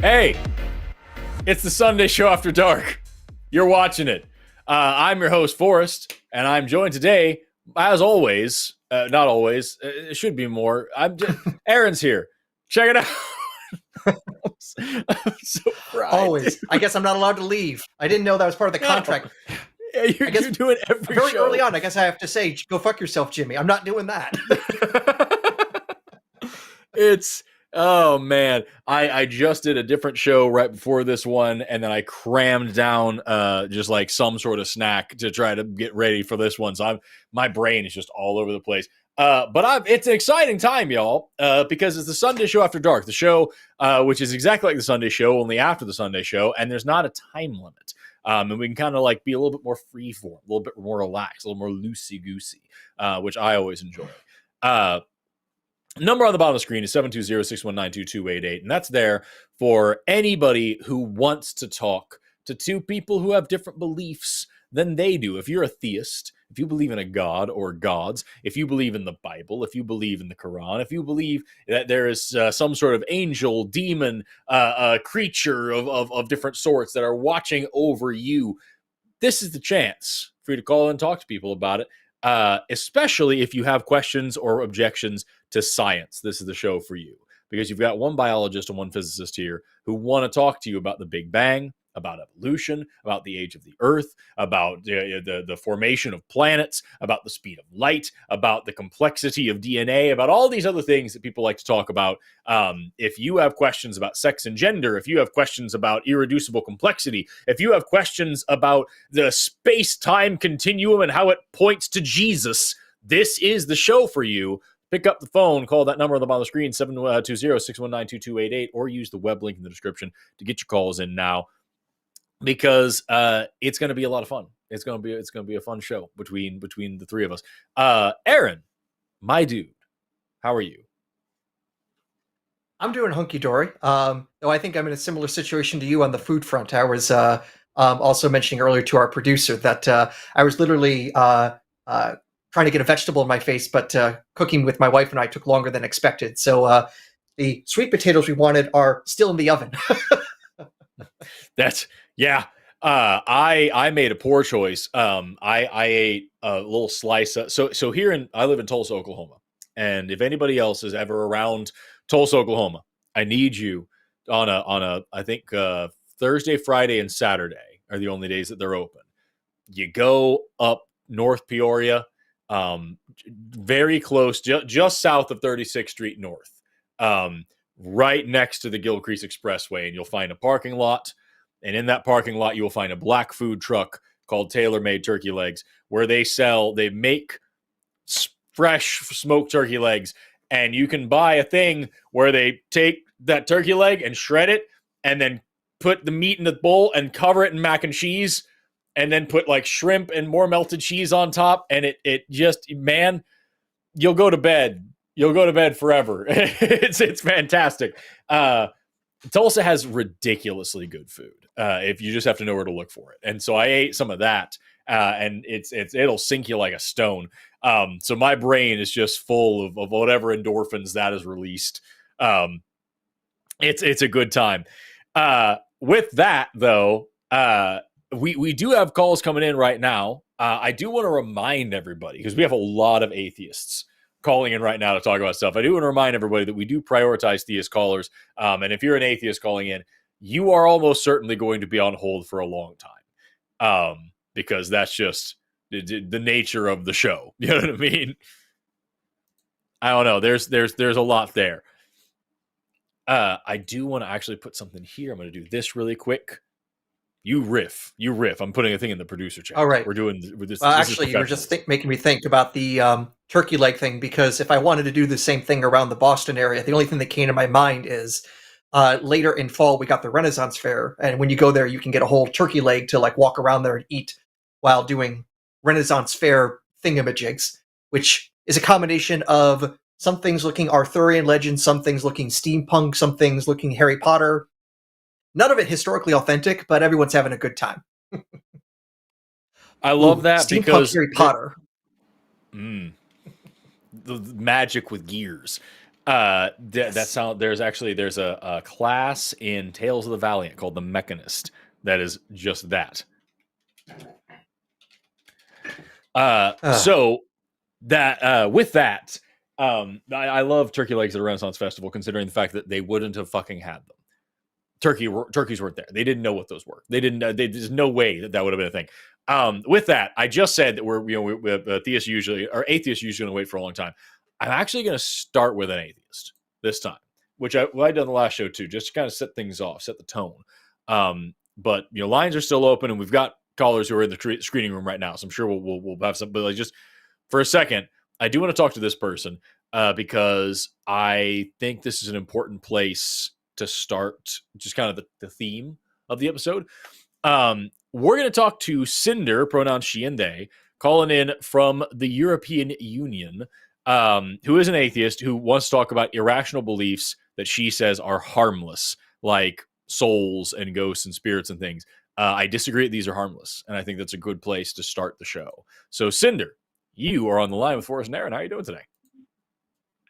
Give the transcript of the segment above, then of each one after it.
Hey, it's the Sunday show after dark. You're watching it. I'm your host, Forrest, and I'm joined today, as always, not always, it should be more. Aaron's here. Check it out. I'm so proud. Always. I guess I'm not allowed to leave. I didn't know that was part of the contract. Yeah, you're doing every very show. Early on, I guess I have to say, go fuck yourself, Jimmy. I'm not doing that. Oh man, I just did a different show right before this one, and then I crammed down just like some sort of snack to try to get ready for this one. So my brain is just all over the place. But it's an exciting time, y'all, because it's the Sunday show after dark, the show which is exactly like the Sunday show, only after the Sunday show, and there's not a time limit. And we can kind of like be a little bit more freeform, a little bit more relaxed, a little more loosey-goosey, which I always enjoy. Number on the bottom of the screen is 720-619-2288, and that's there for anybody who wants to talk to two people who have different beliefs than they do. If you're a theist, if you believe in a god or gods, if you believe in the Bible, if you believe in the Quran, if you believe that there is some sort of angel, demon, creature of different sorts that are watching over you, this is the chance for you to call and talk to people about it. Especially if you have questions or objections to science. This is the show for you, because you've got one biologist and one physicist here who want to talk to you about the Big Bang, about evolution, about the age of the Earth, about the formation of planets, about the speed of light, about the complexity of DNA, about all these other things that people like to talk about. If you have questions about sex and gender, if you have questions about irreducible complexity, if you have questions about the space-time continuum and how it points to Jesus, this is the show for you. Pick up the phone, call that number on the bottom of the screen, 720-619-2288, or use the web link in the description to get your calls in now, because it's going to be a lot of fun. It's going to be a fun show between the three of us. Aaron, my dude, how are you? I'm doing hunky-dory. Though I think I'm in a similar situation to you on the food front. I was also mentioning earlier to our producer that I was literally trying to get a vegetable in my face, but cooking with my wife and I took longer than expected. So the sweet potatoes we wanted are still in the oven. Yeah. I made a poor choice. I ate a little slice. So here I live in Tulsa, Oklahoma. And if anybody else is ever around Tulsa, Oklahoma, I need you on a I think Thursday, Friday, and Saturday are the only days that they're open. You go up North Peoria, very close, just south of 36th Street North, right next to the Gilcrease Expressway, and you'll find a parking lot. And in that parking lot, you will find a black food truck called Tailor Made Turkey Legs, where they make fresh smoked turkey legs. And you can buy a thing where they take that turkey leg and shred it and then put the meat in the bowl and cover it in mac and cheese and then put like shrimp and more melted cheese on top. And it just, man, you'll go to bed. You'll go to bed forever. It's fantastic. Tulsa has ridiculously good food. If you just have to know where to look for it. And so I ate some of that, and it'll sink you like a stone. So my brain is just full of whatever endorphins that is released. It's a good time. With that though, we do have calls coming in right now. I do want to remind everybody, because we have a lot of atheists calling in right now to talk about stuff. I do want to remind everybody that we do prioritize theist callers. And if you're an atheist calling in, you are almost certainly going to be on hold for a long time. Because that's just the nature of the show. You know what I mean? I don't know. There's a lot there. I do want to actually put something here. I'm going to do this really quick. You riff. I'm putting a thing in the producer chat. All right. We're doing this. Well, This is actually, you were just professionalism. making me think about the turkey leg thing, because if I wanted to do the same thing around the Boston area, the only thing that came to my mind is later in fall we got the Renaissance Fair, and when you go there, you can get a whole turkey leg to like walk around there and eat while doing Renaissance Fair thingamajigs, which is a combination of some things looking Arthurian legend, some things looking steampunk, some things looking Harry Potter. None of it historically authentic, but everyone's having a good time. I love that steampunk because Harry Potter. The magic with gears. Yes. That sound. There's a class in Tales of the Valiant called the Mechanist that is just that. So that with that, I love turkey legs at a Renaissance festival, considering the fact that they wouldn't have fucking had them. Turkeys weren't there. They didn't know what those were. They didn't. There's no way that would have been a thing. With that, I just said that we're theists usually, or atheists usually going to wait for a long time. I'm actually going to start with an atheist this time, which I did on the last show too, just to kind of set things off, set the tone. But lines are still open, and we've got callers who are in the screening room right now, so I'm sure we'll have some. But like, just for a second, I do want to talk to this person because I think this is an important place to start just kind of the theme of the episode. We're going to talk to Cinder, pronouns she and they, calling in from the European Union, who is an atheist who wants to talk about irrational beliefs that she says are harmless, like souls and ghosts and spirits and things. I disagree that these are harmless, and I think that's a good place to start the show. So, Cinder, you are on the line with Forrest and Aaron. How are you doing today?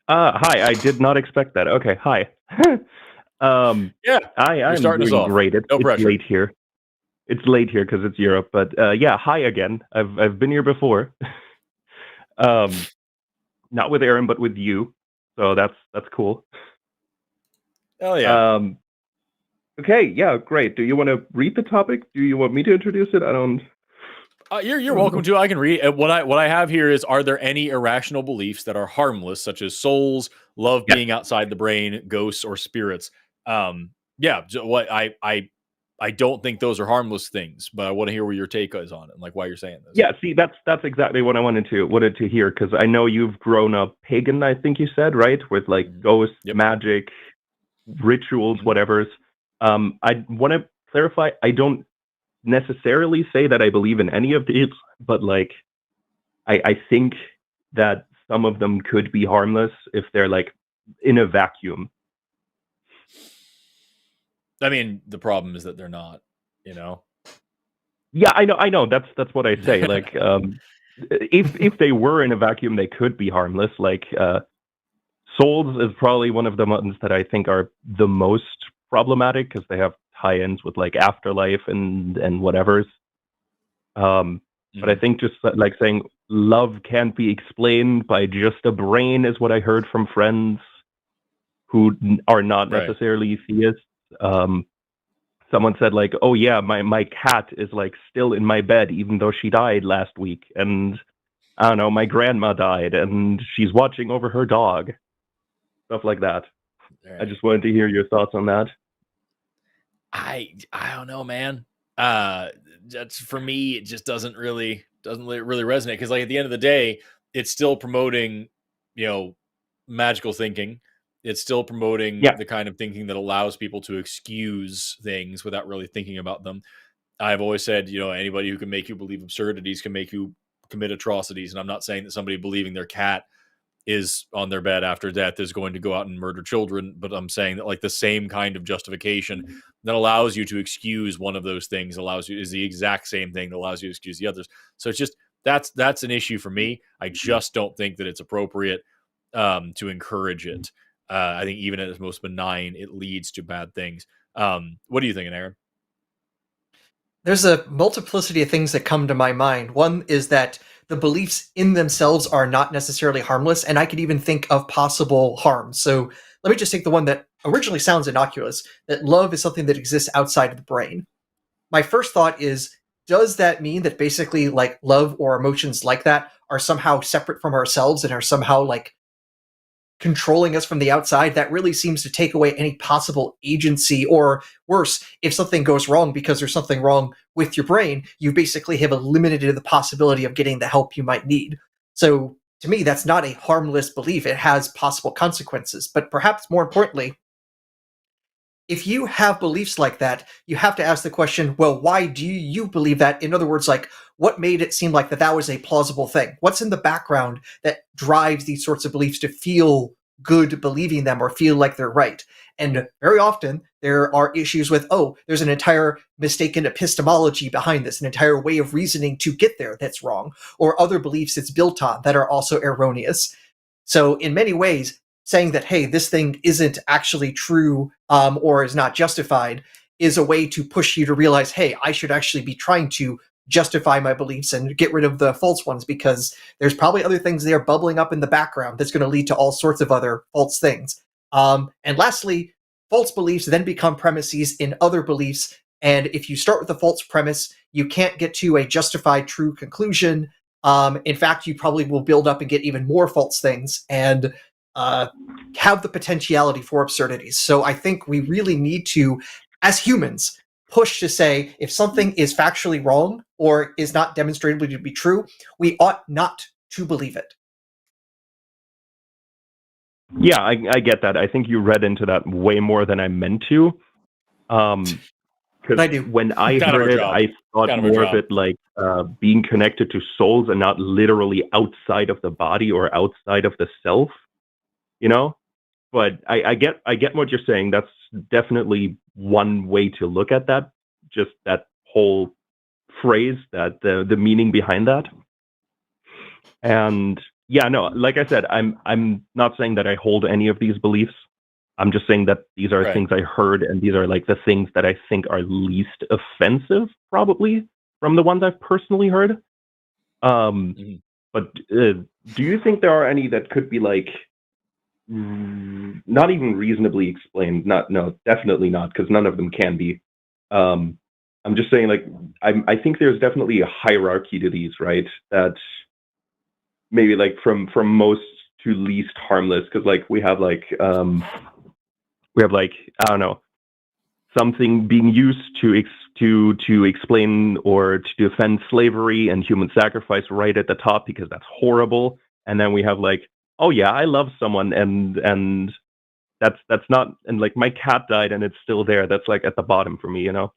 Hi, I did not expect that. Okay, hi. I'm doing great. It's late here. It's late here because it's Europe, but yeah, hi again. I've been here before. Not with Aaron, but with you. So that's cool. Oh yeah. Okay, yeah, great. Do you want to read the topic? Do you want me to introduce it? I don't. You're welcome to. I can read. What I have here is: are there any irrational beliefs that are harmless, such as souls, love being outside the brain, ghosts, or spirits? Yeah. What I don't think those are harmless things, but I want to hear what your take is on it, and like why you're saying this. Yeah. See, that's exactly what I wanted to hear, because I know you've grown up pagan. I think you said, right, with like ghosts, magic, rituals, whatever's. I want to clarify. I don't necessarily say that I believe in any of these, but like I think that some of them could be harmless if they're like in a vacuum. I mean, the problem is that they're not, Yeah, I know. That's what I say. Like, if they were in a vacuum, they could be harmless. Like, souls is probably one of the ones that I think are the most problematic because they have tie-ins with like afterlife and whatever's. But I think just like saying love can't be explained by just a brain is what I heard from friends who are not necessarily theists. Someone said like, oh yeah, my cat is like still in my bed even though she died last week, and I don't know, my grandma died and she's watching over her dog, stuff like that. I just wanted to hear your thoughts on that. I don't know, man. That's for me. It just doesn't really resonate, because like at the end of the day, it's still promoting, magical thinking. It's still promoting the kind of thinking that allows people to excuse things without really thinking about them. I've always said, anybody who can make you believe absurdities can make you commit atrocities. And I'm not saying that somebody believing their cat is on their bed after death is going to go out and murder children, but I'm saying that like the same kind of justification that allows you to excuse one of those things is the exact same thing that allows you to excuse the others. So it's just that's an issue for me. I just don't think that it's appropriate to encourage it. I think even at its most benign, it leads to bad things. What do you think, Aaron? There's a multiplicity of things that come to my mind. One is that the beliefs in themselves are not necessarily harmless, and I could even think of possible harm. So let me just take the one that originally sounds innocuous, that love is something that exists outside of the brain. My first thought is, does that mean that basically like love or emotions like that are somehow separate from ourselves and are somehow like controlling us from the outside, that really seems to take away any possible agency, or worse, if something goes wrong because there's something wrong with your brain, you basically have eliminated the possibility of getting the help you might need. So to me, that's not a harmless belief. It has possible consequences. But perhaps more importantly, if you have beliefs like that, you have to ask the question, well, why do you believe that? In other words, like, what made it seem like that was a plausible thing? What's in the background that drives these sorts of beliefs to feel good believing them or feel like they're right? And very often there are issues with, oh, there's an entire mistaken epistemology behind this, an entire way of reasoning to get there that's wrong, or other beliefs it's built on that are also erroneous. So in many ways, saying that, hey, this thing isn't actually true or is not justified is a way to push you to realize, hey, I should actually be trying to justify my beliefs and get rid of the false ones, because there's probably other things there bubbling up in the background that's going to lead to all sorts of other false things. And lastly, false beliefs then become premises in other beliefs. And if you start with a false premise, you can't get to a justified true conclusion. In fact, you probably will build up and get even more false things and have the potentiality for absurdities. So I think we really need to, as humans, push to say if something is factually wrong or is not demonstrably to be true, we ought not to believe it. Yeah, I get that. I think you read into that way more than I meant to. Because I do. when I heard it, I thought more of it like being connected to souls and not literally outside of the body or outside of the self, you know? But I get what you're saying. That's definitely one way to look at that. Just that whole phrase, that the meaning behind that. And yeah, no, like I said, I'm not saying that I hold any of these beliefs. I'm just saying that these are things I heard, and these are like the things that I think are least offensive, probably, from the ones I've personally heard. But do you think there are any that could be like not even reasonably explained? No, definitely not, because none of them can be. I'm just saying, like, I think there's definitely a hierarchy to these, right? That maybe like from most to least harmless, because like we have like I don't know, something being used to explain or to defend slavery and human sacrifice right at the top because that's horrible, and then we have like, oh yeah, I love someone and that's not, and like my cat died and it's still there. That's like at the bottom for me, you know.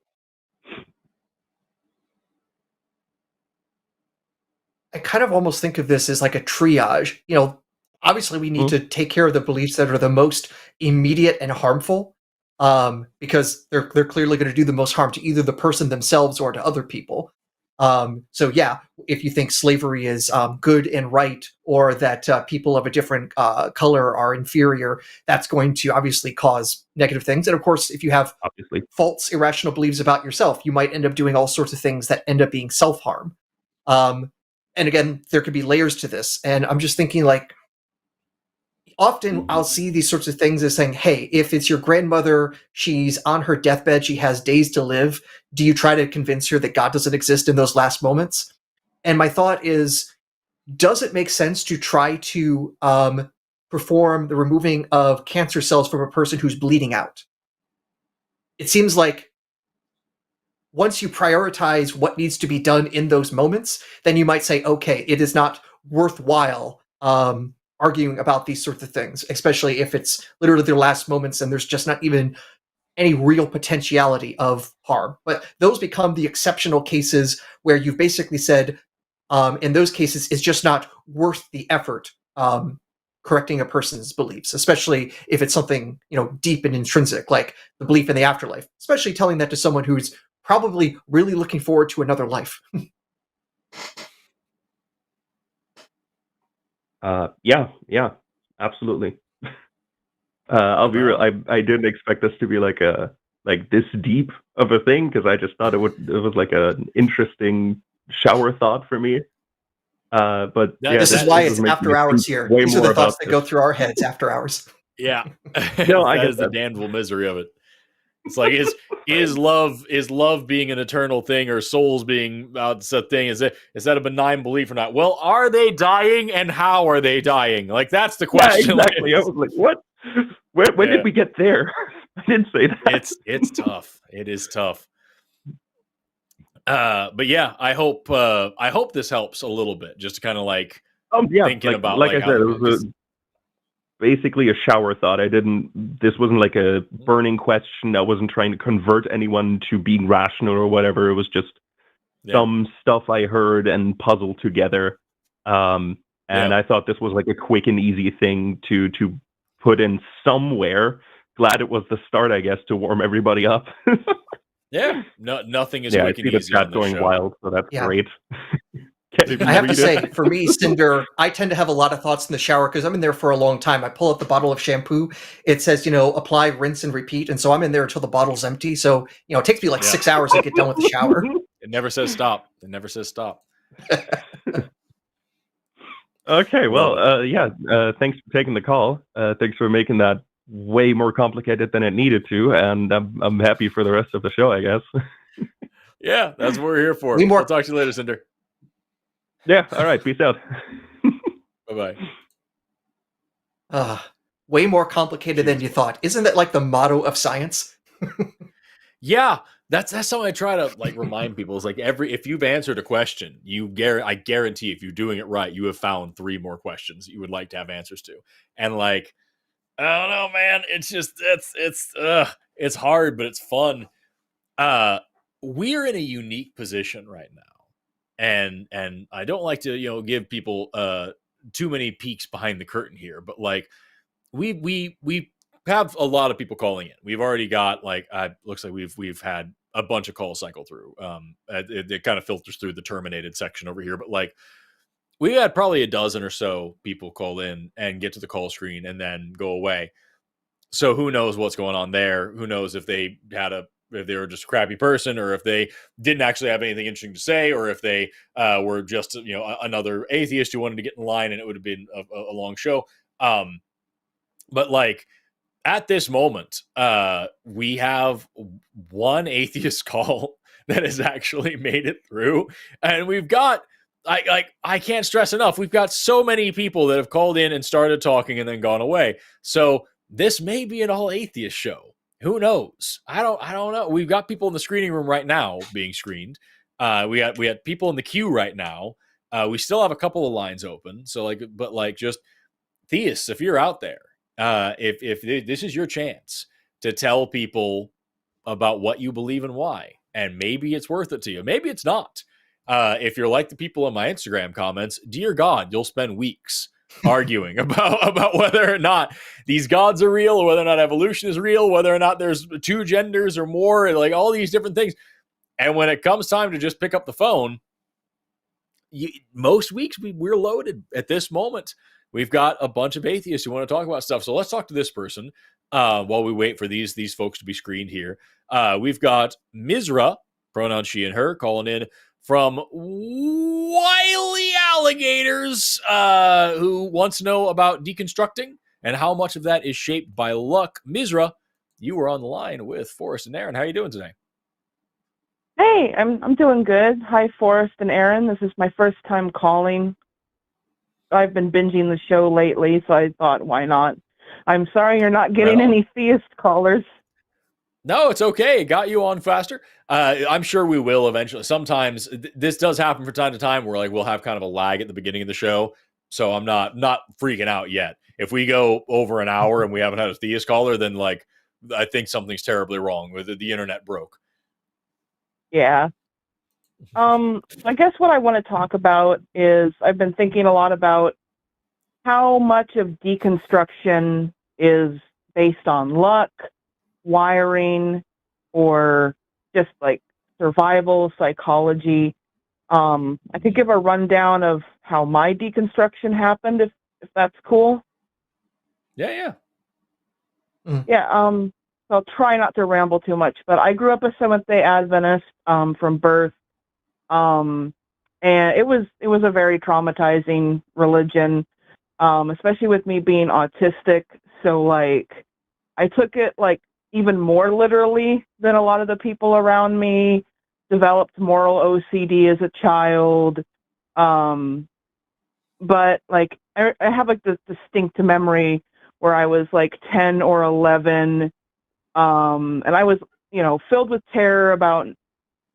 I kind of almost think of this as like a triage. You know, obviously we need to take care of the beliefs that are the most immediate and harmful, because they're clearly going to do the most harm to either the person themselves or to other people. So yeah, if you think slavery is good and right, or that people of a different color are inferior, that's going to obviously cause negative things. And of course, if you have false, irrational beliefs about yourself, you might end up doing all sorts of things that end up being self-harm. And again, there could be layers to this. And I'm just thinking, like, often I'll see these sorts of things as saying, hey, if it's your grandmother, she's on her deathbed, she has days to live, do you try to convince her that God doesn't exist in those last moments? And my thought is, does it make sense to try to perform the removing of cancer cells from a person who's bleeding out? It seems like once you prioritize what needs to be done in those moments, then you might say, okay, it is not worthwhile arguing about these sorts of things, especially if it's literally their last moments and there's just not even any real potentiality of harm. But those become the exceptional cases where you've basically said, in those cases, it's just not worth the effort correcting a person's beliefs, especially if it's something, you know, deep and intrinsic, like the belief in the afterlife, especially telling that to someone who's probably really looking forward to another life. Yeah, absolutely. I'll be real. I didn't expect this to be like this deep of a thing, because I just thought it was like an interesting shower thought for me. But yeah, this is why it's after hours here. These are the thoughts that go through our heads after hours. Yeah, no, I that get is the damnable misery of it. It's like is love being an eternal thing, or souls being a thing? Is that a benign belief or not? Well, are they dying, and how are they dying? Like, that's the question. Yeah, exactly. I was like, what? When did we get there? I didn't say that. It's tough. It is tough. But yeah, I hope this helps a little bit, just to kind of like thinking about like I said, it was basically a shower thought. This wasn't like a burning question. I wasn't trying to convert anyone to being rational or whatever. It was just some stuff I heard and puzzled together. And I thought this was like a quick and easy thing to put in somewhere. Glad it was the start, I guess, to warm everybody up. Yeah, nothing is quick and easy. The chat going wild, so that's great. I have to say, for me, Cinder, I tend to have a lot of thoughts in the shower because I'm in there for a long time. I pull out the bottle of shampoo. It says, apply, rinse, and repeat. And so I'm in there until the bottle's empty. So, it takes me like 6 hours to get done with the shower. It never says stop. It never says stop. Okay, well, thanks for taking the call. Thanks for making that way more complicated than it needed to. And I'm happy for the rest of the show, I guess. Yeah, that's what we're here for. I'll talk to you later, Cinder. Yeah, all right. Peace out. Bye-bye. Way more complicated than you thought. Isn't that like the motto of science? Yeah, that's something I try to like remind people. Is like if you've answered a question, I guarantee if you're doing it right, you have found 3 more questions you would like to have answers to. And like, I don't know, man. It's just it's hard, but it's fun. We're in a unique position right now. And I don't like to give people too many peeks behind the curtain here, but like we have a lot of people calling in. We've already got looks like we've had a bunch of calls cycle through. It kind of filters through the terminated section over here, but like we had probably a dozen or so people call in and get to the call screen and then go away. So who knows what's going on there? Who knows if they were just a crappy person, or if they didn't actually have anything interesting to say, or if they were just another atheist who wanted to get in line, and it would have been a long show. But like at this moment, we have one atheist call that has actually made it through, and we've got I can't stress enough, we've got so many people that have called in and started talking and then gone away. So this may be an all atheist show. Who knows? I don't know. We've got people in the screening room right now being screened. We had people in the queue right now. We still have a couple of lines open. So just theists, if you're out there, if this is your chance to tell people about what you believe and why, and maybe it's worth it to you. Maybe it's not. If you're like the people in my Instagram comments, dear God, you'll spend weeks arguing about whether or not these gods are real, or whether or not evolution is real, whether or not there's 2 genders or more, and like all these different things. And when it comes time to just pick up the phone, most weeks we're loaded. At this moment, we've got a bunch of atheists who want to talk about stuff. So let's talk to this person while we wait for these folks to be screened here. We've got Mizra, pronoun she and her, calling in from wily alligators, who wants to know about deconstructing and how much of that is shaped by luck. Mizra, you were on the line with Forrest and Aaron. How are you doing today? Hey, I'm doing good. Hi, Forrest and Aaron. This is my first time calling. I've been binging the show lately, so I thought, why not? I'm sorry you're not getting any theist callers. No, it's okay. It got you on faster. I'm sure we will eventually. Sometimes this does happen from time to time where we'll have kind of a lag at the beginning of the show. So I'm not freaking out yet. If we go over an hour and we haven't had a theist caller, then I think something's terribly wrong with it. The internet broke. Yeah. I guess what I want to talk about is I've been thinking a lot about how much of deconstruction is based on luck, wiring, or just like survival psychology. I could give a rundown of how my deconstruction happened, if that's cool. Yeah. Yeah. So I'll try not to ramble too much, but I grew up a Seventh-day Adventist from birth, and it was a very traumatizing religion, especially with me being autistic. So I took it even more literally than a lot of the people around me, developed moral OCD as a child. But like I have like this distinct memory where I was like 10 or 11, and I was, filled with terror about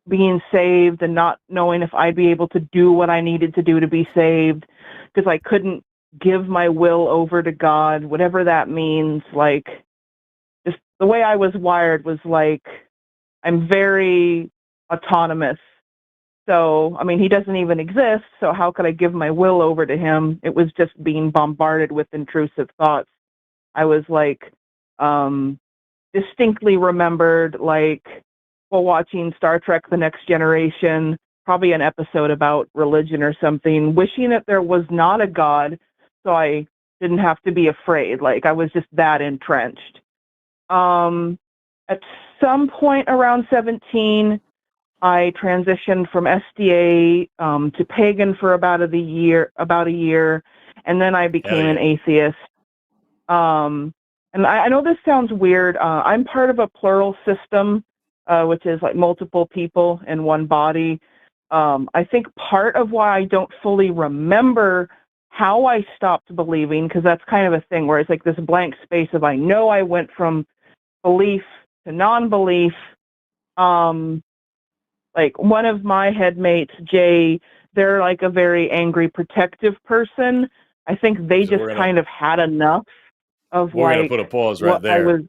being saved and not knowing if I'd be able to do what I needed to do to be saved, because I couldn't give my will over to God, whatever that means. Like, just the way I was wired was like, I'm very autonomous. So, I mean, he doesn't even exist, so how could I give my will over to him? It was just being bombarded with intrusive thoughts. I was like, distinctly remembered, like, while watching Star Trek The Next Generation, probably an episode about religion or something, wishing that there was not a God so I didn't have to be afraid. Like, I was just that entrenched. At some point around 17, I transitioned from SDA to pagan for about a year, and then I became an atheist. And I know this sounds weird. I'm part of a plural system, which is like multiple people in one body. I think part of why I don't fully remember how I stopped believing, because that's kind of a thing where it's like this blank space of I know I went from belief to non-belief. Like one of my headmates, Jay, they're like a very angry, protective person. I think they just kind of had enough of we're gonna like put a pause right what there. I was.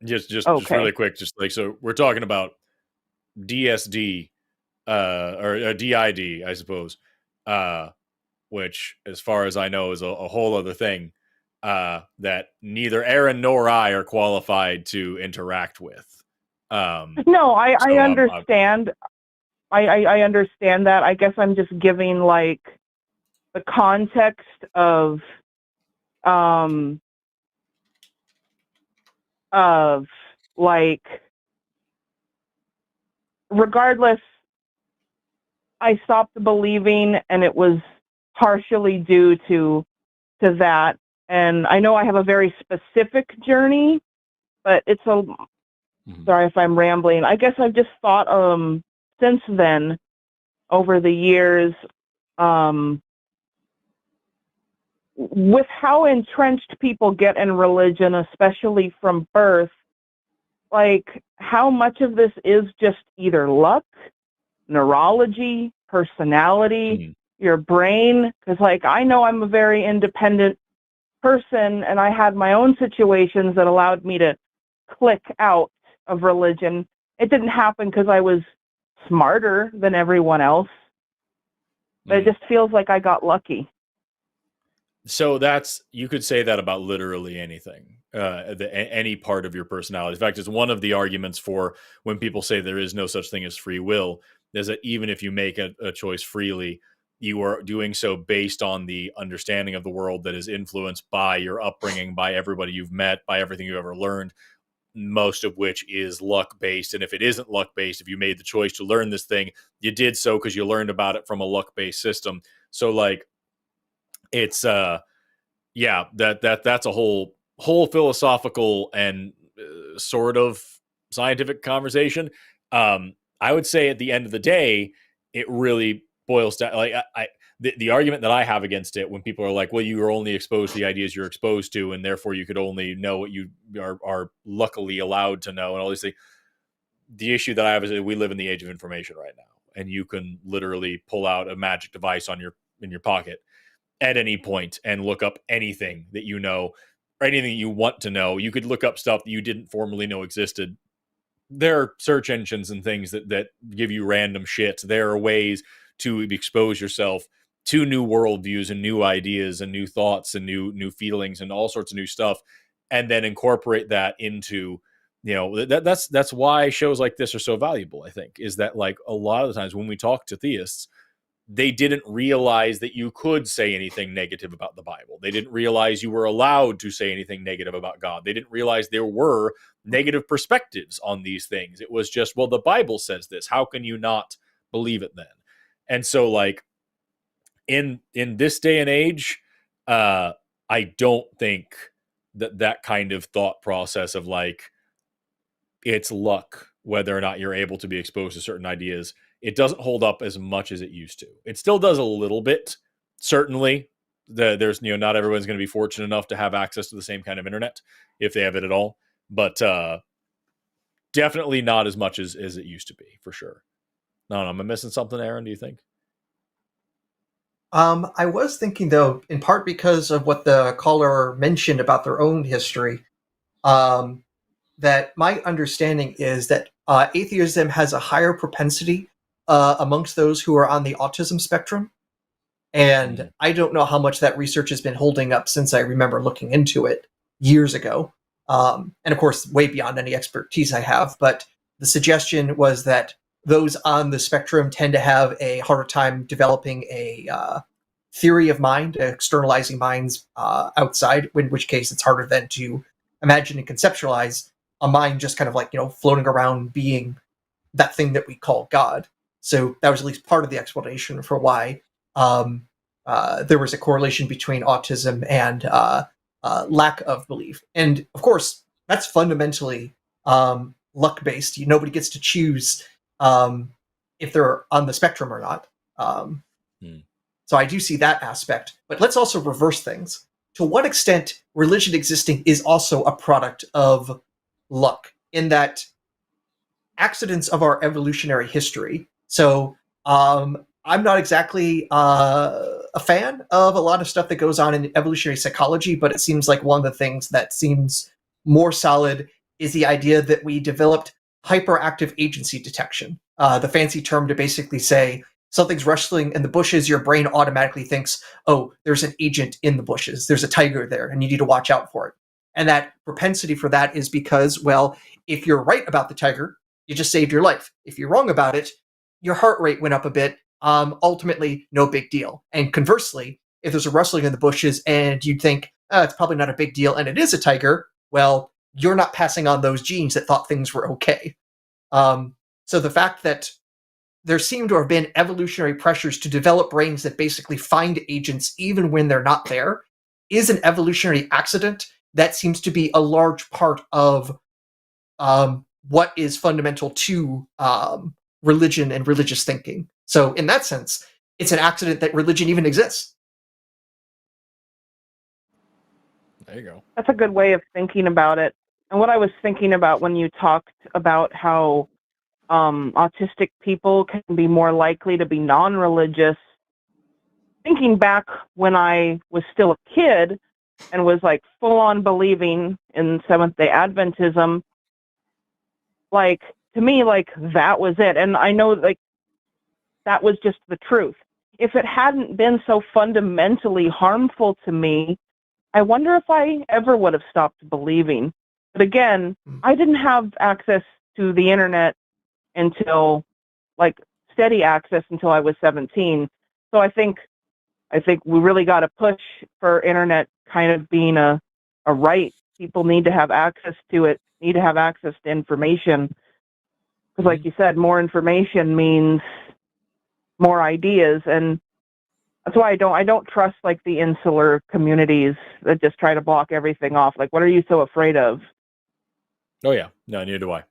Just Okay. really quick, just like, so we're talking about DSD, or DID, I suppose, which, as far as I know, is a whole other thing that neither Aaron nor I are qualified to interact with. No, I understand. I understand that. I guess I'm just giving like the context of like, regardless, I stopped believing, and it was partially due to that. And I know I have a very specific journey, but it's a sorry if I'm rambling. I guess I've just thought since then, over the years, with how entrenched people get in religion, especially from birth, like how much of this is just either luck, neurology, personality, your brain. Because like I know I'm a very independent person, and I had my own situations that allowed me to click out of religion. It didn't happen because I was smarter than everyone else, but it just feels like I got lucky. So you could say that about literally anything, any part of your personality. In fact, it's one of the arguments for when people say there is no such thing as free will, is that even if you make a choice freely, you are doing so based on the understanding of the world that is influenced by your upbringing, by everybody you've met, by everything you've ever learned, most of which is luck based. And if it isn't luck based, if you made the choice to learn this thing, you did so because you learned about it from a luck based system. So like, it's that's a whole philosophical and sort of scientific conversation. I would say at the end of the day, it really boils down. Like the argument that I have against it, when people are like, well, you are only exposed to the ideas you're exposed to, and therefore you could only know what you are luckily allowed to know, and all these things. The issue that I have is that we live in the age of information right now, and you can literally pull out a magic device in your pocket at any point and look up anything that you know, or anything you want to know. You could look up stuff that you didn't formally know existed. There are search engines and things that give you random shit. There are ways to expose yourself to new worldviews and new ideas and new thoughts and new feelings and all sorts of new stuff, and then incorporate that into, that's why shows like this are so valuable. I think is that, like, a lot of the times when we talk to theists, they didn't realize that you could say anything negative about the Bible. They didn't realize you were allowed to say anything negative about God. They didn't realize there were negative perspectives on these things. It was just, well, the Bible says this. How can you not believe it then? And so, like, in this day and age, I don't think that kind of thought process of like, it's luck whether or not you're able to be exposed to certain ideas. It doesn't hold up as much as it used to. It still does a little bit, certainly. There's, not everyone's going to be fortunate enough to have access to the same kind of internet if they have it at all, but definitely not as much as it used to be, for sure. No, am I missing something, Aaron, do you think? I was thinking, though, in part because of what the caller mentioned about their own history, that my understanding is that atheism has a higher propensity amongst those who are on the autism spectrum. And I don't know how much that research has been holding up since I remember looking into it years ago. And of course, way beyond any expertise I have. But the suggestion was that those on the spectrum tend to have a harder time developing a theory of mind, externalizing minds outside, in which case it's harder then to imagine and conceptualize a mind just kind of like, floating around being that thing that we call God. So that was at least part of the explanation for why there was a correlation between autism and lack of belief. And of course, that's fundamentally luck-based. Nobody gets to choose if they're on the spectrum or not. So I do see that aspect. But let's also reverse things. To what extent religion existing is also a product of luck, in that accidents of our evolutionary history. So I'm not exactly a fan of a lot of stuff that goes on in evolutionary psychology, but it seems like one of the things that seems more solid is the idea that we developed hyperactive agency detection. The fancy term to basically say something's rustling in the bushes, your brain automatically thinks, oh, there's an agent in the bushes. There's a tiger there, and you need to watch out for it. And that propensity for that is because, well, if you're right about the tiger, you just saved your life. If you're wrong about it, your heart rate went up a bit. Ultimately, no big deal. And conversely, if there's a rustling in the bushes and you'd think, it's probably not a big deal, and it is a tiger, well, you're not passing on those genes that thought things were okay. So the fact that there seem to have been evolutionary pressures to develop brains that basically find agents even when they're not there is an evolutionary accident that seems to be a large part of what is fundamental to religion and religious thinking. So in that sense, it's an accident that religion even exists. There you go. That's a good way of thinking about it. And what I was thinking about when you talked about how autistic people can be more likely to be non-religious, thinking back when I was still a kid and was like full on believing in Seventh-day Adventism, like, to me, like, that was it. And I know, like, that was just the truth. If it hadn't been so fundamentally harmful to me, I wonder if I ever would have stopped believing. But again, I didn't have access to the internet until, like, steady access until I was 17. So I think we really got to push for internet kind of being a right. People need to have access to it, need to have access to information. Because like you said, more information means more ideas. And that's why I don't trust, like, the insular communities that just try to block everything off. Like, what are you so afraid of? Oh yeah, no, neither do I.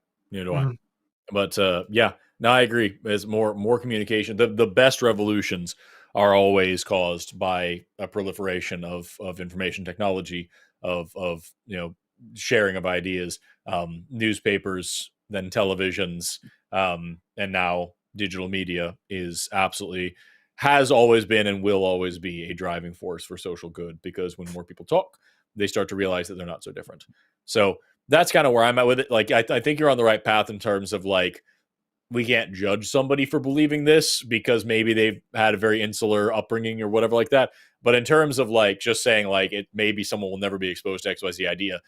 But yeah, no, I agree. There's more communication. The best revolutions are always caused by a proliferation of information technology, of sharing of ideas, newspapers, then televisions, and now digital media has always been and will always be a driving force for social good, because when more people talk, they start to realize that they're not so different. So that's kind of where I'm at with it. Like, I think you're on the right path in terms of, like, we can't judge somebody for believing this because maybe they've had a very insular upbringing or whatever like that. But in terms of, like, just saying, like, it maybe someone will never be exposed to XYZ idea,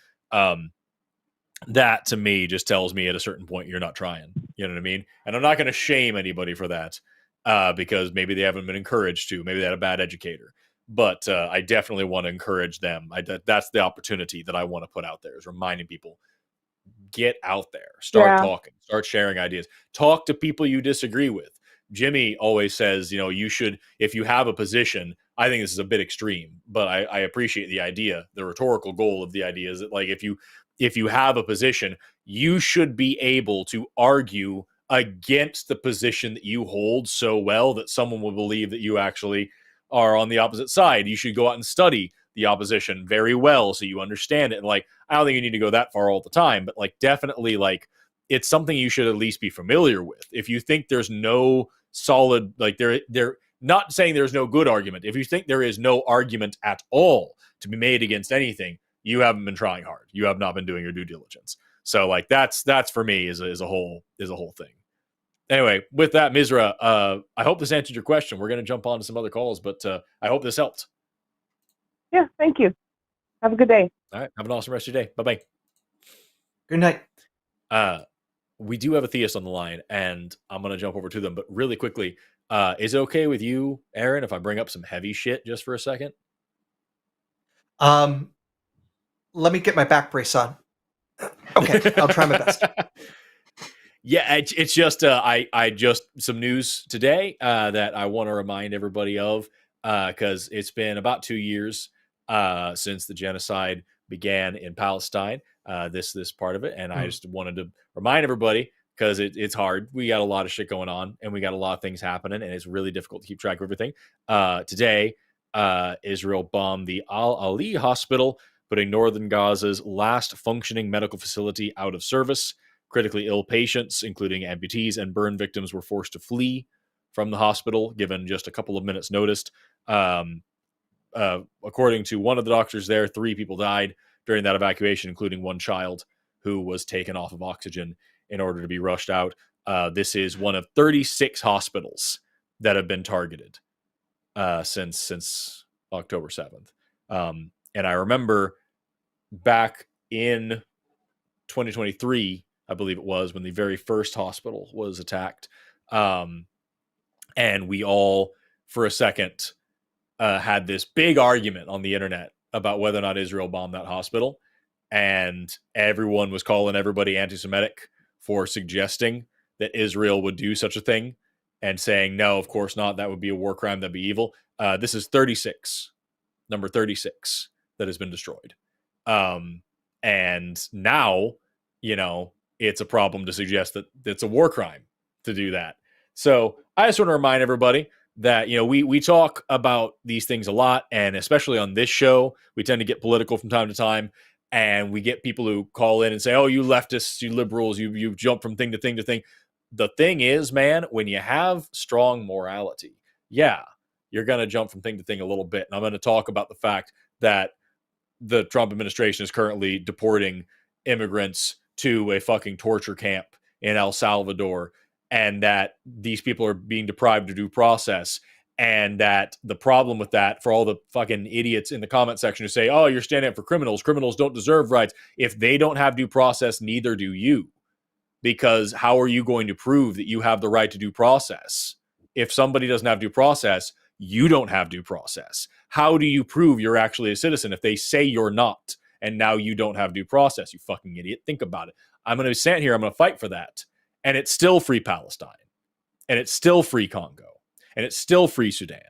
that to me just tells me at a certain point you're not trying. You know what I mean? And I'm not going to shame anybody for that because maybe they haven't been encouraged to. Maybe they had a bad educator. But I definitely want to encourage them. That's the opportunity that I want to put out there, is reminding people, get out there, start talking, start sharing ideas, talk to people you disagree with. Jimmy always says, you should, if you have a position, I think this is a bit extreme, but I appreciate the idea. The rhetorical goal of the idea is that, like, if you have a position, you should be able to argue against the position that you hold so well that someone will believe that you actually are on the opposite side. You should go out and study the opposition very well so you understand it. And, like, I don't think you need to go that far all the time, but, like, definitely, like, it's something you should at least be familiar with. If you think there's no solid, like, they're not saying there's no good argument. If you think there is no argument at all to be made against anything, you haven't been trying hard. You have not been doing your due diligence. So, like, that's for me is a whole thing. Anyway, with that, Mizra, I hope this answered your question. We're going to jump on to some other calls, but I hope this helped. Yeah, thank you. Have a good day. All right, have an awesome rest of your day. Bye-bye. Good night. We do have a theist on the line, and I'm going to jump over to them. But really quickly, is it okay with you, Aaron, if I bring up some heavy shit just for a second? Let me get my back brace on. Okay, I'll try my best. Yeah, it's just I just some news today that I want to remind everybody of, because it's been about 2 years since the genocide began in Palestine. This part of it, and I just wanted to remind everybody, because it's hard. We got a lot of shit going on, and we got a lot of things happening, and it's really difficult to keep track of everything. Today, Israel bombed the Al-Ali hospital, putting northern Gaza's last functioning medical facility out of service. Critically ill patients, including amputees and burn victims, were forced to flee from the hospital, given just a couple of minutes' notice. According to one of the doctors there, 3 people died during that evacuation, including one child who was taken off of oxygen in order to be rushed out. This is one of 36 hospitals that have been targeted since October 7th. And I remember back in 2023, I believe it was, when the very first hospital was attacked. And we all, for a second, had this big argument on the internet about whether or not Israel bombed that hospital. And everyone was calling everybody anti-Semitic for suggesting that Israel would do such a thing, and saying, no, of course not. That would be a war crime. That'd be evil. This is 36, number 36, that has been destroyed. And now, it's a problem to suggest that it's a war crime to do that. So I just want to remind everybody that, we talk about these things a lot, and especially on this show, we tend to get political from time to time, and we get people who call in and say, oh, you leftists, you liberals, you jump from thing to thing to thing. The thing is, man, when you have strong morality, yeah, you're going to jump from thing to thing a little bit. And I'm going to talk about the fact that the Trump administration is currently deporting immigrants to a fucking torture camp in El Salvador, and that these people are being deprived of due process. And that the problem with that, for all the fucking idiots in the comment section who say, oh, you're standing up for criminals. Criminals don't deserve rights. If they don't have due process, neither do you. Because how are you going to prove that you have the right to due process? If somebody doesn't have due process, you don't have due process. How do you prove you're actually a citizen if they say you're not, and now you don't have due process? You fucking idiot. Think about it. I'm going to stand here. I'm going to fight for that. And it's still free Palestine. And it's still free Congo. And it's still free Sudan.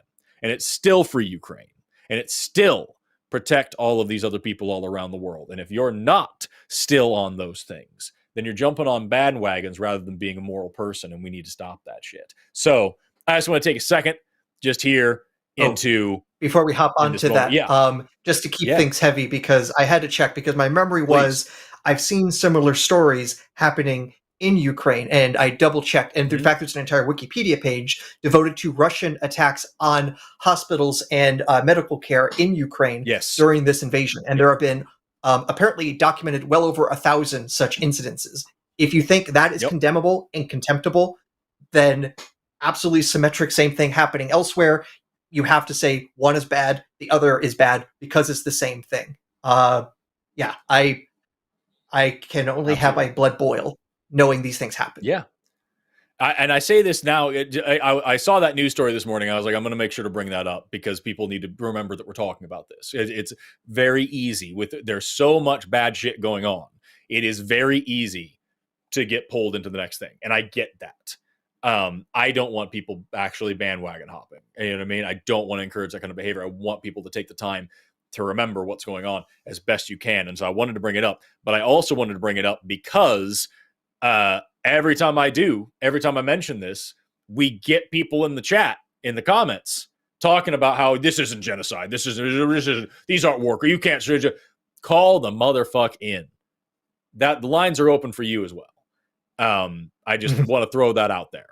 And it's still free Ukraine. And it's still protect all of these other people all around the world. And if you're not still on those things, then you're jumping on bandwagons rather than being a moral person. And we need to stop that shit. So I just want to take a second just here into... Before we hop onto that, just to keep things heavy, because I had to check, because my memory was, I've seen similar stories happening in Ukraine, and I double checked, and in fact there's an entire Wikipedia page devoted to Russian attacks on hospitals and medical care in Ukraine during this invasion. And there have been apparently documented well over 1,000 such incidences. If you think that is condemnable and contemptible, then absolutely symmetric, same thing happening elsewhere. You have to say one is bad, the other is bad, because it's the same thing. I can only have my blood boil knowing these things happen. Yeah. I say this now. I saw that news story this morning. I was like, I'm going to make sure to bring that up, because people need to remember that we're talking about this. It's very easy. There's so much bad shit going on. It is very easy to get pulled into the next thing. And I get that. I don't want people actually bandwagon hopping. You know what I mean? I don't want to encourage that kind of behavior. I want people to take the time to remember what's going on as best you can. And so I wanted to bring it up, but I also wanted to bring it up because every time I mention this, we get people in the chat, in the comments, talking about how this isn't genocide. These aren't war. You can't call the motherfuck in. That the lines are open for you as well. I just want to throw that out there.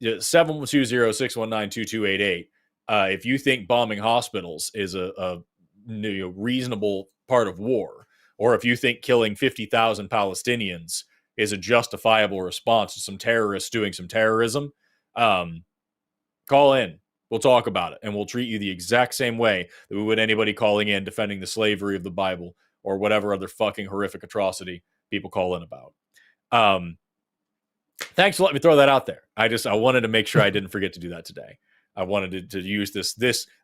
720-619-2288. If you think bombing hospitals is a reasonable part of war, or if you think killing 50,000 Palestinians is a justifiable response to some terrorists doing some terrorism, call in. We'll talk about it, and we'll treat you the exact same way that we would anybody calling in defending the slavery of the Bible or whatever other fucking horrific atrocity people call in about. Thanks for letting me throw that out there. I wanted to make sure I didn't forget to do that today. I wanted to use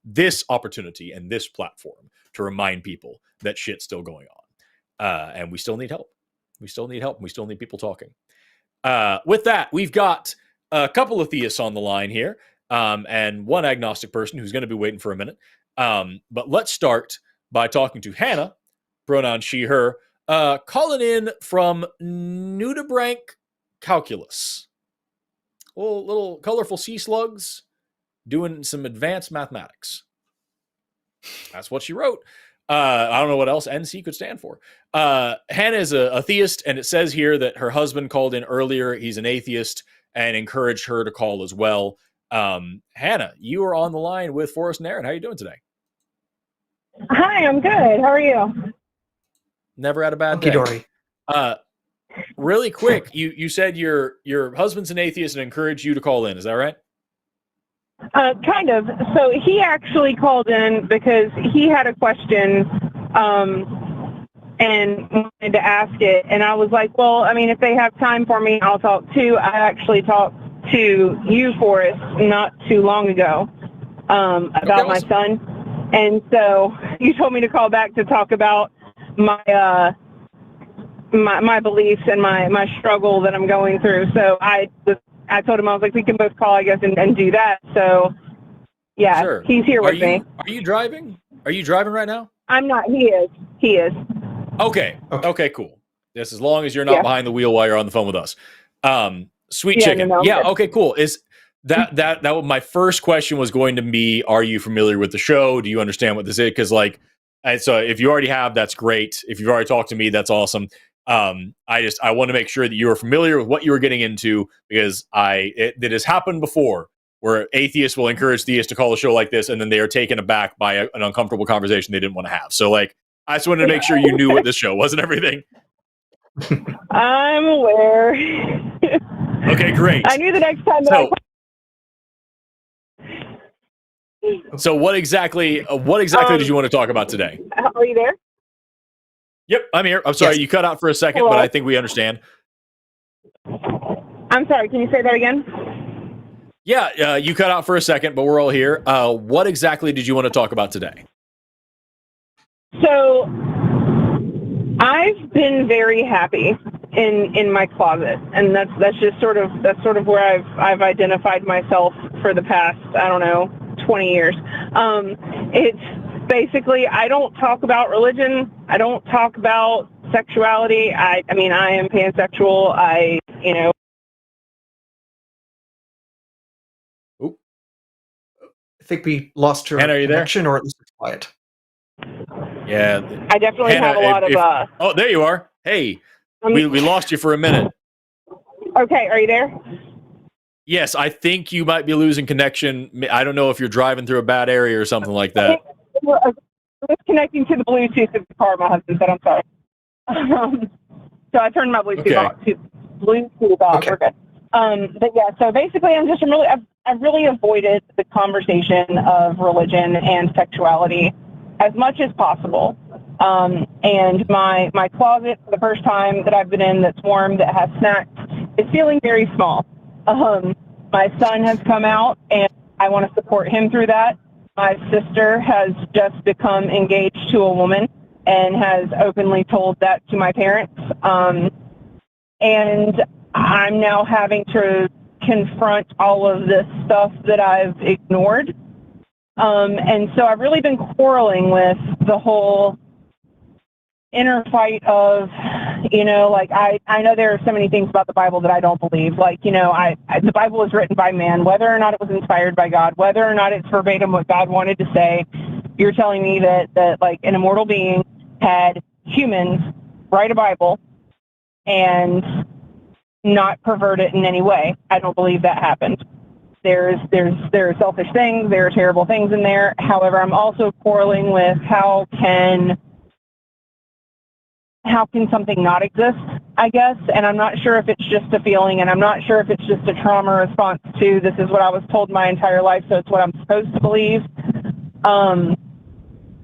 this opportunity and this platform to remind people that shit's still going on. And we still need help. We still need help. We still need people talking. With that, we've got a couple of theists on the line here, and one agnostic person who's going to be waiting for a minute. But let's start by talking to Hannah, pronoun she, her, calling in from Nudibranch Calculus. Little colorful sea slugs doing some advanced mathematics. That's what she wrote. I don't know what else NC could stand for. Hannah is a theist, and it says here that her husband called in earlier. He's an atheist and encouraged her to call as well. Hannah, you are on the line with Forrest and Aaron. How are you doing today? Hi, I'm good. How are you? Never had a bad day. Dory. Really quick, you said your husband's an atheist and encouraged you to call in. Is that right? Kind of. So he actually called in because he had a question and wanted to ask it. And I was like, well, I mean, if they have time for me, I'll talk too. I actually talked to you, Forrest, not too long ago about my son. And so you told me to call back to talk about my beliefs and my struggle that I'm going through. So I told him, I was like, we can both call, I guess, and do that. So, yeah, sure. He's here with me. Are you driving? Are you driving right now? I'm not. He is. He is. Okay, cool. Just as long as you're not behind the wheel while you're on the phone with us. Sweet chicken. No, okay, cool. Is that my first question was going to be, are you familiar with the show? Do you understand what this is? Because, so if you already have, that's great. If you've already talked to me, that's awesome. I want to make sure that you are familiar with what you were getting into, because it has happened before where atheists will encourage theists to call a show like this, and then they are taken aback by an uncomfortable conversation they didn't want to have. So I just wanted to make sure you knew what this show was and everything. I'm aware. Okay, great. I knew the next time that So what exactly did you want to talk about today? Are you there? Yep, I'm here. I'm sorry, You cut out for a second, Hello? but I think we understand. I'm sorry, can you say that again? Yeah, you cut out for a second, but we're all here. What exactly did you want to talk about today? So, I've been very happy in my closet, and that's sort of where I've identified myself for the past, 20 years. It's basically, I don't talk about religion. I don't talk about sexuality. I am pansexual. Ooh. I think we lost her connection, there? Or at least it's quiet. Yeah. I definitely Hannah, have a lot of... Oh, there you are. Hey, we lost you for a minute. Okay, are you there? Yes, I think you might be losing connection. I don't know if you're driving through a bad area or something like that. I was connecting to the Bluetooth of the car my husband said. I'm sorry. So I turned my Bluetooth off. Okay. We're good. But yeah, so basically I've really avoided the conversation of religion and sexuality as much as possible. And my closet, for the first time that I've been in that's warm, that has snacks, is feeling very small. My son has come out, and I want to support him through that. My sister has just become engaged to a woman and has openly told that to my parents. And I'm now having to confront all of this stuff that I've ignored. And so I've really been quarreling with the whole inner fight of, like, I know there are so many things about the Bible that I don't believe. Like, the Bible was written by man, whether or not it was inspired by God, whether or not it's verbatim what God wanted to say. You're telling me that like an immortal being had humans write a Bible and not pervert it in any way. I don't believe that happened. There are selfish things, there are terrible things in there. However, I'm also quarreling with how can something not exist, I guess, and I'm not sure if it's just a feeling, and I'm not sure if it's just a trauma response to this is what I was told my entire life, so it's what I'm supposed to believe.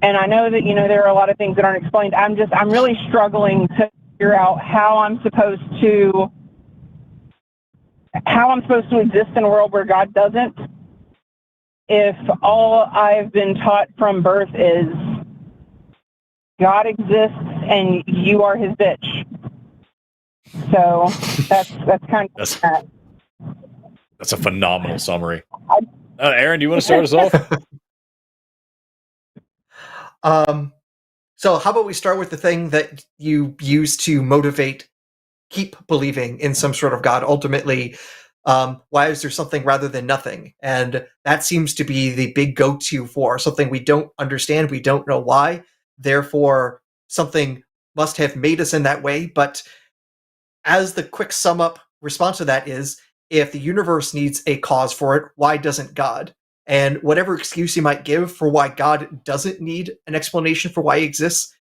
And I know that, there are a lot of things that aren't explained. I'm really struggling to figure out how I'm supposed to exist in a world where God doesn't, if all I've been taught from birth is God exists and you are his bitch. So that's kind of that. That's a phenomenal summary. Aaron, do you want to start us off? So how about we start with the thing that you use to motivate, keep believing in some sort of God? Ultimately, why is there something rather than nothing? And that seems to be the big go-to for something we don't understand, we don't know why. Therefore, something must have made us in that way. But as the quick sum up response to that is, if the universe needs a cause for it, why doesn't God? And whatever excuse you might give for why God doesn't need an explanation for why he exists,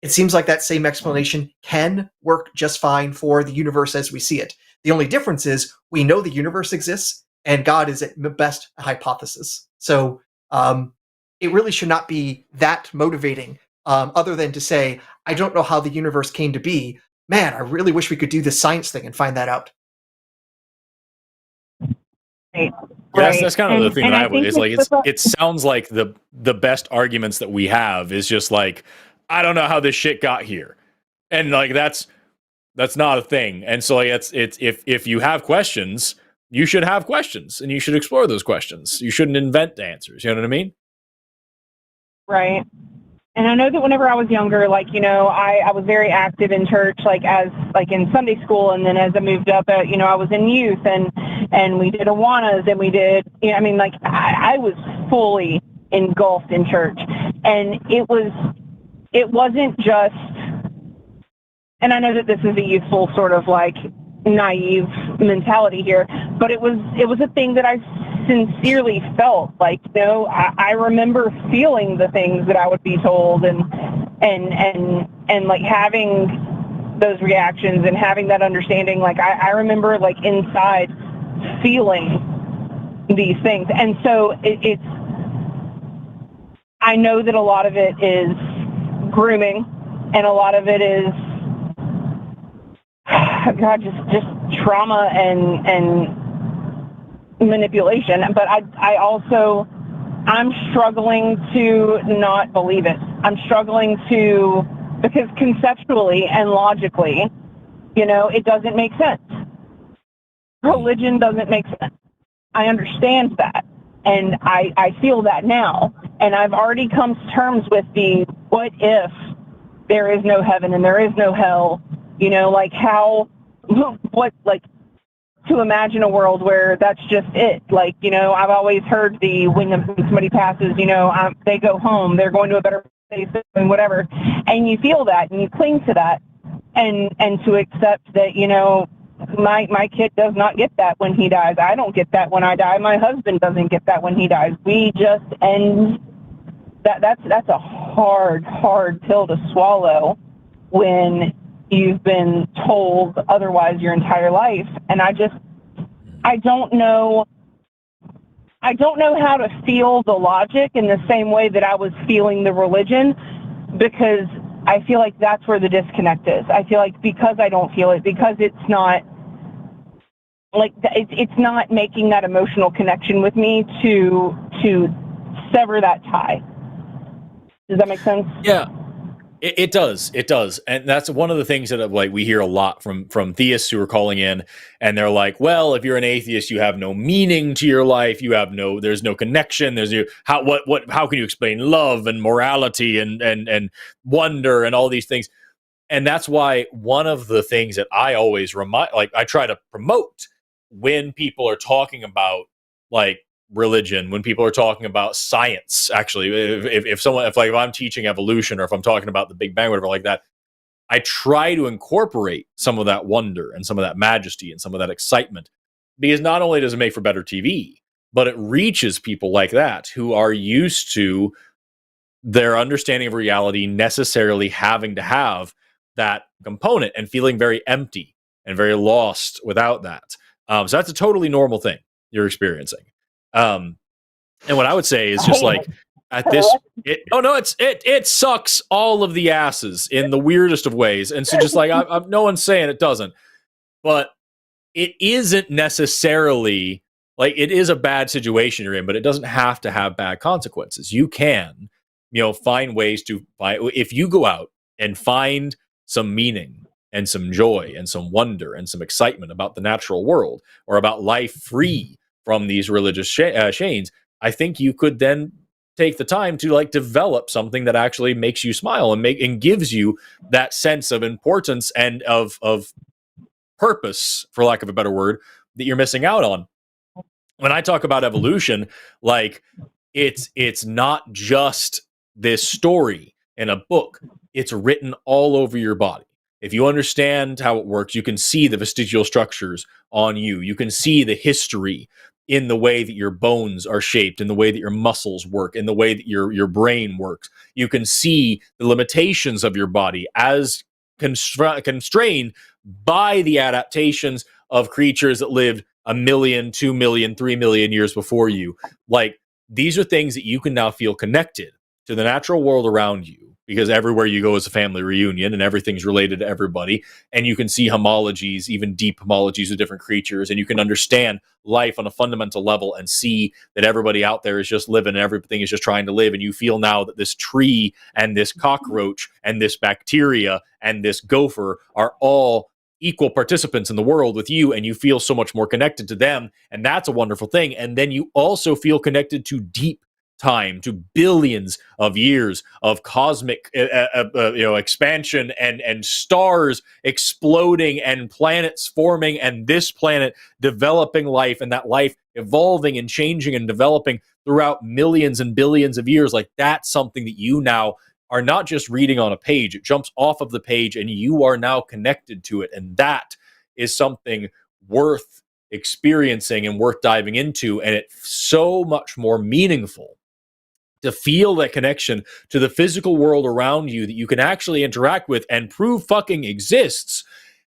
it seems like that same explanation can work just fine for the universe as we see it. The only difference is we know the universe exists, and God is at best a hypothesis. So it really should not be that motivating, other than to say, I don't know how the universe came to be. Man, I really wish we could do this science thing and find that out. Right. Yes, that's kind of the thing that I have. It's like with it sounds like the best arguments that we have is just like, I don't know how this shit got here, and like that's not a thing. And so like it's if you have questions, you should have questions, and you should explore those questions. You shouldn't invent answers. You know what I mean? Right. And I know that whenever I was younger, like, I was very active in church, like in Sunday school. And then as I moved up, I was in youth and we did Awanas and we did, I was fully engulfed in church. And it wasn't just, and I know that this is a youthful sort of like naive mentality here, but it was a thing that I sincerely felt. Like, I remember feeling the things that I would be told and like having those reactions and having that understanding. Like I remember like inside feeling these things. And so it's I know that a lot of it is grooming and a lot of it is God, just trauma and manipulation. But I'm struggling to not believe it. I'm struggling because conceptually and logically, it doesn't make sense. Religion doesn't make sense. I understand that. And I feel that now. And I've already come to terms with the what if there is no heaven and there is no hell, to imagine a world where that's just it. Like, I've always heard when somebody passes, they go home, they're going to a better place, and whatever. And you feel that and you cling to that and to accept that, my kid does not get that when he dies. I don't get that when I die. My husband doesn't get that when he dies. We just end. That's a hard pill to swallow when you've been told otherwise your entire life. And I don't know how to feel the logic in the same way that I was feeling the religion, because I feel like that's where the disconnect is. I feel like because I don't feel it, because it's not like it's not making that emotional connection with me to sever that tie. Does that make sense? Yeah. It does. It does. And that's one of the things that like we hear a lot from theists who are calling in, and they're like, well, if you're an atheist, you have no meaning to your life. There's no connection. How can you explain love and morality and wonder and all these things? And that's why one of the things that I always I try to promote when people are talking about like religion, when people are talking about science, actually, if I'm teaching evolution or if I'm talking about the Big Bang, whatever like that, I try to incorporate some of that wonder and some of that majesty and some of that excitement, because not only does it make for better TV, but it reaches people like that who are used to their understanding of reality necessarily having to have that component and feeling very empty and very lost without that. So that's a totally normal thing you're experiencing. And what I would say is just like at this, it sucks all of the asses in the weirdest of ways. And so just like, no one's saying it doesn't, but it isn't necessarily like it is a bad situation you're in, but it doesn't have to have bad consequences. You can, find ways to if you go out and find some meaning and some joy and some wonder and some excitement about the natural world or about life free from these religious chains, I think you could then take the time to like develop something that actually makes you smile and gives you that sense of importance and of purpose, for lack of a better word, that you're missing out on. When I talk about evolution, like it's not just this story in a book. It's written all over your body. If you understand how it works, you can see the vestigial structures on you. You can see the history in the way that your bones are shaped, in the way that your muscles work, in the way that your brain works. You can see the limitations of your body as constrained by the adaptations of creatures that lived 1 million, 2 million, 3 million years before you. Like, these are things that you can now feel connected to the natural world around you, because everywhere you go is a family reunion and everything's related to everybody. And you can see homologies, even deep homologies of different creatures. And you can understand life on a fundamental level and see that everybody out there is just living and everything is just trying to live. And you feel now that this tree and this cockroach and this bacteria and this gopher are all equal participants in the world with you, and you feel so much more connected to them. And that's a wonderful thing. And then you also feel connected to deep time, to billions of years of cosmic expansion and stars exploding and planets forming and this planet developing life, and that life evolving and changing and developing throughout millions and billions of years. Like, that's something that you now are not just reading on a page. It jumps off of the page and you are now connected to it. And that is something worth experiencing and worth diving into. And it's so much more meaningful to feel that connection to the physical world around you that you can actually interact with and prove fucking exists,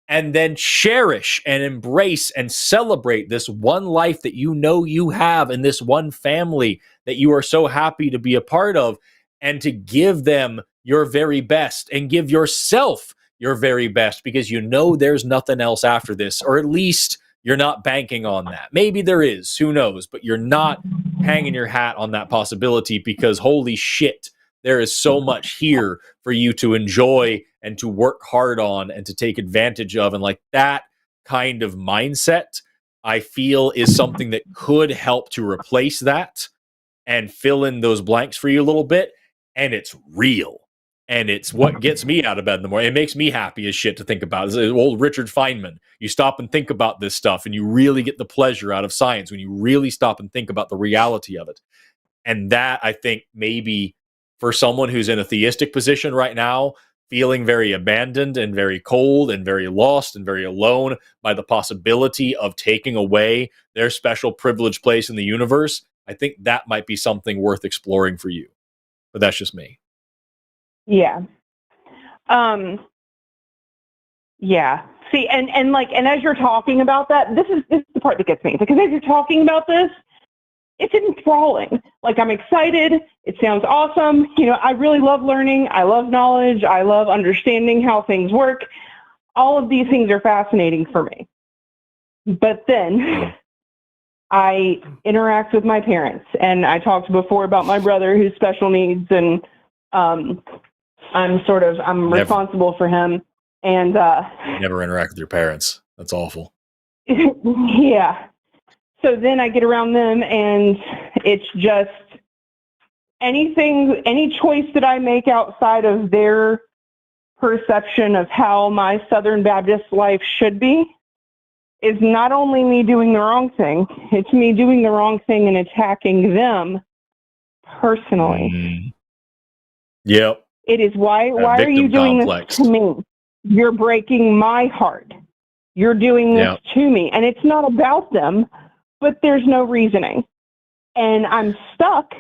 and then cherish and embrace and celebrate this one life that you have, and this one family that you are so happy to be a part of, and to give them your very best and give yourself your very best, because there's nothing else after this, or at least you're not banking on that. Maybe there is, who knows, but you're not hanging your hat on that possibility, because holy shit, there is so much here for you to enjoy and to work hard on and to take advantage of. And like, that kind of mindset, I feel, is something that could help to replace that and fill in those blanks for you a little bit. And it's real. And it's what gets me out of bed in the morning. It makes me happy as shit to think about. It's old Richard Feynman. You stop and think about this stuff, and you really get the pleasure out of science when you really stop and think about the reality of it. And that, I think, maybe for someone who's in a theistic position right now, feeling very abandoned and very cold and very lost and very alone by the possibility of taking away their special privileged place in the universe, I think that might be something worth exploring for you. But that's just me. Yeah. Yeah. See, and as you're talking about that, this is the part that gets me, because as you're talking about this, it's enthralling. Like, I'm excited. It sounds awesome. I really love learning. I love knowledge. I love understanding how things work. All of these things are fascinating for me. But then I interact with my parents, and I talked before about my brother who's special needs, and I'm Never. responsible for him. And Never interact with your parents. That's awful. yeah. So then I get around them, and it's just any choice that I make outside of their perception of how my Southern Baptist life should be is not only me doing the wrong thing, it's me doing the wrong thing and attacking them personally. Yep. It is why are you doing this to me? You're breaking my heart. You're doing this to me. And it's not about them, but there's no reasoning. And I'm stuck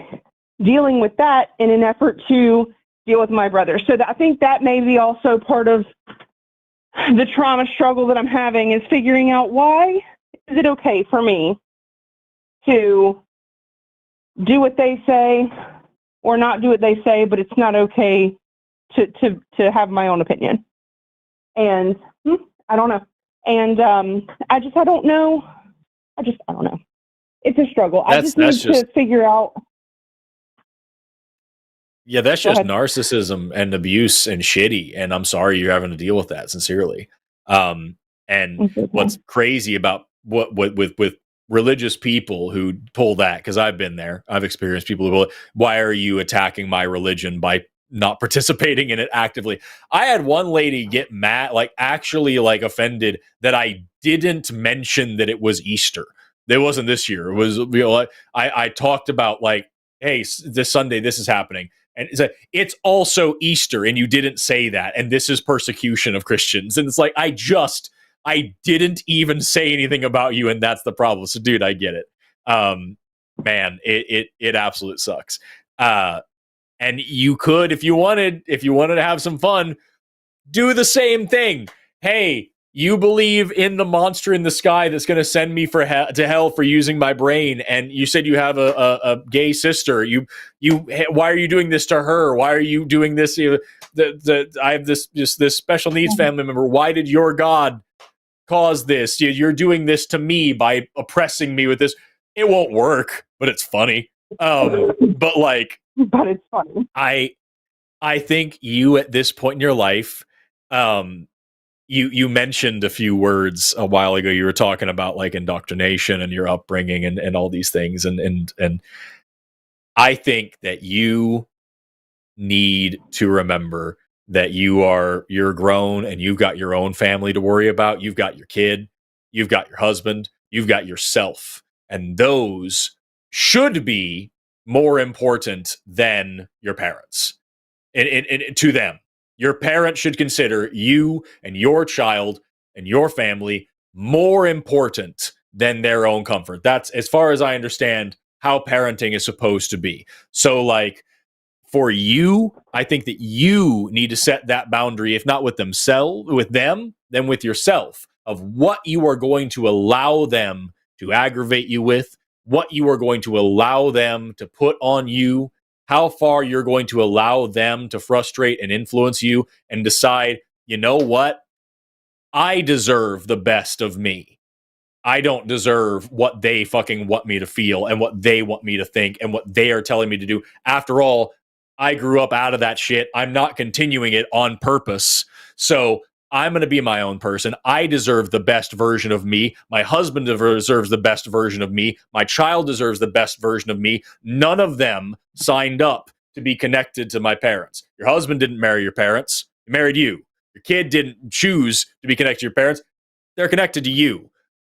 dealing with that in an effort to deal with my brother. So I think that may be also part of the trauma struggle that I'm having, is figuring out, why is it okay for me to do what they say or not do what they say, but it's not okay to have my own opinion. And I don't know. And I don't know. I don't know. It's a struggle. I just need to figure out. Yeah, that's just narcissism and abuse and shitty. And I'm sorry you're having to deal with that, sincerely. And what's crazy about what with religious people who pull that, because I've been there, I've experienced people who pull, why are you attacking my religion by not participating in it actively? I had one lady get mad, like actually like offended that I didn't mention that it was Easter. It wasn't this year. It was, I talked about like, hey, this Sunday this is happening. And it's also Easter, and you didn't say that, and this is persecution of Christians. And it's like, I didn't even say anything about you, and that's the problem. So, dude, I get it. Man, it absolutely sucks. And you could, if you wanted to have some fun, do the same thing. Hey, you believe in the monster in the sky that's going to send me to hell for using my brain, and you said you have a gay sister. Why are you doing this to her? Why are you doing this? I have this special needs family member. Why did your God cause this? You're doing this to me by oppressing me with this. It won't work, but it's funny. But it's funny. I think you at this point in your life, you mentioned a few words a while ago. You were talking about like indoctrination and your upbringing and all these things. And I think that you need to remember that you're grown and you've got your own family to worry about. You've got your kid, you've got your husband, you've got yourself. And those should be more important than your parents. And to them, your parents should consider you and your child and your family more important than their own comfort. That's, as far as I understand, how parenting is supposed to be. So, like, for you, I think that you need to set that boundary, if not with them, then with yourself, of what you are going to allow them to aggravate you with, what you are going to allow them to put on you, how far you're going to allow them to frustrate and influence you, and decide, you know what? I deserve the best of me. I don't deserve what they fucking want me to feel and what they want me to think and what they are telling me to do. After all, I grew up out of that shit. I'm not continuing it on purpose. So I'm going to be my own person. I deserve the best version of me. My husband deserves the best version of me. My child deserves the best version of me. None of them signed up to be connected to my parents. Your husband didn't marry your parents. He married you. Your kid didn't choose to be connected to your parents. They're connected to you.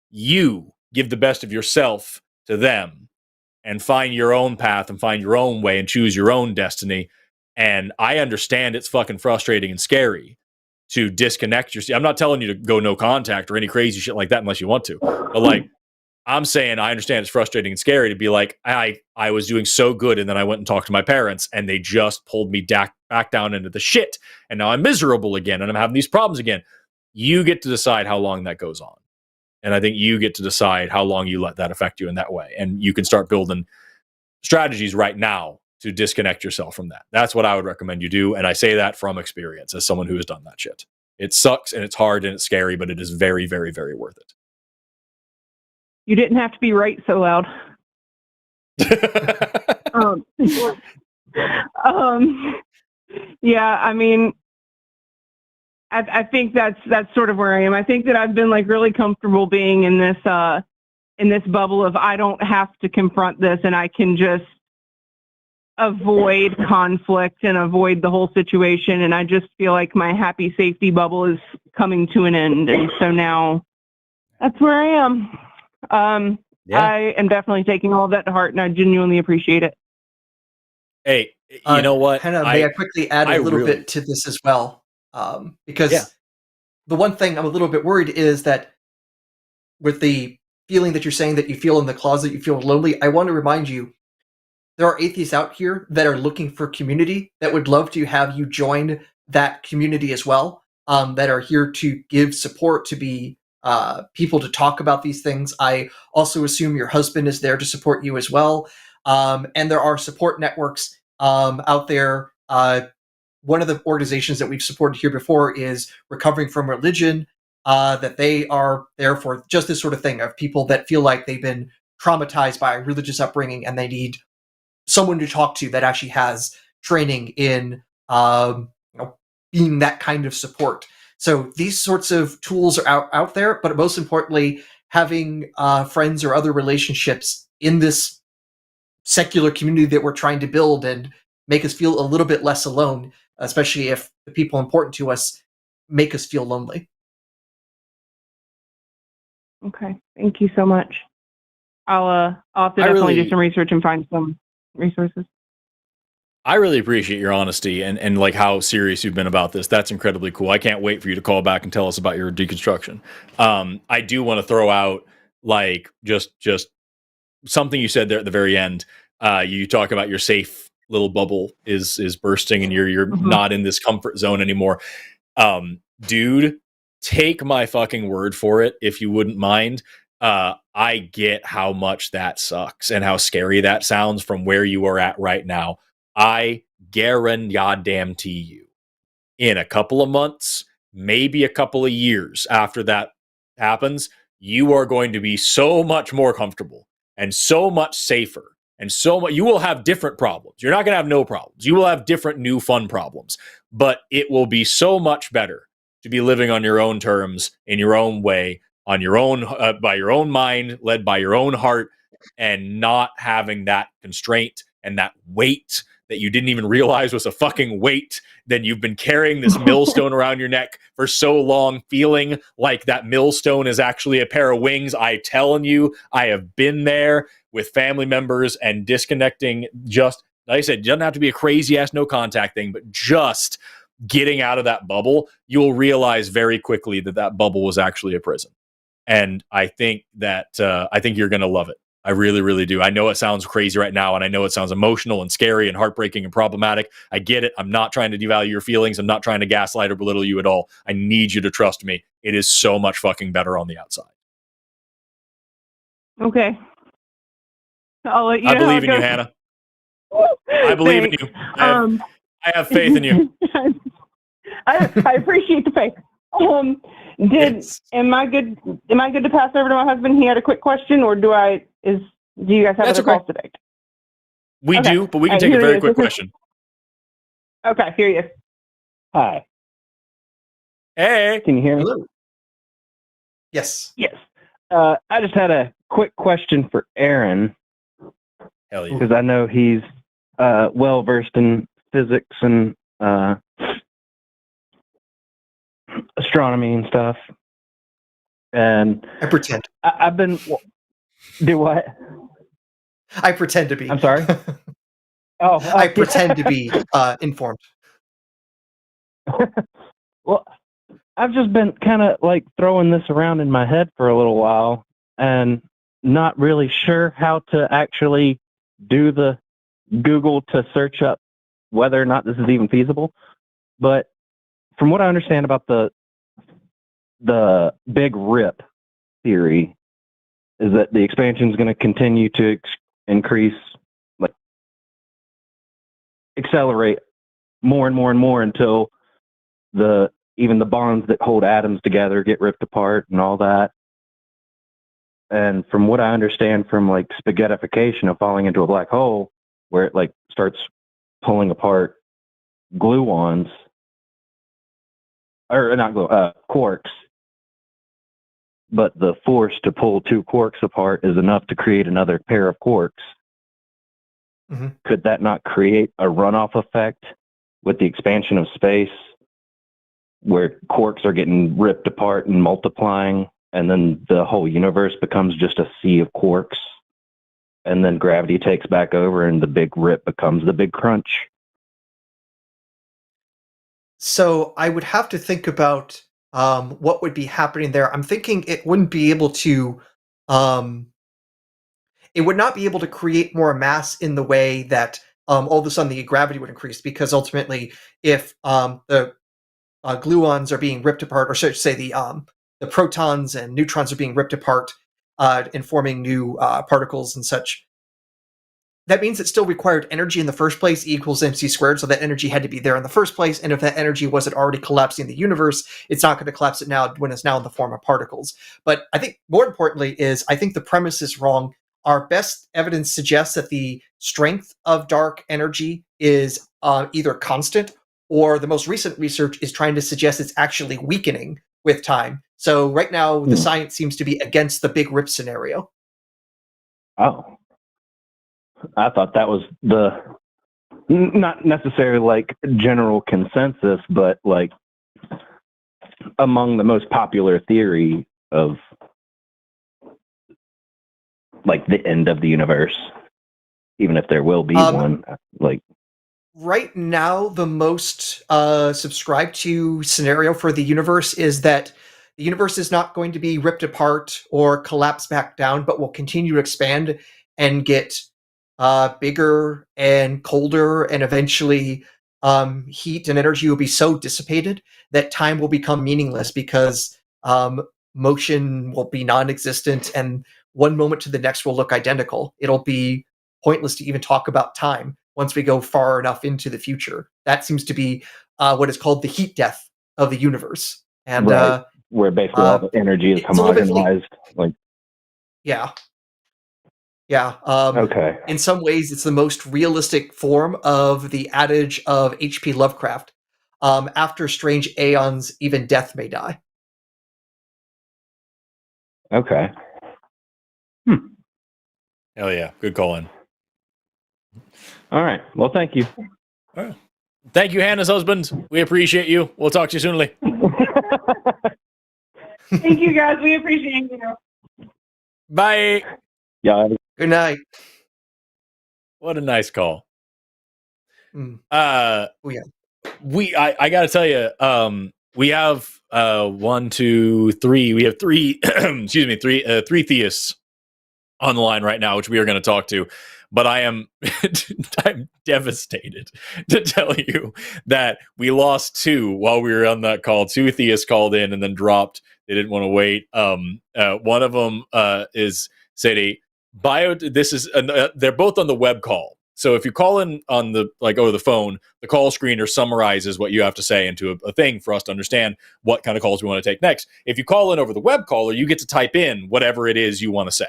You give the best of yourself to them and find your own path and find your own way and choose your own destiny. And I understand it's fucking frustrating and scary to disconnect yourself. I'm not telling you to go no contact or any crazy shit like that unless you want to. But like, I'm saying I understand it's frustrating and scary to be like, I was doing so good and then I went and talked to my parents and they just pulled me back down into the shit. And now I'm miserable again and I'm having these problems again. You get to decide how long that goes on. And I think you get to decide how long you let that affect you in that way. And you can start building strategies right now to disconnect yourself from that. That's what I would recommend you do. And I say that from experience as someone who has done that shit. It sucks and it's hard and it's scary, but it is very, very, very worth it. You didn't have to be right so loud. Yeah, I mean, I think that's sort of where I am. I think that I've been like really comfortable being in this bubble of I don't have to confront this and I can just avoid conflict and avoid the whole situation. And I just feel like my happy safety bubble is coming to an end. And so now that's where I am. I am definitely taking all of that to heart and I genuinely appreciate it. Hey, you know what? Hannah, may I quickly add a little bit to this as well? Because the one thing I'm a little bit worried is that with the feeling that you're saying that you feel in the closet, you feel lonely, I want to remind you, there are atheists out here that are looking for community that would love to have you join that community as well, that are here to give support, to be people to talk about these things. I also assume your husband is there to support you as well. And there are support networks out there. One of the organizations that we've supported here before is Recovering from Religion, that they are there for just this sort of thing of people that feel like they've been traumatized by a religious upbringing and they need someone to talk to that actually has training in being that kind of support. So these sorts of tools are out there, but most importantly, having friends or other relationships in this secular community that we're trying to build and make us feel a little bit less alone, especially if the people important to us make us feel lonely. Okay, thank you so much. I'll have to definitely do some research and find some resources. I really appreciate your honesty and like how serious you've been about this. That's incredibly cool. I can't wait for you to call back and tell us about your deconstruction. I do want to throw out like just something you said there at the very end. You talk about your safe little bubble is bursting and you're not in this comfort zone anymore. Dude, take my fucking word for it if you wouldn't mind. I get how much that sucks and how scary that sounds from where you are at right now. I guarantee you, in a couple of months, maybe a couple of years after that happens, you are going to be so much more comfortable and so much safer and so much. You will have different problems. You're not going to have no problems. You will have different new fun problems, but it will be so much better to be living on your own terms, in your own way, on your own, by your own mind, led by your own heart, and not having that constraint and that weight that you didn't even realize was a fucking weight. Then you've been carrying this millstone around your neck for so long, feeling like that millstone is actually a pair of wings. I telling you, I have been there with family members and disconnecting. Just like I said, it doesn't have to be a crazy ass no contact thing, but just getting out of that bubble, you'll realize very quickly that that bubble was actually a prison. And I think that I think you're going to love it. I really, really do. I know it sounds crazy right now, and I know it sounds emotional and scary and heartbreaking and problematic. I get it. I'm not trying to devalue your feelings. I'm not trying to gaslight or belittle you at all. I need you to trust me. It is so much fucking better on the outside. Okay. I'll let you know. I believe in you, Hannah. I believe in you. I have faith in you. I appreciate the faith. Am I good to pass over to my husband? He had a quick question, or do you guys have other calls today? We do, but we can take a very quick question. Okay, here he is. Hi. Hey. Can you hear me? Hello. Yes. Yes. I just had a quick question for Aaron. Hell yeah. Because I know he's well versed in physics and astronomy and stuff. And I pretend. I've been... Do what? I pretend to be. I'm sorry? I pretend to be informed. Well, I've just been kind of like throwing this around in my head for a little while and not really sure how to actually do the Google to search up whether or not this is even feasible. But from what I understand about the big rip theory is that the expansion is going to continue to increase, like accelerate more and more and more until even the bonds that hold atoms together get ripped apart and all that. And from what I understand from like spaghettification of falling into a black hole, where it like starts pulling apart gluons, or not glue, quarks, but the force to pull two quarks apart is enough to create another pair of quarks, could that not create a runoff effect with the expansion of space where quarks are getting ripped apart and multiplying, and then the whole universe becomes just a sea of quarks, and then gravity takes back over and the big rip becomes the big crunch? So I would have to think about what would be happening there. I'm thinking it wouldn't be able to, it would not be able to create more mass in the way that all of a sudden the gravity would increase, because ultimately, if the gluons are being ripped apart, or should I say the protons and neutrons are being ripped apart and forming new particles and such, that means it still required energy in the first place, E equals mc squared, so that energy had to be there in the first place, and if that energy wasn't already collapsing the universe, it's not going to collapse it now when it's now in the form of particles. But I think more importantly is, I think the premise is wrong. Our best evidence suggests that the strength of dark energy is either constant, or the most recent research is trying to suggest it's actually weakening with time. So right now, the science seems to be against the big rip scenario. Oh. I thought that was the, not necessarily like general consensus, but like among the most popular theory of like the end of the universe, even if there will be one. Like right now, the most subscribed to scenario for the universe is that the universe is not going to be ripped apart or collapse back down, but will continue to expand and get bigger and colder, and eventually heat and energy will be so dissipated that time will become meaningless, because motion will be non-existent, and one moment to the next will look identical. It'll be pointless to even talk about time once we go far enough into the future. That seems to be what is called the heat death of the universe. And right. Where basically all the energy is homogenized. Like, yeah. Yeah. Okay. In some ways, it's the most realistic form of the adage of H.P. Lovecraft. After strange aeons, even death may die. Okay. Hell yeah. Good call in. All right. Well, thank you. All right. Thank you, Hannah's husband. We appreciate you. We'll talk to you soon, Lee. Thank you, guys. We appreciate you. Bye. Yeah. Good night. What a nice call. Oh, yeah. I gotta tell you, we have 1, 2, 3. We have three excuse me, three theists on the line right now, which we are going to talk to. But I'm devastated to tell you that we lost two while we were on that call. Two theists called in and then dropped. They didn't want to wait. One of them is said a bio. This is they're both on the web call. So if you call in on the over the phone, the call screener summarizes what you have to say into a thing for us to understand what kind of calls we want to take next. If you call in over the web caller, you get to type in whatever it is you want to say.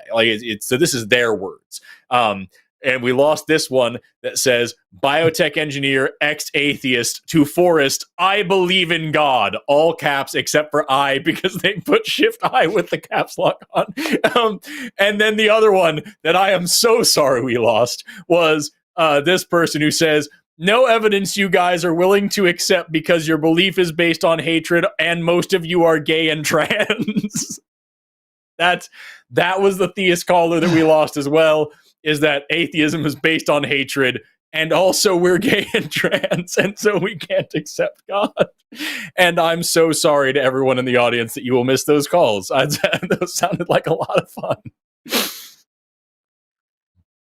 So this is their words. And we lost this one that says, biotech engineer, ex-atheist to Forrest, I believe in God, all caps except for I, because they put shift I with the caps lock on. And then the other one that I am so sorry we lost was this person who says, no evidence you guys are willing to accept because your belief is based on hatred and most of you are gay and trans. That was the theist caller that we lost as well. Is that atheism is based on hatred, and also we're gay and trans, and so we can't accept God. And I'm so sorry to everyone in the audience that you will miss those calls. Those sounded like a lot of fun.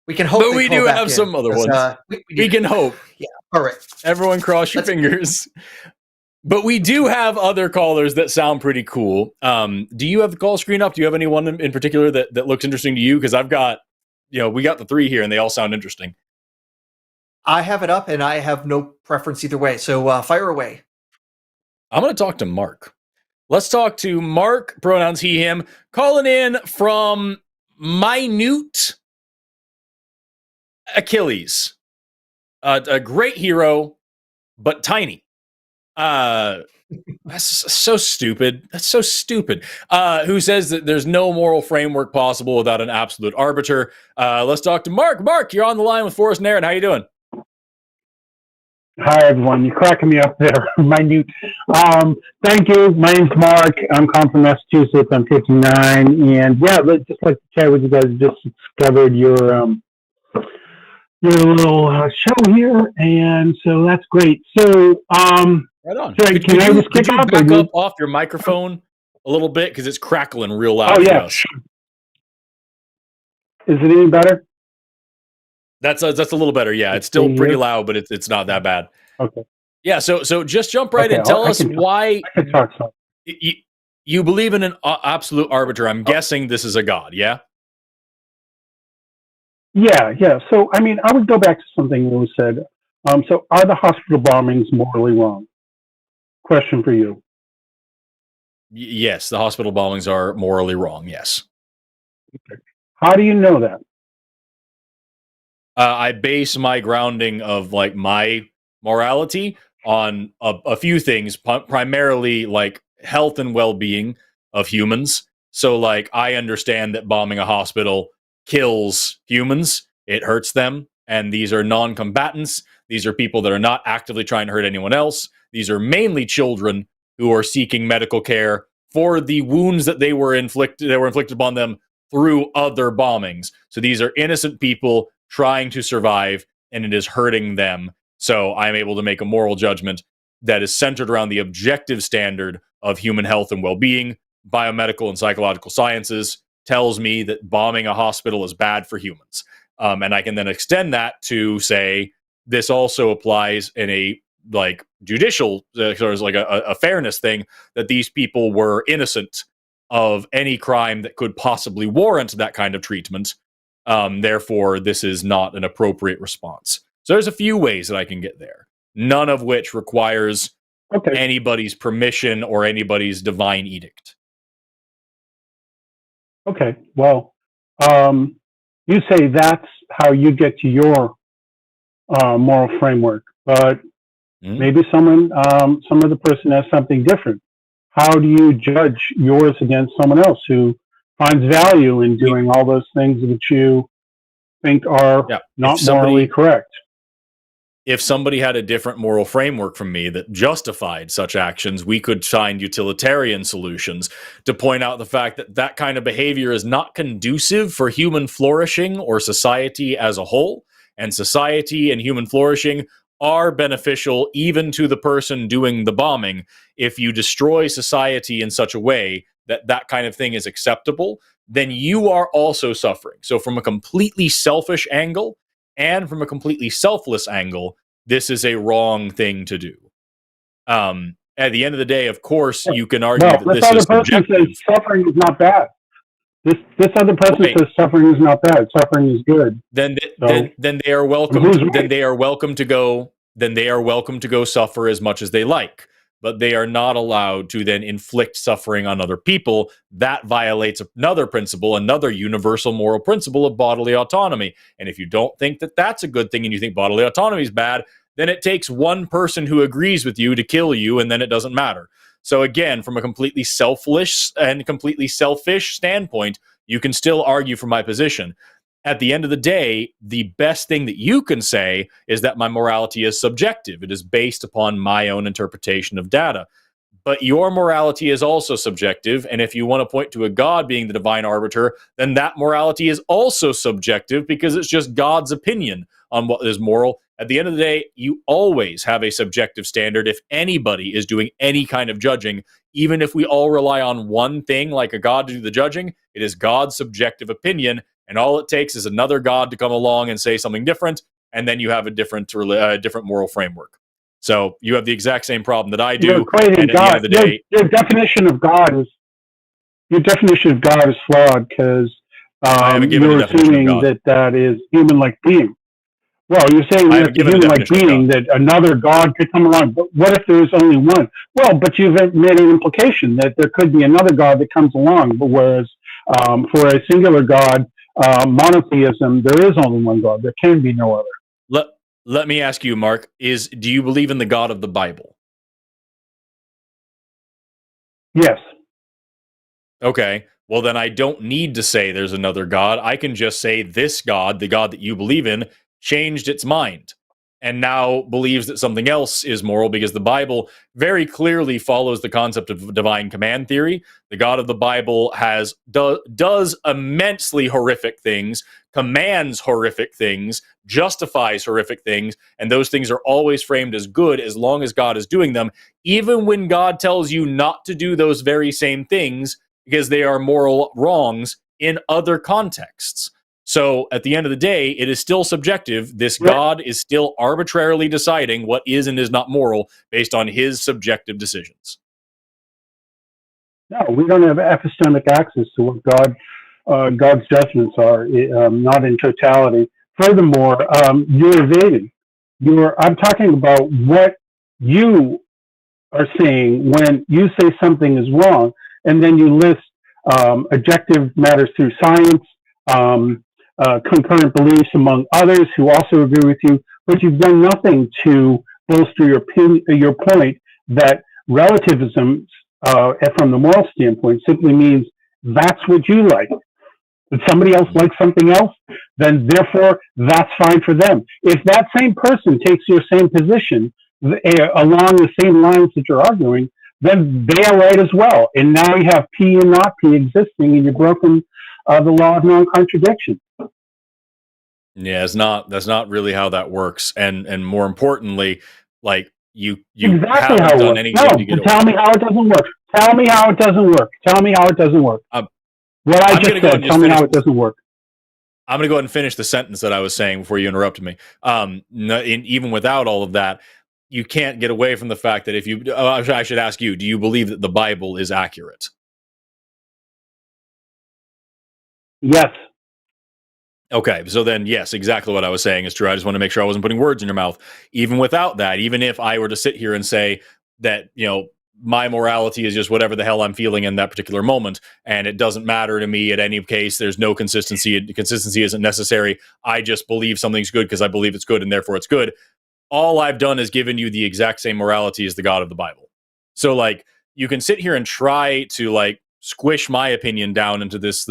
We can hope, but we do have some other ones. We can hope. Yeah. All right. Everyone, cross your fingers. But we do have other callers that sound pretty cool. Do you have the call screen up? Do you have anyone in particular that looks interesting to you? Because I've got. We got the three here, and they all sound interesting. I have it up, and I have no preference either way. So fire away. I'm going to talk to Mark. Let's talk to Mark, pronouns he, him, calling in from Minute Achilles. A great hero, but tiny. That's so stupid. That's so stupid. Who says that there's no moral framework possible without an absolute arbiter? Let's talk to Mark. Mark, you're on the line with Forrest and Aaron. How you doing? Hi, everyone. You're cracking me up there. Minute. Thank you. My name's Mark. I'm calling from Massachusetts. I'm 59. And yeah, just like to chat with you guys. Just discovered your little show here. And so that's great. So, right on. Sorry, can I just could kick you off? back up off your microphone a little bit? Because it's crackling real loud. Oh, yeah. For us. Is it any better? That's a little better. Yeah, it's still pretty loud, but it's not that bad. Okay. Yeah, so just jump right in. Tell us why you believe in an absolute arbiter. I'm guessing this is a god, yeah? Yeah. So, I mean, I would go back to something that was said. So, are the hospital bombings morally wrong? Question for you. Yes, the hospital bombings are morally wrong, yes. Okay. How do you know that? I base my grounding of like my morality on a few things, primarily like health and well-being of humans. So like I understand that bombing a hospital kills humans, it hurts them, and these are non-combatants. These are people that are not actively trying to hurt anyone else. These are mainly children who are seeking medical care for the wounds that were inflicted upon them through other bombings. So these are innocent people trying to survive, and it is hurting them. So I'm able to make a moral judgment that is centered around the objective standard of human health and well-being. Biomedical and psychological sciences tells me that bombing a hospital is bad for humans. And I can then extend that to say this also applies in a like judicial, sort of like a fairness thing, that these people were innocent of any crime that could possibly warrant that kind of treatment. Therefore, this is not an appropriate response. So there's a few ways that I can get there, none of which requires anybody's permission or anybody's divine edict. Okay, well, you say that's how you get to your moral framework, but maybe some other person has something different. How do you judge yours against someone else who finds value in doing all those things that you think are not morally correct? If somebody had a different moral framework from me that justified such actions, we could find utilitarian solutions to point out the fact that that kind of behavior is not conducive for human flourishing or society as a whole. And society and human flourishing are beneficial even to the person doing the bombing. If you destroy society in such a way that that kind of thing is acceptable, then you are also suffering. So from a completely selfish angle and from a completely selfless angle, this is a wrong thing to do. At the end of the day, of course, you can argue that this is subjective. Says suffering is not bad. This other person says suffering is not bad. Suffering is good. Then they are welcome. Then they are welcome to go. Then they are welcome to go suffer as much as they like. But they are not allowed to then inflict suffering on other people. That violates another principle, another universal moral principle of bodily autonomy. And if you don't think that that's a good thing and you think bodily autonomy is bad, then it takes one person who agrees with you to kill you, and then it doesn't matter. So again, from a completely selfless and completely selfish standpoint, you can still argue for my position. At the end of the day, the best thing that you can say is that my morality is subjective. It is based upon my own interpretation of data. But your morality is also subjective, and if you want to point to a God being the divine arbiter, then that morality is also subjective because it's just God's opinion on what is moral. At the end of the day, you always have a subjective standard if anybody is doing any kind of judging. Even if we all rely on one thing like a God to do the judging, it is God's subjective opinion. And all it takes is another God to come along and say something different, and then you have a different moral framework. So you have the exact same problem that I do. You're equating and at God. the end of the day, your definition of God is flawed because you're assuming that is human-like being. Well, you're saying that the human-like being, that another God could come along. But what if there is only one? Well, but you've made an implication that there could be another God that comes along. But whereas for a singular God, monotheism, there is only one God. There can be no other. Let me ask you, Mark, do you believe in the God of the Bible? Yes. Okay. Well, then I don't need to say there's another God. I can just say this God, the God that you believe in, changed its mind and now believes that something else is moral, because the Bible very clearly follows the concept of divine command theory. The God of the Bible does immensely horrific things, commands horrific things, justifies horrific things, and those things are always framed as good as long as God is doing them, even when God tells you not to do those very same things because they are moral wrongs in other contexts. So at the end of the day, it is still subjective. This God is still arbitrarily deciding what is and is not moral based on his subjective decisions. No, we don't have epistemic access to what God's judgments are, not in totality. Furthermore, you're evading. I'm talking about what you are saying when you say something is wrong, and then you list objective matters through science, concurrent beliefs among others who also agree with you, but you've done nothing to bolster your point that relativism, from the moral standpoint, simply means that's what you like. If somebody else likes something else, then therefore that's fine for them. If that same person takes your same position along the same lines that you're arguing, then they are right as well. And now you have P and not P existing, and you've broken the law of non-contradiction. Yeah, that's not really how that works. And more importantly, like you exactly haven't done anything to get tell me how it doesn't work. Tell me how it doesn't work. Tell me how it doesn't work. What I just said, tell me how it doesn't work. I'm going to go ahead and finish the sentence that I was saying before you interrupted me. Even without all of that, you can't get away from the fact that if you, I should ask you, do you believe that the Bible is accurate? Yes. Okay, so then, yes, exactly what I was saying is true. I just want to make sure I wasn't putting words in your mouth. Even without that, even if I were to sit here and say that, my morality is just whatever the hell I'm feeling in that particular moment, and it doesn't matter to me at any case, there's no consistency. Consistency isn't necessary. I just believe something's good because I believe it's good, and therefore it's good. All I've done is given you the exact same morality as the God of the Bible. So, you can sit here and try to, squish my opinion down into this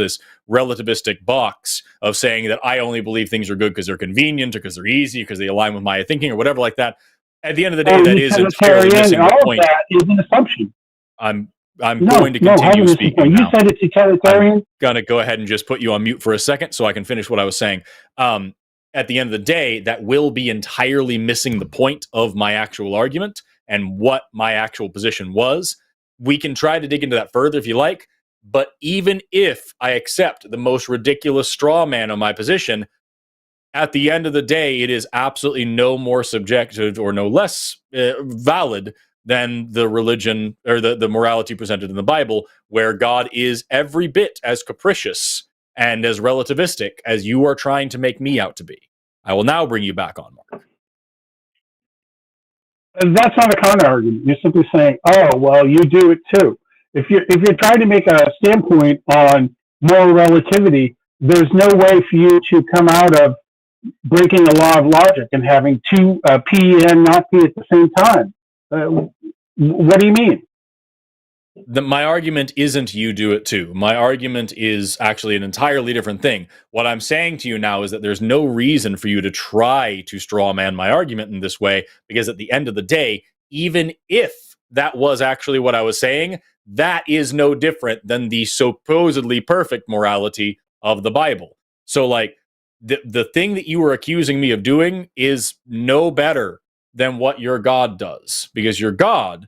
relativistic box of saying that I only believe things are good because they're convenient or because they're easy, because they align with my thinking or whatever like that. At the end of the day, that is entirely missing the point. All of that is an assumption. I'm going to continue speaking now. You said it's utilitarian. I'm going to go ahead and just put you on mute for a second so I can finish what I was saying. At the end of the day, that will be entirely missing the point of my actual argument and what my actual position was. We can try to dig into that further if you like, but even if I accept the most ridiculous straw man on my position, at the end of the day, it is absolutely no more subjective or no less valid than the religion or the morality presented in the Bible, where God is every bit as capricious and as relativistic as you are trying to make me out to be. I will now bring you back on, Mark. That's not a counter argument. You're simply saying, "Oh, well, you do it too." If you're trying to make a standpoint on moral relativity, there's no way for you to come out of breaking a law of logic and having two P and not P at the same time. What do you mean? My argument isn't you do it too. My argument is actually an entirely different thing. What I'm saying to you now is that there's no reason for you to try to strawman my argument in this way, because at the end of the day, even if that was actually what I was saying, that is no different than the supposedly perfect morality of the Bible. So, the thing that you were accusing me of doing is no better than what your God does, because your God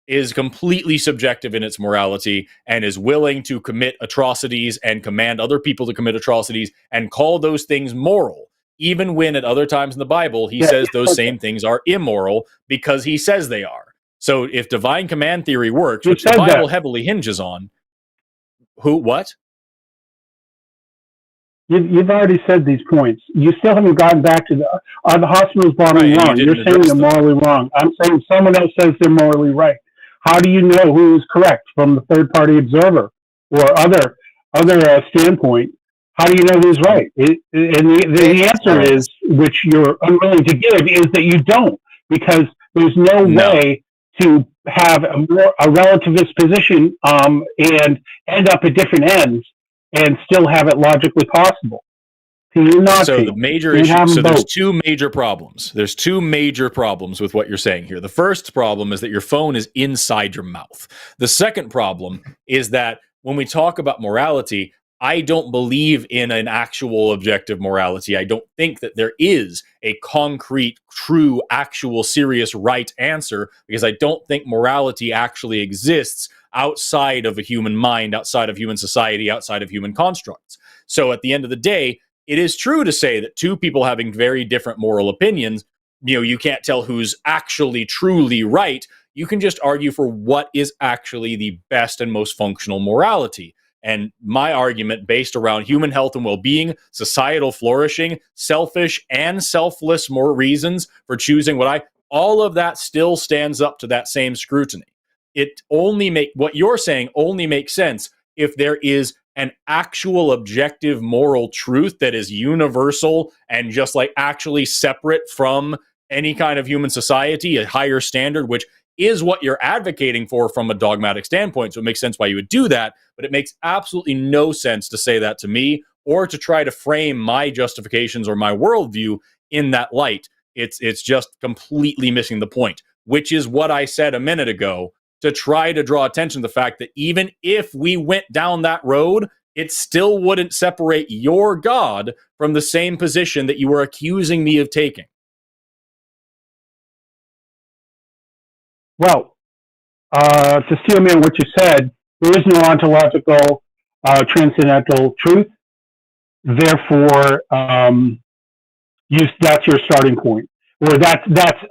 is completely subjective in its morality and is willing to commit atrocities and command other people to commit atrocities and call those things moral, even when at other times in the Bible he says those same things are immoral because he says they are. So if divine command theory works, which the Bible heavily hinges on, what? You've already said these points. You still haven't gotten back to are the hospitals morally wrong? You're saying they're morally wrong. I'm saying someone else says they're morally right. How do you know who is correct from the third-party observer or other standpoint? How do you know who's right? And the answer is which you're unwilling to give, is that you don't, because there's no way to have a relativist position and end up at different ends and still have it logically possible. So the major issue, so there's two major problems. There's two major problems with what you're saying here. The first problem is that your phone is inside your mouth. The second problem is that when we talk about morality, I don't believe in an actual objective morality. I don't think that there is a concrete, true, actual, serious, right answer, because I don't think morality actually exists outside of a human mind, outside of human society, outside of human constructs. So at the end of the day, it is true to say that two people having very different moral opinions, you can't tell who's actually truly right. You can just argue for what is actually the best and most functional morality. And my argument, based around human health and well-being, societal flourishing, selfish and selfless more reasons for choosing all of that still stands up to that same scrutiny. What you're saying only makes sense if there is an actual objective moral truth that is universal and just actually separate from any kind of human society, a higher standard, which is what you're advocating for from a dogmatic standpoint. So it makes sense why you would do that, but it makes absolutely no sense to say that to me or to try to frame my justifications or my worldview in that light. It's just completely missing the point, which is what I said a minute ago, to try to draw attention to the fact that even if we went down that road, it still wouldn't separate your God from the same position that you were accusing me of taking. Well, to steel man what you said, there is no ontological transcendental truth. Therefore, that's your starting point, or that's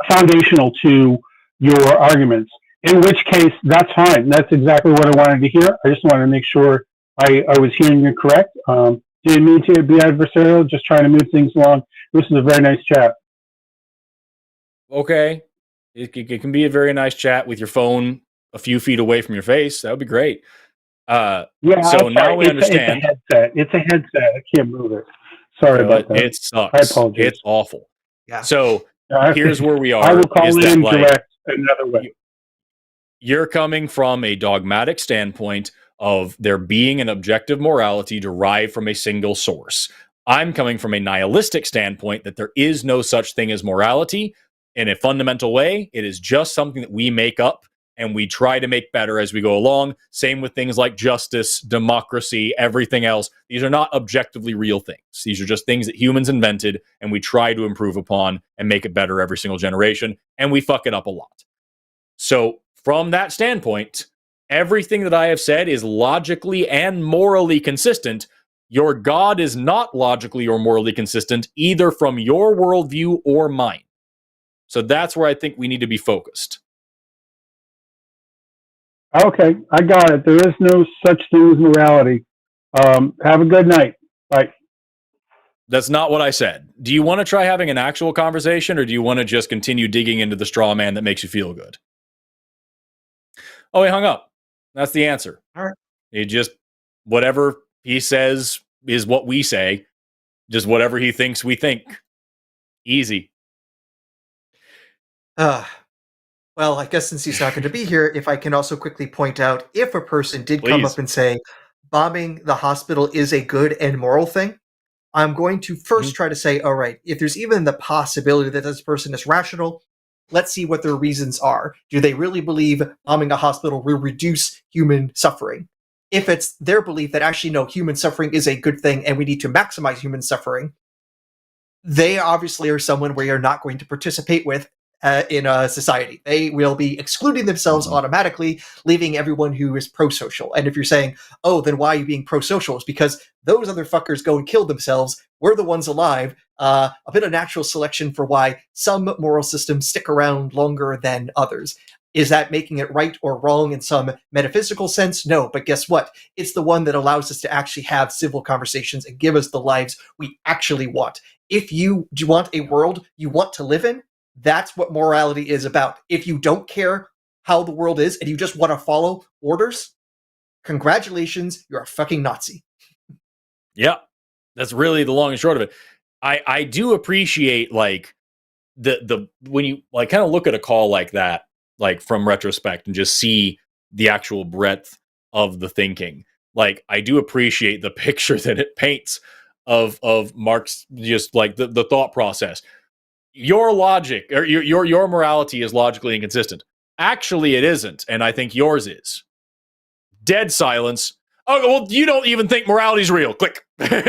foundational to your arguments. In which case, that's fine. That's exactly what I wanted to hear. I just wanted to make sure I was hearing you correct. Didn't mean to be adversarial, just trying to move things along. This is a very nice chat. Okay. It can be a very nice chat with your phone a few feet away from your face. That would be great. Yeah. So now we understand. It's a headset. I can't move it. Sorry about that. It sucks. I apologize. It's awful. Yeah. So here's where we are. I will call in direct another way. You're coming from a dogmatic standpoint of there being an objective morality derived from a single source. I'm coming from a nihilistic standpoint that there is no such thing as morality. In a fundamental way, it is just something that we make up and we try to make better as we go along. Same with things like justice, democracy, everything else. These are not objectively real things. These are just things that humans invented and we try to improve upon and make it better every single generation. And we fuck it up a lot. So from that standpoint, everything that I have said is logically and morally consistent. Your God is not logically or morally consistent, either from your worldview or mine. So that's where I think we need to be focused. Okay, I got it. There is no such thing as morality. Have a good night. Bye. That's not what I said. Do you want to try having an actual conversation, or do you want to just continue digging into the straw man that makes you feel good? Oh, he hung up. That's the answer. All right. He just, whatever he says is what we say. Just whatever he thinks we think. Easy. Well, I guess since he's not going to be here, if I can also quickly point out, if a person did come up and say, bombing the hospital is a good and moral thing, I'm going to first try to say, all right, if there's even the possibility that this person is rational, let's see what their reasons are. Do they really believe bombing a hospital will reduce human suffering? If it's their belief that actually, no, human suffering is a good thing and we need to maximize human suffering, they obviously are someone where you're not going to participate with in a society. They will be excluding themselves automatically, leaving everyone who is pro-social. And if you're saying, oh, then why are you being pro-social? It's because those other fuckers go and kill themselves. We're the ones alive. A bit of natural selection for why some moral systems stick around longer than others. Is that making it right or wrong in some metaphysical sense? No, but guess what? It's the one that allows us to actually have civil conversations and give us the lives we actually want. If you want a world you want to live in, that's what morality is about. If you don't care how the world is and you just want to follow orders, congratulations, you're a fucking Nazi. Yeah, that's really the long and short of it. I do appreciate like the when you like kind of look at a call like that, like from retrospect, and just see the actual breadth of the thinking. Like I do appreciate the picture that it paints of Mark's, just like the thought process. Your logic or your morality is logically inconsistent. Actually, it isn't, and I think yours is. Dead silence. Oh, well, you don't even think morality's real. Click.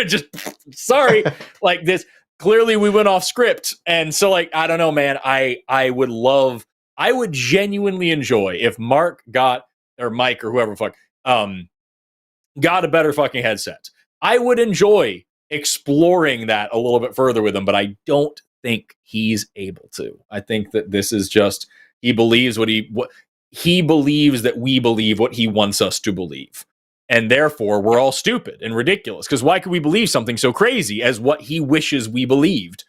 Just sorry. Like this. Clearly, we went off script, and so like I don't know, man. I would genuinely enjoy if Mark got, or Mike or whoever fuck got a better fucking headset. I would enjoy exploring that a little bit further with him, but I don't think he's able to. I think that this is just he believes what he believes that we believe what he wants us to believe. And therefore, we're all stupid and ridiculous. Because why could we believe something so crazy as what he wishes we believed?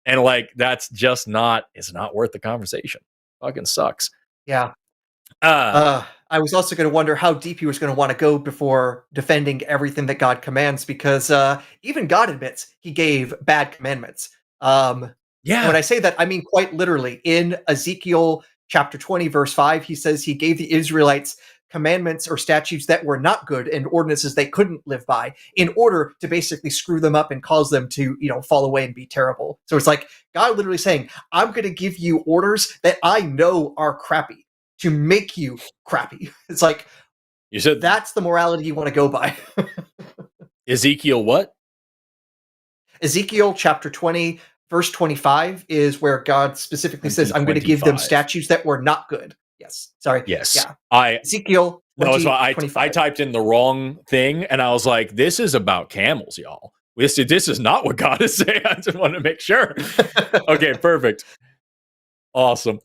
And like, that's just not, it's not worth the conversation. Fucking sucks. Yeah. I was also going to wonder how deep he was going to want to go before defending everything that God commands, because even God admits he gave bad commandments. Yeah. When I say that, I mean quite literally. In Ezekiel chapter 20, verse 5, he says he gave the Israelites commandments or statutes that were not good and ordinances they couldn't live by in order to basically screw them up and cause them to, fall away and be terrible. So it's like God literally saying, I'm going to give you orders that I know are crappy to make you crappy. It's like, you said that's the morality you want to go by. Ezekiel what? Ezekiel chapter 20, verse 25 is where God specifically says, I'm going to give them statutes that were not good. Yes. Sorry. Yes. Yeah. Ezekiel 20, no, it's fine. 25. I typed in the wrong thing, and I was like, this is about camels, y'all. This is not what God is saying. I just wanted to make sure. Okay, perfect. Awesome.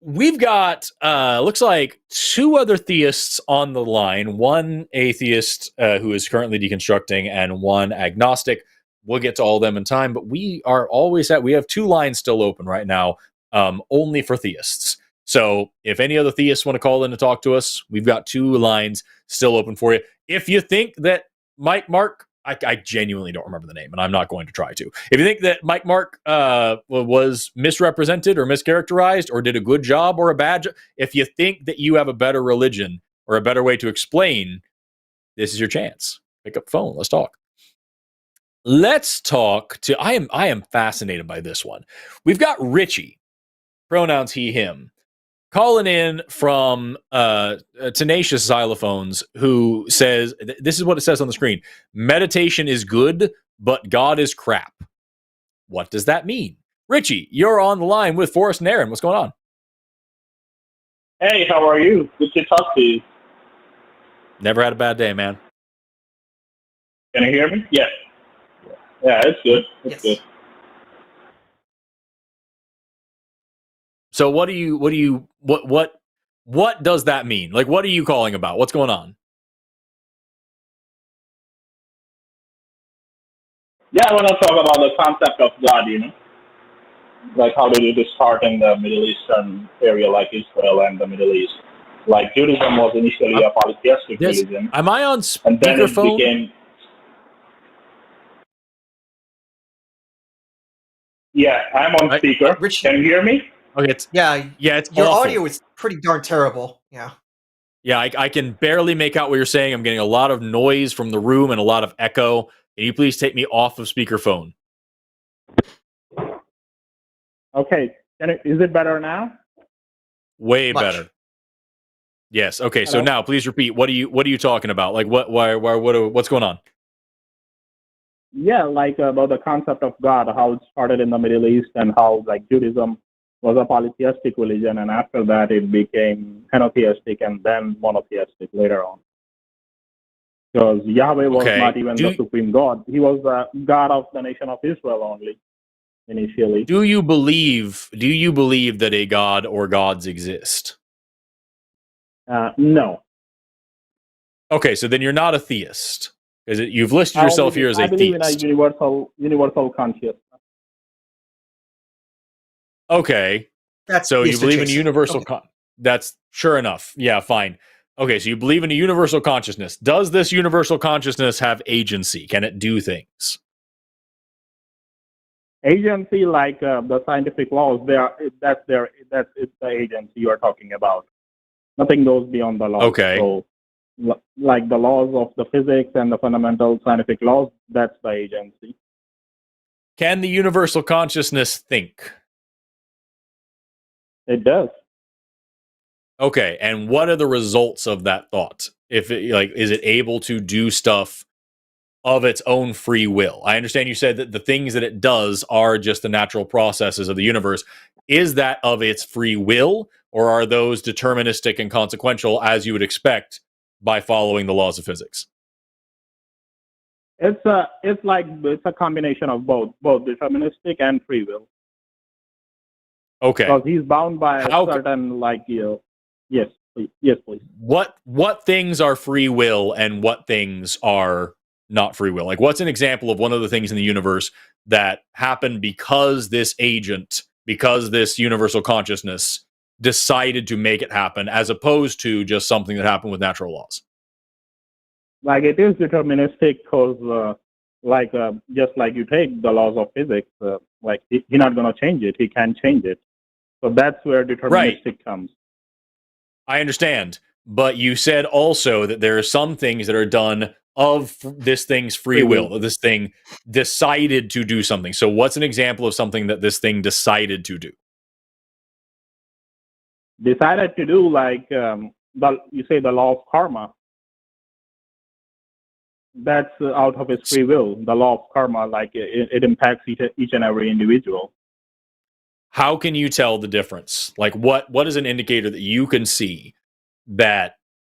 We've got, looks like two other theists on the line, one atheist who is currently deconstructing and one agnostic. We'll get to all of them in time, but we have two lines still open right now, only for theists. So if any other theists want to call in and talk to us, we've got two lines still open for you. If you think that Mark, I genuinely don't remember the name, and I'm not going to try to. If you think that Mark was misrepresented or mischaracterized or did a good job or a bad job, if you think that you have a better religion or a better way to explain, this is your chance. Pick up the phone. Let's talk. Let's talk to, I am fascinated by this one. We've got Richie, pronouns he, him, calling in from Tenacious Xylophones, who says, this is what it says on the screen: meditation is good, but God is crap. What does that mean? Richie, you're on the line with Forrest and Aaron. What's going on? Hey, how are you? Good to talk to you. Never had a bad day, man. Can you hear me? Yes. Yeah, it's good. It's good. So what does that mean? Like, what are you calling about? What's going on? Yeah, I want to talk about the concept of God, like how did it start in the Middle Eastern area, like Israel and the Middle East. Like Judaism was initially a polytheistic religion. Am I on speakerphone? And then it became... Yeah, I'm on speaker. Rich, can you hear me? Okay, it's awful. your audio is pretty darn terrible. Yeah, I can barely make out what you're saying. I'm getting a lot of noise from the room and a lot of echo. Can you please take me off of speakerphone? Okay, is it better now? Way better. Yes. Okay. So now, please repeat. What are you talking about? Like, what's going on? Yeah, like about the concept of God, how it started in the Middle East, and how like Judaism was a polytheistic religion, and after that it became henotheistic and then monotheistic later on. Because Yahweh was not even the supreme God; he was the God of the nation of Israel only initially. Do you believe that a God or gods exist? No. Okay, so then you're not a theist. You've listed yourself here as a theist. I believe in a universal consciousness. Okay. So you believe in a universal... That's sure enough. Yeah, fine. Okay, so you believe in a universal consciousness. Does this universal consciousness have agency? Can it do things? Agency, like the scientific laws, that's it's the agency you are talking about. Nothing goes beyond the law. Okay. So, like the laws of the physics and the fundamental scientific laws, that's the agency. Can the universal consciousness think? It does. Okay, and what are the results of that thought? If it, like, is it able to do stuff of its own free will? I understand you said that the things that it does are just the natural processes of the universe. Is that of its free will, or are those deterministic and consequential as you would expect by following the laws of physics? It's a combination of both deterministic and free will. Okay. Because he's bound by a certain yes, please. What things are free will and what things are not free will? Like, what's an example of one of the things in the universe that happened because this agent, because this universal consciousness decided to make it happen, as opposed to just something that happened with natural laws? Like, it is deterministic because, just like you take the laws of physics, he's not going to change it. He can't change it. So that's where deterministic comes. I understand. But you said also that there are some things that are done of this thing's free will, that this thing decided to do something. So what's an example of something that this thing decided to do? Decided to do, you say the law of karma. That's out of his free will. The law of karma, it impacts each and every individual. How can you tell the difference? Like, what is an indicator that you can see that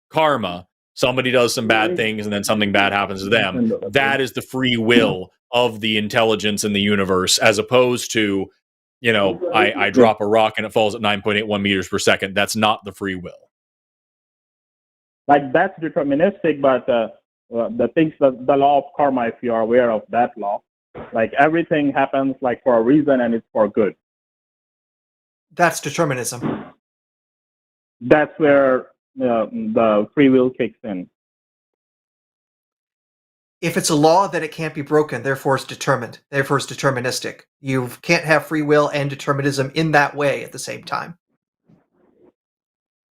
karma, somebody does some bad things and then something bad happens to them, that is the free will of the intelligence in the universe, as opposed to, I drop a rock and it falls at 9.81 meters per second. That's not the free will. Like, that's deterministic, but the law of karma, if you are aware of that law, like, everything happens for a reason and it's for good. That's determinism. That's where the free will kicks in. If it's a law, then it can't be broken. Therefore, it's determined. Therefore, it's deterministic. You can't have free will and determinism in that way at the same time.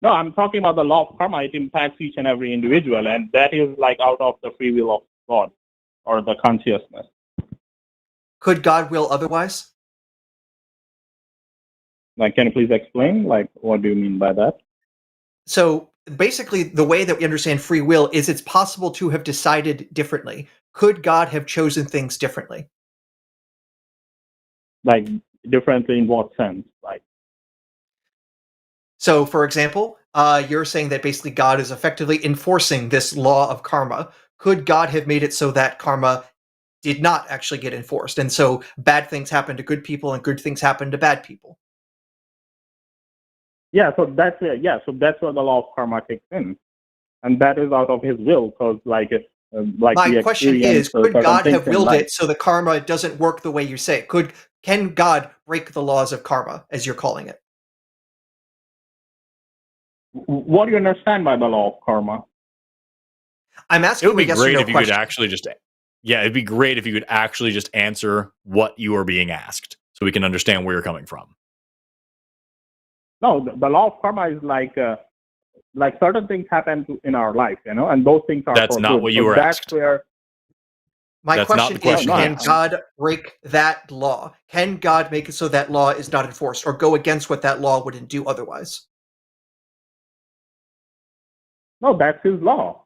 No, I'm talking about the law of karma. It impacts each and every individual, and that is out of the free will of God or the consciousness. Could God will otherwise? Can you please explain? What do you mean by that? So basically, the way that we understand free will is it's possible to have decided differently. Could God have chosen things differently? Differently in what sense? So, for example, you're saying that basically God is effectively enforcing this law of karma. Could God have made it so that karma did not actually get enforced, and so bad things happen to good people and good things happen to bad people? Yeah, so that's where the law of karma kicks in, and that is out of his will, because my question is, could God have willed it so the karma doesn't work the way you say? Can God break the laws of karma, as you're calling it? What do you understand by the law of karma? I'm asking. It would be great if you question. could actually just, it'd be great if you could actually just answer what you are being asked, so we can understand where you're coming from. No, the law of karma is like certain things happen in our life, and those things are. That's not good. what you were that's asked. Where my question is: can asked. God break that law? Can God make it so that law is not enforced, or go against what that law wouldn't do otherwise? No, that's his law.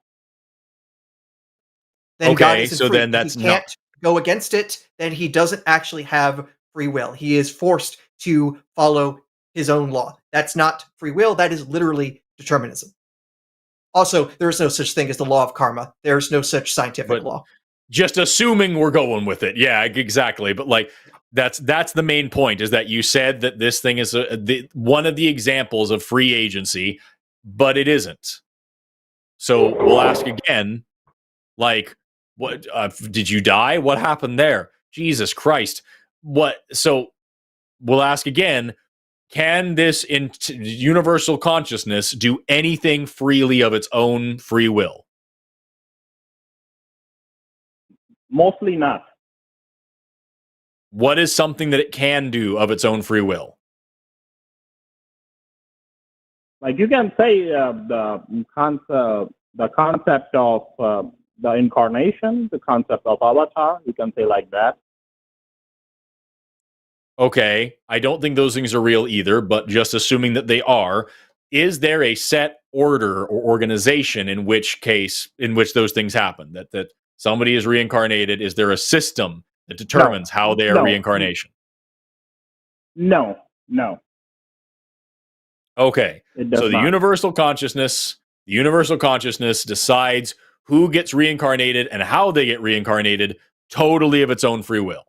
Then God isn't so free. then that's if he can't go against it, then he doesn't actually have free will. He is forced to follow his own law. That's not free will. That is literally determinism. Also, there is no such thing as the law of karma. There's no such scientific law. Just assuming we're going with it. Yeah, exactly. But that's the main point, is that you said that this thing is one of the examples of free agency, but it isn't. So we'll ask again, what did you die? What happened there? Jesus Christ. What? So we'll ask again, can this universal consciousness do anything freely of its own free will? Mostly not. What is something that it can do of its own free will? Like you can say the concept of the incarnation, the concept of avatar. You can say like that. Okay, I don't think those things are real either, but just assuming that they are, is there a set order or organization in which those things happen? That somebody is reincarnated? Is there a system that determines how they are reincarnation? No. Okay, so the not. universal consciousness decides who gets reincarnated and how they get reincarnated totally of its own free will.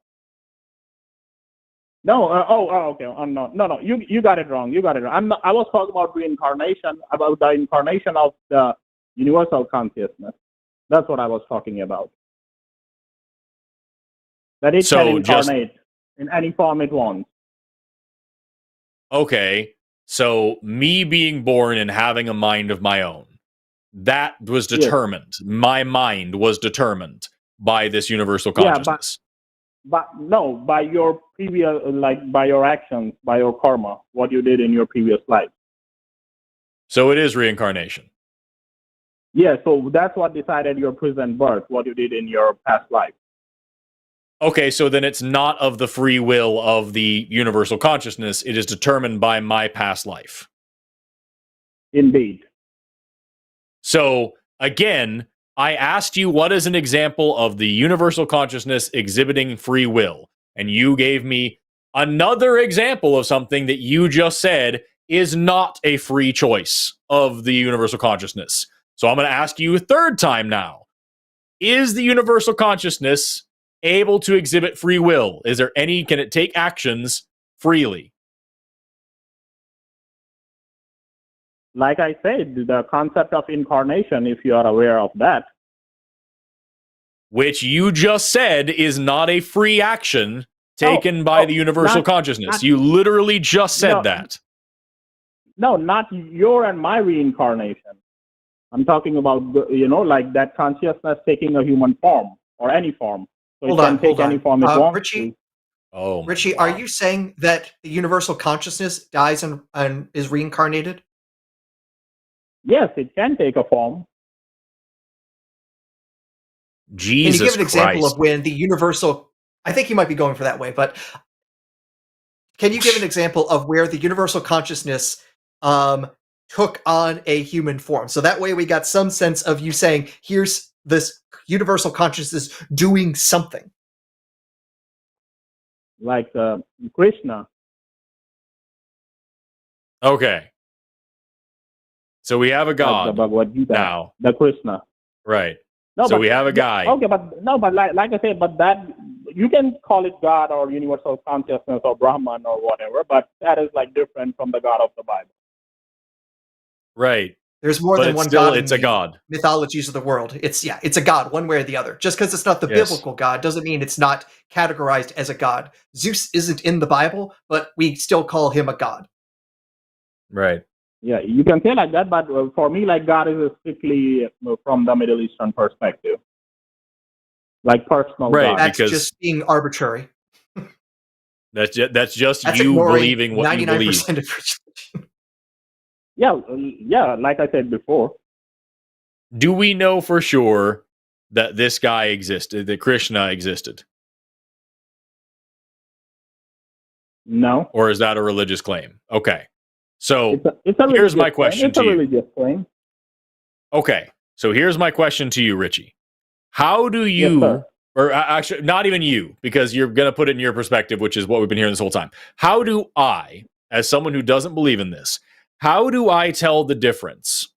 No. Okay. No. You got it wrong. I was talking about reincarnation, about the incarnation of the universal consciousness. That's what I was talking about. That it can incarnate in any form it wants. Okay, so me being born and having a mind of my own, that was determined. Yes. My mind was determined by this universal consciousness. But no, by your previous, by your actions, by your karma, what you did in your previous life. So it is reincarnation. Yeah, so that's what decided your present birth, what you did in your past life. Okay, so then it's not of the free will of the universal consciousness. It is determined by my past life. Indeed. So, again, I asked you what is an example of the universal consciousness exhibiting free will, and you gave me another example of something that you just said is not a free choice of the universal consciousness. So I'm going to ask you a third time now. Is the universal consciousness able to exhibit free will? Can it take actions freely? Like I said, the concept of incarnation, if you are aware of that. Which you just said is not a free action taken by the universal consciousness. You literally just said that. No, not your and my reincarnation. I'm talking about, like that consciousness taking a human form or any form. So it can take any form it wants. Richie, Oh, Richie, are you saying that the universal consciousness dies and is reincarnated? Yes, it can take a form. Jesus Can you give an example Christ. of when the universal... I think you might be going for that way, but can you give an example of where the universal consciousness took on a human form? So that way we got some sense of you saying, here's this universal consciousness doing something. Like Krishna. Okay. So we have a god now. The Krishna. Right. No, so we have a guy. Okay, but like I said, but that you can call it God or universal consciousness or Brahman or whatever, but that is like different from the God of the Bible. Right. There's more than one god. It's a god. Mythologies of the world. It's a god, one way or the other. Just because it's not the biblical God doesn't mean it's not categorized as a god. Zeus isn't in the Bible, but we still call him a god. Right. Yeah, you can say like that, but for me, like God is strictly from the Middle Eastern perspective, like personal. Right, God. That's just being arbitrary. That's just you believing what you believe. 99% of Yeah, like I said before. Do we know for sure that this guy existed, that Krishna existed? No. Or is that a religious claim? Okay. So it's a here's my question to you. It's a religious claim. Okay. So here's my question to you, Richie. How do you, or actually not even you, because you're going to put it in your perspective, which is what we've been hearing this whole time. How do I, as someone who doesn't believe in this, how do I tell the difference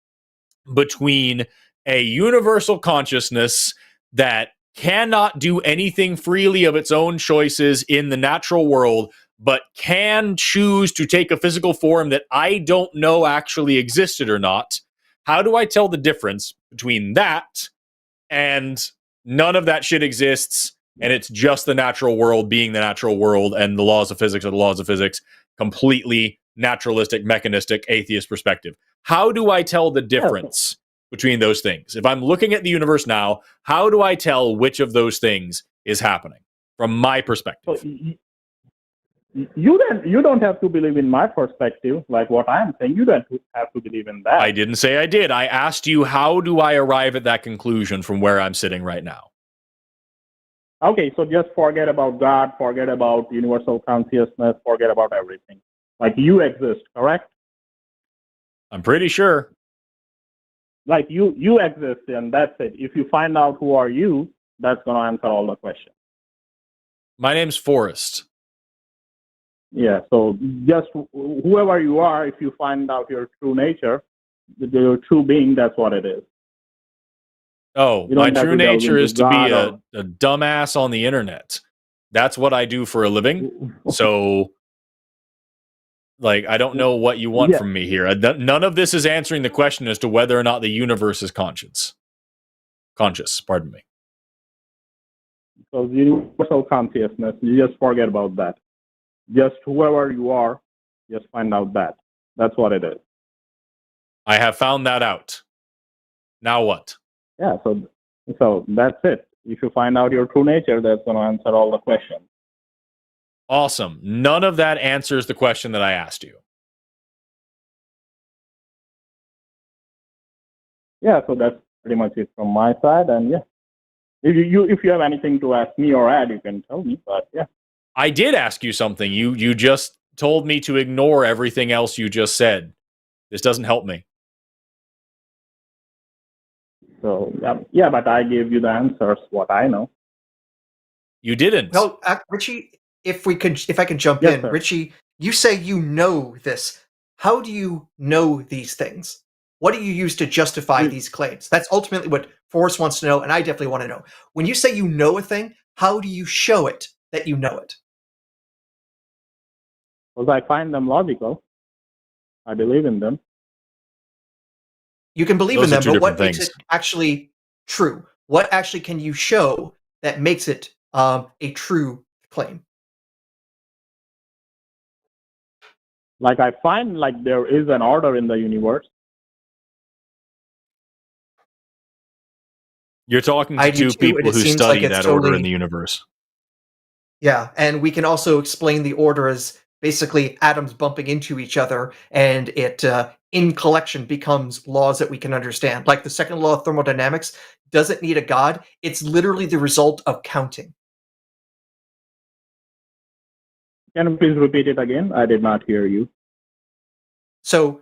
between a universal consciousness that cannot do anything freely of its own choices in the natural world, but can choose to take a physical form that I don't know actually existed or not? How do I tell the difference between that and none of that shit exists, and it's just the natural world being the natural world, and the laws of physics are the laws of physics, completely naturalistic, mechanistic, atheist perspective? How do I tell the difference between those things? If I'm looking at the universe now, how do I tell which of those things is happening? from my perspective. So you don't have to believe in my perspective, like what I'm saying. You don't have to believe in that. I didn't say I did. I asked you, how do I arrive at that conclusion from where I'm sitting right now? Okay, so just forget about God, forget about universal consciousness, forget about everything. Like you exist, correct? I'm pretty sure. Like you exist, and that's it. If you find out who are you, that's going to answer all the questions. My name's Forrest. Yeah, so just whoever you are, if you find out your true nature, your true being, that's what it is. Oh, You don't my have true to delve nature into is to be God a dumbass on the internet. That's what I do for a living. So, like, I don't know what you want Yeah. from me here. None of this is answering the question as to whether or not the universe is conscious. Conscious, pardon me. So universal consciousness, you just forget about that. Just whoever you are, just find out that. That's what it is. I have found that out. Now what? Yeah, so that's it. If you find out your true nature, that's going to answer all the questions. Awesome. None of that answers the question that I asked you. Yeah, so that's pretty much it from my side. And yeah, if you have anything to ask me or add, you can tell me. But yeah, I did ask you something. You just told me to ignore everything else you just said. This doesn't help me. so yeah, but I gave you the answers, what I know. You didn't. Well, Richie, if I could jump Yes, in, sir. Richie, you say you know this. How do you know these things? What do you use to justify these claims? That's ultimately what Forrest wants to know, and I definitely want to know. When you say you know a thing, how do you show it that you know it? Because I find them logical. I believe in them. You can believe Those in are them, two but what different makes things. it actually true? What actually can you show that makes it a true claim? Like I find like there is an order in the universe. You're talking I to do two too, and people it who seems like study it's that order in totally the universe. Yeah, and we can also explain the order as basically atoms bumping into each other, and it, in collection, becomes laws that we can understand. Like the second law of thermodynamics doesn't need a god, it's literally the result of counting. Can you please repeat it again? I did not hear you. So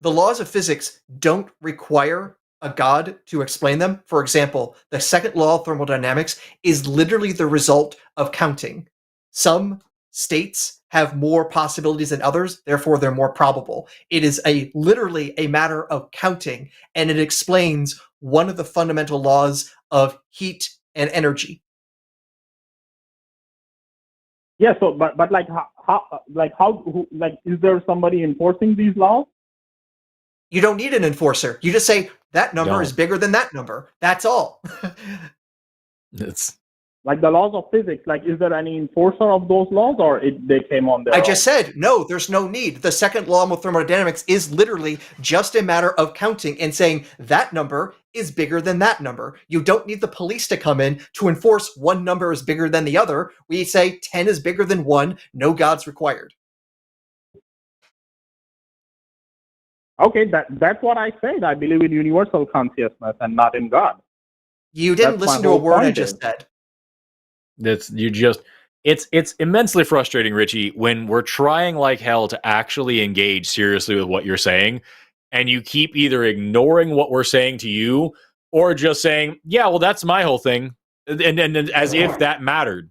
the laws of physics don't require a god to explain them. For example, the second law of thermodynamics is literally the result of counting. Some states have more possibilities than others, therefore they're more probable. It is literally a matter of counting, and it explains one of the fundamental laws of heat and energy. Yeah. So, but like is there somebody enforcing these laws? You don't need an enforcer. You just say that number is Don't. bigger than that number. That's all. It's Like the laws of physics, like is there any enforcer of those laws, or they came on their I own? just said, no, there's no need. The second law of thermodynamics is literally just a matter of counting and saying that number is bigger than that number. You don't need the police to come in to enforce one number is bigger than the other. We say 10 is bigger than 1, no gods required. Okay, that's what I said. I believe in universal consciousness and not in God. You didn't That's my listen to a whole word I point just is. said. it's immensely frustrating, Richie, when we're trying like hell to actually engage seriously with what you're saying, and you keep either ignoring what we're saying to you or just saying, yeah, well, that's my whole thing. And as if that mattered.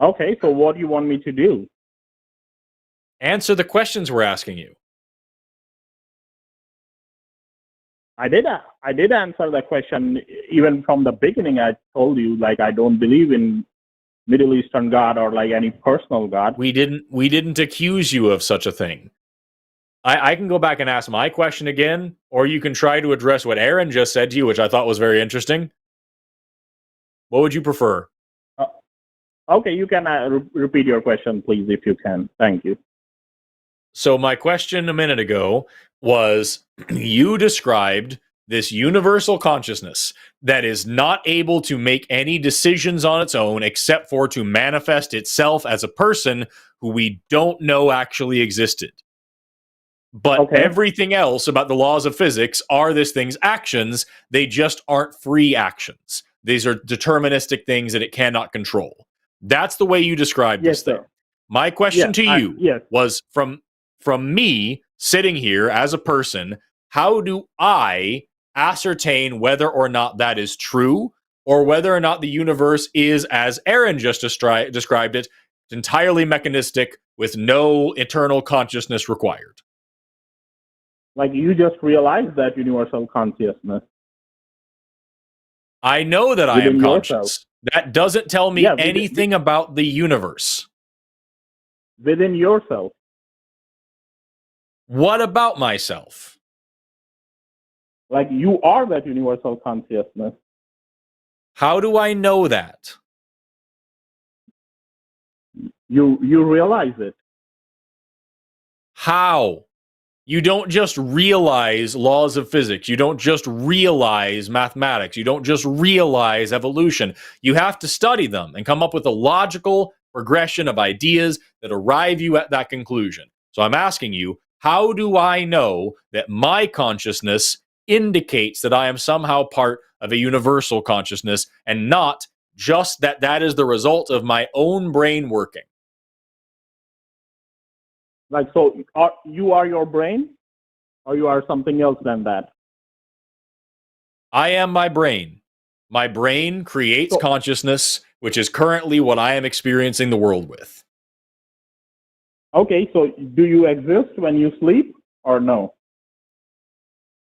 Okay, so what do you want me to do? Answer the questions we're asking you. I did answer that question even from the beginning. I told you like I don't believe in Middle Eastern God or like any personal God. We didn't accuse you of such a thing. I can go back and ask my question again, or you can try to address what Aaron just said to you, which I thought was very interesting. What would you prefer? Okay, you can repeat your question, please, if you can. Thank you. So my question a minute ago was, you described this universal consciousness that is not able to make any decisions on its own except for to manifest itself as a person who we don't know actually existed. But Okay. everything else about the laws of physics are this thing's actions. They just aren't free actions. These are deterministic things that it cannot control. That's the way you describe Yes, this thing. sir. My question to you Yes. was from me sitting here as a person, how do I ascertain whether or not that is true, or whether or not the universe is, as Aaron just described it, entirely mechanistic with no internal consciousness required? Like you just realized that universal consciousness I know that I am within conscious. yourself. That doesn't tell me Yeah, anything about the universe. Within yourself. What about myself? Like you are that universal consciousness. How do I know that? You realize it. How? You don't just realize laws of physics. You don't just realize mathematics. You don't just realize evolution. You have to study them and come up with a logical progression of ideas that arrive you at that conclusion. So I'm asking you, how do I know that my consciousness indicates that I am somehow part of a universal consciousness and not just that that is the result of my own brain working? Like, so you are your brain, or you are something else than that? I am my brain. My brain creates consciousness, which is currently what I am experiencing the world with. Okay, so do you exist when you sleep, or no?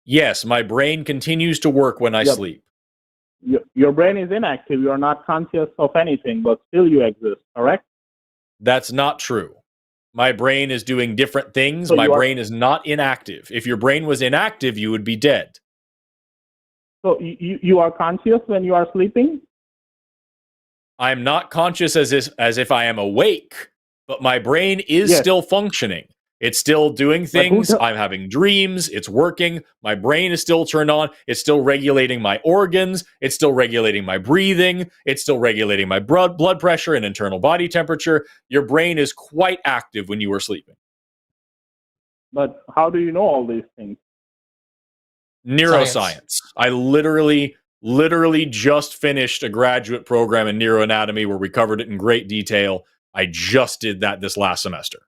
Yes, my brain continues to work when I sleep. Your brain is inactive. You are not conscious of anything, but still you exist, correct? That's not true. My brain is doing different things. So my brain is not inactive. If your brain was inactive, you would be dead. So you are conscious when you are sleeping? I'm not conscious as if I am awake, but my brain is still functioning. It's still doing things. I'm having dreams. It's working. My brain is still turned on. It's still regulating my organs. It's still regulating my breathing. It's still regulating my blood pressure and internal body temperature. Your brain is quite active when you are sleeping. But how do you know all these things? Neuroscience. I literally just finished a graduate program in neuroanatomy where we covered it in great detail. I just did that this last semester.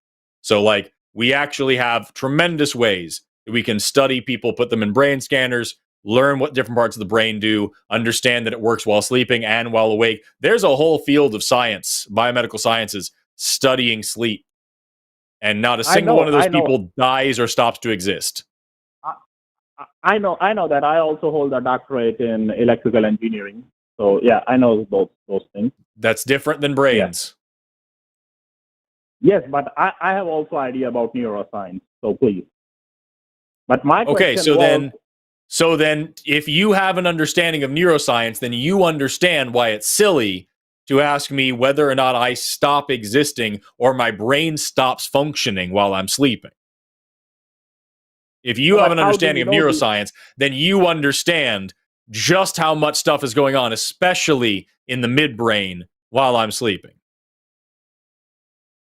So, like, we actually have tremendous ways that we can study people, put them in brain scanners, learn what different parts of the brain do, understand that it works while sleeping and while awake. There's a whole field of science, biomedical sciences, studying sleep. And not a single one of those people dies or stops to exist. I know that. I also hold a doctorate in electrical engineering. So, yeah, I know those things. That's different than brains. Yes, but I have also idea about neuroscience, so please. But my question so then if you have an understanding of neuroscience, then you understand why it's silly to ask me whether or not I stop existing or my brain stops functioning while I'm sleeping. If you have an understanding of neuroscience, then you understand just how much stuff is going on, especially in the midbrain while I'm sleeping.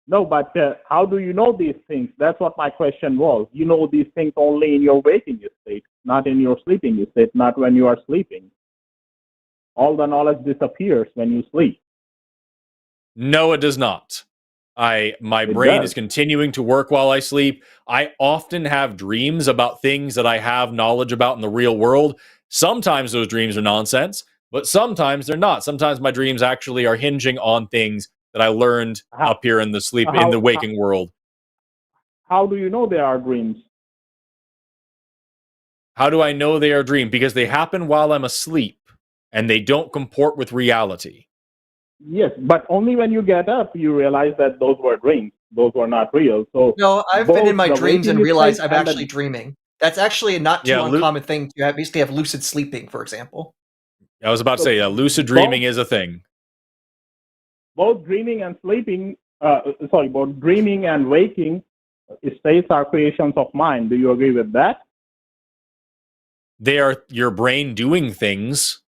No, but how do you know these things? That's what my question was. You know these things only in your waking state, not in your sleeping state, not when you are sleeping. All the knowledge disappears when you sleep. No, it does not. My brain is continuing to work while I sleep. I often have dreams about things that I have knowledge about in the real world. Sometimes those dreams are nonsense, but sometimes they're not. Sometimes my dreams actually are hinging on things that I learned up here in the waking world. How do you know they are dreams? How do I know they are dreams? Because they happen while I'm asleep and they don't comport with reality. Yes, but only when you get up, you realize that those were dreams. Those were not real. So no, I've been in my dreams and realized I'm actually dreaming. That's actually a not too uncommon thing to basically have lucid sleeping, for example. I was about to say, lucid dreaming is a thing. Both dreaming and sleeping, both dreaming and waking states are creations of mind. Do you agree with that? They are your brain doing things.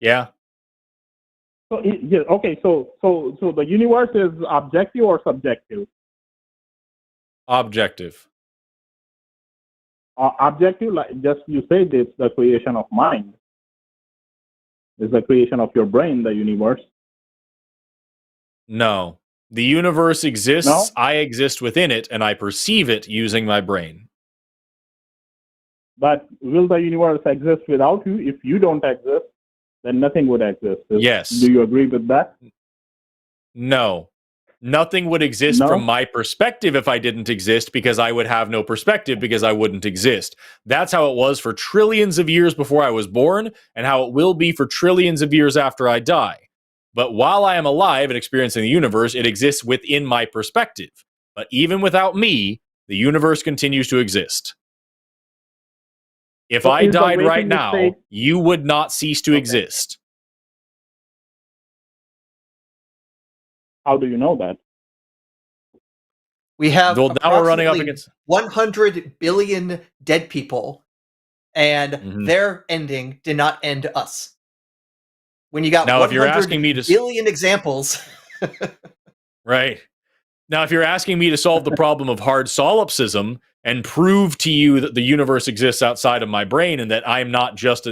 Yeah. So yeah, okay, so the universe is objective or subjective? Objective. Objective, like just you said, it's the creation of mind. It's the creation of your brain, the universe. No. The universe exists, No? I exist within it, and I perceive it using my brain. But will the universe exist without you? If you don't exist, then nothing would exist. Yes. Do you agree with that? No. Nothing would exist No? from my perspective if I didn't exist, because I would have no perspective because I wouldn't exist. That's how it was for trillions of years before I was born, and how it will be for trillions of years after I die. But while I am alive and experiencing the universe, it exists within my perspective. But even without me, the universe continues to exist. If So I is the died right waking now, state- you would not cease to Okay. exist. How do you know that? We have Well, now we're running up approximately against. 100 billion dead people, and Mhm. their ending did not end us. When you got Now, if you're 100 asking me to billion examples, Right. Now, if you're asking me to solve the problem of hard solipsism and prove to you that the universe exists outside of my brain and that I'm not just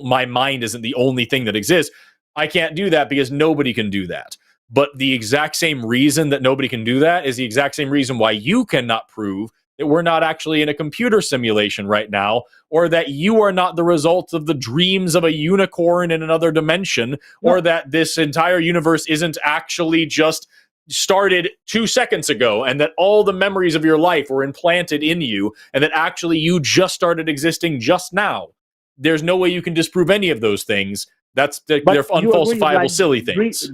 my mind isn't the only thing that exists, I can't do that because nobody can do that. But the exact same reason that nobody can do that is the exact same reason why you cannot prove that we're not actually in a computer simulation right now, or that you are not the result of the dreams of a unicorn in another dimension, or that this entire universe isn't actually just started 2 seconds ago, and that all the memories of your life were implanted in you, and that actually you just started existing just now. There's no way you can disprove any of those things. They're But you agree, unfalsifiable, like, silly things.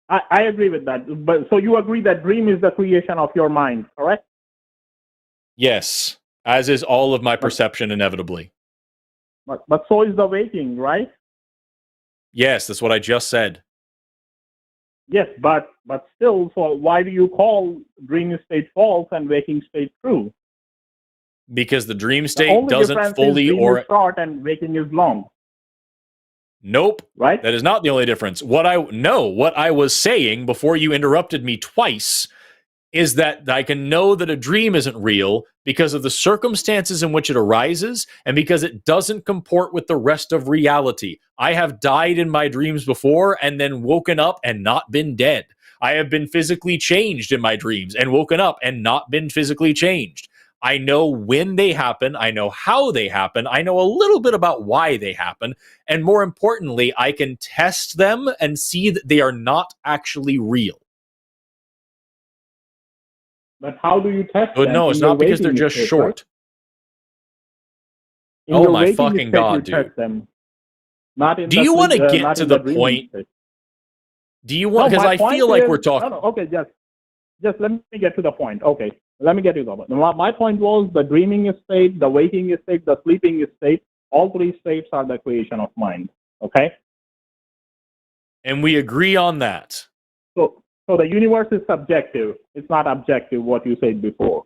I agree with that. But so you agree that dream is the creation of your mind, correct? Yes, as is all of my perception, inevitably. But so is the waking, right? Yes, that's what I just said. Yes, but still, so why do you call dream state false and waking state true? Because the dream The state only doesn't difference fully is dream or is short and waking is long, Nope. right? That is not the only difference. What I was saying before you interrupted me twice is that I can know that a dream isn't real because of the circumstances in which it arises and because it doesn't comport with the rest of reality. I have died in my dreams before and then woken up and not been dead. I have been physically changed in my dreams and woken up and not been physically changed. I know when they happen. I know how they happen. I know a little bit about why they happen. And more importantly, I can test them and see that they are not actually real. But how do you test But them? no, In it's your not because they're waking just state, short. right? In Oh your my waking fucking state, God, you dude. test them. Not in Do the you want to get not to in the dreaming point? state. Do you want? No, Because my I point feel like is- we're talking. No, okay, just let me get to the point. Okay, let me get to the point. My point was the dreaming state, the waking state, the sleeping state. All three states are the creation of mind. Okay, And we agree on that. so the universe is subjective. It's not objective. What you said before.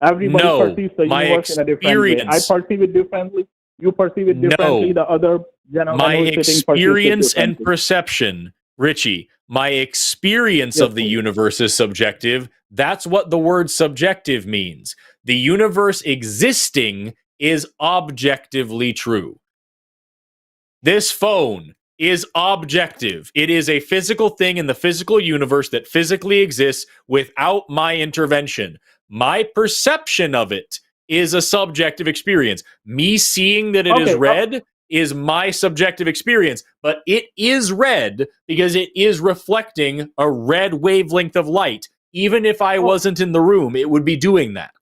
Everybody No, perceives the my universe in a different way. I experience. perceive it differently. You perceive it differently. No. The other gentleman My who is sitting perceives it experience and differently. perception, Richie, my experience Yes, of the please. universe is subjective. That's what the word subjective means. The universe existing is objectively true. This phone is objective. It is a physical thing in the physical universe that physically exists without my intervention. My perception of it is a subjective experience. Me seeing that it is Okay, red is my subjective experience, but it is red because it is reflecting a red wavelength of light. Even if I wasn't in the room, it would be doing that.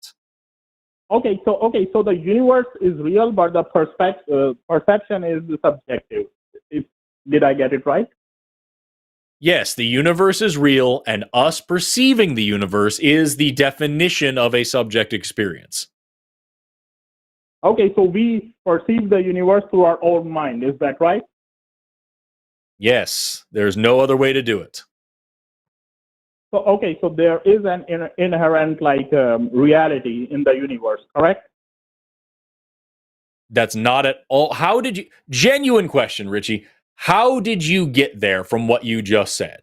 Okay, so the universe is real, but the perception is subjective. Did I get it right? Yes, the universe is real, and us perceiving the universe is the definition of a subject experience. Okay, so we perceive the universe through our own mind. Is that right? Yes, there's no other way to do it. So okay, so there is an inherent reality in the universe, correct? That's not at all. How did you, genuine question, Richie, how did you get there from what you just said?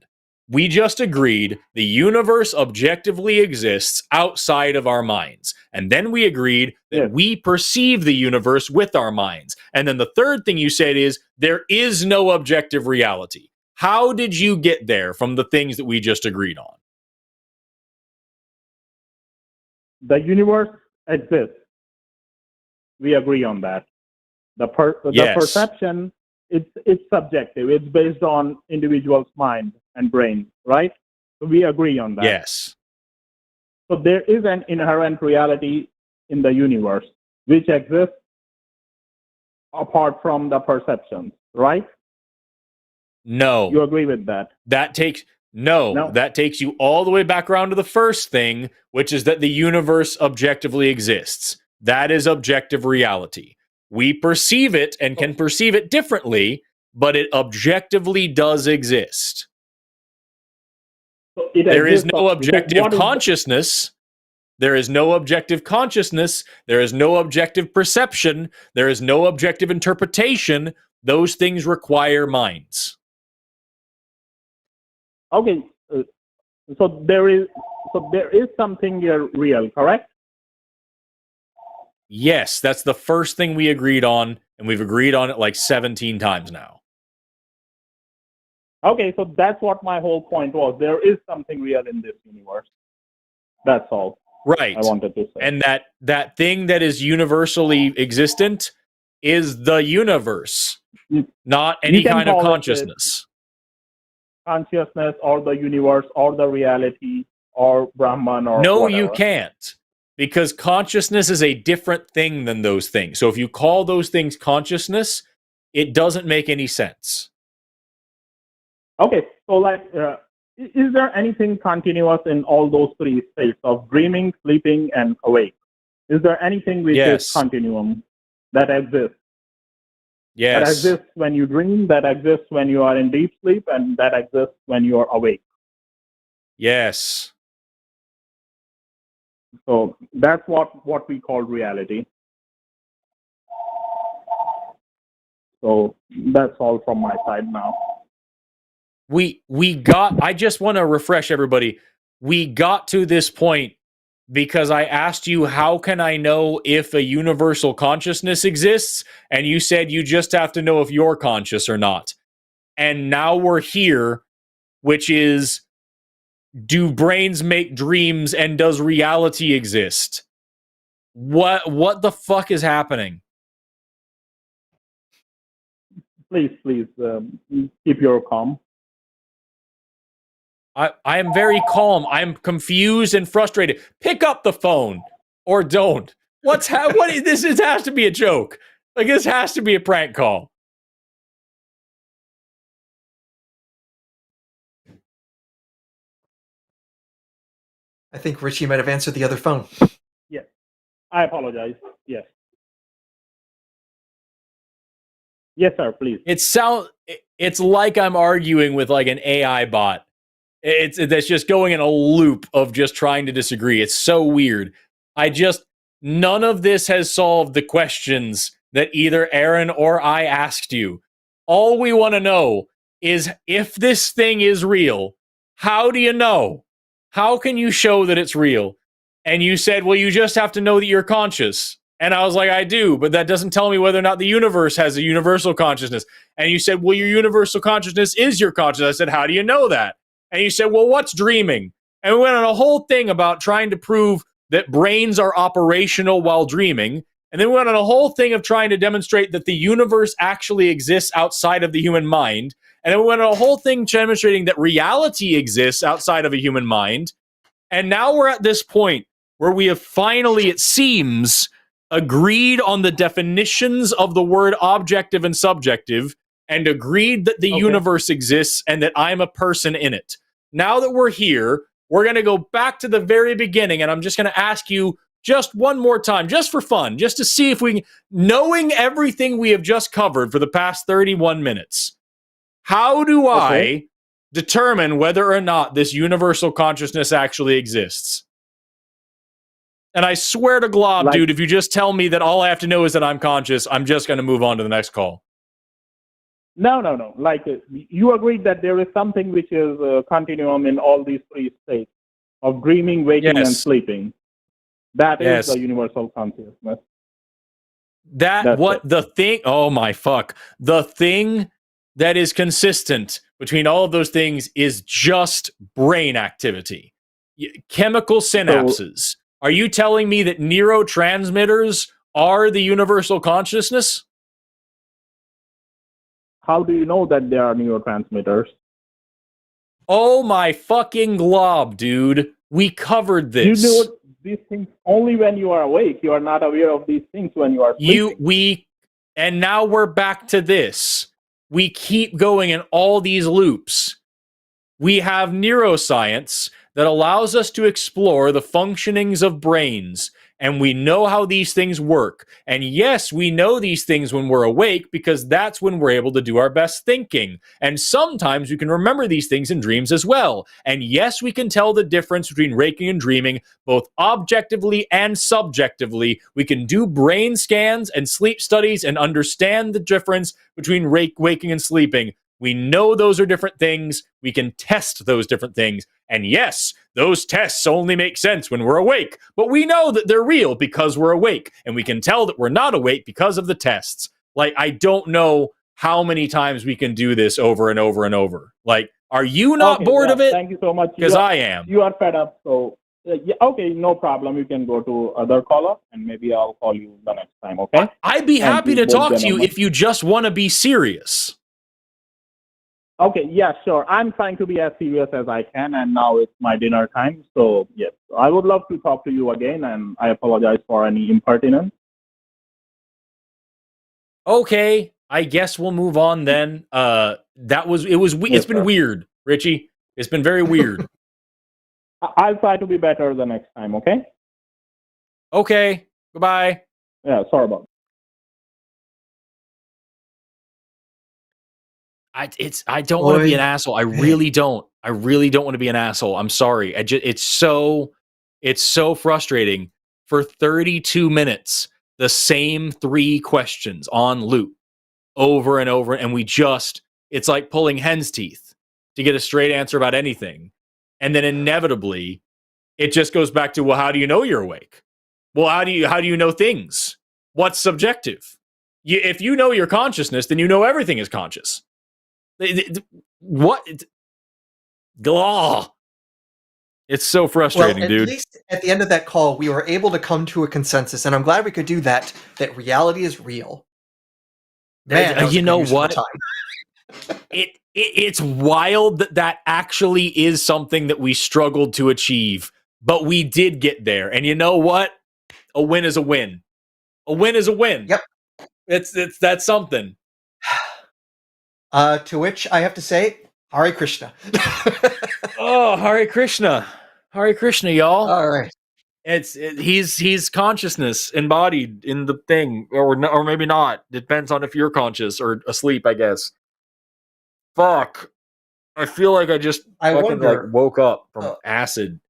We just agreed the universe objectively exists outside of our minds. And then we agreed that Yes. we perceive the universe with our minds. And then the third thing you said is there is no objective reality. How did you get there from the things that we just agreed on? The universe exists. We agree on that. The Yes. perception, it's subjective. It's based on individual's mind and brain, right? So we agree on that. Yes. So there is an inherent reality in the universe which exists apart from the perceptions, right? No. You agree with that? That takes that takes you all the way back around to the first thing, which is that the universe objectively exists. That is objective reality. We perceive it and can perceive it differently, but it objectively does exist. So it There is exists no because objective what is consciousness. There is no objective consciousness. There is no objective perception. There is no objective interpretation. Those things require minds. okay. So there is something here real, correct? Yes, that's the first thing we agreed on, and we've agreed on it like 17 times now. Okay, so that's what my whole point was. There is something real in this universe. That's all Right. I wanted to say. And that thing that is universally existent is the universe, not any can kind of call it consciousness. Consciousness or the universe or the reality or Brahman or No, whatever. you can't. Because consciousness is a different thing than those things. So if you call those things consciousness, it doesn't make any sense. Okay, so like, is there anything continuous in all those three states of dreaming, sleeping, and awake? Is there anything which Yes. is continuum that exists? That Yes. exists when you dream, that exists when you are in deep sleep, and that exists when you are awake. Yes. So that's what we call reality. So that's all from my side now. I just want to refresh everybody. We got to this point because I asked you, how can I know if a universal consciousness exists? And you said you just have to know if you're conscious or not. And now we're here, which is, do brains make dreams and does reality exist? What the fuck is happening? Please, keep your calm. I am very calm. I'm confused and frustrated. Pick up the phone or don't. What is this? This has to be a joke. Like, this has to be a prank call. I think Richie might have answered the other phone. Yes, I apologize. Yes. Yes, sir, please. It's like I'm arguing with like an AI bot. That's just going in a loop of just trying to disagree. It's so weird. None of this has solved the questions that either Aaron or I asked you. All we want to know is, if this thing is real, how do you know? How can you show that it's real? And you said, well, you just have to know that you're conscious. And I was like, I do, but that doesn't tell me whether or not the universe has a universal consciousness. And you said, well, your universal consciousness is your consciousness. I said, how do you know that? And you said, well, what's dreaming? And we went on a whole thing about trying to prove that brains are operational while dreaming. And then we went on a whole thing of trying to demonstrate that the universe actually exists outside of the human mind. And then we went on a whole thing demonstrating that reality exists outside of a human mind. And now we're at this point where we have finally, it seems, agreed on the definitions of the word objective and subjective, and agreed that the universe exists and that I'm a person in it. Now that we're here, we're going to go back to the very beginning, and I'm just going to ask you just one more time, just for fun, just to see if we can, knowing everything we have just covered for the past 31 minutes, how do I determine whether or not this universal consciousness actually exists? And I swear to Glob, Like- dude, if you just tell me that all I have to know is that I'm conscious, I'm just going to move on to the next call. No. Like you agreed that there is something which is a continuum in all these three states of dreaming, waking, and Yes. sleeping. That is Yes. the universal consciousness. Oh my fuck. The thing that is consistent between all of those things is just brain activity. Chemical synapses. Are you telling me that neurotransmitters are the universal consciousness? How do you know that there are neurotransmitters? Oh my fucking glob, dude. We covered this. You know these things only when you are awake. You are not aware of these things when you are sleeping. And now we're back to this. We keep going in all these loops. We have neuroscience that allows us to explore the functionings of brains, and we know how these things work. And yes, we know these things when we're awake because that's when we're able to do our best thinking. And sometimes we can remember these things in dreams as well. And yes, we can tell the difference between waking and dreaming, both objectively and subjectively. We can do brain scans and sleep studies and understand the difference between waking and sleeping. We know those are different things. We can test those different things. And yes, those tests only make sense when we're awake, but we know that they're real because we're awake, and we can tell that we're not awake because of the tests. Like, I don't know how many times we can do this over and over and over. Like, are you not bored of it? Thank you so much. Because I am. You are fed up, so okay, no problem. You can go to other caller, and maybe I'll call you the next time, okay? I'd be happy to talk to you if you just want to be serious. Okay, yeah, sure. I'm trying to be as serious as I can, and now it's my dinner time. So, yes, I would love to talk to you again, and I apologize for any impertinence. Okay, I guess we'll move on then. It's been weird, Richie. It's been very weird. I'll try to be better the next time, okay? Okay, goodbye. Yeah, sorry about it. I don't want to be an asshole. I really don't. I really don't want to be an asshole. I'm sorry. It's so frustrating. For 32 minutes, the same 3 questions on loop over and over, and it's like pulling hen's teeth to get a straight answer about anything. And then inevitably, it just goes back to, well, how do you know you're awake? Well, how do you know things? What's subjective? If you know your consciousness, then you know everything is conscious. What? Gah. It's so frustrating, dude. At least at the end of that call, we were able to come to a consensus, and I'm glad we could do that reality is real. Man, you know what? It's wild that actually is something that we struggled to achieve, but we did get there. And you know what? A win is a win. A win is a win. Yep. That's something. To which I have to say, Hare Krishna. Oh, Hare Krishna. Hare Krishna, y'all. All right. He's consciousness embodied in the thing, or maybe not. Depends on if you're conscious or asleep, I guess. Fuck. I feel like I woke up from acid.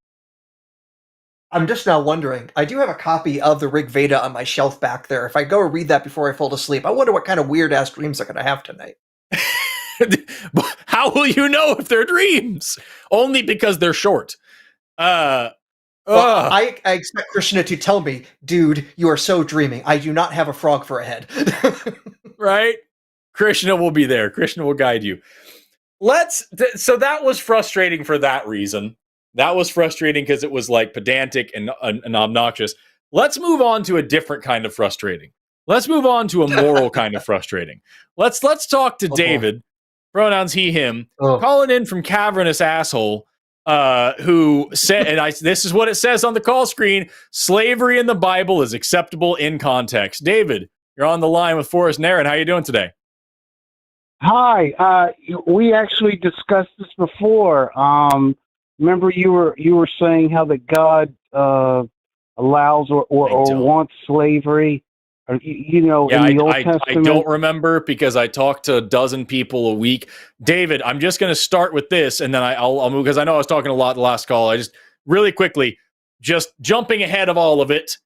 I'm just now wondering. I do have a copy of the Rig Veda on my shelf back there. If I go read that before I fall asleep, I wonder what kind of weird ass dreams I'm going to have tonight. How will you know if they're dreams? Only because they're short. I expect Krishna to tell me, dude, you are so dreaming. I do not have a frog for a head. Right? Krishna will be there. Krishna will guide you. So that was frustrating for that reason. That was frustrating because it was like pedantic and obnoxious. Let's move on to a different kind of frustrating. Let's move on to a moral kind of frustrating. Let's talk to David. Pronouns he, him. Calling in from Cavernous Asshole. Who said, and this is what it says on the call screen: slavery in the Bible is acceptable in context. David, you're on the line with Forrest and Aaron. How you doing today? Hi. We actually discussed this before. Remember you were saying how that God allows or wants slavery. In the Old Testament. I don't remember because I talk to a dozen people a week. David, I'm just going to start with this, and then I'll move because I know I was talking a lot the last call. I just really quickly, just jumping ahead of all of it,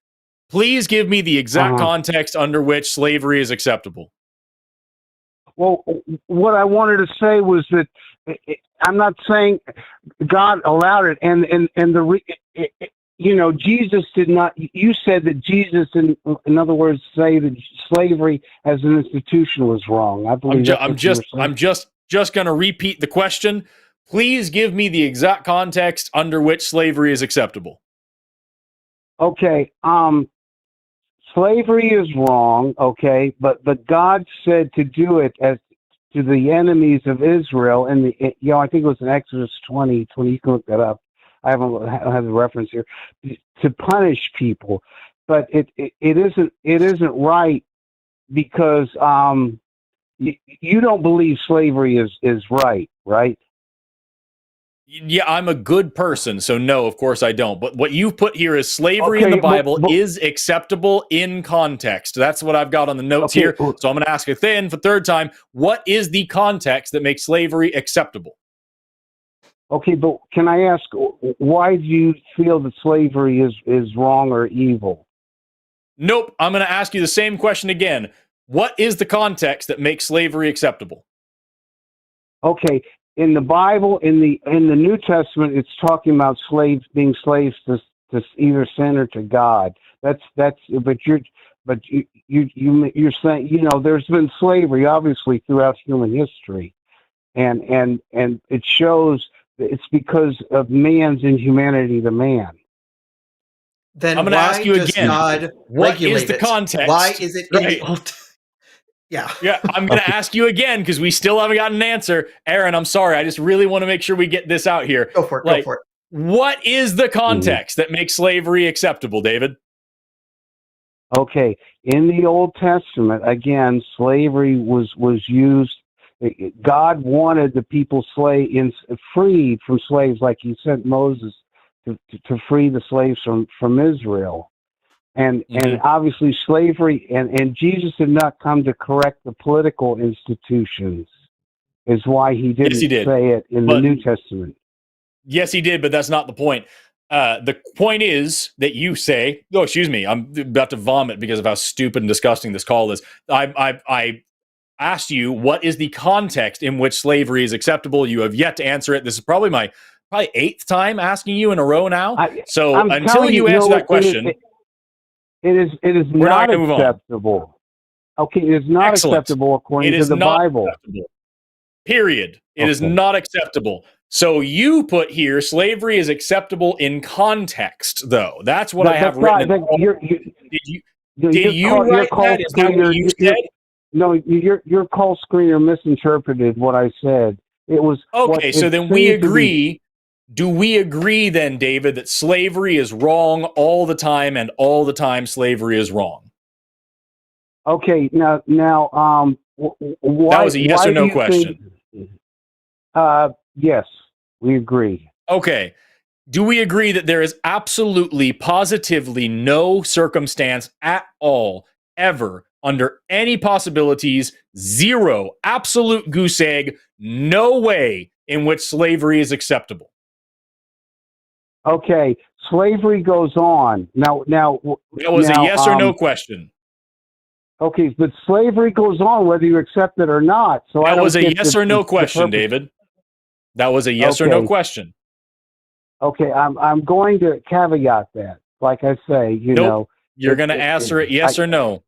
please give me the exact context under which slavery is acceptable. Well, what I wanted to say was that I'm not saying God allowed it, Jesus did not. You said that Jesus, in other words, say that slavery as an institution was wrong. I believe. I'm just going to repeat the question. Please give me the exact context under which slavery is acceptable. Okay. Slavery is wrong. Okay, but God said to do it as to the enemies of Israel, and I think it was in Exodus 20. You can look that up. I don't have the reference here, to punish people, but it isn't right because you don't believe slavery is right? Yeah, I'm a good person, so no, of course I don't. But what you put here is slavery in the Bible is acceptable in context. That's what I've got on the notes here. So I'm going to ask it then for the third time. What is the context that makes slavery acceptable? Okay, but can I ask, why do you feel that slavery is wrong or evil? Nope. I'm going to ask you the same question again. What is the context that makes slavery acceptable? Okay, in the Bible, in the New Testament, it's talking about being slaves to either sin or to God. But you're saying, there's been slavery obviously throughout human history, and it shows that it's because of man's inhumanity to man. Then I'm going to ask you again. God what is the context? Why is it in the old? Yeah. I'm going to ask you again because we still haven't gotten an answer. Aaron, I'm sorry. I just really want to make sure we get this out here. Go for it. What is the context that makes slavery acceptable, David? Okay. In the Old Testament, again, slavery was used. God wanted the people freed from slaves, like he sent Moses to free the slaves from Israel. And obviously slavery, and Jesus did not come to correct the political institutions, is why he didn't say it in the New Testament. Yes, he did, but that's not the point. The point is that you say, I'm about to vomit because of how stupid and disgusting this call is. I asked you, what is the context in which slavery is acceptable? You have yet to answer it. This is probably my eighth time asking you in a row now. Until you answer that question... It is not acceptable. Okay, it is not acceptable according to the Bible. Acceptable. Period. It is not acceptable. So you put here, slavery is acceptable in context, though. That's what I have written. Did you write that? Is that what you said? No, your call screener misinterpreted what I said. It was okay. So then we agree. Do we agree then, David, that slavery is wrong all the time, and all the time slavery is wrong? Okay, now, why, that was a yes or no question. Yes, we agree. Okay. Do we agree that there is absolutely, positively no circumstance at all, ever, under any possibilities, zero, absolute goose egg, no way in which slavery is acceptable? Okay, slavery goes on. Now that was a yes or no question. Okay, but slavery goes on whether you accept it or not. So that was a yes or no question, David. That was a yes or no question. Okay, I'm going to caveat that. Like I say, you're going to answer it yes or no.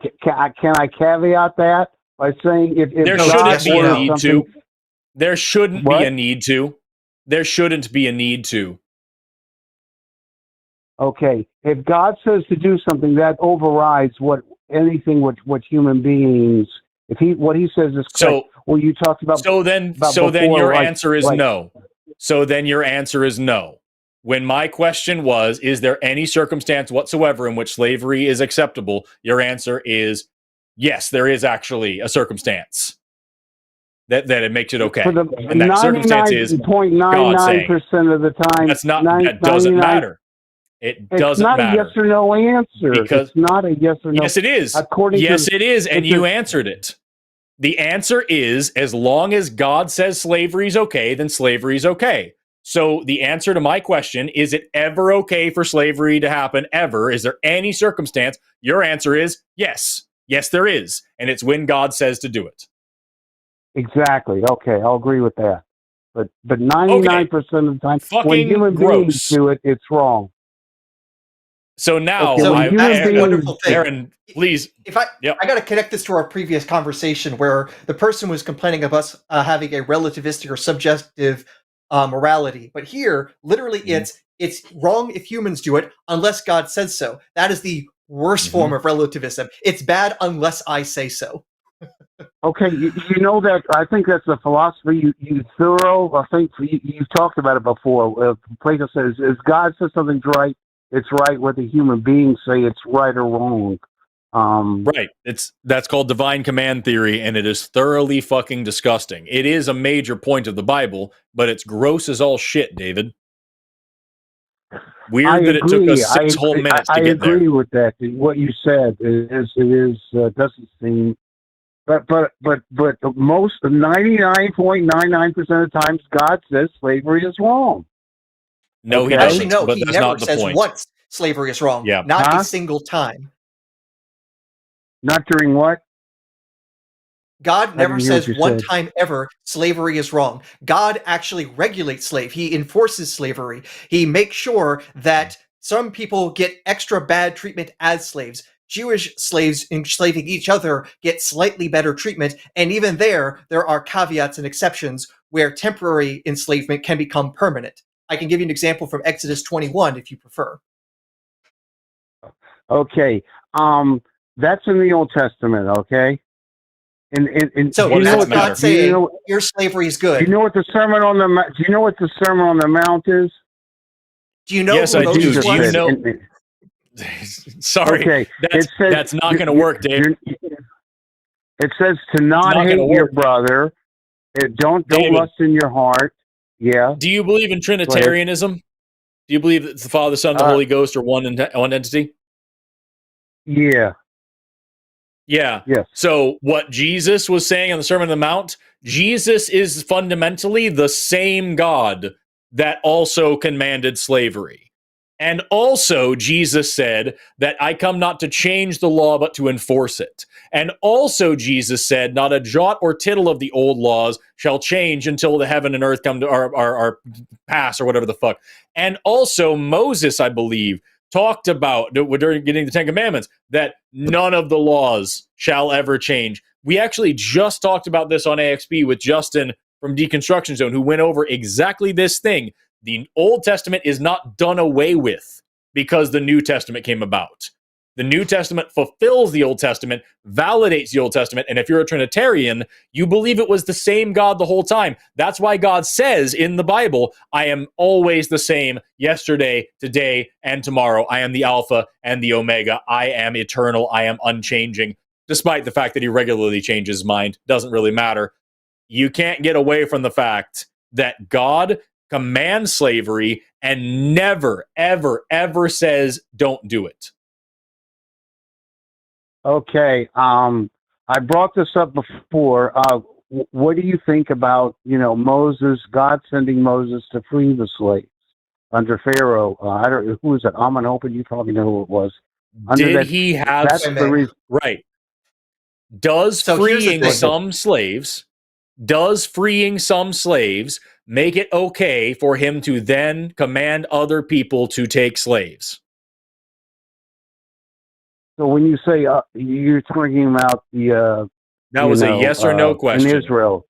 Can I caveat that by saying if there shouldn't be a need to? There shouldn't be a need to. There shouldn't be a need to. Okay, if God says to do something, that overrides what human beings. What he says is correct. You talked about. So then your answer is no. So then your answer is no. When my question was, is there any circumstance whatsoever in which slavery is acceptable? Your answer is yes. There is actually a circumstance that it makes it okay. And that circumstance is 99.99% of the time. That doesn't matter. It doesn't matter. It's not a yes or no answer. It's not a yes or no. Yes, it is. It is, and you answered it. The answer is, as long as God says slavery is okay, then slavery is okay. So the answer to my question, is it ever okay for slavery to happen ever? Is there any circumstance? Your answer is yes. Yes, there is. And it's when God says to do it. Exactly. Okay, I'll agree with that. But 99% of the time, when Fucking human beings gross. do it, it's wrong. So now, Okay, when human that's the beings, wonderful thing. Aaron, please. If I got to connect this to our previous conversation where the person was complaining of us having a relativistic or subjective morality, but here, literally, it's wrong if humans do it unless God says so. That is the worst form of relativism. It's bad unless I say so. Okay, you know that I think that's a philosophy you thorough. I think you've talked about it before. Plato says, "If God says something's right, it's right. Whether human beings say it's right or wrong." Right. That's called divine command theory, and it is thoroughly fucking disgusting. It is a major point of the Bible, but it's gross as all shit, David. Weird that it took us 6 whole minutes to get there. I agree with that. What you said doesn't seem. But most 99.99% of the times, God says slavery is wrong. No, Okay. he Actually, doesn't. no, But he that's never not the says point. once slavery is wrong. Yeah. Not a single time. Not during what? God never didn't hear what says you one said. time ever slavery is wrong. God actually regulates slave. He enforces slavery. He makes sure that some people get extra bad treatment as slaves. Jewish slaves enslaving each other get slightly better treatment, and even there are caveats and exceptions where temporary enslavement can become permanent. I can give you an example from Exodus 21 if you prefer. Okay, that's in the Old Testament. Okay, and So What does that's that matter? not saying your slavery is good. Do you know what the Sermon on the Mount? Do you know what the Sermon on the Mount is? Do you know Yes, who I do. Moses Do you was? know? Sorry, Okay, that's not going to work, David. It says to not not gonna hate your work. brother. Don't David. lust in your heart. Yeah. Do you believe in Trinitarianism? Do you believe that the Father, the Son, and the Holy Ghost are one entity? Yeah. Yeah. Yes. So what Jesus was saying on the Sermon on the Mount, Jesus is fundamentally the same God that also commanded slavery. And also Jesus said that I come not to change the law, but to enforce it. And also Jesus said, not a jot or tittle of the old laws shall change until the heaven and earth come to our pass, or whatever the fuck. And also Moses, I believe, talked about, during getting the 10 Commandments, that none of the laws shall ever change. We actually just talked about this on AXP with Justin from Deconstruction Zone, who went over exactly this thing. The Old Testament is not done away with because the New Testament came about. The New Testament fulfills the Old Testament, validates the Old Testament, and if you're a Trinitarian, you believe it was the same God the whole time. That's why God says in the Bible, I am always the same yesterday, today, and tomorrow. I am the Alpha and the Omega. I am eternal. I am unchanging. Despite the fact that he regularly changes his mind, doesn't really matter. You can't get away from the fact that God commands slavery and never, ever, ever says don't do it. Okay. I brought this up before. What do you think about, Moses, God sending Moses to free the slaves under Pharaoh? I don't. Who was it? Amenhotep. You probably know who it was. Did he have? That's the reason. Right. Does freeing some slaves make it okay for him to then command other people to take slaves? So when you say you're talking about the that was a yes or no question in Israel.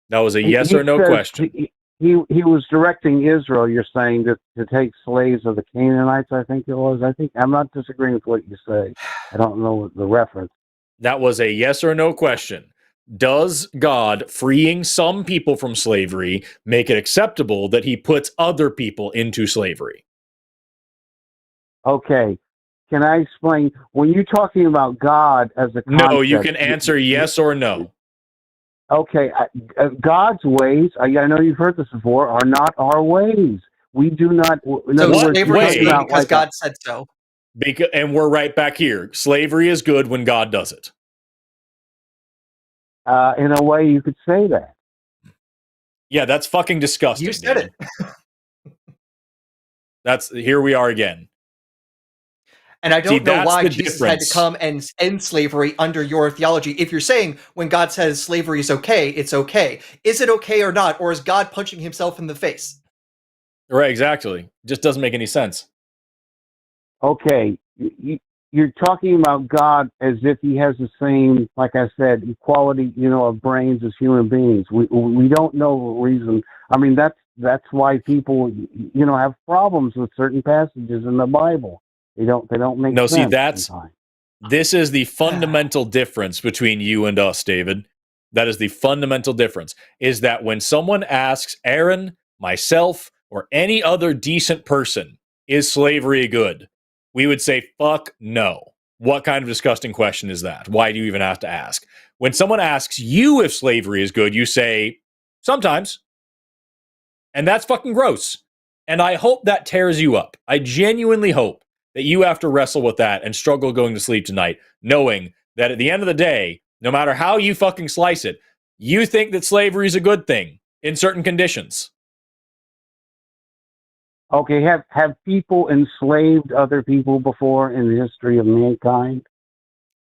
That was a yes or no question. He was directing Israel. You're saying to take slaves of the Canaanites. I think it was. I'm not disagreeing with what you say. I don't know the reference. That was a yes or no question. Does God freeing some people from slavery make it acceptable that he puts other people into slavery? Okay. Can I explain? When you're talking about God as a concept, no, you can answer yes or no. Okay. God's ways, I know you've heard this before, are not our ways. We do not. So slavery is good because God said so. And we're right back here. Slavery is good when God does it. In a way, you could say that. Yeah, that's fucking disgusting. You said David. it. Here we are again. And I don't know why the Jesus had to difference. come and end slavery under your theology. If you're saying when God says slavery is okay, it's okay. Is it okay or not? Or is God punching himself in the face? Right, exactly. Just doesn't make any sense. Okay, you're talking about God as if he has the same, like I said, equality, of brains as human beings. We don't know the reason. I mean, that's why people, have problems with certain passages in the Bible. They don't make sense. See, this is the fundamental difference between you and us, David. That is the fundamental difference, is that when someone asks Aaron, myself, or any other decent person, is slavery good? We would say, fuck no. What kind of disgusting question is that? Why do you even have to ask? When someone asks you if slavery is good, you say, sometimes. And that's fucking gross. And I hope that tears you up. I genuinely hope that you have to wrestle with that and struggle going to sleep tonight, knowing that at the end of the day, no matter how you fucking slice it, you think that slavery is a good thing in certain conditions. Okay, have people enslaved other people before in the history of mankind?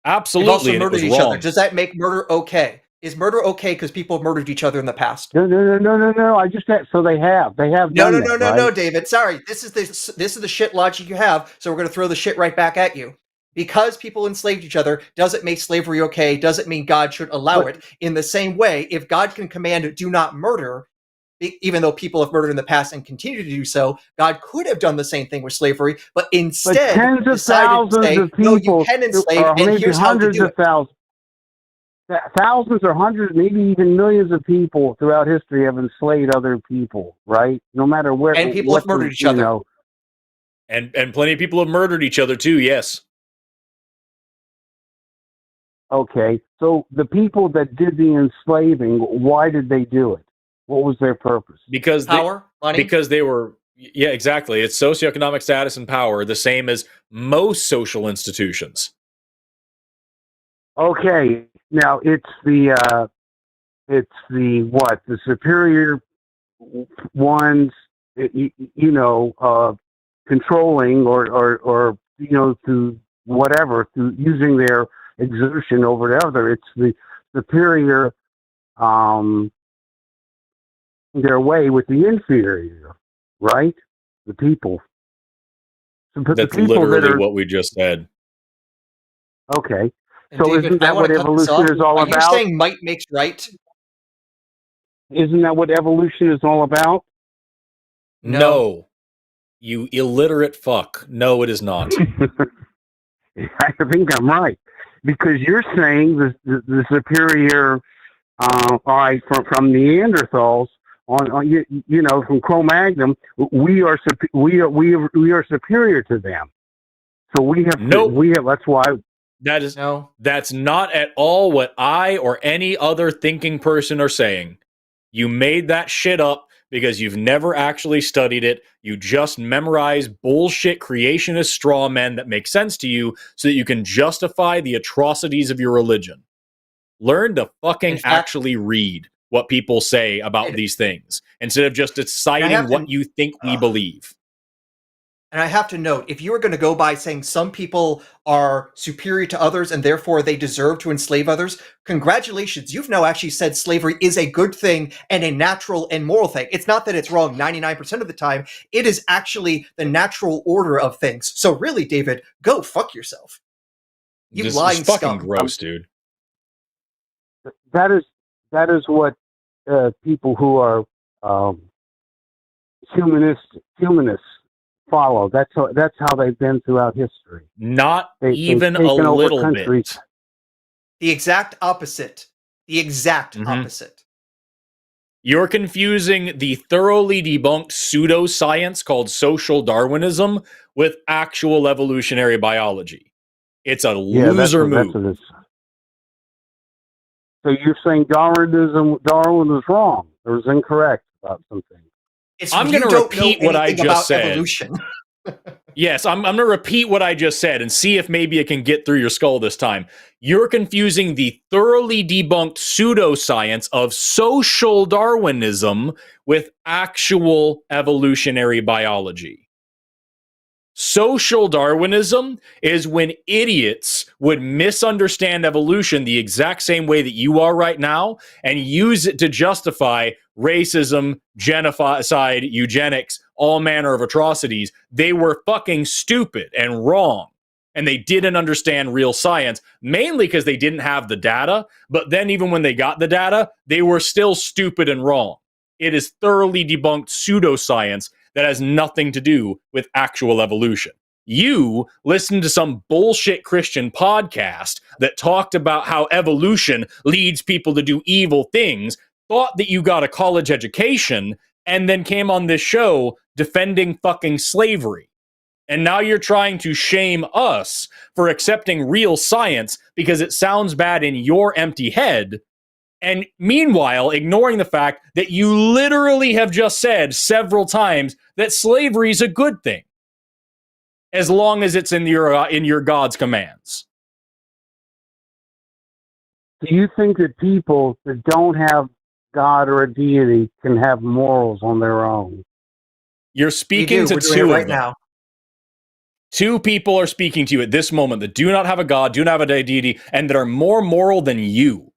Absolutely. They've also murdered each wrong. other. Does that make murder okay? Is murder okay because people have murdered each other in the past? No. I just said so. They have. No, David. Sorry, this is the shit logic you have. So we're going to throw the shit right back at you. Because people enslaved each other, does it make slavery okay? Does it mean God should allow it? In the same way, if God can command do not murder, even though people have murdered in the past and continue to do so, God could have done the same thing with slavery, but instead tens of decided to say, of people, no, you can enslave, and here's how to do it. Thousands or hundreds, maybe even millions of people throughout history have enslaved other people, right? No matter where. And people have murdered each other. And plenty of people have murdered each other too, yes. Okay, so the people that did the enslaving, why did they do it? What was their purpose? Because power, money. Because they were, yeah, exactly. It's socioeconomic status and power, the same as most social institutions. Okay, now it's the superior ones, controlling or through whatever, through using their exertion over the other. It's the superior, their way with the inferior, right? The people. That's literally what we just said. Okay. And So David, isn't that what evolution is all about? Are you saying might makes right? Isn't that what evolution is all about? No. You illiterate fuck. No, it is not. I think I'm right. Because you're saying the superior, all right, from Neanderthals, from Cro-Magnon, we are superior to them. So we have. Nope. That's why. That's not at all what I or any other thinking person are saying. You made that shit up because you've never actually studied it. You just memorize bullshit creationist straw men that make sense to you so that you can justify the atrocities of your religion. Learn to fucking actually read what people say about these things instead of just deciding what you think we believe. And I have to note, if you were going to go by saying some people are superior to others and therefore they deserve to enslave others, congratulations, you've now actually said slavery is a good thing and a natural and moral thing. It's not that it's wrong 99% of the time. It is actually the natural order of things. So really, David, go fuck yourself. You lying fucking scum. Gross, dude. That is what people who are humanists follow. That's how they've been throughout history. Not even a little bit. The exact opposite. The exact opposite. You're confusing the thoroughly debunked pseudoscience called social Darwinism with actual evolutionary biology. It's a loser move. So you're saying Darwin was wrong or was incorrect about something? I'm going to repeat what I just said. Evolution. Yes, I'm going to repeat what I just said and see if maybe it can get through your skull this time. You're confusing the thoroughly debunked pseudoscience of social Darwinism with actual evolutionary biology. Social Darwinism is when idiots would misunderstand evolution the exact same way that you are right now and use it to justify racism, genocide, eugenics, all manner of atrocities. They were fucking stupid and wrong. And they didn't understand real science, mainly because they didn't have the data. But then even when they got the data, they were still stupid and wrong. It is thoroughly debunked pseudoscience that has nothing to do with actual evolution. You listened to some bullshit Christian podcast that talked about how evolution leads people to do evil things, thought that you got a college education, and then came on this show defending fucking slavery. And now you're trying to shame us for accepting real science because it sounds bad in your empty head. And meanwhile, ignoring the fact that you literally have just said several times that slavery is a good thing, as long as it's in your God's commands. Do you think that people that don't have God or a deity can have morals on their own? You're speaking to We're doing two it right of them. now. Two people are speaking to you at this moment that do not have a God, do not have a deity, and that are more moral than you.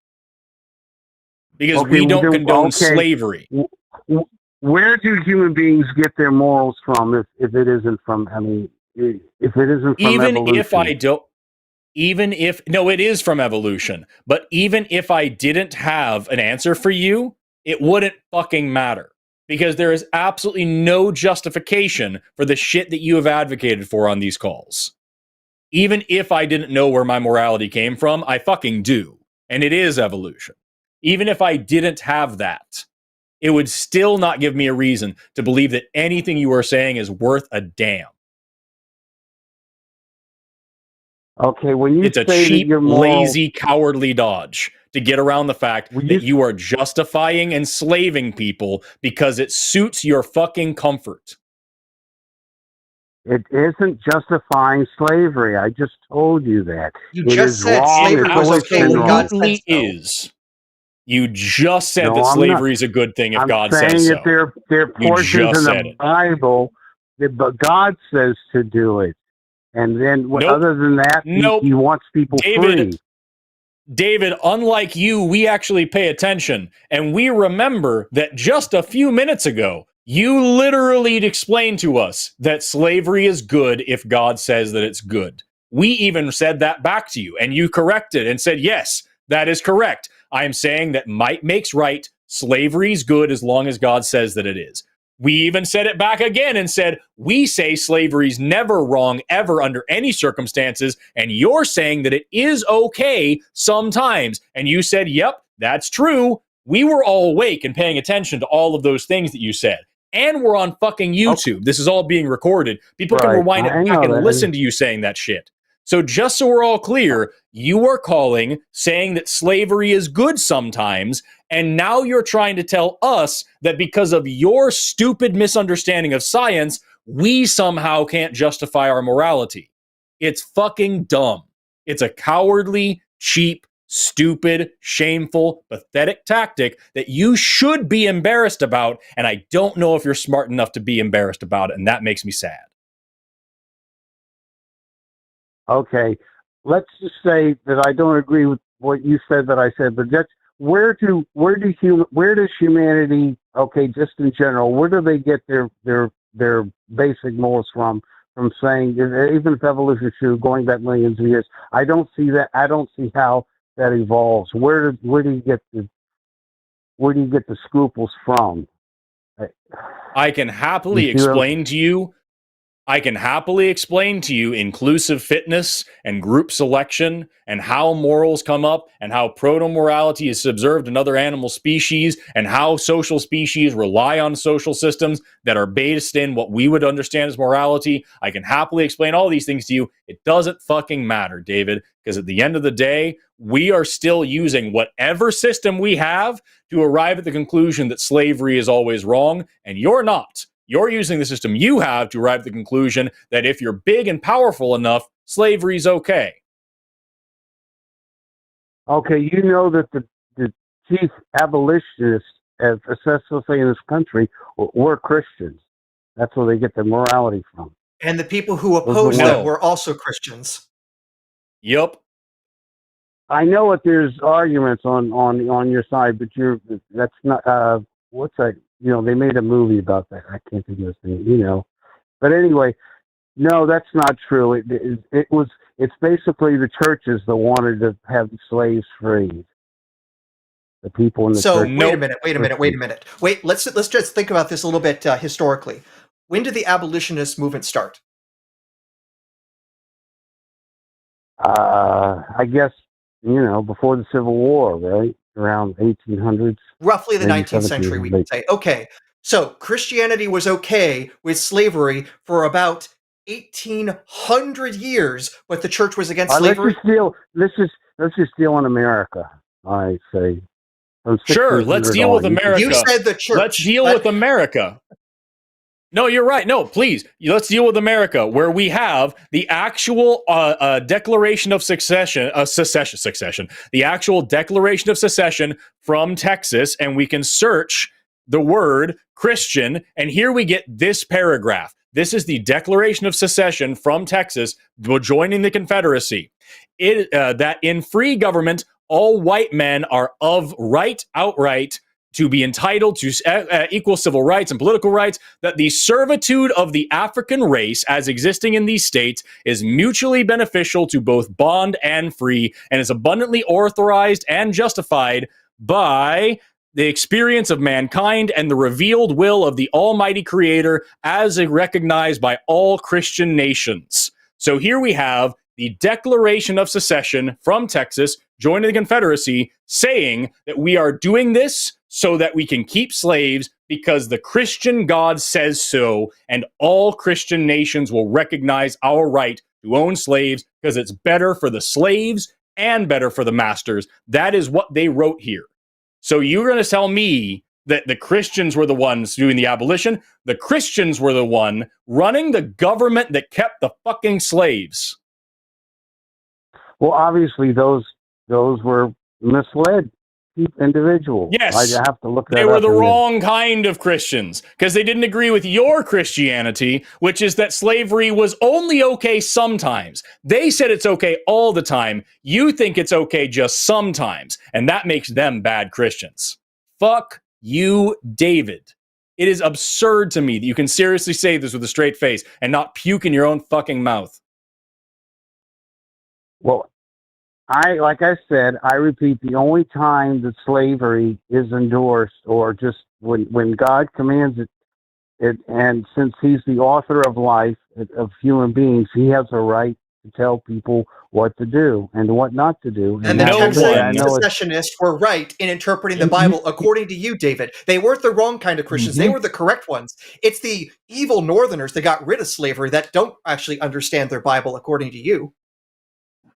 Because we don't condone slavery. Where do human beings get their morals from if it isn't from, if it isn't from evolution? No, it is from evolution. But even if I didn't have an answer for you, it wouldn't fucking matter. Because there is absolutely no justification for the shit that you have advocated for on these calls. Even if I didn't know where my morality came from, I fucking do. And it is evolution. Even if I didn't have that, it would still not give me a reason to believe that anything you are saying is worth a damn. Okay, when you it's say a cheap, that you're moral, lazy, cowardly dodge to get around the fact that you are justifying enslaving people because it suits your fucking comfort. It isn't justifying slavery. I just told you that. You it just is said wrong. slavery It's was always okay been when wrong. God said so. Is. You just said No, that I'm slavery not. is a good thing if I'm God saying says so. that there are portions in the Bible that God says to do it. And then other than that, he wants people free. David, unlike you, we actually pay attention. And we remember that just a few minutes ago, you literally explained to us that slavery is good if God says that it's good. We even said that back to you, and you corrected and said, yes, that is correct. I am saying that might makes right. Slavery is good as long as God says that it is. We even said it back again and said, we say slavery's never wrong ever under any circumstances, and you're saying that it is okay sometimes. And you said, yep, that's true. We were all awake and paying attention to all of those things that you said. And we're on fucking YouTube. Okay. This is all being recorded. People can rewind it back and listen to you saying that shit. So just so we're all clear, you are saying that slavery is good sometimes, and now you're trying to tell us that because of your stupid misunderstanding of science, we somehow can't justify our morality. It's fucking dumb. It's a cowardly, cheap, stupid, shameful, pathetic tactic that you should be embarrassed about, and I don't know if you're smart enough to be embarrassed about it, and that makes me sad. Okay, let's just say that I don't agree with what you said that I said, but that's where does humanity, okay, just in general, where do they get their basic morals from saying, even if evolution is true, going back millions of years, I don't see that. I don't see how that evolves. Where do you get the scruples from? I can happily explain to you. I can happily explain to you inclusive fitness and group selection and how morals come up and how proto-morality is observed in other animal species and how social species rely on social systems that are based in what we would understand as morality. I can happily explain all these things to you. It doesn't fucking matter, David, because at the end of the day, we are still using whatever system we have to arrive at the conclusion that slavery is always wrong, and you're not. You're using the system you have to arrive at the conclusion that if you're big and powerful enough, slavery's okay. Okay, you know that the chief abolitionists, as successfully in this country, were Christians. That's where they get their morality from. And the people who opposed No. them were also Christians. Yep. I know that there's arguments on your side, but that's not what's that? You know, they made a movie about that. I can't think of his name. You know, but anyway, no, that's not true. It's basically the churches that wanted to have the slaves freed. The people in the So church. wait a minute. Wait, let's just think about this a little bit historically. When did the abolitionist movement start? I guess, you know, before the Civil War, right? Around 1800s. Roughly the maybe 19th century, we can say. Okay, so Christianity was okay with slavery for about 1800 years, but the church was against slavery. Let's just deal in America, I say. Sure, let's deal with America. You said the church. Let's deal with America. No, you're right. No, please. Let's deal with America, where we have the actual Declaration of Secession, the actual Declaration of Secession from Texas, and we can search the word Christian, and here we get this paragraph. This is the Declaration of Secession from Texas, joining the Confederacy. That in free government, all white men are of right outright to be entitled to equal civil rights and political rights, that the servitude of the African race as existing in these states is mutually beneficial to both bond and free, and is abundantly authorized and justified by the experience of mankind and the revealed will of the Almighty Creator as recognized by all Christian nations. So here we have the Declaration of Secession from Texas, joining the Confederacy, saying that we are doing this so that we can keep slaves because the Christian God says so, and all Christian nations will recognize our right to own slaves because it's better for the slaves and better for the masters. That is what they wrote here. So you're going to tell me that the Christians were the ones doing the abolition? The Christians were the one running the government that kept the fucking slaves. Well, obviously those were misled individuals. Yes, I have to look that they were up the wrong kind of Christians because they didn't agree with your Christianity, which is that slavery was only okay sometimes. They said it's okay all the time. You think it's okay just sometimes, and that makes them bad Christians. Fuck you, David. It is absurd to me that you can seriously say this with a straight face and not puke in your own fucking mouth. Well, like I said, I repeat, the only time that slavery is endorsed, or just when God commands it, and since He's the author of life, of human beings, He has a right to tell people what to do and what not to do. And the Texas secessionists were right in interpreting the Bible according to you, David. They weren't the wrong kind of Christians. They were the correct ones. It's the evil Northerners that got rid of slavery that don't actually understand their Bible according to you.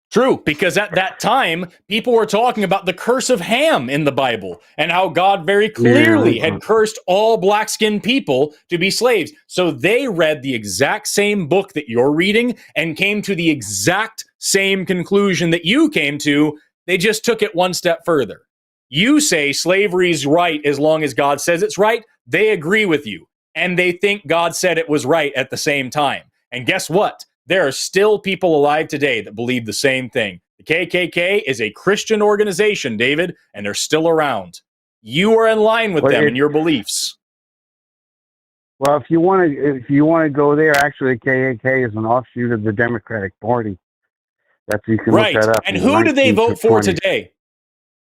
True, because at that time, people were talking about the curse of Ham in the Bible and how God very clearly had cursed all black-skinned people to be slaves. So they read the exact same book that you're reading and came to the exact same conclusion that you came to. They just took it one step further. You say slavery's right as long as God says it's right. They agree with you, and they think God said it was right at the same time. And guess what? There are still people alive today that believe the same thing. The KKK is a Christian organization, David, and they're still around. You are in line with them in your beliefs. Well, if you want to go there, actually, the KKK is an offshoot of the Democratic Party. You can look that up. And who do they vote for today?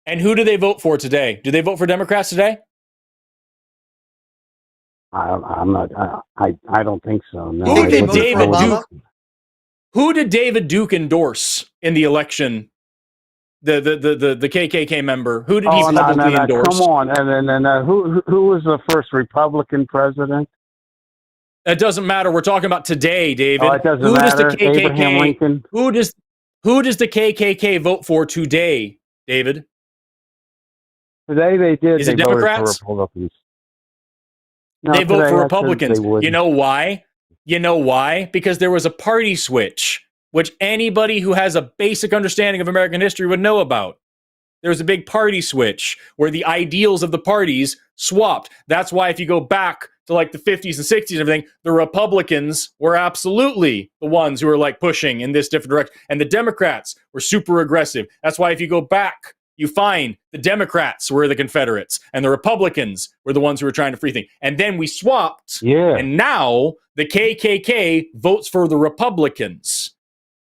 And who do they vote for today? Do they vote for Democrats today? I'm not. I don't think so. No. Who did David Duke endorse in the election? The KKK member. Who did he publicly endorse? Come on, and who was the first Republican president? It doesn't matter. We're talking about today, David. It doesn't matter. Abraham Lincoln. Who does the KKK vote for today, David? Today they did. Is it Democrats? For Republicans. No, they vote today for I said Republicans. they wouldn't. You know why? You know why? Because there was a party switch, which anybody who has a basic understanding of American history would know about. There was a big party switch where the ideals of the parties swapped. That's why if you go back to like the 50s and 60s and everything, the Republicans were absolutely the ones who were like pushing in this different direction. And the Democrats were super aggressive. That's why if you go back, you find the Democrats were the Confederates and the Republicans were the ones who were trying to free things. And then we swapped. Yeah. And now the KKK votes for the Republicans.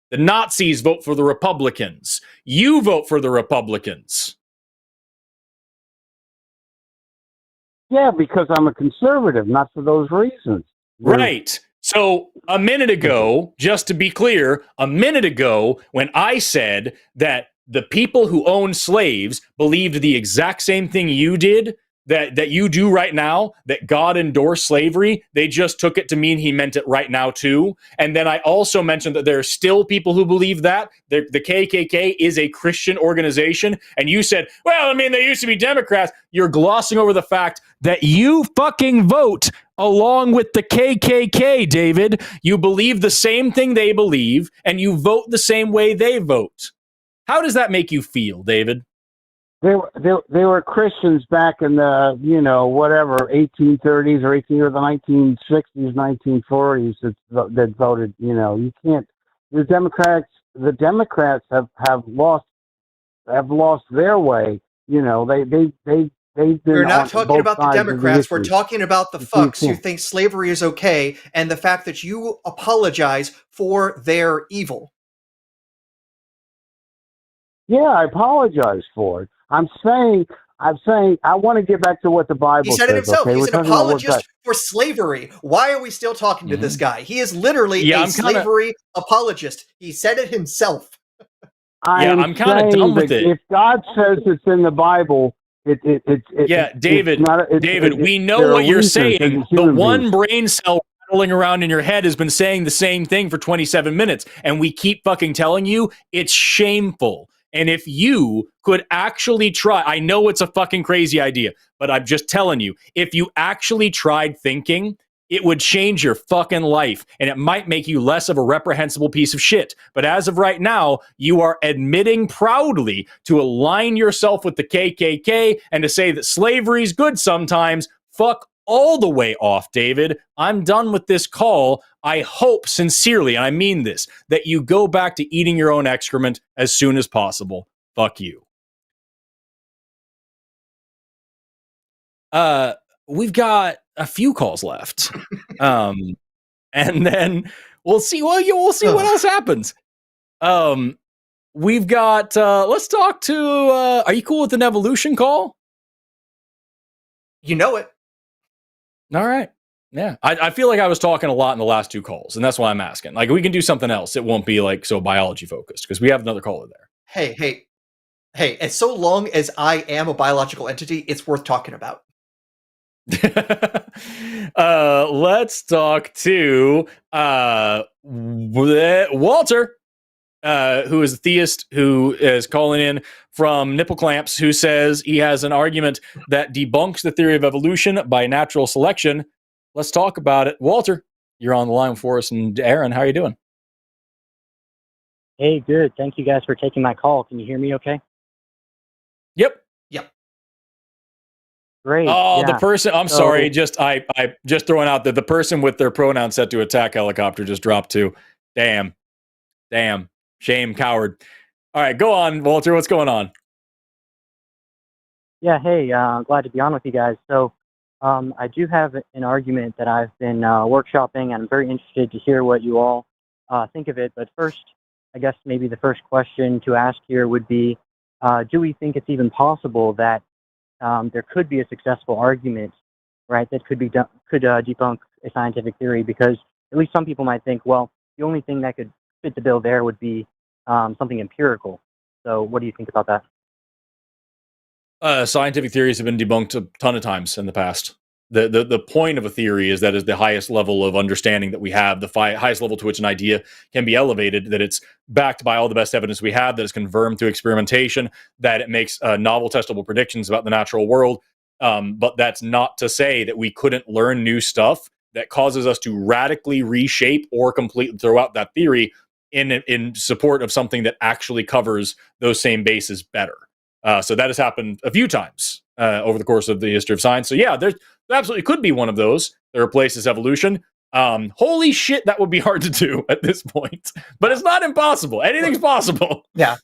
The Nazis vote for the Republicans. You vote for the Republicans. Yeah, because I'm a conservative, not for those reasons. Right. So a minute ago, just to be clear, a minute ago, when I said that the people who owned slaves believed the exact same thing you did, that you do right now, that God endorsed slavery, they just took it to mean he meant it right now too. And then I also mentioned that there are still people who believe that. The KKK is a Christian organization. And you said, well, I mean, they used to be Democrats. You're glossing over the fact that you fucking vote along with the KKK, David. You believe the same thing they believe, and you vote the same way they vote. How does that make you feel, David? They were Christians back in the, whatever, 1830s or the 1960s, 1940s that voted, you can't, the Democrats have lost their way. We're not talking about the Democrats. We're talking about the fucks who think slavery is okay and the fact that you apologize for their evil. Yeah, I apologize for it. I'm saying I want to get back to what the Bible says. He said it himself. Okay? He's an apologist for slavery. Why are we still talking to this guy? He is literally a slavery apologist. He said it himself. I'm kind of done with it. If God says it's in the Bible, David, we know what you're saying. The one brain cell rattling around in your head has been saying the same thing for 27 minutes, and we keep fucking telling you it's shameful. And if you could actually try, I know it's a fucking crazy idea, but I'm just telling you, if you actually tried thinking, it would change your fucking life, and it might make you less of a reprehensible piece of shit. But as of right now, you are admitting proudly to align yourself with the KKK and to say that slavery is good sometimes. Fuck all the way off, David. I'm done with this call. I hope sincerely, and I mean this, that you go back to eating your own excrement as soon as possible. Fuck you. We've got a few calls left. And then we'll see. Well, we'll see what else happens. We've got, let's talk to, are you cool with an evolution call? You know it. All right. Yeah. I feel like I was talking a lot in the last two calls, and that's why I'm asking. Like, we can do something else. It won't be like so biology focused because we have another caller there. Hey, and so long as I am a biological entity, it's worth talking about. Let's talk to Walter, who is a theist who is calling in from Nipple Clamps, who says he has an argument that debunks the theory of evolution by natural selection. Let's talk about it. Walter, you're on the line with Forrest and Aaron. How are you doing? Hey, good. Thank you guys for taking my call. Can you hear me okay? Yep. Great. Oh, yeah. The person, I'm sorry, I just throwing out that the person with their pronouns set to attack helicopter just dropped too. Damn. Shame, coward. All right, go on, Walter. What's going on? Yeah, hey, glad to be on with you guys. So I do have an argument that I've been workshopping, and I'm very interested to hear what you all think of it. But first, I guess maybe the first question to ask here would be, do we think it's even possible that there could be a successful argument, right, that could debunk a scientific theory? Because at least some people might think, well, the only thing that could fit the bill there would be something empirical. So what do you think about that? Scientific theories have been debunked a ton of times in the past. The point of a theory is that is the highest level of understanding that we have, the highest level to which an idea can be elevated, that it's backed by all the best evidence we have, that it's confirmed through experimentation, that it makes novel testable predictions about the natural world. But that's not to say that we couldn't learn new stuff that causes us to radically reshape or completely throw out that theory in support of something that actually covers those same bases better. So that has happened a few times over the course of the history of science. So yeah, there absolutely could be one of those that replaces evolution. Holy shit, that would be hard to do at this point. But it's not impossible. Anything's possible. Yeah.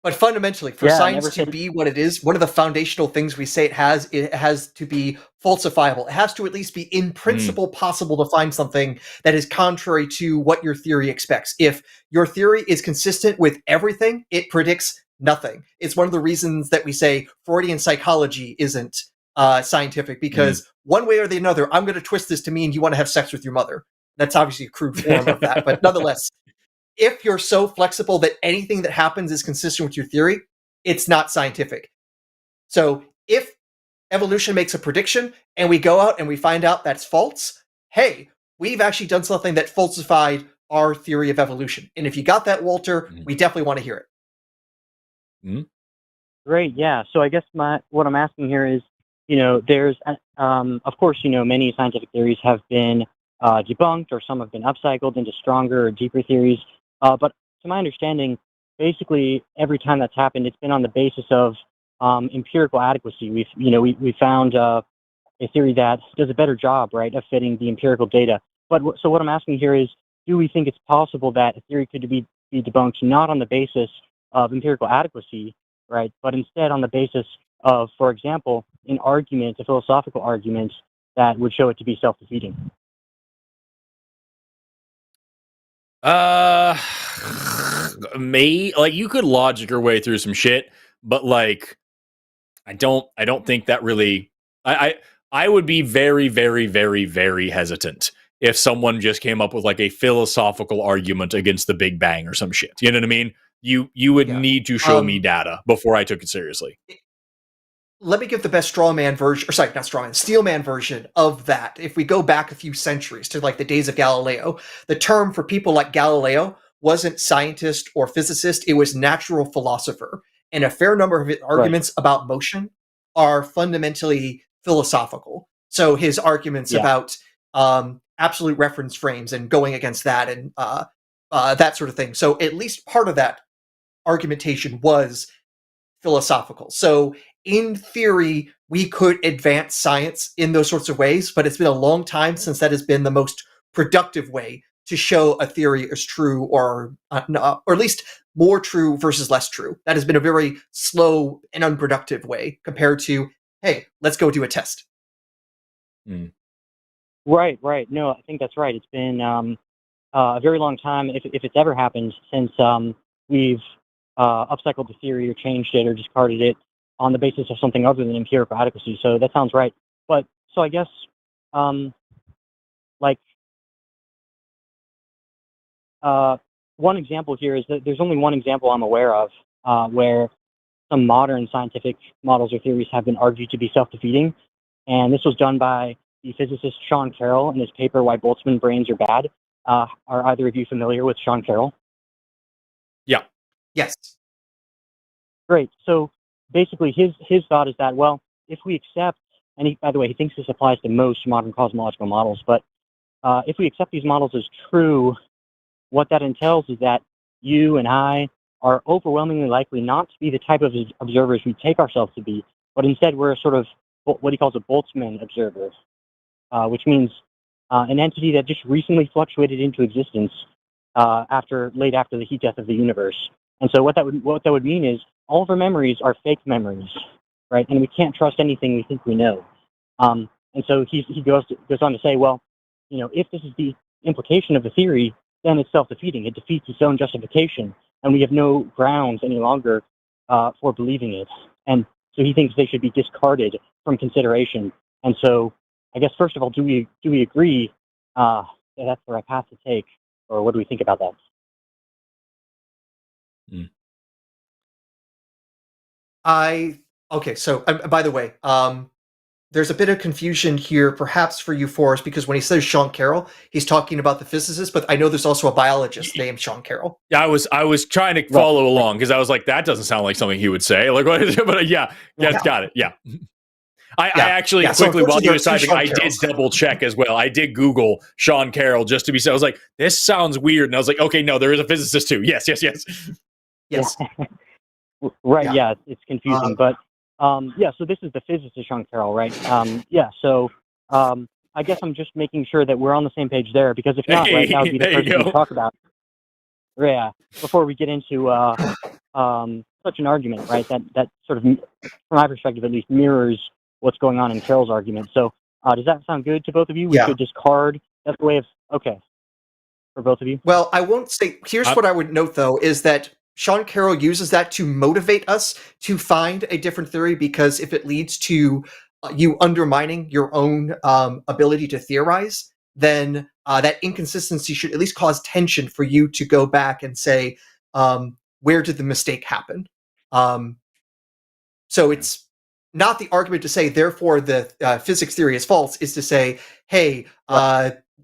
But fundamentally, for science to be what it is, one of the foundational things we say it has to be falsifiable. It has to at least be in principle possible to find something that is contrary to what your theory expects. If your theory is consistent with everything, it predicts nothing. It's one of the reasons that we say Freudian psychology isn't scientific, because one way or the other, I'm going to twist this to mean you want to have sex with your mother. That's obviously a crude form of that, but nonetheless, if you're so flexible that anything that happens is consistent with your theory, it's not scientific. So if evolution makes a prediction and we go out and we find out that's false, hey, we've actually done something that falsified our theory of evolution. And if you got that, Walter, we definitely want to hear it. Great, yeah. So I guess what I'm asking here is, there's, of course, many scientific theories have been debunked, or some have been upcycled into stronger or deeper theories. But to my understanding, basically every time that's happened, it's been on the basis of empirical adequacy. We found a theory that does a better job, right, of fitting the empirical data. But so what I'm asking here is, do we think it's possible that a theory could be debunked not on the basis of empirical adequacy, right, but instead on the basis of, for example, an argument, a philosophical argument that would show it to be self-defeating? You could logic your way through some shit, but I don't think that really. I would be very, very, very, very hesitant if someone just came up with a philosophical argument against the Big Bang or some shit. You know what I mean? You would need to show me data before I took it seriously. Let me give the best steel man version of that. If we go back a few centuries to the days of Galileo, the term for people like Galileo wasn't scientist or physicist, it was natural philosopher. And a fair number of his arguments about motion are fundamentally philosophical. So his arguments about absolute reference frames and going against that and that sort of thing. So at least part of that argumentation was philosophical. So in theory, we could advance science in those sorts of ways, but it's been a long time since that has been the most productive way to show a theory is true, or at least more true versus less true. That has been a very slow and unproductive way compared to, hey, let's go do a test. Right. No, I think that's right. It's been a very long time, if it's ever happened, since we've upcycled the theory or changed it or discarded it on the basis of something other than empirical adequacy. So that sounds right. But so I guess one example here is that there's only one example I'm aware of where some modern scientific models or theories have been argued to be self-defeating. And this was done by the physicist Sean Carroll in his paper, Why Boltzmann Brains Are Bad. Are either of you familiar with Sean Carroll? Yeah. Yes. Great. So basically his thought is that, well, if we accept, and by the way, he thinks this applies to most modern cosmological models, but if we accept these models as true, what that entails is that you and I are overwhelmingly likely not to be the type of observers we take ourselves to be, but instead we're a sort of what he calls a Boltzmann observer, which means an entity that just recently fluctuated into existence late after the heat death of the universe. And so what that would mean is all of our memories are fake memories, right? And we can't trust anything we think we know. And so he goes on to say, well, if this is the implication of the theory, then it's self-defeating. It defeats its own justification, and we have no grounds any longer for believing it. And so he thinks they should be discarded from consideration. And so I guess, first of all, do we agree that that's the right path to take, or what do we think about that? So by the way, there's a bit of confusion here, perhaps for you, Forrest, because when he says Sean Carroll, he's talking about the physicist, but I know there's also a biologist named Sean Carroll. Yeah, I was trying to follow along because I was like, that doesn't sound like something he would say. Like, what is it? But got it. Yeah. I actually, So quickly, while unfortunately, you were there are two typing, Sean I did Carrolls. double check as well. I did Google Sean Carroll just to be safe. I was like, this sounds weird. And I was like, okay, no, there is a physicist too. Yes. Yes. Right. Yeah. Yeah, it's confusing, but yeah. So this is the physicist Sean Carroll, right? Yeah. So I guess I'm just making sure that we're on the same page there, because if not, right, that would be the There you person go. to talk about. Yeah. Before we get into such an argument, right? That sort of, from my perspective at least, mirrors what's going on in Carroll's argument. So does that sound good to both of you? We Yeah. should discard. That's the way of okay for both of you. Well, I won't say. Here's what I would note, though, is that Sean Carroll uses that to motivate us to find a different theory, because if it leads to you undermining your own ability to theorize, then that inconsistency should at least cause tension for you to go back and say, where did the mistake happen? So it's not the argument to say, therefore, the physics theory is false, is to say, hey,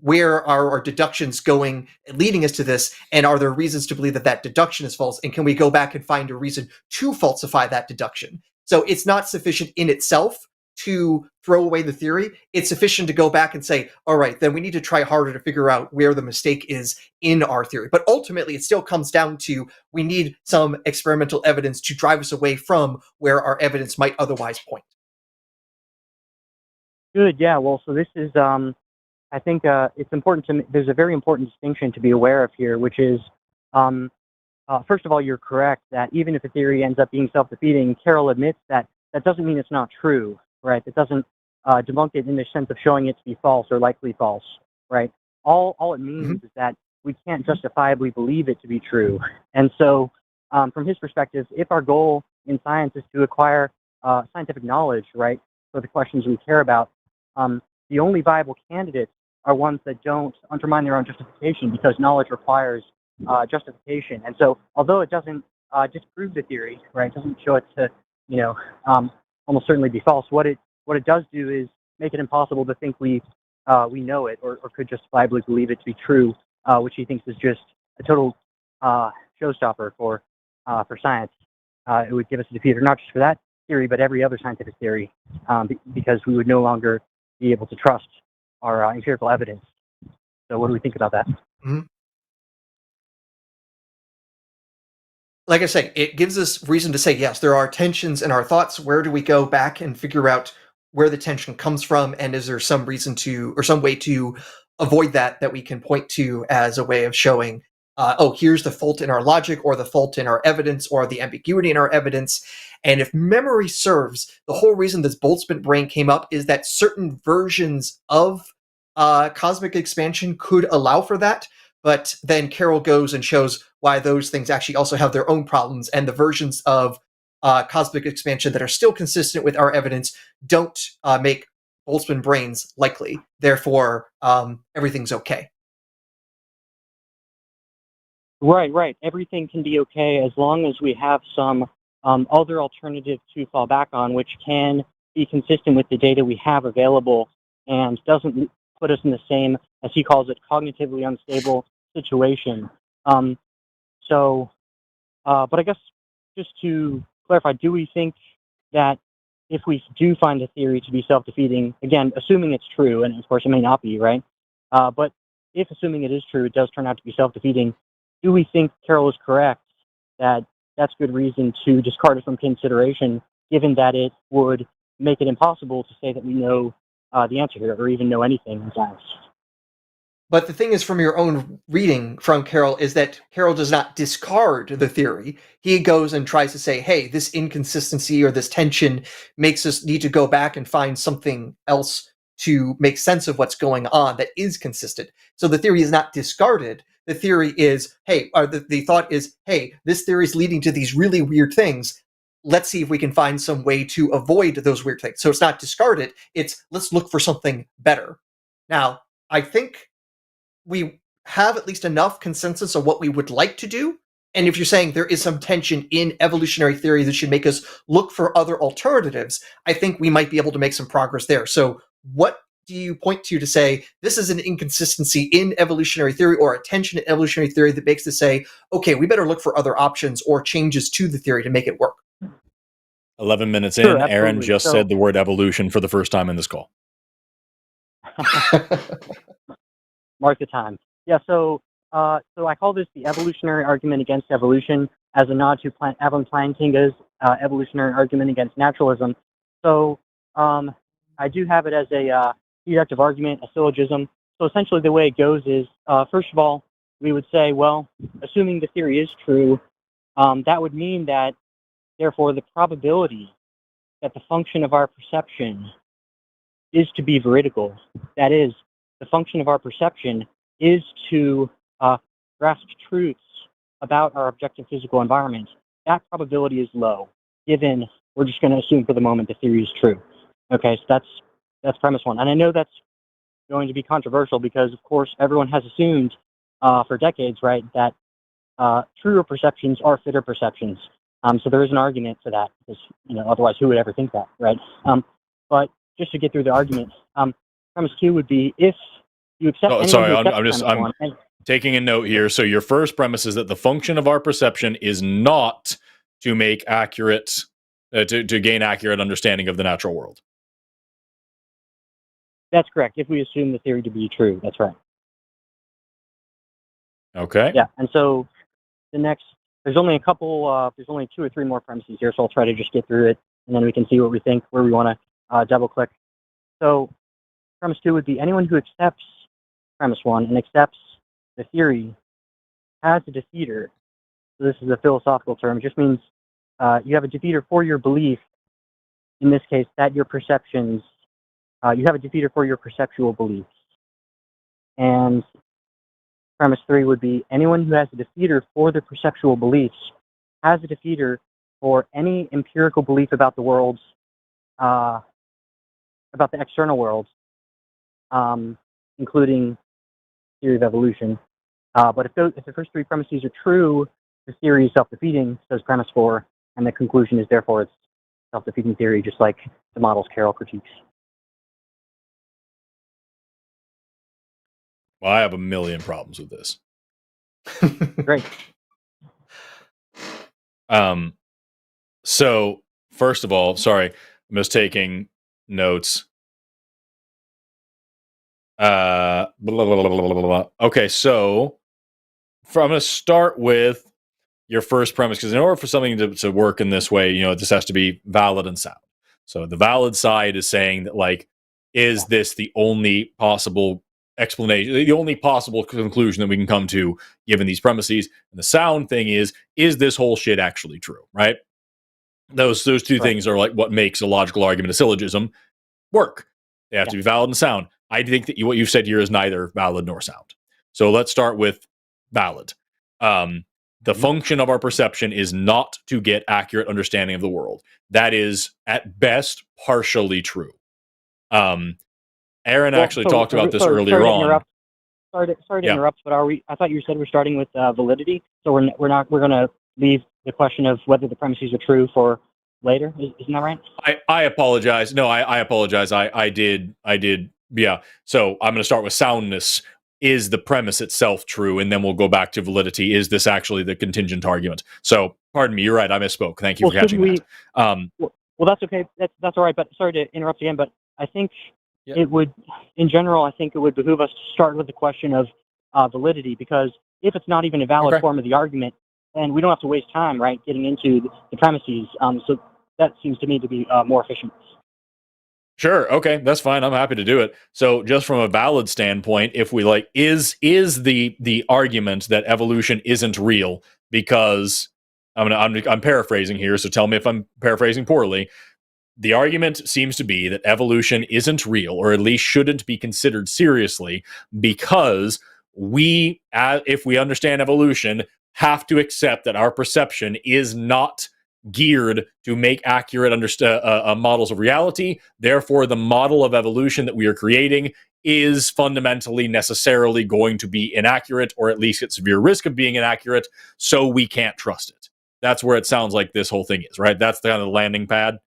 where are our deductions going, leading us to this, and are there reasons to believe that that deduction is false, and can we go back and find a reason to falsify that deduction? So it's not sufficient in itself to throw away the theory. It's sufficient to go back and say, all right, then we need to try harder to figure out where the mistake is in our theory. But ultimately, it still comes down to, we need some experimental evidence to drive us away from where our evidence might otherwise point. Good. Yeah. Well, so this is, I think it's important to, there's a very important distinction to be aware of here, which is, first of all, you're correct that even if a theory ends up being self-defeating, Carroll admits that that doesn't mean it's not true, right? That doesn't debunk it in the sense of showing it to be false or likely false, right? All it means is that we can't justifiably believe it to be true. And so, from his perspective, if our goal in science is to acquire scientific knowledge, right, for the questions we care about, the only viable candidates are ones that don't undermine their own justification, because knowledge requires justification. And so, although it doesn't disprove the theory, right, doesn't show it to, almost certainly be false, what it does do is make it impossible to think we know it, or could justifiably believe it to be true, which he thinks is just a total showstopper for science. It would give us a defeater, not just for that theory, but every other scientific theory, because we would no longer be able to trust our empirical evidence. So what do we think about that? Mm-hmm. Like I say, it gives us reason to say, yes, there are tensions in our thoughts. Where do we go back and figure out where the tension comes from? And is there some reason to, or some way to avoid that we can point to as a way of showing, here's the fault in our logic, or the fault in our evidence, or the ambiguity in our evidence. And if memory serves, the whole reason this Boltzmann brain came up is that certain versions of cosmic expansion could allow for that. But then Carroll goes and shows why those things actually also have their own problems, and the versions of cosmic expansion that are still consistent with our evidence don't make Boltzmann brains likely. Therefore, everything's okay. Right. Everything can be okay as long as we have some other alternative to fall back on, which can be consistent with the data we have available and doesn't put us in the same, as he calls it, cognitively unstable situation. But I guess just to clarify, do we think that if we do find a theory to be self-defeating, again, assuming it's true, and of course it may not be, right? But if, assuming it is true, it does turn out to be self-defeating, do we think Carroll is correct that that's good reason to discard it from consideration, given that it would make it impossible to say that we know the answer here, or even know anything in science? But the thing is, from your own reading from Carroll, is that Carroll does not discard the theory. He goes and tries to say, hey, this inconsistency or this tension makes us need to go back and find something else to make sense of what's going on that is consistent. So the theory is not discarded. The theory is, hey, the thought is, hey, this theory is leading to these really weird things. Let's see if we can find some way to avoid those weird things. So it's not discarded. It's, let's look for something better. Now, I think we have at least enough consensus of what we would like to do. And if you're saying there is some tension in evolutionary theory that should make us look for other alternatives, I think we might be able to make some progress there. So what do you point to say this is an inconsistency in evolutionary theory, or a tension in evolutionary theory that makes us say, okay, we better look for other options or changes to the theory to make it work? 11 minutes Sure, in, Aaron absolutely. just So- said the word evolution for the first time in this call. Mark the time. Yeah, so I call this the evolutionary argument against evolution as a nod to Evelyn Plantinga's evolutionary argument against naturalism. So I do have it as a deductive argument, a syllogism. So essentially the way it goes is, first of all, we would say, well, assuming the theory is true, that would mean that, therefore, the probability that the function of our perception is to be veridical, that is, the function of our perception is to grasp truths about our objective physical environment, that probability is low, given we're just going to assume for the moment the theory is true. Okay, so that's premise one. And I know that's going to be controversial because, of course, everyone has assumed for decades, right, that truer perceptions are fitter perceptions. So there is an argument for that, because otherwise, who would ever think that, right? But just to get through the argument, premise two would be if you accept. Oh, anyone sorry, who I'm accepts premise one, and, taking a note here. So your first premise is that the function of our perception is not to make accurate, to gain accurate understanding of the natural world. that's correct. If we assume the theory to be true, that's right. Okay. Yeah, and so the next, there's only there's only 2 or 3 more premises here, so I'll try to just get through it, and then we can see what we think, where we want to double click. So premise 2 would be anyone who accepts premise 1 and accepts the theory has a defeater. So this is a philosophical term. It just means you have a defeater for your belief, in this case, that your perceptions, you have a defeater for your perceptual beliefs. And premise 3 would be anyone who has a defeater for their perceptual beliefs has a defeater for any empirical belief about the world, about the external world, including theory of evolution. But if the first 3 premises are true, the theory is self-defeating, says premise 4, and the conclusion is therefore it's self-defeating theory, just like the models Carroll critiques. Well, I have a million problems with this. Great. So first of all, sorry, I'm just taking notes. Blah, blah, blah, blah, blah, blah. Okay, so I'm going to start with your first premise, because in order for something to work in this way, this has to be valid and sound. So the valid side is saying that, like, is this the only possible explanation, the only possible conclusion that we can come to given these premises? And the sound thing is this whole shit actually true, right? Those two things are like what makes a logical argument, a syllogism, work. They have to be valid and sound. I think that what you've said here is neither valid nor sound. So let's start with valid. The function of our perception is not to get accurate understanding of the world. That is, at best, partially true. Aaron actually talked about this earlier on. Sorry to interrupt, but I thought you said we're starting with validity, so we're going to leave the question of whether the premises are true for later. Isn't that right? I apologize. No, I apologize. I did. Yeah. So I'm going to start with soundness. Is the premise itself true? And then we'll go back to validity. Is this actually the contingent argument? So, pardon me. You're right. I misspoke. Thank you for catching that. Well, that's okay. That's all right. But sorry to interrupt again. But I think it would, in general, I think it would behoove us to start with the question of validity, because if it's not even a valid form of the argument, then we don't have to waste time, right, getting into the premises. So that seems to me to be more efficient. Sure. Okay. That's fine. I'm happy to do it. So just from a valid standpoint, if we is the argument that evolution isn't real, because I'm paraphrasing here. So tell me if I'm paraphrasing poorly. The argument seems to be that evolution isn't real, or at least shouldn't be considered seriously, because we, if we understand evolution, have to accept that our perception is not geared to make accurate models of reality. Therefore, the model of evolution that we are creating is fundamentally necessarily going to be inaccurate, or at least at severe risk of being inaccurate, so we can't trust it. That's where it sounds like this whole thing is, right? That's the kind of landing pad.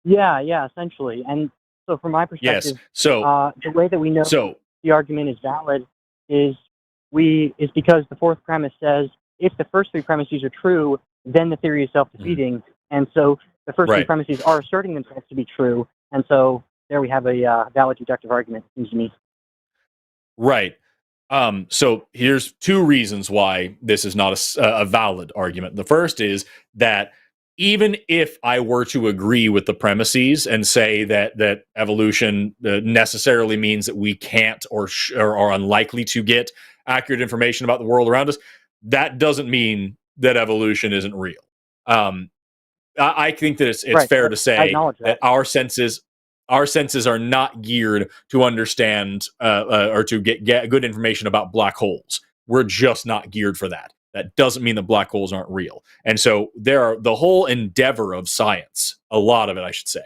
Yeah, essentially. And so from my perspective, yes. So the way that we know the argument is valid is because the fourth premise says if the first 3 premises are true, then the theory is self-defeating. And so the first two Right. premises are asserting themselves to be true. And so there we have a valid deductive argument, it seems to me. Right. So here's two reasons why this is not a valid argument. The first is that even if I were to agree with the premises and say that evolution necessarily means that we can't or are unlikely to get accurate information about the world around us, that doesn't mean that evolution isn't real. I think that it's Right. fair to I say acknowledge that our senses are not geared to understand or to get good information about black holes. We're just not geared for that. That doesn't mean that black holes aren't real. And so the whole endeavor of science, a lot of it, I should say,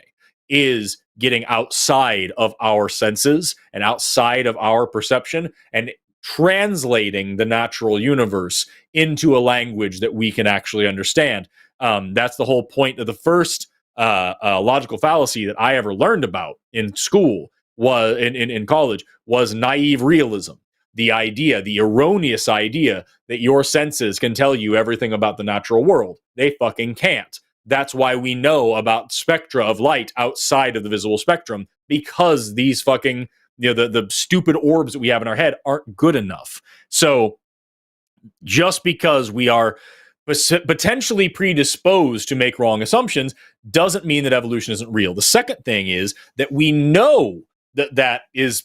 is getting outside of our senses and outside of our perception and translating the natural universe into a language that we can actually understand. That's the whole point of the first logical fallacy that I ever learned about in school was in college was naive realism. The idea, the erroneous idea that your senses can tell you everything about the natural world. They fucking can't. That's why we know about spectra of light outside of the visible spectrum, because these fucking, the stupid orbs that we have in our head aren't good enough. So just because we are potentially predisposed to make wrong assumptions doesn't mean that evolution isn't real. The second thing is that we know that is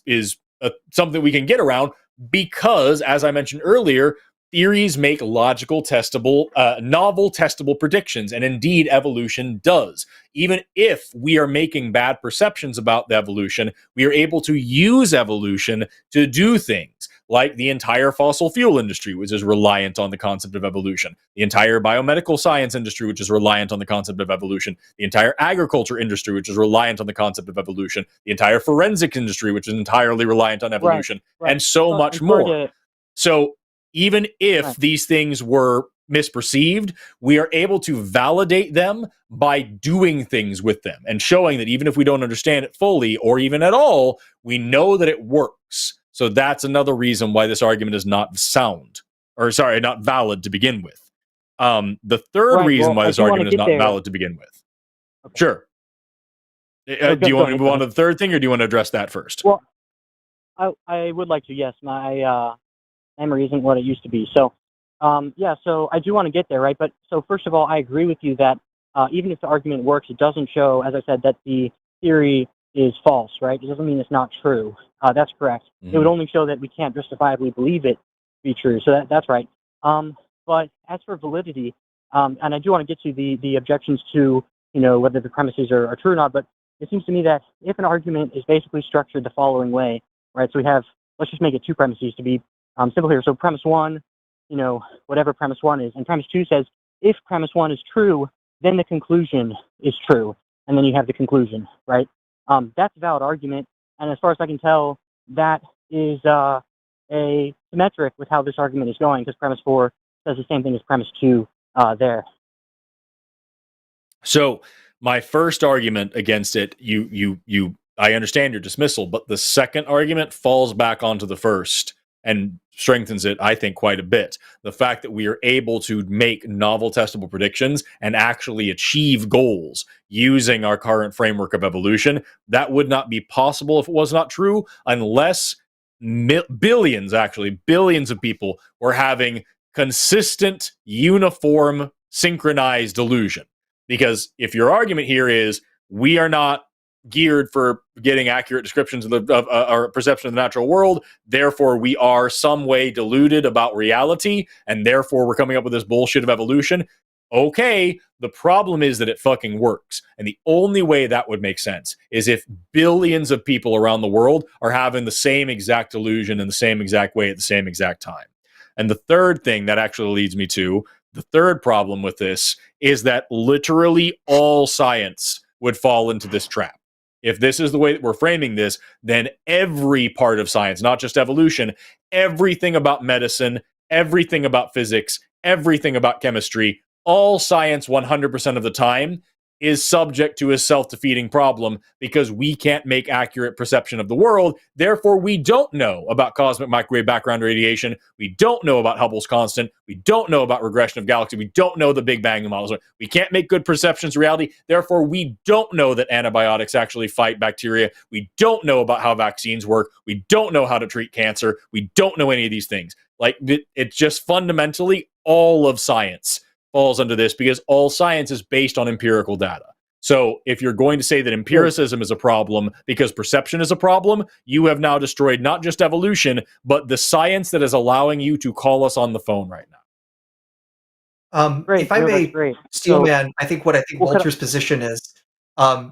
something we can get around because, as I mentioned earlier, theories make logical, testable, novel, testable predictions, and indeed evolution does. Even if we are making bad perceptions about the evolution, we are able to use evolution to do things like the entire fossil fuel industry, which is reliant on the concept of evolution, the entire biomedical science industry, which is reliant on the concept of evolution, the entire agriculture industry, which is reliant on the concept of evolution, the entire forensic industry, which is entirely reliant on evolution, Right. and so much more. So even if these things were misperceived, we are able to validate them by doing things with them and showing that even if we don't understand it fully or even at all, we know that it works. So that's another reason why this argument is not not valid to begin with. The third reason why this argument is not valid to begin with. Okay. Sure. Do you want to move on to the third thing, or do you want to address that first? Well, I would like to, yes. My memory isn't what it used to be. So, so I do want to get there, right? But so first of all, I agree with you that even if the argument works, it doesn't show, as I said, that the theory is false, right? It doesn't mean it's not true. That's correct. Mm-hmm. It would only show that we can't justifiably believe it to be true. So that's right. But as for validity, and I do want to get to the objections to, whether the premises are true or not, but it seems to me that if an argument is basically structured the following way, right? So we have, let's just make it two premises to be simple here. So premise one, whatever premise one is, and premise two says, if premise one is true, then the conclusion is true. And then you have the conclusion, right? That's a valid argument. And as far as I can tell, that is a symmetric with how this argument is going, because premise four says the same thing as premise two there. So my first argument against it, I understand your dismissal, but the second argument falls back onto the first and strengthens it, I think, quite a bit. The fact that we are able to make novel, testable predictions and actually achieve goals using our current framework of evolution, that would not be possible if it was not true, unless billions of people were having consistent, uniform, synchronized delusion. Because if your argument here is we are not geared for getting accurate descriptions of our perception of the natural world, therefore we are some way deluded about reality, and therefore we're coming up with this bullshit of evolution. Okay, the problem is that it fucking works. And the only way that would make sense is if billions of people around the world are having the same exact delusion in the same exact way at the same exact time. And the third thing that actually leads me to the third problem with this is that literally all science would fall into this trap. If this is the way that we're framing this, then every part of science, not just evolution, everything about medicine, everything about physics, everything about chemistry, all science 100% of the time is subject to a self-defeating problem because we can't make accurate perception of the world. Therefore, we don't know about cosmic microwave background radiation. We don't know about Hubble's constant. We don't know about regression of galaxy. We don't know the Big Bang models. We can't make good perceptions of reality. Therefore, we don't know that antibiotics actually fight bacteria. We don't know about how vaccines work. We don't know how to treat cancer. We don't know any of these things. Like, it's just fundamentally all of science falls under this because all science is based on empirical data. So if you're going to say that empiricism is a problem because perception is a problem, you have now destroyed not just evolution, but the science that is allowing you to call us on the phone right now. If I may, Steelman, I think Walter's position is,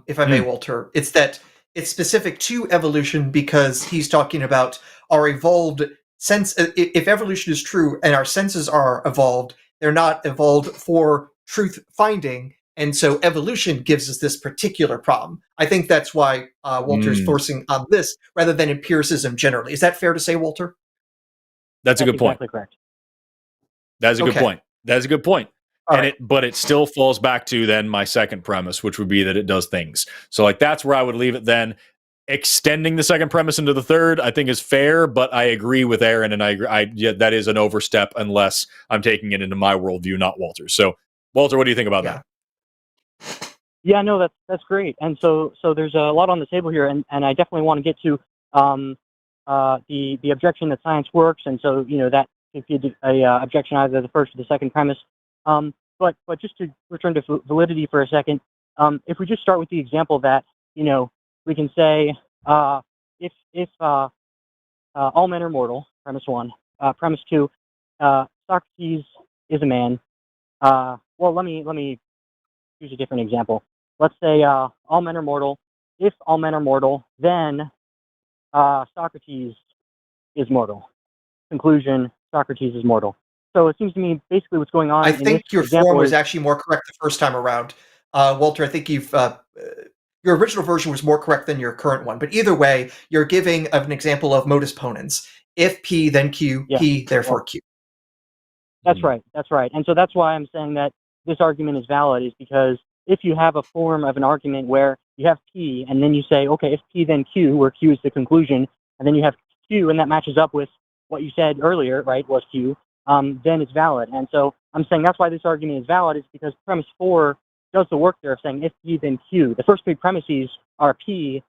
if I may, Walter, it's that it's specific to evolution because he's talking about our evolved sense. If evolution is true and our senses are evolved, they're not evolved for truth finding, and so evolution gives us this particular problem. I think that's why Walter's forcing on this rather than empiricism generally. Is that fair to say, Walter? That's a good point. Exactly correct. That's a good point. That's a good point. But it still falls back to then my second premise, which would be that it does things. So like that's where I would leave it then. Extending the second premise into the third, I think, is fair, but I agree with Aaron, and I agree. That is an overstep unless I'm taking it into my worldview, not Walter's. So, Walter, what do you think about that? Yeah, no, that's great. And so there's a lot on the table here, and I definitely want to get to the objection that science works, and so that if you do a objection either the first or the second premise. But just to return to validity for a second, if we just start with the example that we can say if all men are mortal, premise one. Premise two, Socrates is a man. Well, let me use a different example. Let's say all men are mortal. If all men are mortal, then Socrates is mortal. Conclusion: Socrates is mortal. So it seems to me basically what's going on. I think your form was actually more correct the first time around, Walter. I think your original version was more correct than your current one. But either way, you're giving an example of modus ponens. If P, then Q, P, therefore Q. That's right. That's right. And so that's why I'm saying that this argument is valid, is because if you have a form of an argument where you have P, and then you say, okay, if P, then Q, where Q is the conclusion, and then you have Q, and that matches up with what you said earlier, right, was Q, then it's valid. And so I'm saying that's why this argument is valid, is because premise 4 does the work there of saying if P, then Q. The first three premises are P.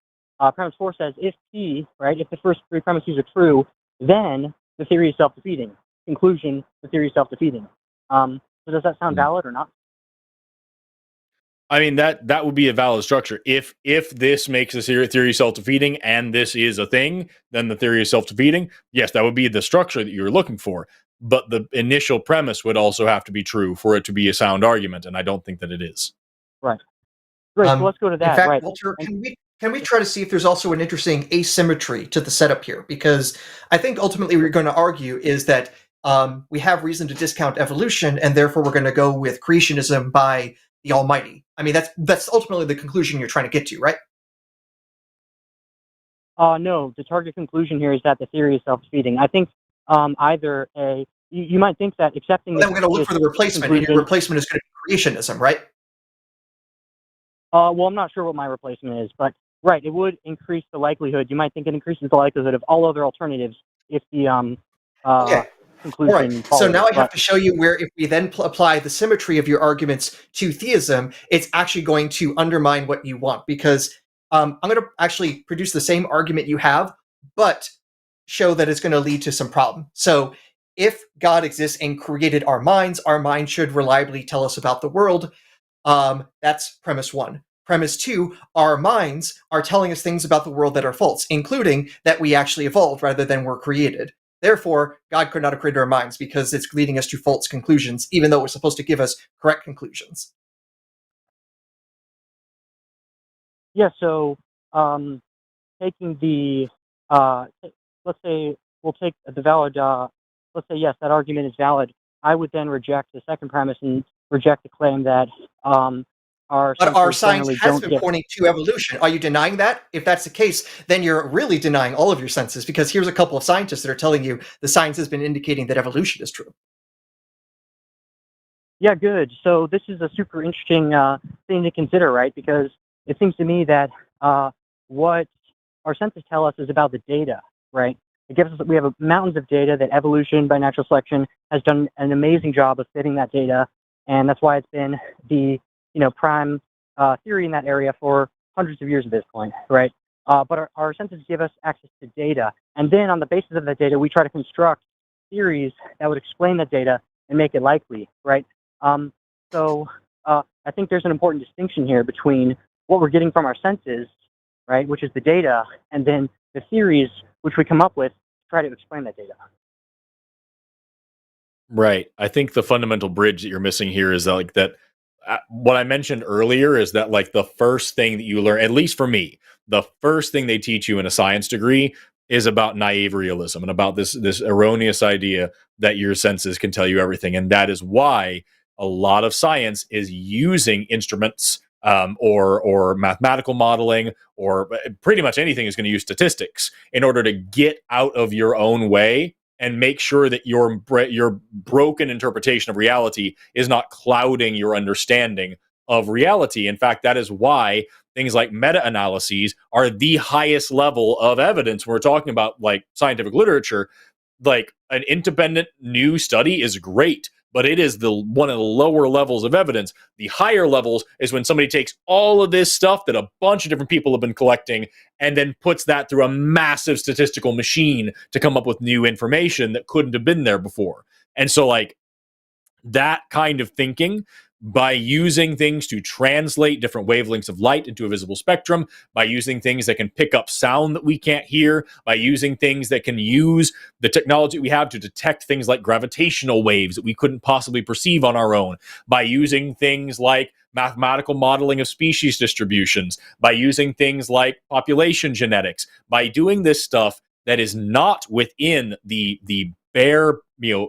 Premise 4 says if P, right, if the first three premises are true, then the theory is self-defeating. Conclusion, the theory is self-defeating. So does that sound valid or not? I mean, that would be a valid structure. If this makes the theory self-defeating and this is a thing, then the theory is self-defeating. Yes, that would be the structure that you're looking for. But the initial premise would also have to be true for it to be a sound argument, and I don't think that it is. Right. Great. So let's go to that. In fact, right. Walter, can we try to see if there's also an interesting asymmetry to the setup here? Because I think ultimately what we're going to argue is that we have reason to discount evolution, and therefore we're going to go with creationism by the Almighty. I mean, that's ultimately the conclusion you're trying to get to, right? No, the target conclusion here is that the theory is self-defeating. I think either you might think that accepting. Then we're going to look for the replacement, and your replacement is going to be creationism, right? Well, I'm not sure what my replacement is, but right, it would increase the likelihood. You might think it increases the likelihood of all other alternatives if the conclusion. All right. So now I have to show you where, if we then apply the symmetry of your arguments to theism, it's actually going to undermine what you want, because I'm going to actually produce the same argument you have, but show that it's going to lead to some problem. So if God exists and created our minds should reliably tell us about the world. That's premise 1. Premise 2, our minds are telling us things about the world that are false, including that we actually evolved rather than were created. Therefore, God could not have created our minds because it's leading us to false conclusions, even though it was supposed to give us correct conclusions. Yeah, so taking the, let's say we'll take the valid, let's say, yes, that argument is valid. I would then reject the second premise and reject the claim that our science has been pointing to evolution. Are you denying that? If that's the case, then you're really denying all of your senses, because here's a couple of scientists that are telling you the science has been indicating that evolution is true. Yeah, good. So this is a super interesting thing to consider, right? Because it seems to me that what our senses tell us is about the data, right? It gives us, we have mountains of data that evolution by natural selection has done an amazing job of fitting that data, and that's why it's been the prime theory in that area for hundreds of years at this point, right? But our senses give us access to data, and then on the basis of that data, we try to construct theories that would explain that data and make it likely, right? So I think there's an important distinction here between what we're getting from our senses, right, which is the data, and then the theories which we come up with to try to explain that data. Right. I think the fundamental bridge that you're missing here is that, like, that what I mentioned earlier is that, like, the first thing that you learn, at least for me, the first thing they teach you in a science degree is about naive realism and about this erroneous idea that your senses can tell you everything. And that is why a lot of science is using instruments or mathematical modeling, or pretty much anything is going to use statistics in order to get out of your own way and make sure that your broken interpretation of reality is not clouding your understanding of reality. In fact, that is why things like meta-analyses are the highest level of evidence when we're talking about, like, scientific literature. Like, an independent new study is great, but it is one of the lower levels of evidence. The higher levels is when somebody takes all of this stuff that a bunch of different people have been collecting and then puts that through a massive statistical machine to come up with new information that couldn't have been there before. And so, like, that kind of thinking, by using things to translate different wavelengths of light into a visible spectrum, by using things that can pick up sound that we can't hear, by using things that can use the technology we have to detect things like gravitational waves that we couldn't possibly perceive on our own, by using things like mathematical modeling of species distributions, by using things like population genetics, by doing this stuff that is not within the bare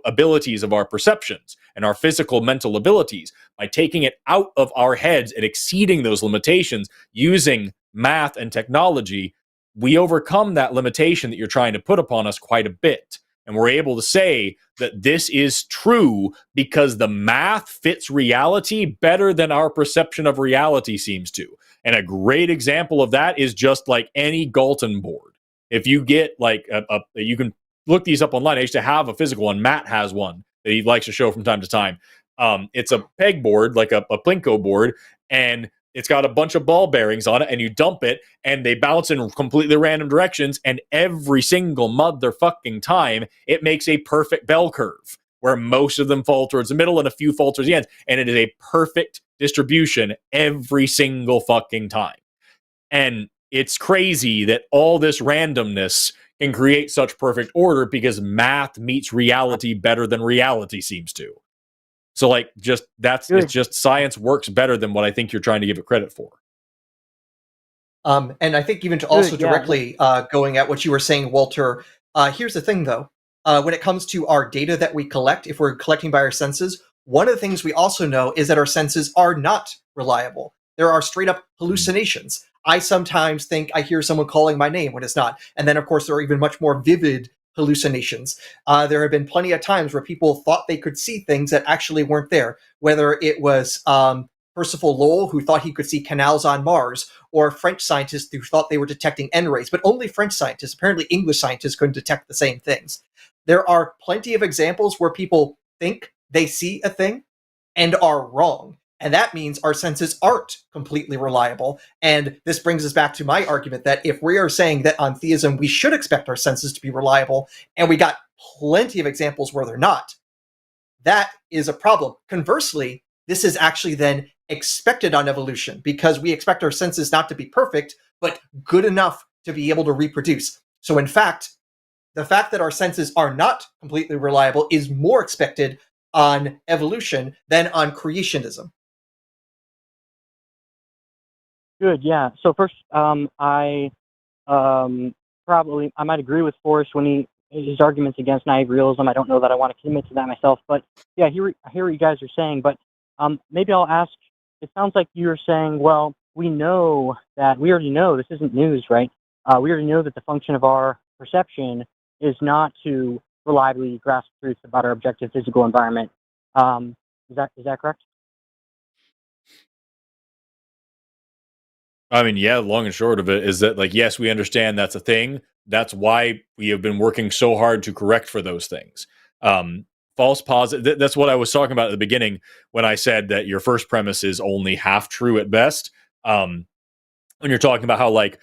abilities of our perceptions and our physical mental abilities, by taking it out of our heads and exceeding those limitations using math and technology, we overcome that limitation that you're trying to put upon us quite a bit. And we're able to say that this is true because the math fits reality better than our perception of reality seems to. And a great example of that is just like any Galton board. If you get like you can look these up online. I used to have a physical one. Matt has one that he likes to show from time to time. It's a pegboard, like a plinko board, and it's got a bunch of ball bearings on it, and you dump it, and they bounce in completely random directions, and every single motherfucking time, it makes a perfect bell curve, where most of them fall towards the middle and a few fall towards the ends, and it is a perfect distribution every single fucking time. And it's crazy that all this randomness can create such perfect order because math meets reality better than reality seems to. So, like, just it's just science works better than what I think you're trying to give it credit for. And I think even to also directly going at what you were saying, Walter, here's the thing though. When it comes to our data that we collect, if we're collecting by our senses, one of the things we also know is that our senses are not reliable. There are straight up hallucinations. I sometimes think I hear someone calling my name when it's not. And then, of course, there are even much more vivid hallucinations. There have been plenty of times where people thought they could see things that actually weren't there, whether it was Percival Lowell, who thought he could see canals on Mars, or French scientists who thought they were detecting N-rays, but only French scientists. Apparently English scientists couldn't detect the same things. There are plenty of examples where people think they see a thing and are wrong. And that means our senses aren't completely reliable. And this brings us back to my argument that if we are saying that on theism, we should expect our senses to be reliable, and we got plenty of examples where they're not, that is a problem. Conversely, this is actually then expected on evolution because we expect our senses not to be perfect, but good enough to be able to reproduce. So in fact, the fact that our senses are not completely reliable is more expected on evolution than on creationism. Good, yeah. So first, I might agree with Forrest when his arguments against naive realism. I don't know that I want to commit to that myself, but yeah, I hear what you guys are saying. But maybe I'll ask. It sounds like you're saying, well, we already know this isn't news, right? We already know that the function of our perception is not to reliably grasp truths about our objective physical environment. Is that correct? I mean, yeah, long and short of it is that, like, yes, we understand that's a thing. That's why we have been working so hard to correct for those things. False positive. That's what I was talking about at the beginning when I said that your first premise is only half true at best. When you're talking about how, like,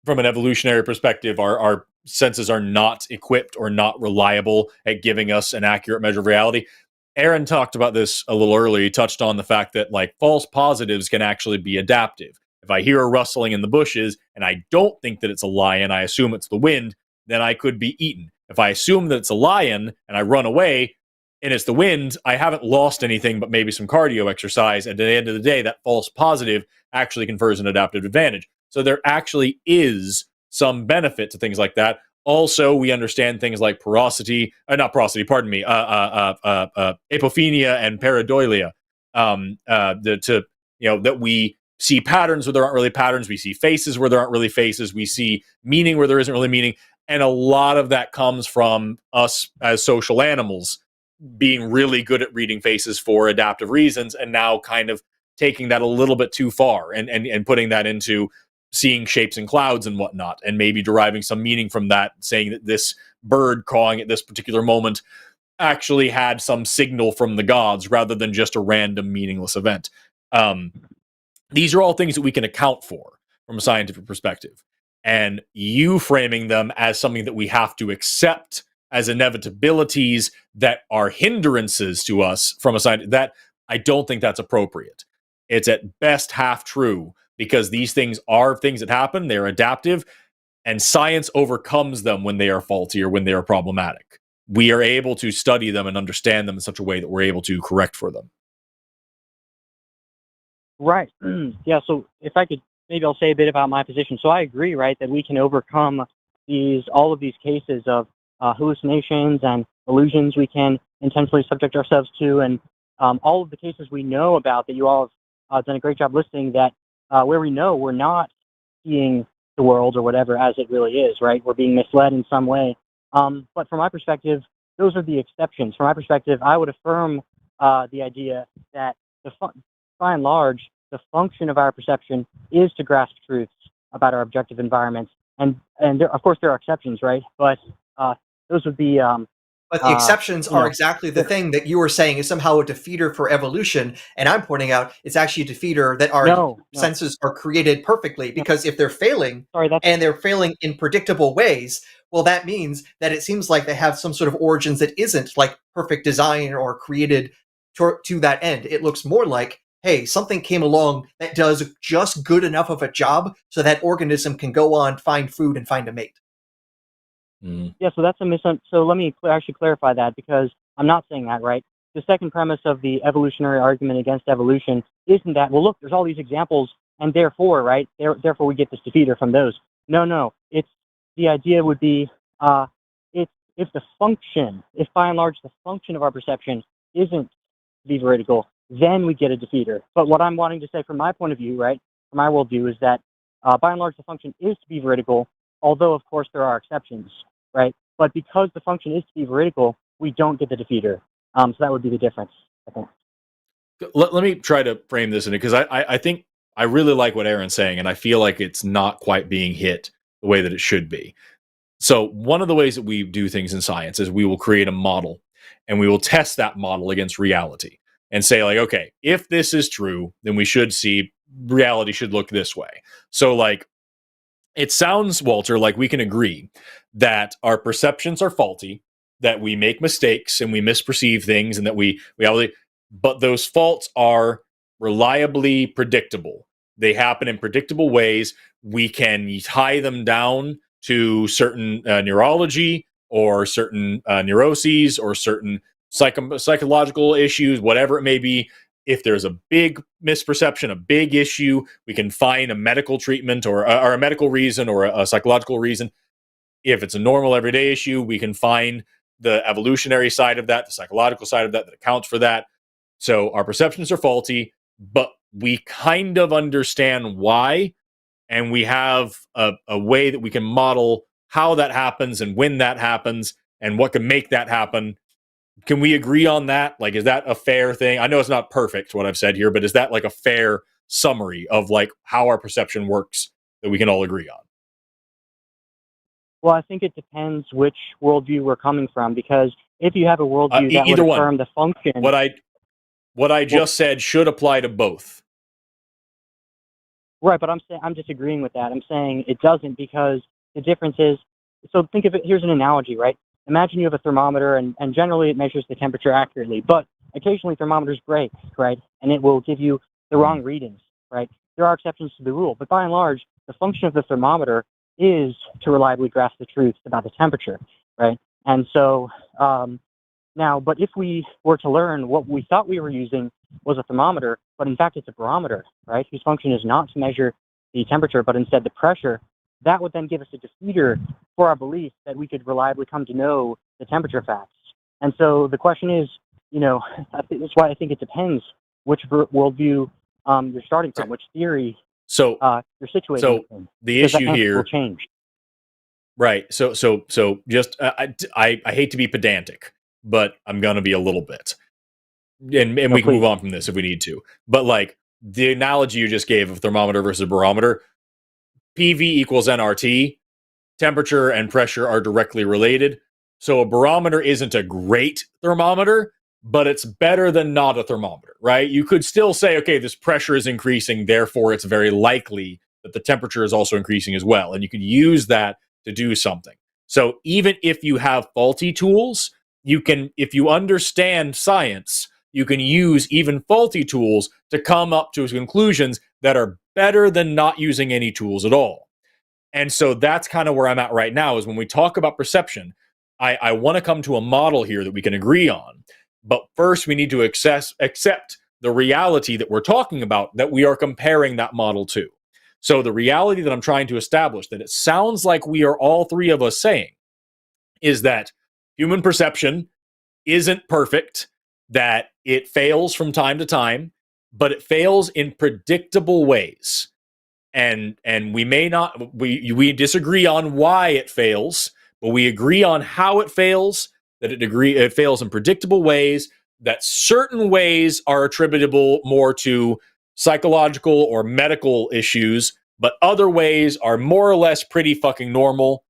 from an evolutionary perspective, our senses are not equipped or not reliable at giving us an accurate measure of reality. Aaron talked about this a little earlier. He touched on the fact that, like, false positives can actually be adaptive. If I hear a rustling in the bushes and I don't think that it's a lion, I assume it's the wind, then I could be eaten. If I assume that it's a lion and I run away and it's the wind, I haven't lost anything but maybe some cardio exercise. And at the end of the day, that false positive actually confers an adaptive advantage. So there actually is some benefit to things like that. Also, we understand things like porosity, not porosity, pardon me, apophenia and pareidolia. That we see patterns where there aren't really patterns. We see faces where there aren't really faces. We see meaning where there isn't really meaning. And a lot of that comes from us as social animals being really good at reading faces for adaptive reasons, and now kind of taking that a little bit too far and putting that into seeing shapes in clouds and whatnot, and maybe deriving some meaning from that, saying that this bird cawing at this particular moment actually had some signal from the gods rather than just a random meaningless event. These are all things that we can account for from a scientific perspective. And you framing them as something that we have to accept as inevitabilities that are hindrances to us from a science, that I don't think that's appropriate. It's at best half true, because these things are things that happen, they're adaptive, and science overcomes them when they are faulty or when they are problematic. We are able to study them and understand them in such a way that we're able to correct for them. Right. Yeah. So if I could, maybe I'll say a bit about my position. So I agree, right, that we can overcome all of these cases of hallucinations and illusions we can intentionally subject ourselves to, and all of the cases we know about that you all have done a great job listing, that where we know we're not seeing the world or whatever as it really is, right? We're being misled in some way. But from my perspective, those are the exceptions. From my perspective, I would affirm the idea that by and large, the function of our perception is to grasp truths about our objective environments. And there, of course, there are exceptions, right? But those would be... but the exceptions are exactly the thing that you were saying is somehow a defeater for evolution. And I'm pointing out it's actually a defeater that our senses are created perfectly. Because if they're failing, and they're failing in predictable ways, well, that means that it seems like they have some sort of origins that isn't like perfect design or created to that end. It looks more like, hey, something came along that does just good enough of a job so that organism can go on, find food, and find a mate. Yeah, so that's so let me actually clarify that, because I'm not saying that, right? The second premise of the evolutionary argument against evolution isn't that, well, look, there's all these examples, and therefore, right, therefore we get this defeater from those. No, it's, the idea would be, if by and large the function of our perception isn't to be veridical, then we get a defeater. But what I'm wanting to say from my point of view, right, from my worldview, is that by and large the function is to be veridical, although of course there are exceptions, right? But because the function is to be veridical, we don't get the defeater. So that would be the difference, I think. Let me try to frame this in it, because I think I really like what Aaron's saying, and I feel like it's not quite being hit the way that it should be. So one of the ways that we do things in science is we will create a model, and we will test that model against reality and say, like, okay, if this is true, then we should see reality should look this way. So, like, it sounds, Walter, like we can agree that our perceptions are faulty, that we make mistakes and we misperceive things, and that but those faults are reliably predictable. They happen in predictable ways. We can tie them down to certain neurology or certain neuroses or certain psychological issues, whatever it may be. If there's a big misperception, a big issue, we can find a medical treatment or a medical reason or a psychological reason. If it's a normal everyday issue, we can find the evolutionary side of that, the psychological side of that accounts for that. So our perceptions are faulty, but we kind of understand why, and we have a way that we can model how that happens and when that happens and what can make that happen can we agree on that? Like, is that a fair thing? I know it's not perfect what I've said here, but is that like a fair summary of like how our perception works that we can all agree on? Well, I think it depends which worldview we're coming from, because if you have a worldview that would either one. affirm the function, What I just said should apply to both. right? But I'm disagreeing with that. I'm saying it doesn't, because the difference is, so think of it. Here's an analogy, right? Imagine you have a thermometer, and generally it measures the temperature accurately, but occasionally thermometers break, right? And it will give you the wrong readings, right? There are exceptions to the rule, but by and large, the function of the thermometer is to reliably grasp the truth about the temperature, right? And so now, but if we were to learn what we thought we were using was a thermometer, but in fact it's a barometer, right, whose function is not to measure the temperature, but instead the pressure, that would then give us a defeater for our belief that we could reliably come to know the temperature facts. And so the question is, that's why I think it depends which worldview you're starting from, which theory you're situated so in. The issue here will change. Right. So just I hate to be pedantic, but I'm gonna be a little bit, and we can move on from this if we need to. But like the analogy you just gave of thermometer versus barometer, PV equals nRT. Temperature and pressure are directly related. So a barometer isn't a great thermometer, but it's better than not a thermometer, right? You could still say, okay, this pressure is increasing, therefore it's very likely that the temperature is also increasing as well. And you could use that to do something. So even if you have faulty tools, you can, if you understand science, you can use even faulty tools to come up to conclusions that are better than not using any tools at all. And so that's kind of where I'm at right now, is when we talk about perception, I want to come to a model here that we can agree on. But first, we need to accept the reality that we're talking about, that we are comparing that model to. So the reality that I'm trying to establish, that it sounds like we are all three of us saying, is that human perception isn't perfect, that it fails from time to time, but it fails in predictable ways. And we may not, we disagree on why it fails, but we agree on how it fails, that it fails in predictable ways, that certain ways are attributable more to psychological or medical issues, but other ways are more or less pretty fucking normal.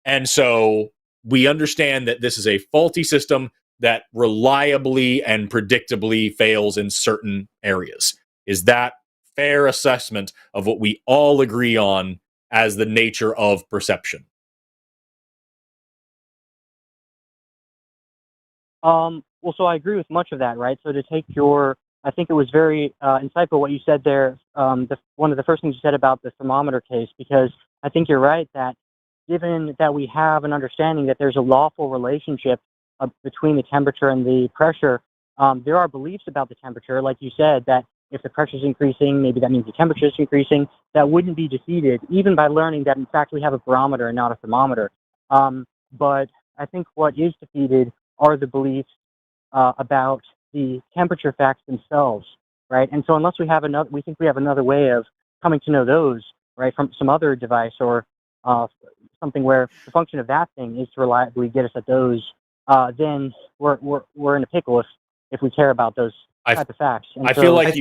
And so we understand that this is a faulty system that reliably and predictably fails in certain areas. Is that fair assessment of what we all agree on as the nature of perception? Well, so I agree with much of that, right? So to take I think it was very insightful what you said there. One of the first things you said about the thermometer case, because I think you're right that given that we have an understanding that there's a lawful relationship between the temperature and the pressure, there are beliefs about the temperature, like you said, that if the pressure is increasing, maybe that means the temperature is increasing. That wouldn't be defeated, even by learning that, in fact, we have a barometer and not a thermometer. But I think what is defeated are the beliefs about the temperature facts themselves, right? And so unless we think we have another way of coming to know those, right, from some other device or something where the function of that thing is to reliably get us at those, then we're in a pickle if we care about those type of facts. And I feel like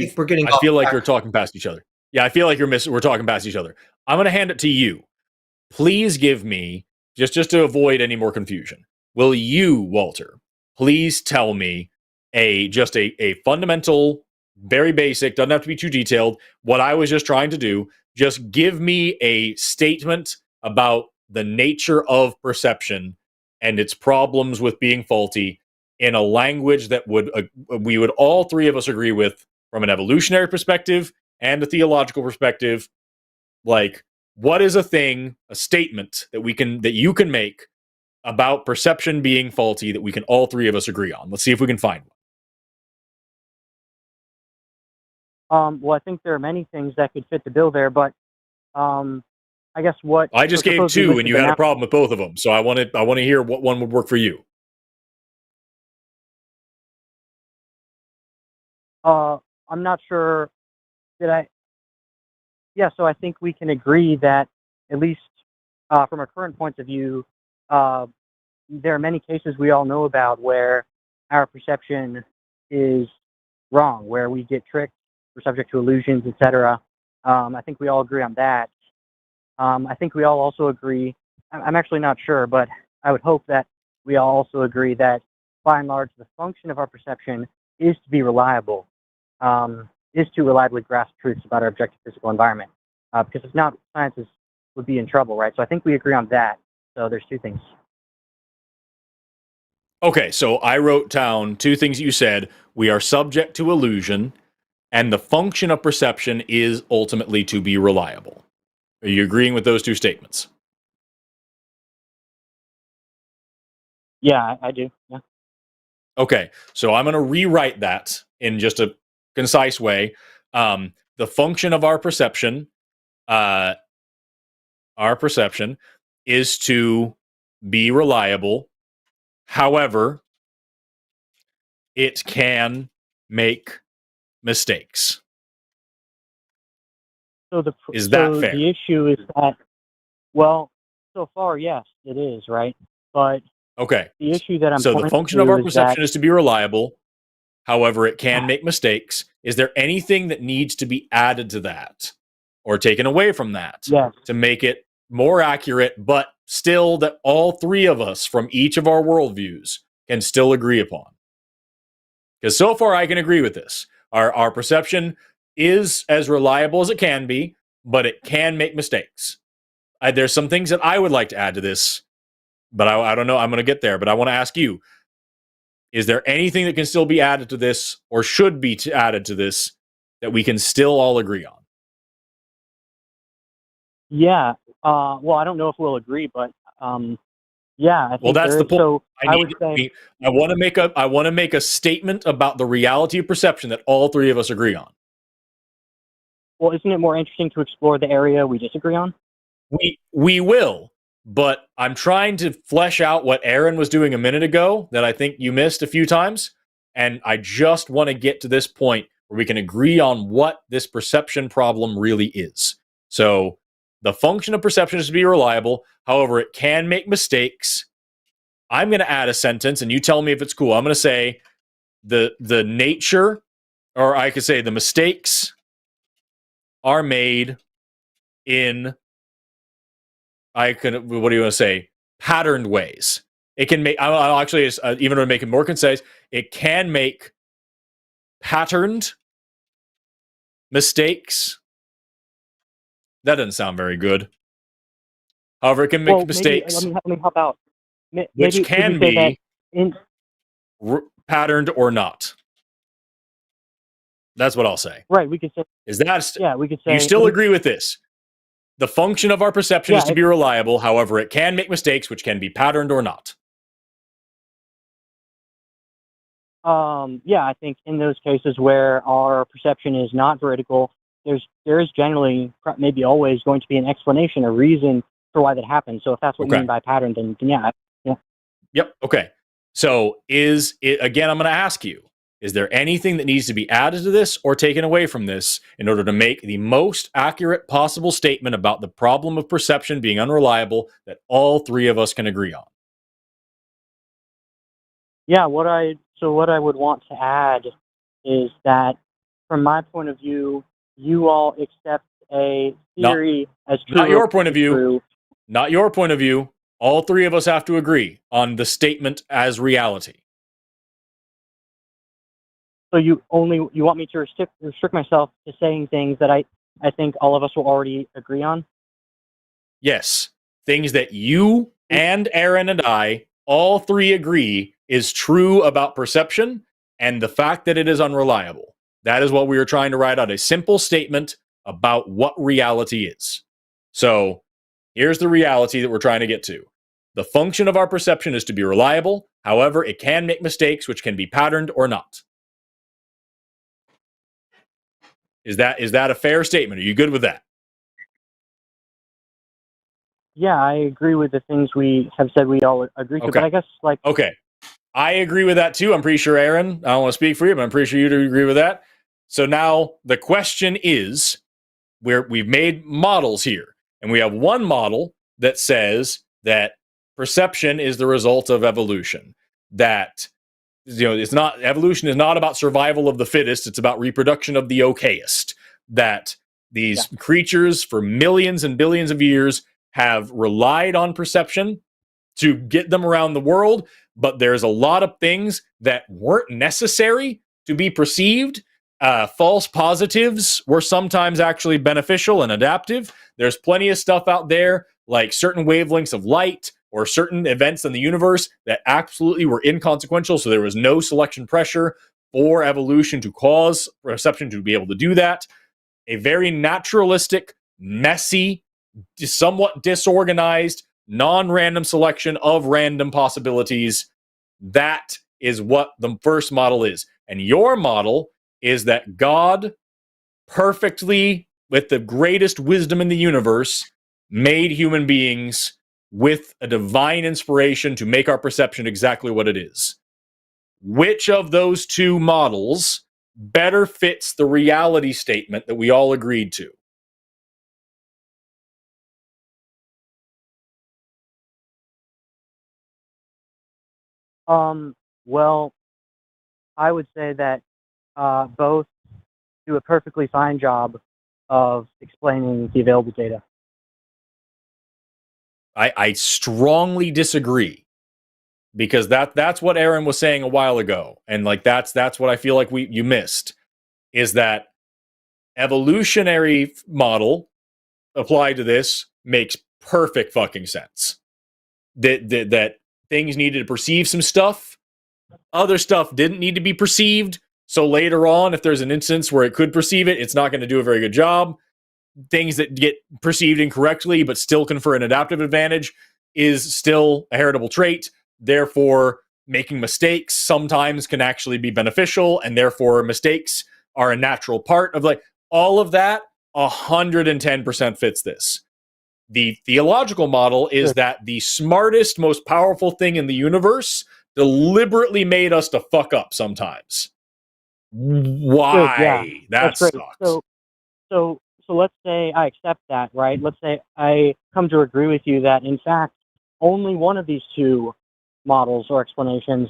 you're talking past each other. Yeah, I feel like we're talking past each other. I'm going to hand it to you. Please give me, just to avoid any more confusion, will you, Walter, please tell me a fundamental, very basic, doesn't have to be too detailed, what I was just trying to do, just give me a statement about the nature of perception and its problems with being faulty in a language that we would all three of us agree with, from an evolutionary perspective and a theological perspective. Like, what is a statement that you can make about perception being faulty that we can all three of us agree on? Let's see if we can find one. Well, I think there are many things that could fit the bill there, but I guess what I just gave two, and you had a problem with both of them. So I want to hear what one would work for you. I'm not sure that so I think we can agree that, at least from a current point of view, there are many cases we all know about where our perception is wrong, where we get tricked, we're subject to illusions, etc. I think we all agree on that. I think we all also agree, I'm actually not sure, but I would hope that we all also agree that, by and large, the function of our perception is to be reliable, is to reliably grasp truths about our objective physical environment. Because if not, scientists would be in trouble, right? So I think we agree on that. So there's two things. Okay, so I wrote down two things you said. We are subject to illusion, and the function of perception is ultimately to be reliable. Are you agreeing with those two statements? Yeah, I do. Yeah. Okay, so I'm going to rewrite that in just a concise way. The function of our perception is to be reliable. However, it can make mistakes. So is that fair? The issue is that, well, so far, yes, it is, right? But okay, the issue that I'm so the function of our perception is to be reliable. However, it can make mistakes. Is there anything that needs to be added to that or taken away from that to make it more accurate, but still that all three of us from each of our worldviews can still agree upon? Because so far I can agree with this. Our perception is as reliable as it can be, but it can make mistakes. There's some things that I would like to add to this, but I don't know. I'm going to get there, but I want to ask you, is there anything that can still be added to this or should be added to this that we can still all agree on? Yeah. Well, I don't know if we'll agree, but yeah. I think well, that's the point. So I want to make a statement about the reality of perception that all three of us agree on. Well, isn't it more interesting to explore the area we disagree on? We will, but I'm trying to flesh out what Aaron was doing a minute ago that I think you missed a few times, and I just want to get to this point where we can agree on what this perception problem really is. So the function of perception is to be reliable. However, it can make mistakes. I'm going to add a sentence, and you tell me if it's cool. I'm going to say the nature, or I could say the mistakes are made in, what do you want to say? Patterned ways. It can make, I'll actually, even to make it more concise, it can make patterned mistakes. That doesn't sound very good. However, it can make mistakes. Let me help out. Which can be patterned or not. That's what I'll say. Right, we could say. Is that? Yeah, we could say. You still agree with this? The function of our perception is to be reliable. However, it can make mistakes, which can be patterned or not. Yeah, I think in those cases where our perception is not veridical, there is generally, maybe always, going to be an explanation, a reason for why that happens. So if that's what we mean by pattern, then yeah. Yep. Okay. So again, I'm going to ask you, is there anything that needs to be added to this or taken away from this in order to make the most accurate possible statement about the problem of perception being unreliable that all three of us can agree on? Yeah, what I would want to add is that, from my point of view, you all accept a theory as true. Not your point of view. Not your point of view. All three of us have to agree on the statement as reality. So you want me to restrict myself to saying things that I think all of us will already agree on? Yes. Things that you and Aaron and I all three agree is true about perception and the fact that it is unreliable. That is what we are trying to write out, a simple statement about what reality is. So here's the reality that we're trying to get to. The function of our perception is to be reliable. However, it can make mistakes, which can be patterned or not. Is that a fair statement? Are you good with that? Yeah, I agree with the things we have said we all agree to, but I guess Okay. I agree with that too. I'm pretty sure, Aaron, I don't want to speak for you, but I'm pretty sure you do agree with that. So now the question is, we've made models here, and we have one model that says that perception is the result of evolution, that it's not, evolution is not about survival of the fittest. It's about reproduction of the okayest. That these creatures for millions and billions of years have relied on perception to get them around the world, but there's a lot of things that weren't necessary to be perceived. False positives were sometimes actually beneficial and adaptive. There's plenty of stuff out there, like certain wavelengths of light or certain events in the universe that absolutely were inconsequential, so there was no selection pressure for evolution to cause perception to be able to do that. A very naturalistic, messy, somewhat disorganized, non-random selection of random possibilities. That is what the first model is. And your model is that God perfectly, with the greatest wisdom in the universe, made human beings with a divine inspiration to make our perception exactly what it is. Which of those two models better fits the reality statement that we all agreed to? Well, I would say that both do a perfectly fine job of explaining the available data. I strongly disagree, because that's what Aaron was saying a while ago, and like that's what I feel like you missed, is that evolutionary model applied to this makes perfect fucking sense. That things needed to perceive some stuff, other stuff didn't need to be perceived. So later on, if there's an instance where it could perceive it, it's not going to do a very good job. Things that get perceived incorrectly but still confer an adaptive advantage is still a heritable trait. Therefore, making mistakes sometimes can actually be beneficial, and therefore mistakes are a natural part of, like, all of that. 110% fits this. The theological model is that the smartest, most powerful thing in the universe deliberately made us to fuck up sometimes. Why? Yeah, That great. sucks. So let's say I accept that, right? Let's say I come to agree with you that, in fact, only one of these two models or explanations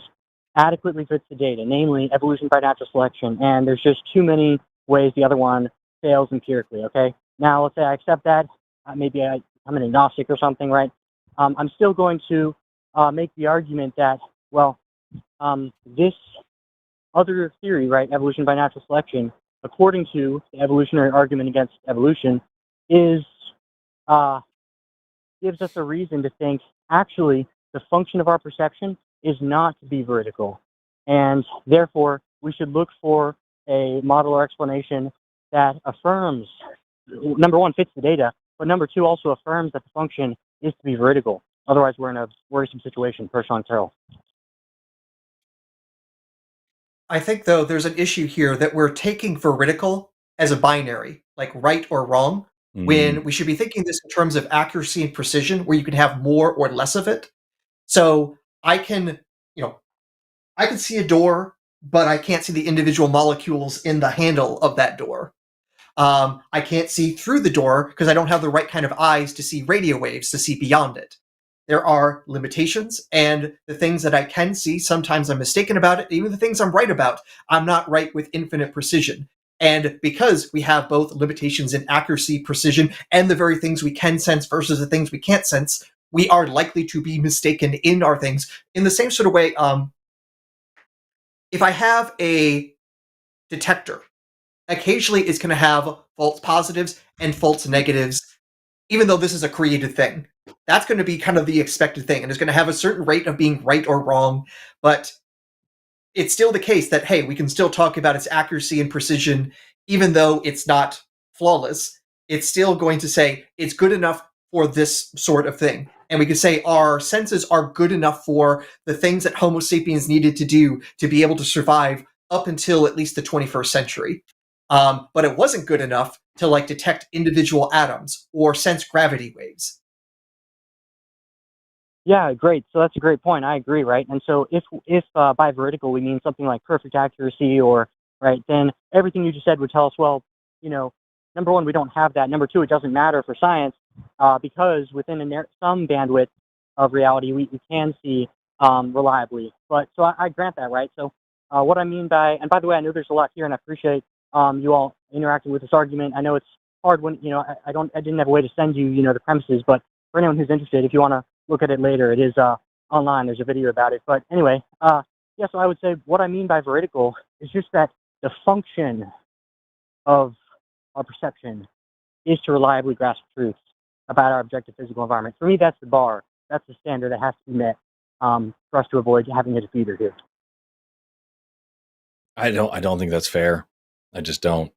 adequately fits the data, namely evolution by natural selection, and there's just too many ways the other one fails empirically, okay? Now, let's say I accept that. Maybe I'm an agnostic or something, right? I'm still going to make the argument that, well, this other theory, right, evolution by natural selection, according to the evolutionary argument against evolution, is gives us a reason to think, actually, the function of our perception is not to be veridical. And therefore, we should look for a model or explanation that affirms, number one, fits the data, but number two, also affirms that the function is to be veridical. Otherwise, we're in a worrisome situation, per Sean Carroll. I think, though, there's an issue here that we're taking veridical as a binary, like right or wrong, when we should be thinking this in terms of accuracy and precision, where you can have more or less of it. So I can see a door, but I can't see the individual molecules in the handle of that door. I can't see through the door because I don't have the right kind of eyes to see radio waves, to see beyond it. There are limitations, and the things that I can see, sometimes I'm mistaken about it. Even the things I'm right about, I'm not right with infinite precision. And because we have both limitations in accuracy, precision, and the very things we can sense versus the things we can't sense, we are likely to be mistaken in our things. In the same sort of way, if I have a detector, occasionally it's going to have false positives and false negatives, even though this is a created thing. That's going to be kind of the expected thing, and it's going to have a certain rate of being right or wrong, but it's still the case that, hey, we can still talk about its accuracy and precision, even though it's not flawless. It's still going to say it's good enough for this sort of thing. And we could say our senses are good enough for the things that Homo sapiens needed to do to be able to survive up until at least the 21st century. But it wasn't good enough to, like, detect individual atoms or sense gravity waves. Yeah, great. So that's a great point. I agree, right? And so if by vertical we mean something like perfect accuracy, or right, then everything you just said would tell us, well, number one, we don't have that. Number two, it doesn't matter for science because within some bandwidth of reality, we can see reliably. But so I grant that, right? So what I mean by, and by the way, I know there's a lot here, and I appreciate you all interacting with this argument. I know it's hard when I didn't have a way to send you the premises, but for anyone who's interested, if you want to look at it later, it is online. There's a video about it. But anyway, yeah. So I would say what I mean by veridical is just that the function of our perception is to reliably grasp truths about our objective physical environment. For me, that's the bar. That's the standard that has to be met for us to avoid having a defeater here. I don't think that's fair. I just don't.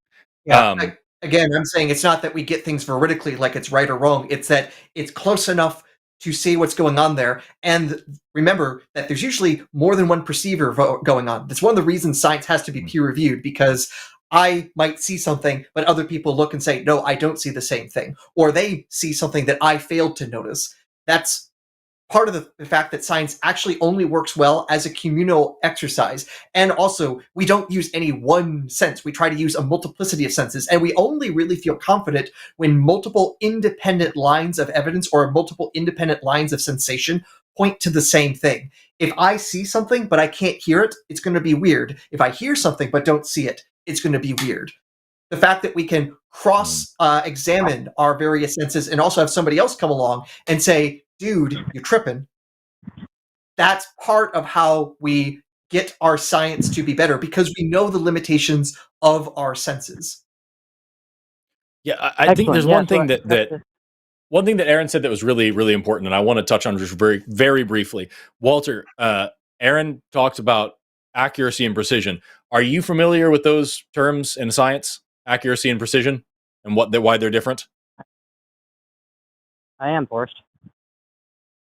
Yeah. Again, I'm saying it's not that we get things veridically like it's right or wrong. It's that it's close enough to see what's going on there. And remember that there's usually more than one perceiver going on. That's one of the reasons science has to be peer reviewed, because I might see something, but other people look and say, no, I don't see the same thing. Or they see something that I failed to notice. That's part of the fact that science actually only works well as a communal exercise. And also, we don't use any one sense. We try to use a multiplicity of senses. And we only really feel confident when multiple independent lines of evidence or multiple independent lines of sensation point to the same thing. If I see something, but I can't hear it, it's going to be weird. If I hear something, but don't see it, it's going to be weird. The fact that we can cross-examine our various senses and also have somebody else come along and say, dude, you're tripping. That's part of how we get our science to be better, because we know the limitations of our senses. Yeah, I think there's one thing one thing that Aaron said that was really, really important, and I want to touch on just very, very briefly. Walter, Aaron talked about accuracy and precision. Are you familiar with those terms in science, accuracy and precision, and why they're different? I am, Forrest.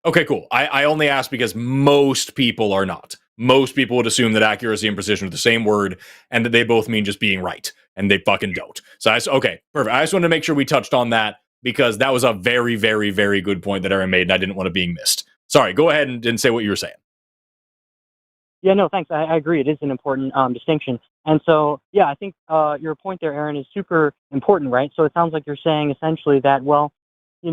Okay, cool. I only ask because most people are not. Most people would assume that accuracy and precision are the same word and that they both mean just being right, and they fucking don't. So, okay, perfect. I just wanted to make sure we touched on that because that was a very, very, very good point that Aaron made, and I didn't want it being missed. Sorry, go ahead and say what you were saying. Yeah, no, thanks. I agree. It is an important distinction. And so, yeah, I think your point there, Aaron, is super important, right? So it sounds like you're saying essentially that, well, we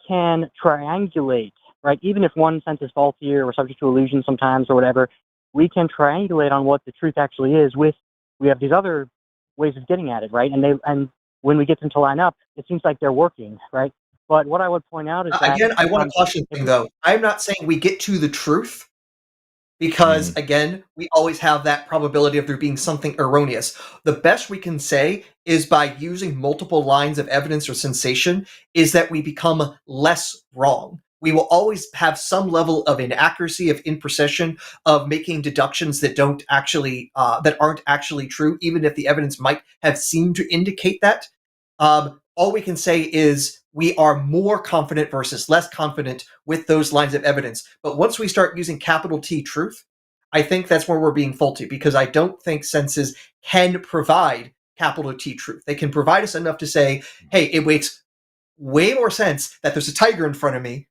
can triangulate, right? Even if one sense is faulty or we're subject to illusion sometimes or whatever, we can triangulate on what the truth actually is we have these other ways of getting at it, right? And when we get them to line up, it seems like they're working, right? But what I would point out is that... Again, I want to caution thing, though. I'm not saying we get to the truth, because, again, we always have that probability of there being something erroneous. The best we can say is by using multiple lines of evidence or sensation is that we become less wrong. We will always have some level of inaccuracy, of imprecision, of making deductions that don't actually, that aren't actually true, even if the evidence might have seemed to indicate that. All we can say is we are more confident versus less confident with those lines of evidence. But once we start using capital T truth, I think that's where we're being faulty, because I don't think senses can provide capital T truth. They can provide us enough to say, hey, it makes way more sense that there's a tiger in front of me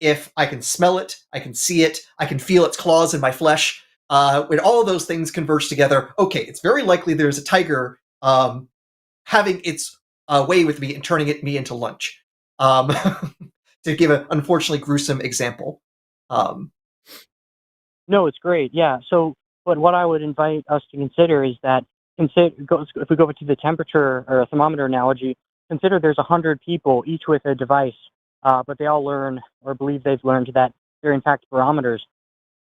if I can smell it, I can see it, I can feel its claws in my flesh. When all of those things converge together, okay, it's very likely there's a tiger having its way with me and turning me into lunch. To give an unfortunately gruesome example. No, it's great. Yeah. So, but what I would invite us to consider is that if we go to the temperature or a thermometer analogy, consider there's 100 people, each with a device, but they all learn or believe they've learned that they're in fact barometers.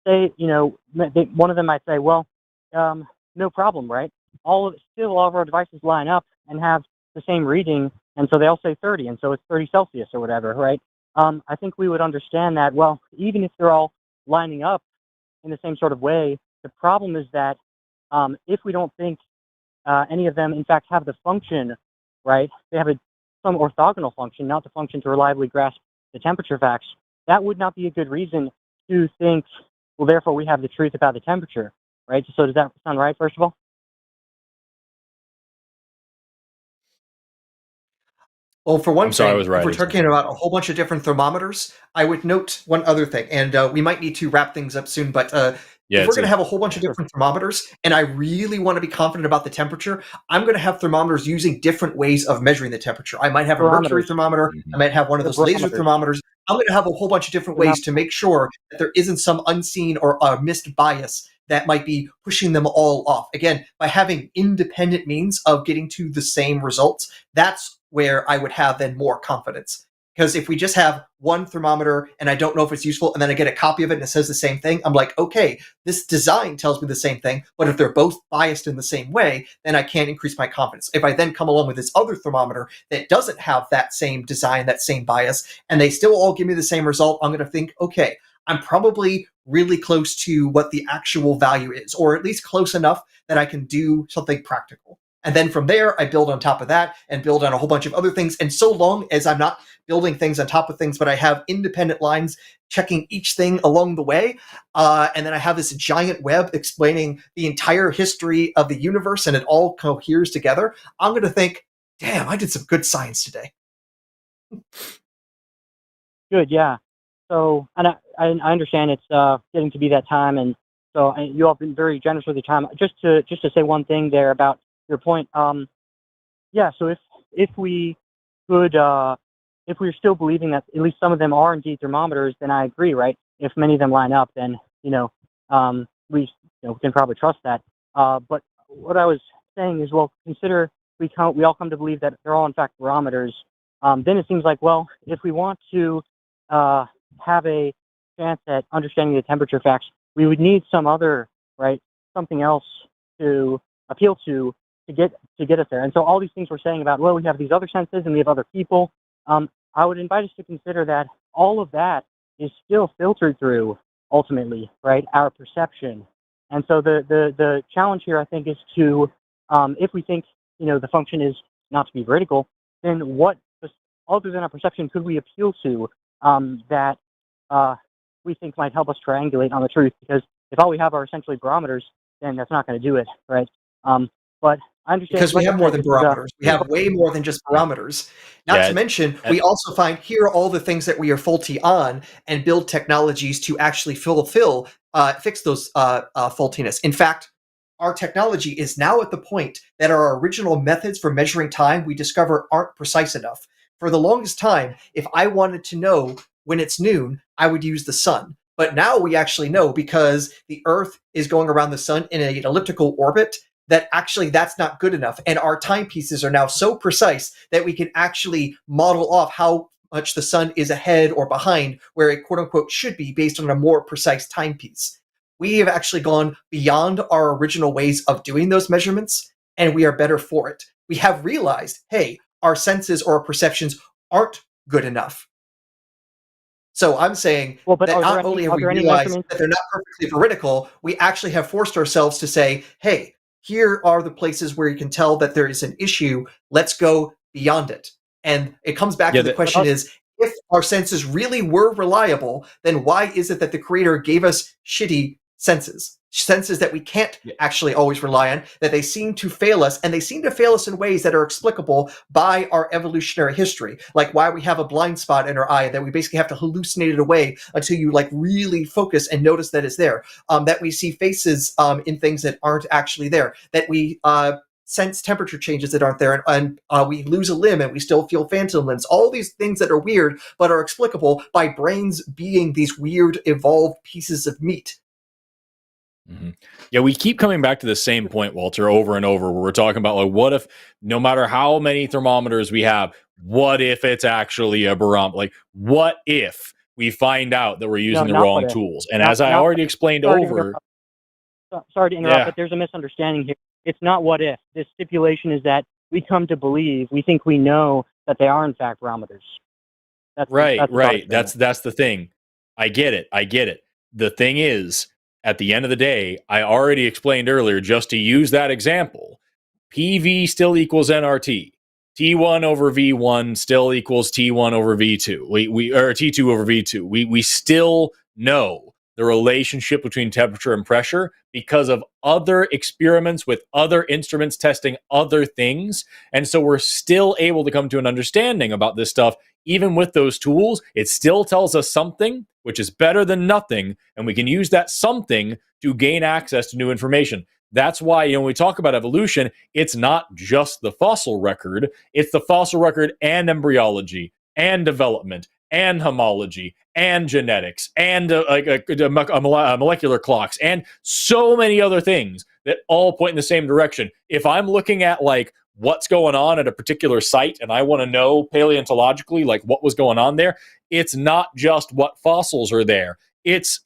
One of them might say, well, no problem, right? All of our devices line up and have the same reading, and so they all say 30, and so it's 30 Celsius or whatever, right? I think we would understand that, well, even if they're all lining up in the same sort of way, the problem is that if we don't think any of them, in fact, have the function, right? They have some orthogonal function, not the function to reliably grasp the temperature facts. That would not be a good reason to think, well, therefore we have the truth about the temperature, right? So does that sound right, first of all? Well, for one thing, I was right. if we're talking about a whole bunch of different thermometers, I would note one other thing, and we might need to wrap things up soon, but Yeah, if we're going to have a whole bunch of different thermometers, and I really want to be confident about the temperature, I'm going to have thermometers using different ways of measuring the temperature. I might have a mercury thermometer. I might have one of those laser thermometers. I'm going to have a whole bunch of different ways to make sure that there isn't some unseen or missed bias that might be pushing them all off. Again, by having independent means of getting to the same results, that's where I would have then more confidence. Because if we just have one thermometer and I don't know if it's useful, and then I get a copy of it and it says the same thing, I'm like, okay, this design tells me the same thing, but if they're both biased in the same way, then I can't increase my confidence. If I then come along with this other thermometer that doesn't have that same design, that same bias, and they still all give me the same result, I'm going to think, okay, I'm probably really close to what the actual value is, or at least close enough that I can do something practical. And then from there, I build on top of that and build on a whole bunch of other things. And so long as I'm not building things on top of things, but I have independent lines checking each thing along the way, and then I have this giant web explaining the entire history of the universe and it all coheres together, I'm going to think, damn, I did some good science today. Good, yeah. So, and I understand it's getting to be that time, and so you all have been very generous with your time. Just to say one thing there about your point. Yeah. So if we could, if we're still believing that at least some of them are indeed thermometers, then I agree, right? If many of them line up, then we can probably trust that. But what I was saying is, well, consider we all come to believe that they're all in fact barometers. Then it seems like, well, if we want to have a chance at understanding the temperature facts, we would need some other, right, something else to appeal to get us there. And so all these things we're saying about, well, we have these other senses and we have other people. I would invite us to consider that all of that is still filtered through, ultimately, right, our perception. And so the challenge here, I think, is to, if we think, the function is not to be vertical, then what, other than our perception, could we appeal to that we think might help us triangulate on the truth? Because if all we have are essentially barometers, then that's not going to do it, right? But I understand, because we have more than barometers. We have way more than just barometers. Not to mention, we also find here are all the things that we are faulty on, and build technologies to actually fix those faultiness. In fact, our technology is now at the point that our original methods for measuring time we discover aren't precise ellipse. For the longest time, if I wanted to know when it's noon, I would use the sun. But now we actually know, because the Earth is going around the sun in an elliptical orbit, that actually that's not good enough. And our timepieces are now so precise that we can actually model off how much the sun is ahead or behind where it quote unquote should be based on a more precise timepiece. We have actually gone beyond our original ways of doing those measurements, and we are better for it. We have realized, hey, our senses or our perceptions aren't good enough. So I'm saying that not only have we realized that they're not perfectly veridical, we actually have forced ourselves to say, hey, here are the places where you can tell that there is an issue. Let's go beyond it. And it comes back to the question is, if our senses really were reliable, then why is it that the creator gave us shitty senses that we can't actually always rely on, that they seem to fail us, and they seem to fail us in ways that are explicable by our evolutionary history, like why we have a blind spot in our eye that we basically have to hallucinate it away until you really focus and notice that it's there, that we see faces in things that aren't actually there, that we sense temperature changes that aren't there, and we lose a limb and we still feel phantom limbs. All these things that are weird but are explicable by brains being these weird evolved pieces of meat. Mm-hmm. Yeah, we keep coming back to the same point, Walter, over and over, where we're talking about what if, no matter how many thermometers we have, what if it's actually a barometer? What if we find out that we're using the wrong tools? And as I already explained over... Sorry to interrupt, but there's a misunderstanding here. It's not what if. This stipulation is that we come to believe, we think we know that they are in fact barometers. That's right. That's the thing. I get it. The thing is, at the end of the day, I already explained earlier, just to use that example, PV still equals nRT. T1 over V1 still equals T1 over V2. Or T2 over V2. We still know the relationship between temperature and pressure because of other experiments with other instruments testing other things. And so we're still able to come to an understanding about this stuff. Even with those tools, it still tells us something, which is better than nothing. And we can use that something to gain access to new information. That's why, when we talk about evolution, it's not just the fossil record, it's the fossil record and embryology and development and homology and genetics and molecular clocks and so many other things that all point in the same direction. If I'm looking at like what's going on at a particular site and I want to know paleontologically like what was going on there, it's not just what fossils are there. It's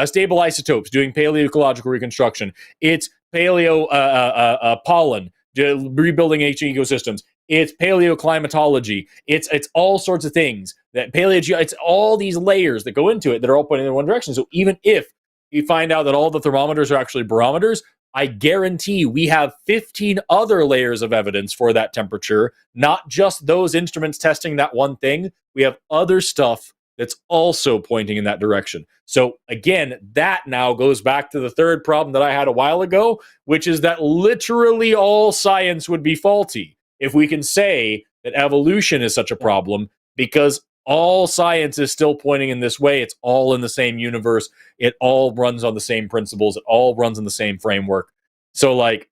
stable isotopes doing paleoecological reconstruction. It's pollen rebuilding ancient ecosystems. It's paleoclimatology. It's all sorts of things that it's all these layers that go into it that are all pointing in one direction. So even if you find out that all the thermometers are actually barometers, I guarantee we have 15 other layers of evidence for that temperature, not just those instruments testing that one thing. We have other stuff that's also pointing in that direction. So again, that now goes back to the third problem that I had a while ago, which is that literally all science would be faulty if we can say that evolution is such a problem, because all science is still pointing in this way. It's all in the same universe. It all runs on the same principles. It all runs in the same framework. So like,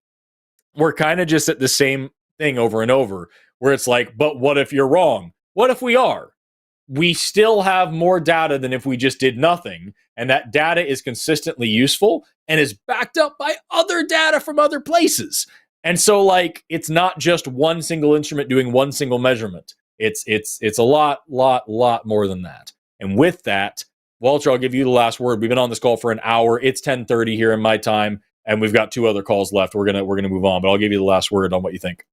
we're kind of just at the same thing over and over, where it's like, but what if you're wrong? What if we are? We still have more data than if we just did nothing. And that data is consistently useful and is backed up by other data from other places. And so like, it's not just one single instrument doing one single measurement. It's a lot more than that. And with that, Walter, I'll give you the last word. We've been on this call for an hour. It's 10:30 here in my time, and we've got 2 other calls left. We're gonna move on, but I'll give you the last word on what you think.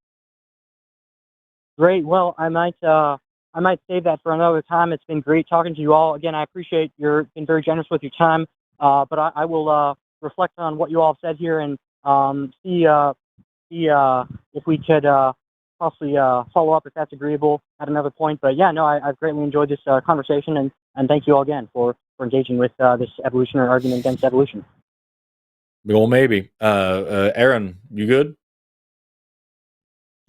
Great. Well, I might save that for another time. It's been great talking to you all. Again, I appreciate you're been very generous with your time. But I will reflect on what you all said here and see if we could possibly follow up if that's agreeable at another point. But yeah, no, I've greatly enjoyed this conversation, and thank you all again for engaging with this evolutionary argument against evolution. Well, maybe. Aaron, you good?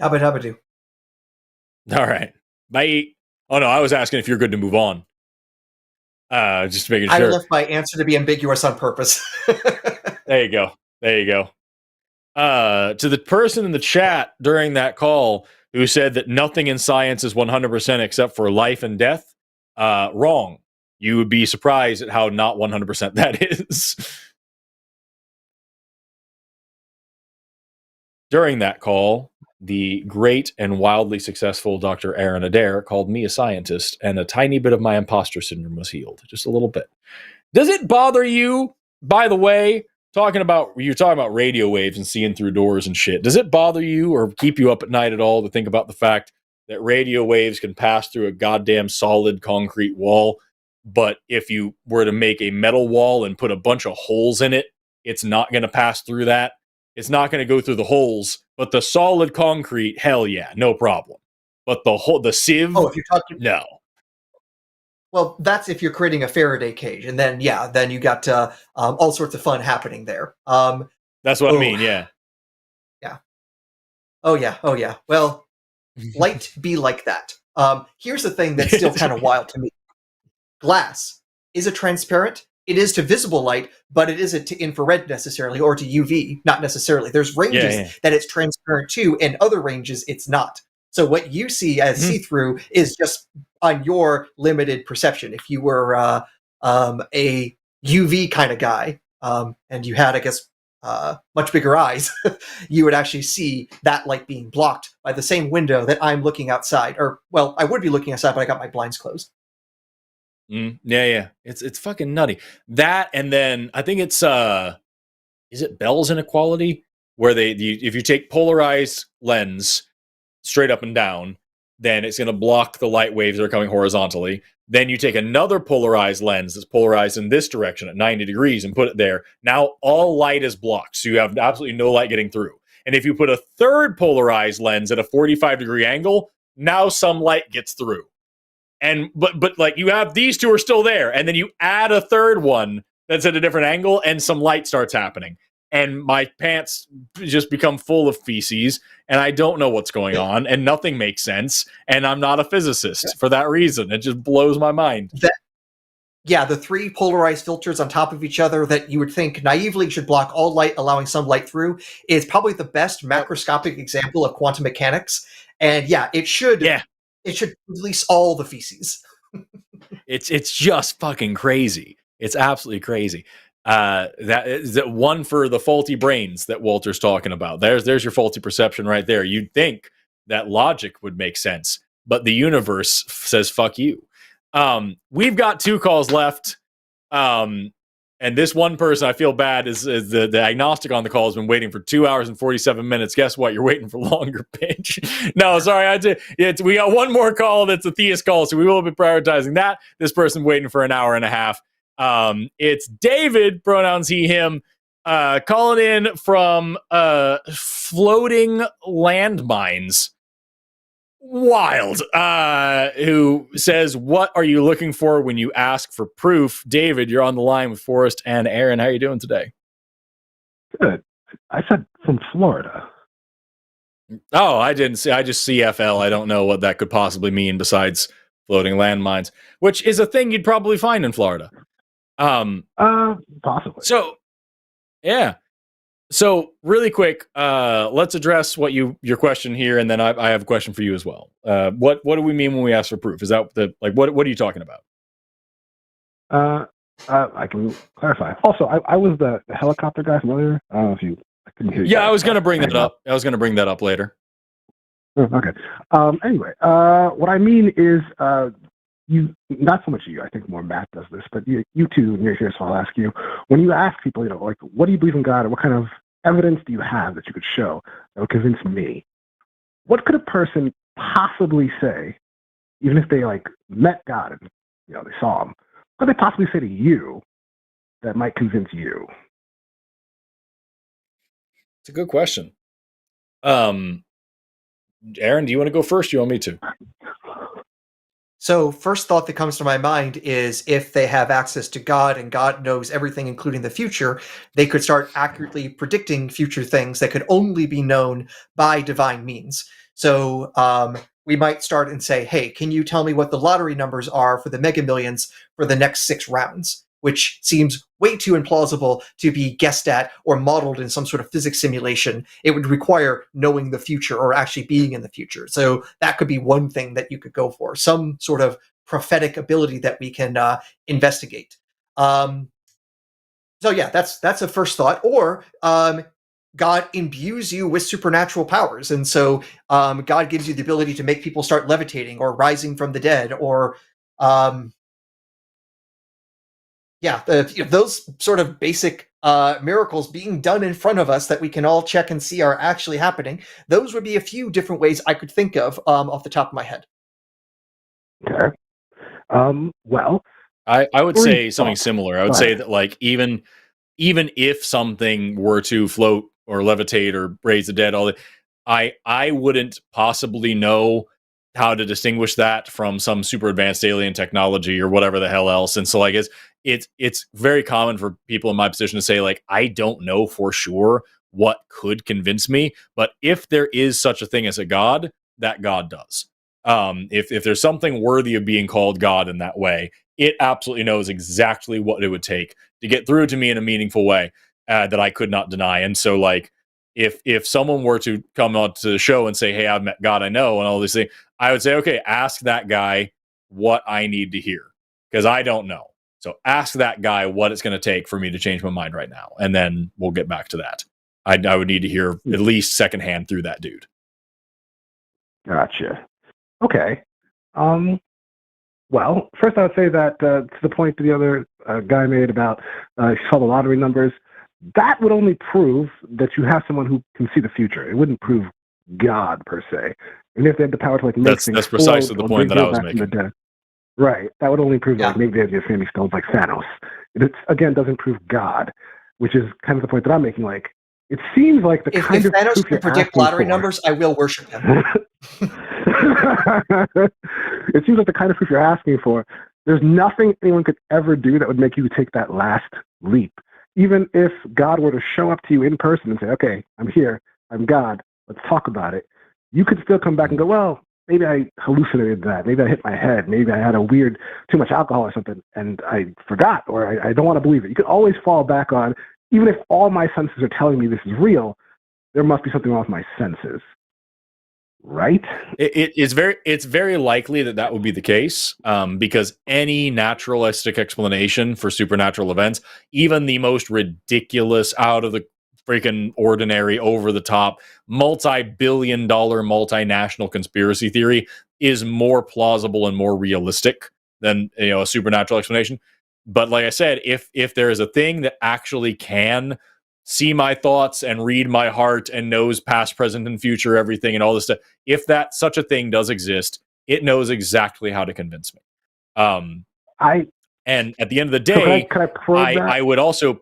Habba-dabba-doo. All right. Bye. Oh no, I was asking if you're good to move on. Just making sure. I left my answer to be ambiguous on purpose. There you go. To the person in the chat during that call who said that nothing in science is 100% except for life and death, wrong. You would be surprised at how not 100% that is. During that call, the great and wildly successful Dr. Aaron Adair called me a scientist, and a tiny bit of my imposter syndrome was healed. Just a little bit. Does it bother you, by the way, you're talking about radio waves and seeing through doors and shit. Does it bother you or keep you up at night at all to think about the fact that radio waves can pass through a goddamn solid concrete wall, but if you were to make a metal wall and put a bunch of holes in it, it's not going to pass through that? It's not going to go through the holes, but the solid concrete, hell yeah, no problem. But the sieve, if you're talking, no. Well, that's if you're creating a Faraday cage, and then you got all sorts of fun happening there. That's what I mean, yeah. Yeah. Oh yeah. Well, light be like that. Here's the thing that's still kind of wild to me. Glass, is it transparent? It is to visible light, but it isn't to infrared necessarily, or to UV, not necessarily. There's ranges that it's transparent to, and other ranges it's not. So what you see as see-through is just on your limited perception. If you were a UV kind of guy, and you had, I guess, much bigger eyes, you would actually see that light being blocked by the same window that I'm looking outside. Or, well, I would be looking outside, but I got my blinds closed. Yeah. It's fucking nutty. That, and then I think it's is it Bell's inequality, where if you take polarized lens straight up and down, then it's going to block the light waves that are coming horizontally. Then you take another polarized lens that's polarized in this direction at 90 degrees and put it there. Now all light is blocked, so you have absolutely no light getting through. And if you put a third polarized lens at a 45-degree angle, now some light gets through. And but like you have these two are still there, and then you add a third one that's at a different angle, and some light starts happening. And my pants just become full of feces, and I don't know what's going on, and nothing makes sense, and I'm not a physicist for that reason. It just blows my mind. The three polarized filters on top of each other that you would think naively should block all light, allowing some light through, is probably the best macroscopic example of quantum mechanics. And it should release all the feces. It's just fucking crazy. It's absolutely crazy. That is that one for the faulty brains that Walter's talking about. There's your faulty perception right there. You'd think that logic would make sense, but the universe says fuck you. We've got 2 calls left. And this one person, I feel bad, is the agnostic on the call has been waiting for 2 hours and 47 minutes. Guess what? You're waiting for longer, bitch. No, sorry. We got one more call that's a theist call, so we will be prioritizing that. This person waiting for an hour and a half. It's David, pronouns he, him, calling in from floating landmines. Wild. Who says, what are you looking for when you ask for proof? David, you're on the line with Forrest and Aaron. How are you doing today? Good. I said from Florida. Oh, I didn't see. I just CFL. I don't know what that could possibly mean besides floating landmines, which is a thing you'd probably find in Florida. Possibly. So, yeah. So really quick, let's address what your question here, and then I have a question for you as well. What do we mean when we ask for proof? Is that what are you talking about? I can clarify. Also, I was the helicopter guy from earlier. I don't know if I couldn't hear you. Yeah, I was going to bring that up. I was going to bring that up later. Okay. Anyway, what I mean is, you, not so much you, I think more Matt does this, but you two, you're here, so I'll ask you, when you ask people, like, what do you believe in God, or what kind of evidence do you have that you could show that would convince me? What could a person possibly say, even if they, met God and, they saw him, what could they possibly say to you that might convince you? It's a good question. Aaron, do you want to go first? Do you want me to? So first thought that comes to my mind is if they have access to God and God knows everything, including the future, they could start accurately predicting future things that could only be known by divine means. So we might start and say, hey, can you tell me what the lottery numbers are for the Mega Millions for the next 6 rounds? Which seems way too implausible to be guessed at or modeled in some sort of physics simulation. It would require knowing the future or actually being in the future. So that could be one thing that you could go for, some sort of prophetic ability that we can investigate. So yeah, that's a first thought. Or God imbues you with supernatural powers. And so God gives you the ability to make people start levitating or rising from the dead, or those sort of basic miracles being done in front of us that we can all check and see are actually happening. Those would be a few different ways I could think of off the top of my head. Okay. Well, I would say something similar. I would say that even if something were to float or levitate or raise the dead, I wouldn't possibly know how to distinguish that from some super advanced alien technology or whatever the hell else. And so it's very common for people in my position to say, I don't know for sure what could convince me, but if there is such a thing as a God, that God does. If there's something worthy of being called God in that way, it absolutely knows exactly what it would take to get through to me in a meaningful way that I could not deny. And so if someone were to come on to the show and say, hey, I've met God, I know, and all these things, I would say, okay, ask that guy what I need to hear, because I don't know. So ask that guy what it's going to take for me to change my mind right now, and then we'll get back to that. I would need to hear at least secondhand through that dude. Gotcha. Okay. Well, first I would say that to the point that the other guy made about he saw the lottery numbers, that would only prove that you have someone who can see the future. It wouldn't prove God per se. And if they had the power to make things that's precisely the point that I was making. Right. That would only prove maybe they have the Infinity Stones like Thanos. It again doesn't prove God, which is kind of the point that I'm making. It seems like if Thanos can predict lottery numbers, I will worship him. it seems like the kind of proof you're asking for, there's nothing anyone could ever do that would make you take that last leap. Even if God were to show up to you in person and say, okay, I'm here, I'm God, let's talk about it, you could still come back and go, well, maybe I hallucinated that. Maybe I hit my head. Maybe I had too much alcohol or something, and I forgot, or I don't want to believe it. You could always fall back on, even if all my senses are telling me this is real, there must be something wrong with my senses. Right? It's very likely that would be the case, because any naturalistic explanation for supernatural events, even the most ridiculous, out of the freaking ordinary, over the top, multi-billion-dollar multinational conspiracy theory, is more plausible and more realistic than a supernatural explanation. But like I said, if there is a thing that actually can see my thoughts and read my heart and knows past, present, and future everything and all this stuff, if that such a thing does exist, it knows exactly how to convince me. And at the end of the day, so I would also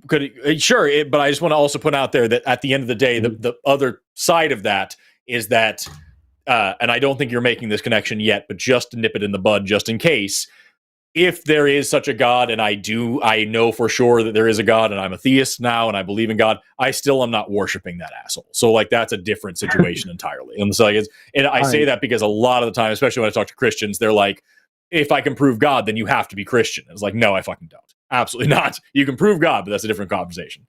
but I just want to also put out there that at the end of the day, the other side of that is that, and I don't think you're making this connection yet, but just to nip it in the bud, just in case, if there is such a God, and I know for sure that there is a God, and I'm a theist now, and I believe in God, I still am not worshiping that asshole. So like, that's a different situation entirely. And so I say that because a lot of the time, especially when I talk to Christians, they're like, if I can prove God, then you have to be Christian. It's like, no, I fucking don't. Absolutely not. You can prove God, but that's a different conversation.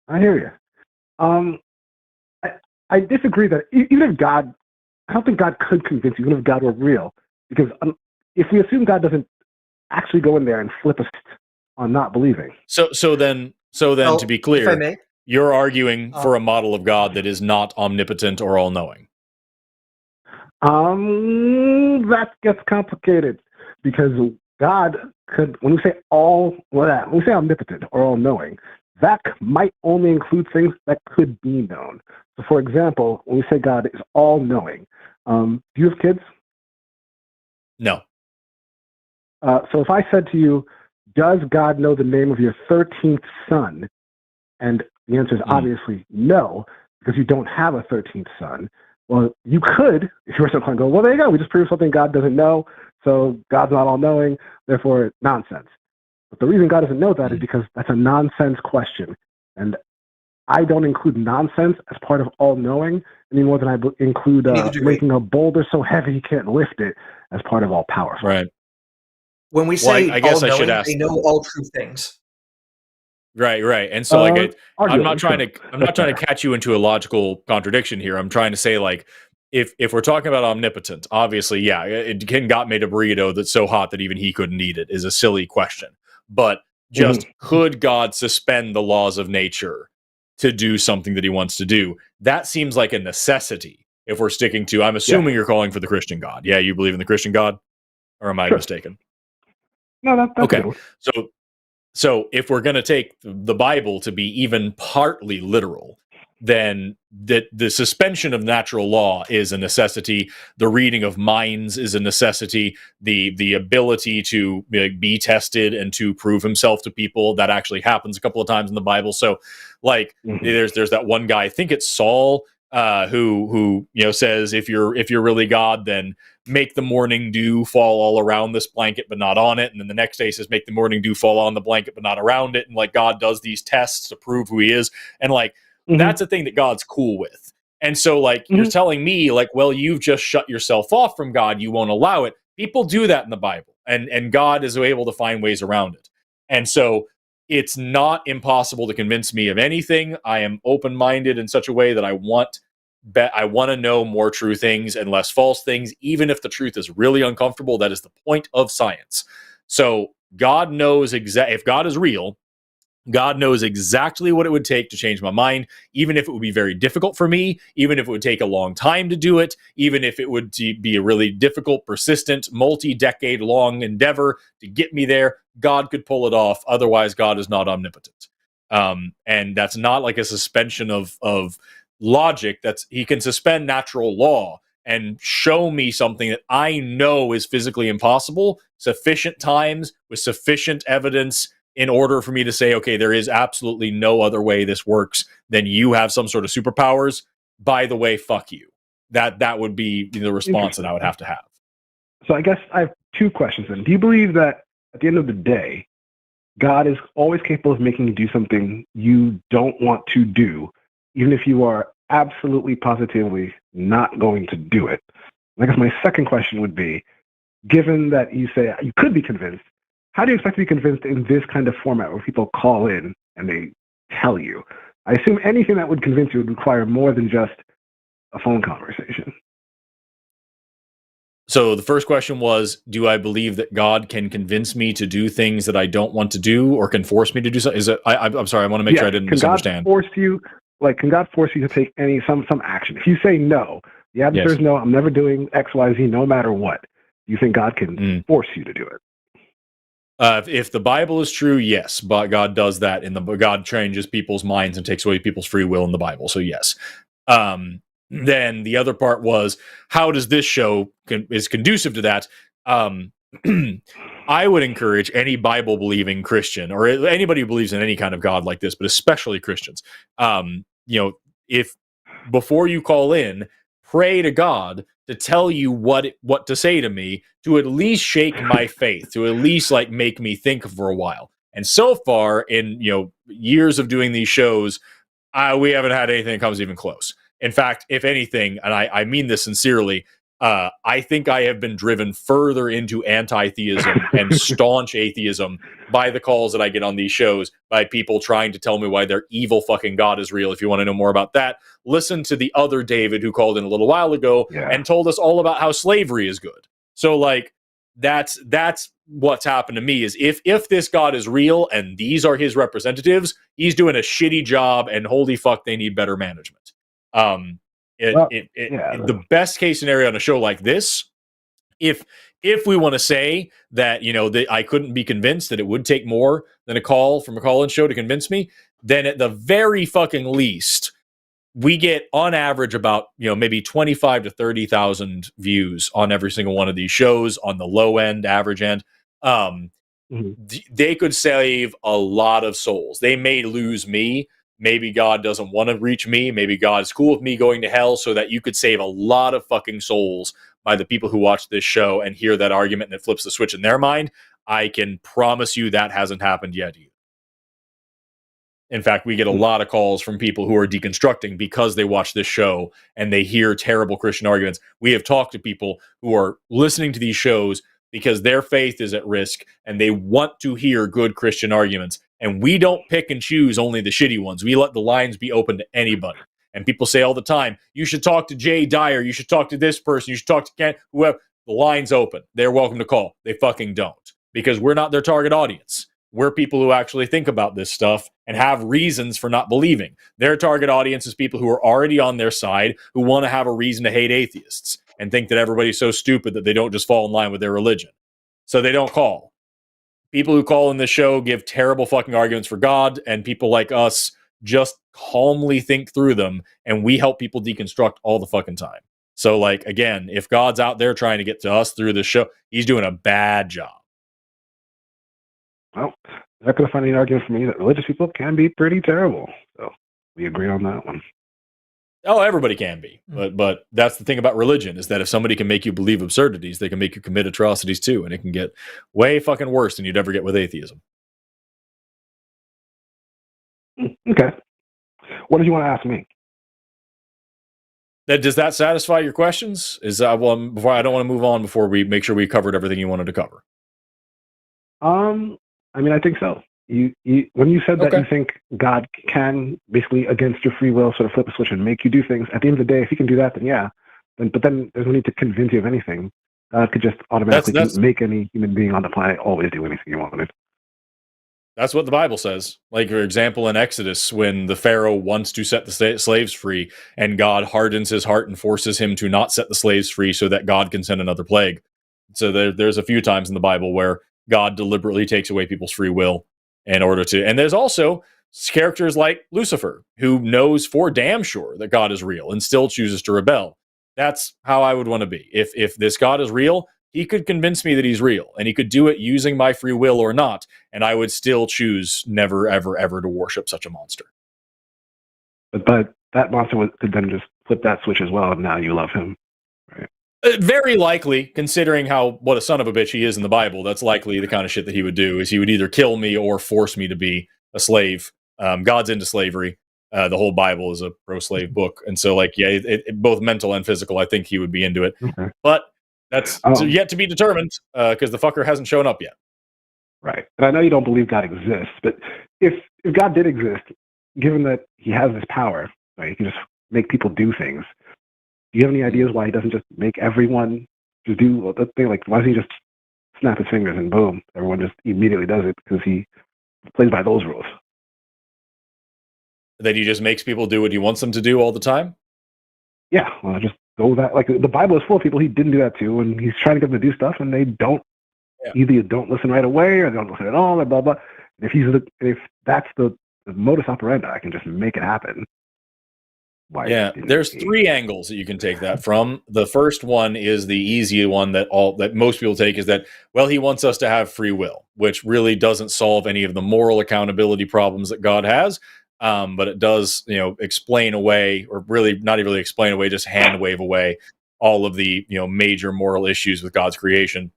I hear you. I disagree that even if God, I don't think God could convince you, even if God were real, because if we assume God doesn't actually go in there and flip us on not believing. So then, to be clear, if I may, you're arguing for a model of God that is not omnipotent or all-knowing. That gets complicated because God could, when we say omnipotent or all-knowing, that might only include things that could be known. So, for example, when we say God is all-knowing, do you have kids? No. So if I said to you, does God know the name of your 13th son? And the answer is obviously no, because you don't have a 13th son. Well, you could, if you were to go, well, there you go. We just proved something God doesn't know, so God's not all-knowing, therefore nonsense. But the reason God doesn't know that is because that's a nonsense question. And I don't include nonsense as part of all-knowing any more than I include making a boulder so heavy you can't lift it as part of all-powerful. Right. When we say I guess I should all-knowing, ask. they know all true things. Right. And so I'm not trying to catch you into a logical contradiction here. I'm trying to say, like, if we're talking about omnipotent, obviously, yeah, God made a burrito that's so hot that even he couldn't eat it is a silly question. But just could God suspend the laws of nature to do something that he wants to do? That seems like a necessity if we're sticking to, I'm assuming you're calling for the Christian God. Yeah, you believe in the Christian God? Or am I mistaken? No, that's okay. Good. So if we're going to take the Bible to be even partly literal, then the suspension of natural law is a necessity. The reading of minds is a necessity. The ability to be tested and to prove himself to people, that actually happens a couple of times in the Bible. So, like, there's that one guy, I think it's Saul, who says, if you're really God, then make the morning dew fall all around this blanket but not on it. And then the next day says, make the morning dew fall on the blanket but not around it. And like, God does these tests to prove who he is. And like, that's a thing that God's cool with. And so like, you're telling me like, well, you've just shut yourself off from God, you won't allow it. People do that in the Bible, and God is able to find ways around it. And so it's not impossible to convince me of anything. I am open-minded in such a way that I want to know more true things and less false things, even if the truth is really uncomfortable. That is the point of science. So God knows if God is real, God knows exactly what it would take to change my mind, even if it would be very difficult for me, even if it would take a long time to do it, even if it would be a really difficult, persistent, multi-decade long endeavor to get me there. God could pull it off. Otherwise, God is not omnipotent. And that's not like a suspension of logic. That's, he can suspend natural law and show me something that I know is physically impossible sufficient times with sufficient evidence in order for me to say, okay, there is absolutely no other way this works than you have some sort of superpowers. By the way, fuck you. that would be the response that I would have to have. So I guess I have two questions then. Do you believe that at the end of the day, God is always capable of making you do something you don't want to do, even if you are absolutely positively not going to do it? I guess my second question would be, given that you say you could be convinced, how do you expect to be convinced in this kind of format where people call in and they tell you? I assume anything that would convince you would require more than just a phone conversation. So the first question was, do I believe that God can convince me to do things that I don't want to do, or can force me to do something? Is it? I'm sorry. I want to make sure I didn't misunderstand. Can God force you to take some action? If you say no, the answer is no. I'm never doing X, Y, Z, no matter what. Do you think God can force you to do it? If the Bible is true, yes, but God does that. God changes people's minds and takes away people's free will in the Bible. So yes. Then the other part was, how does this show is conducive to that? I would encourage any Bible believing Christian, or anybody who believes in any kind of God like this, but especially Christians, if before you call in, pray to God to tell you what to say to me, to at least shake my faith, to at least like make me think for a while. And so far in years of doing these shows, we haven't had anything that comes even close. In fact, if anything, and I mean this sincerely, I think I have been driven further into anti-theism and staunch atheism by the calls that I get on these shows, by people trying to tell me why their evil fucking God is real. If you want to know more about that, listen to the other David who called in a little while ago and told us all about how slavery is good. So like, that's what's happened to me, is if this God is real and these are his representatives, he's doing a shitty job, and holy fuck, they need better management. The best case scenario on a show like this, if we want to say that that I couldn't be convinced, that it would take more than a call from a call-in show to convince me, then at the very fucking least, we get on average about maybe 25 to 30,000 views on every single one of these shows. On the low end, average end, they could save a lot of souls. They may lose me. Maybe God doesn't want to reach me. Maybe God's cool with me going to hell, so that you could save a lot of fucking souls by the people who watch this show and hear that argument, and it flips the switch in their mind. I can promise you that hasn't happened yet either. In fact, we get a lot of calls from people who are deconstructing because they watch this show and they hear terrible Christian arguments. We have talked to people who are listening to these shows because their faith is at risk and they want to hear good Christian arguments. And we don't pick and choose only the shitty ones. We let the lines be open to anybody. And people say all the time, you should talk to Jay Dyer, you should talk to this person, you should talk to Ken, whoever. The line's open. They're welcome to call. They fucking don't. Because we're not their target audience. We're people who actually think about this stuff and have reasons for not believing. Their target audience is people who are already on their side, who want to have a reason to hate atheists and think that everybody's so stupid that they don't just fall in line with their religion. So they don't call. People who call in this show give terrible fucking arguments for God, and people like us just calmly think through them, and we help people deconstruct all the fucking time. So, like, again, if God's out there trying to get to us through this show, he's doing a bad job. Well, they're not going to find any argument for me that religious people can be pretty terrible. So we agree on that one. Oh, everybody can be. But that's the thing about religion, is that if somebody can make you believe absurdities, they can make you commit atrocities too. And it can get way fucking worse than you'd ever get with atheism. Okay. What did you want to ask me? Does that satisfy your questions? Before I don't want to move on before we make sure we covered everything you wanted to cover. I mean, I think so. You when you said that you think God can basically against your free will sort of flip a switch and make you do things, at the end of the day, if he can do that, then yeah. But then there's no need to convince you of anything. God could just automatically make any human being on the planet always do anything he wanted. That's what the Bible says. Like, for example, in Exodus, when the Pharaoh wants to set the slaves free, and God hardens his heart and forces him to not set the slaves free so that God can send another plague. So there's a few times in the Bible where God deliberately takes away people's free will in order to. And there's also characters like Lucifer, who knows for damn sure that God is real and still chooses to rebel. That's how I would want to be. If this God is real, he could convince me that he's real, and he could do it using my free will or not, and I would still choose never, ever, ever to worship such a monster. But that monster could then just flip that switch as well, and now you love him. Right? Very likely, considering what a son of a bitch he is in the Bible, that's likely the kind of shit that he would do, is he would either kill me or force me to be a slave. God's into slavery. The whole Bible is a pro-slave book. And so, like, yeah, both mental and physical, I think he would be into it. Okay. But that's yet to be determined because the fucker hasn't shown up yet. Right. And I know you don't believe God exists, but if God did exist, given that he has this power, right, he can just make people do things. Do you have any ideas why he doesn't just make everyone just do the thing? Like, why doesn't he just snap his fingers and boom, everyone just immediately does it because he plays by those rules? That he just makes people do what he wants them to do all the time? Yeah, well, just go that. Like, the Bible is full of people he didn't do that to, and he's trying to get them to do stuff, and they don't. Yeah. Either don't listen right away, or they don't listen at all, or blah blah. And if that's the modus operandi, I can just make it happen. Why? Yeah, there's 3 angles that you can take that from. The first one is the easy one that most people take, is that, well, he wants us to have free will, which really doesn't solve any of the moral accountability problems that God has. But it does, explain away, or really not really explain away, just hand wave away all of the, major moral issues with God's creation.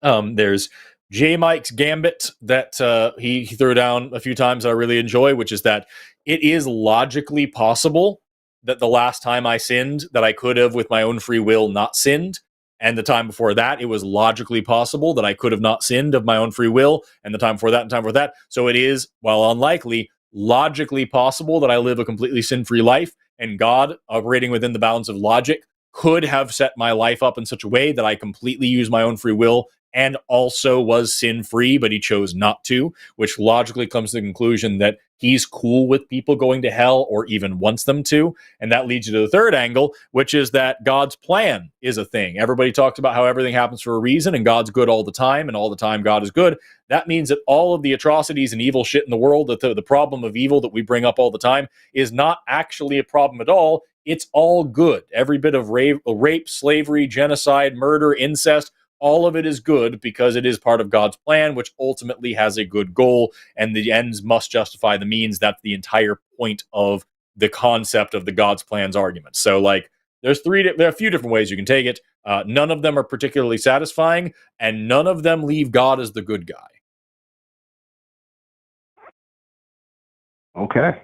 There's J. Mike's gambit that he threw down a few times that I really enjoy, which is that it is logically possible that the last time I sinned, that I could have, with my own free will, not sinned. And the time before that, it was logically possible that I could have not sinned of my own free will. And the time before that, and time before that. So it is, while unlikely, logically possible that I live a completely sin-free life. And God, operating within the bounds of logic, could have set my life up in such a way that I completely use my own free will and also was sin-free, but he chose not to, which logically comes to the conclusion that he's cool with people going to hell, or even wants them to. And that leads you to the third angle, which is that God's plan is a thing. Everybody talks about how everything happens for a reason, and God's good all the time, and all the time God is good. That means that all of the atrocities and evil shit in the world, that the problem of evil that we bring up all the time, is not actually a problem at all. It's all good. Every bit of rape, slavery, genocide, murder, incest, all of it is good because it is part of God's plan, which ultimately has a good goal, and the ends must justify the means. That's the entire point of the concept of the God's plans argument. So, like, there are a few different ways you can take it. None of them are particularly satisfying, and none of them leave God as the good guy. Okay.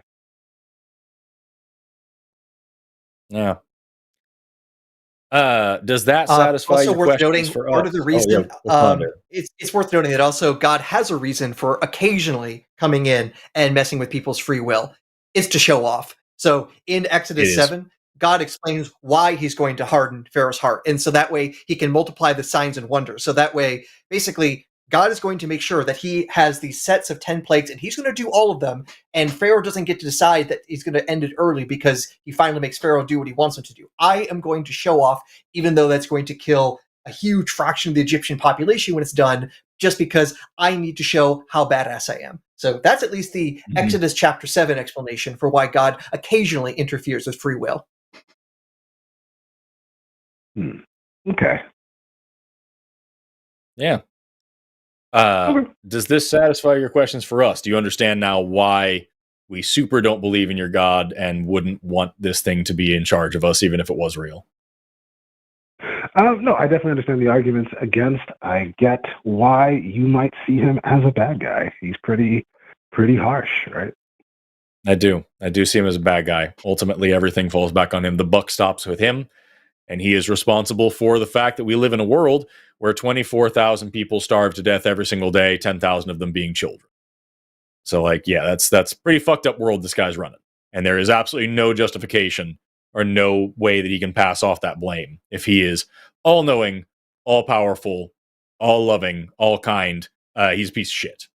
Yeah. Does that satisfy also your worth questions noting, for part us? of the reason, Yeah. it's worth noting that also God has a reason for occasionally coming in and messing with people's free will. It's to show off. So in Exodus 7, God explains why he's going to harden Pharaoh's heart. And so that way he can multiply the signs and wonders. So that way, basically, God is going to make sure that he has these sets of 10 plagues, and he's going to do all of them. And Pharaoh doesn't get to decide that he's going to end it early because he finally makes Pharaoh do what he wants him to do. I am going to show off, even though that's going to kill a huge fraction of the Egyptian population when it's done, just because I need to show how badass I am. So that's at least the Exodus chapter 7 explanation for why God occasionally interferes with free will. Okay. Yeah. Does this satisfy your questions for us? Do you understand now why we super don't believe in your God and wouldn't want this thing to be in charge of us, even if it was real? No, I definitely understand the arguments against. I get why you might see him as a bad guy. He's pretty harsh, right? I do see him as a bad guy. Ultimately, everything falls back on him. The buck stops with him, and he is responsible for the fact that we live in a world where 24,000 people starve to death every single day, 10,000 of them being children. So, like, yeah, that's a pretty fucked up world this guy's running. And there is absolutely no justification or no way that he can pass off that blame if he is all-knowing, all-powerful, all-loving, all-kind. He's a piece of shit.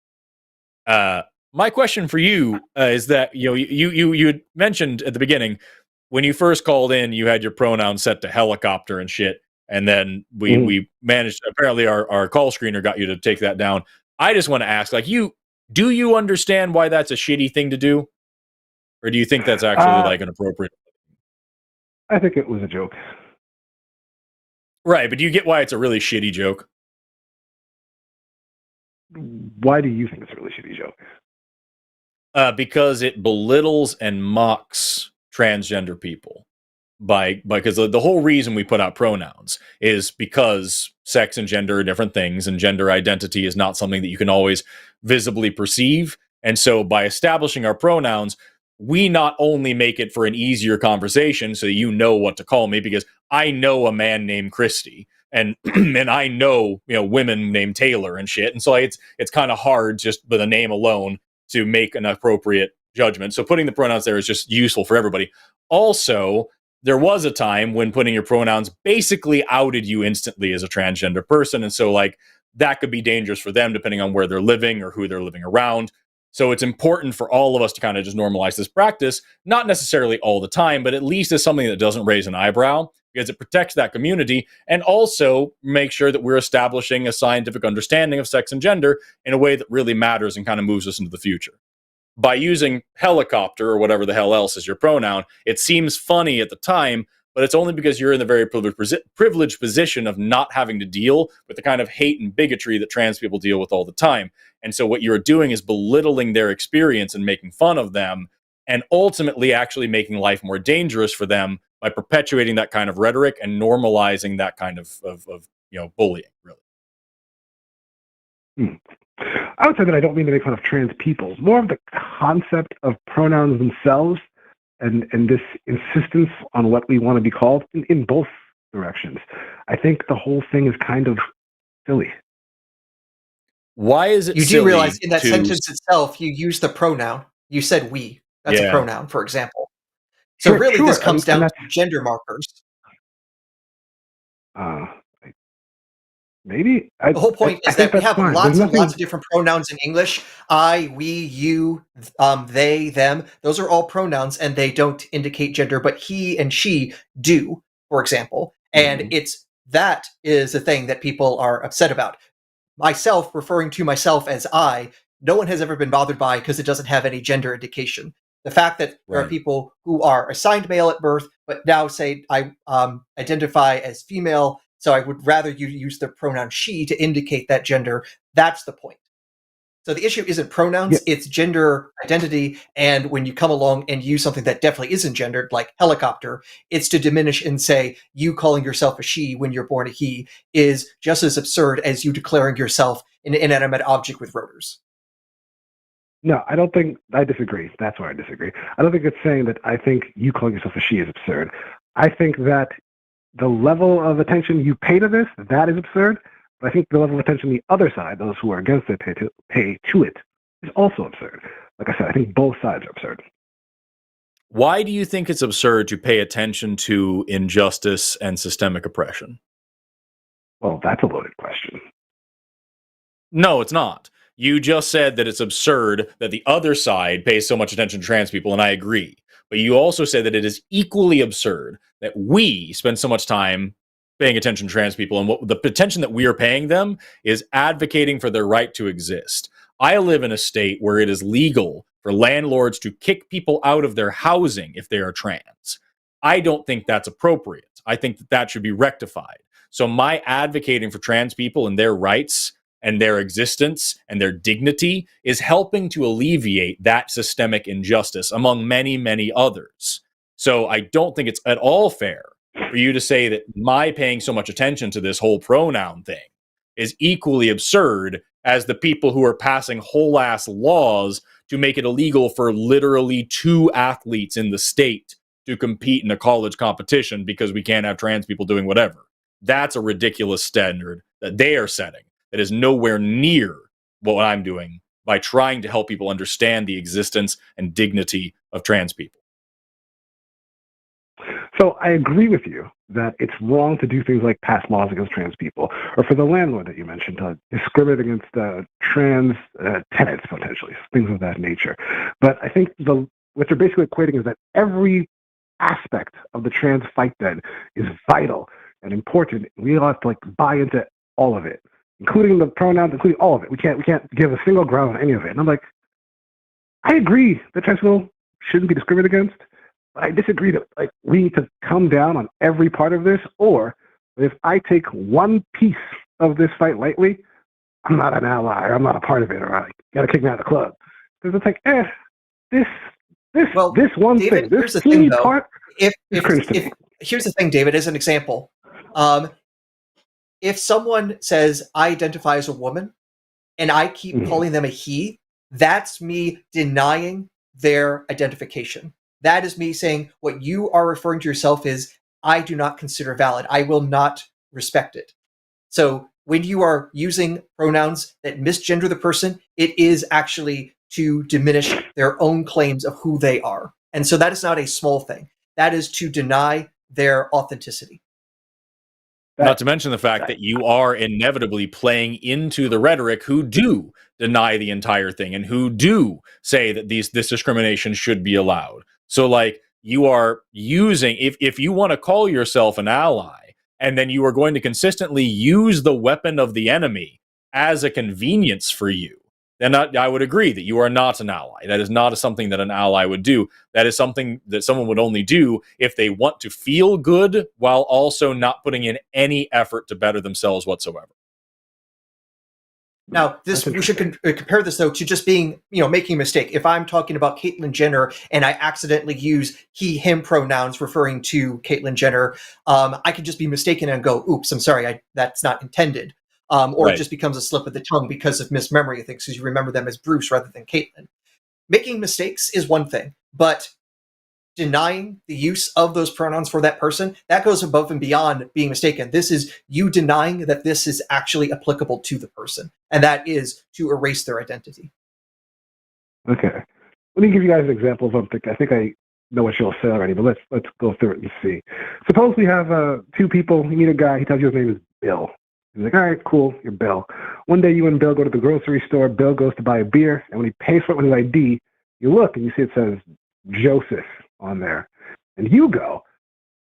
My question for you is that, you had mentioned at the beginning, when you first called in, you had your pronoun set to helicopter and shit. And then we managed, apparently our call screener got you to take that down. I just want to ask, like, do you understand why that's a shitty thing to do? Or do you think that's actually like an appropriate? I think it was a joke. Right, but do you get why it's a really shitty joke? Why do you think it's a really shitty joke? Because it belittles and mocks transgender people. because the whole reason we put out pronouns is because sex and gender are different things, and gender identity is not something that you can always visibly perceive. And so by establishing our pronouns, we not only make it for an easier conversation so you know what to call me, because I know a man named Christy, and and I know, women named Taylor and shit. And so it's kind of hard just with a name alone to make an appropriate judgment. So putting the pronouns there is just useful for everybody. Also, there was a time when putting your pronouns basically outed you instantly as a transgender person. And so that could be dangerous for them depending on where they're living or who they're living around. So it's important for all of us to kind of just normalize this practice, not necessarily all the time, but at least as something that doesn't raise an eyebrow, because it protects that community, and also make sure that we're establishing a scientific understanding of sex and gender in a way that really matters and kind of moves us into the future. By using helicopter or whatever the hell else is your pronoun, it seems funny at the time, but it's only because you're in the very privileged position of not having to deal with the kind of hate and bigotry that trans people deal with all the time. And so what you're doing is belittling their experience and making fun of them, and ultimately actually making life more dangerous for them by perpetuating that kind of rhetoric and normalizing that kind of bullying, really. I would say that I don't mean to make fun of trans people. More of the concept of pronouns themselves and this insistence on what we want to be called in both directions. I think the whole thing is kind of silly. Why is it You silly do realize in that sentence itself, you use the pronoun. You said we. That's a pronoun, for example. So really, this comes down to gender markers. Maybe. The whole point is that we have lots and lots of different pronouns in English. I, we, you, they, them. Those are all pronouns, and they don't indicate gender, but he and she do, for example. And that is the thing that people are upset about. Myself, referring to myself as I, no one has ever been bothered by, because it doesn't have any gender indication. The fact that there are people who are assigned male at birth, but now say I identify as female, so I would rather you use the pronoun she to indicate that gender. That's the point. So the issue isn't pronouns, it's gender identity. And when you come along and use something that definitely isn't gendered, like helicopter, it's to diminish and say you calling yourself a she when you're born a he is just as absurd as you declaring yourself an inanimate object with rotors. No, I don't think, I disagree. That's where I disagree. I don't think it's saying that I think you calling yourself a she is absurd. I think that the level of attention you pay to this, that is absurd. But I think the level of attention the other side, those who are against it, pay to it, is also absurd. Like I said, I think both sides are absurd. Why do you think it's absurd to pay attention to injustice and systemic oppression? Well, that's a loaded question. No, it's not. You just said that it's absurd that the other side pays so much attention to trans people, and I agree. But you also said that it is equally absurd that we spend so much time paying attention to trans people, and what the attention that we are paying them is advocating for their right to exist. I live in a state where it is legal for landlords to kick people out of their housing if they are trans. I don't think that's appropriate. I think that should be rectified. So my advocating for trans people and their rights and their existence and their dignity is helping to alleviate that systemic injustice among many, many others. So I don't think it's at all fair for you to say that my paying so much attention to this whole pronoun thing is equally absurd as the people who are passing whole ass laws to make it illegal for literally 2 athletes in the state to compete in a college competition because we can't have trans people doing whatever. That's a ridiculous standard that they are setting. That is nowhere near what I'm doing by trying to help people understand the existence and dignity of trans people. So I agree with you that it's wrong to do things like pass laws against trans people, or for the landlord that you mentioned to discriminate against trans tenants, potentially, things of that nature. But I think what they're basically equating is that every aspect of the trans fight then is vital and important. We all have to buy into all of it, including the pronouns, including all of it. We can't give a single ground on any of it. And I'm like, I agree that trans people shouldn't be discriminated against. But I disagree that we need to come down on every part of this, or if I take one piece of this fight lightly, I'm not an ally, or I'm not a part of it, or I gotta kick me out of the club. Because it's this one well, thing, David, this teeny part is cringe to me. here's the thing, David, as an example. If someone says, I identify as a woman, and I keep calling them a he, that's me denying their identification. That is me saying what you are referring to yourself is, I do not consider valid. I will not respect it. So when you are using pronouns that misgender the person, it is actually to diminish their own claims of who they are. And so that is not a small thing. That is to deny their authenticity. Not to mention the fact that you are inevitably playing into the rhetoric who do deny the entire thing and who do say that this discrimination should be allowed. So like you are using, if you want to call yourself an ally, and then you are going to consistently use the weapon of the enemy as a convenience for you, then I would agree that you are not an ally. That is not something that an ally would do. That is something that someone would only do if they want to feel good while also not putting in any effort to better themselves whatsoever. Now, we should compare this, though, to just being, making a mistake. If I'm talking about Caitlyn Jenner and I accidentally use he, him pronouns referring to Caitlyn Jenner, I could just be mistaken and go, oops, I'm sorry, that's not intended. Or it just becomes a slip of the tongue because of mismemory of things, because you remember them as Bruce rather than Caitlyn. Making mistakes is one thing, but denying the use of those pronouns for that person, that goes above and beyond being mistaken. This is you denying that this is actually applicable to the person, and that is to erase their identity. Okay. Let me give you guys an example of something. I think I know what you'll say already, but let's go through it and see. Suppose we have two people. You meet a guy. He tells you his name is Bill. He's like, all right, cool, you're Bill. One day you and Bill go to the grocery store. Bill goes to buy a beer, and when he pays for it with his ID, you look and you see it says Joseph on there. And you go,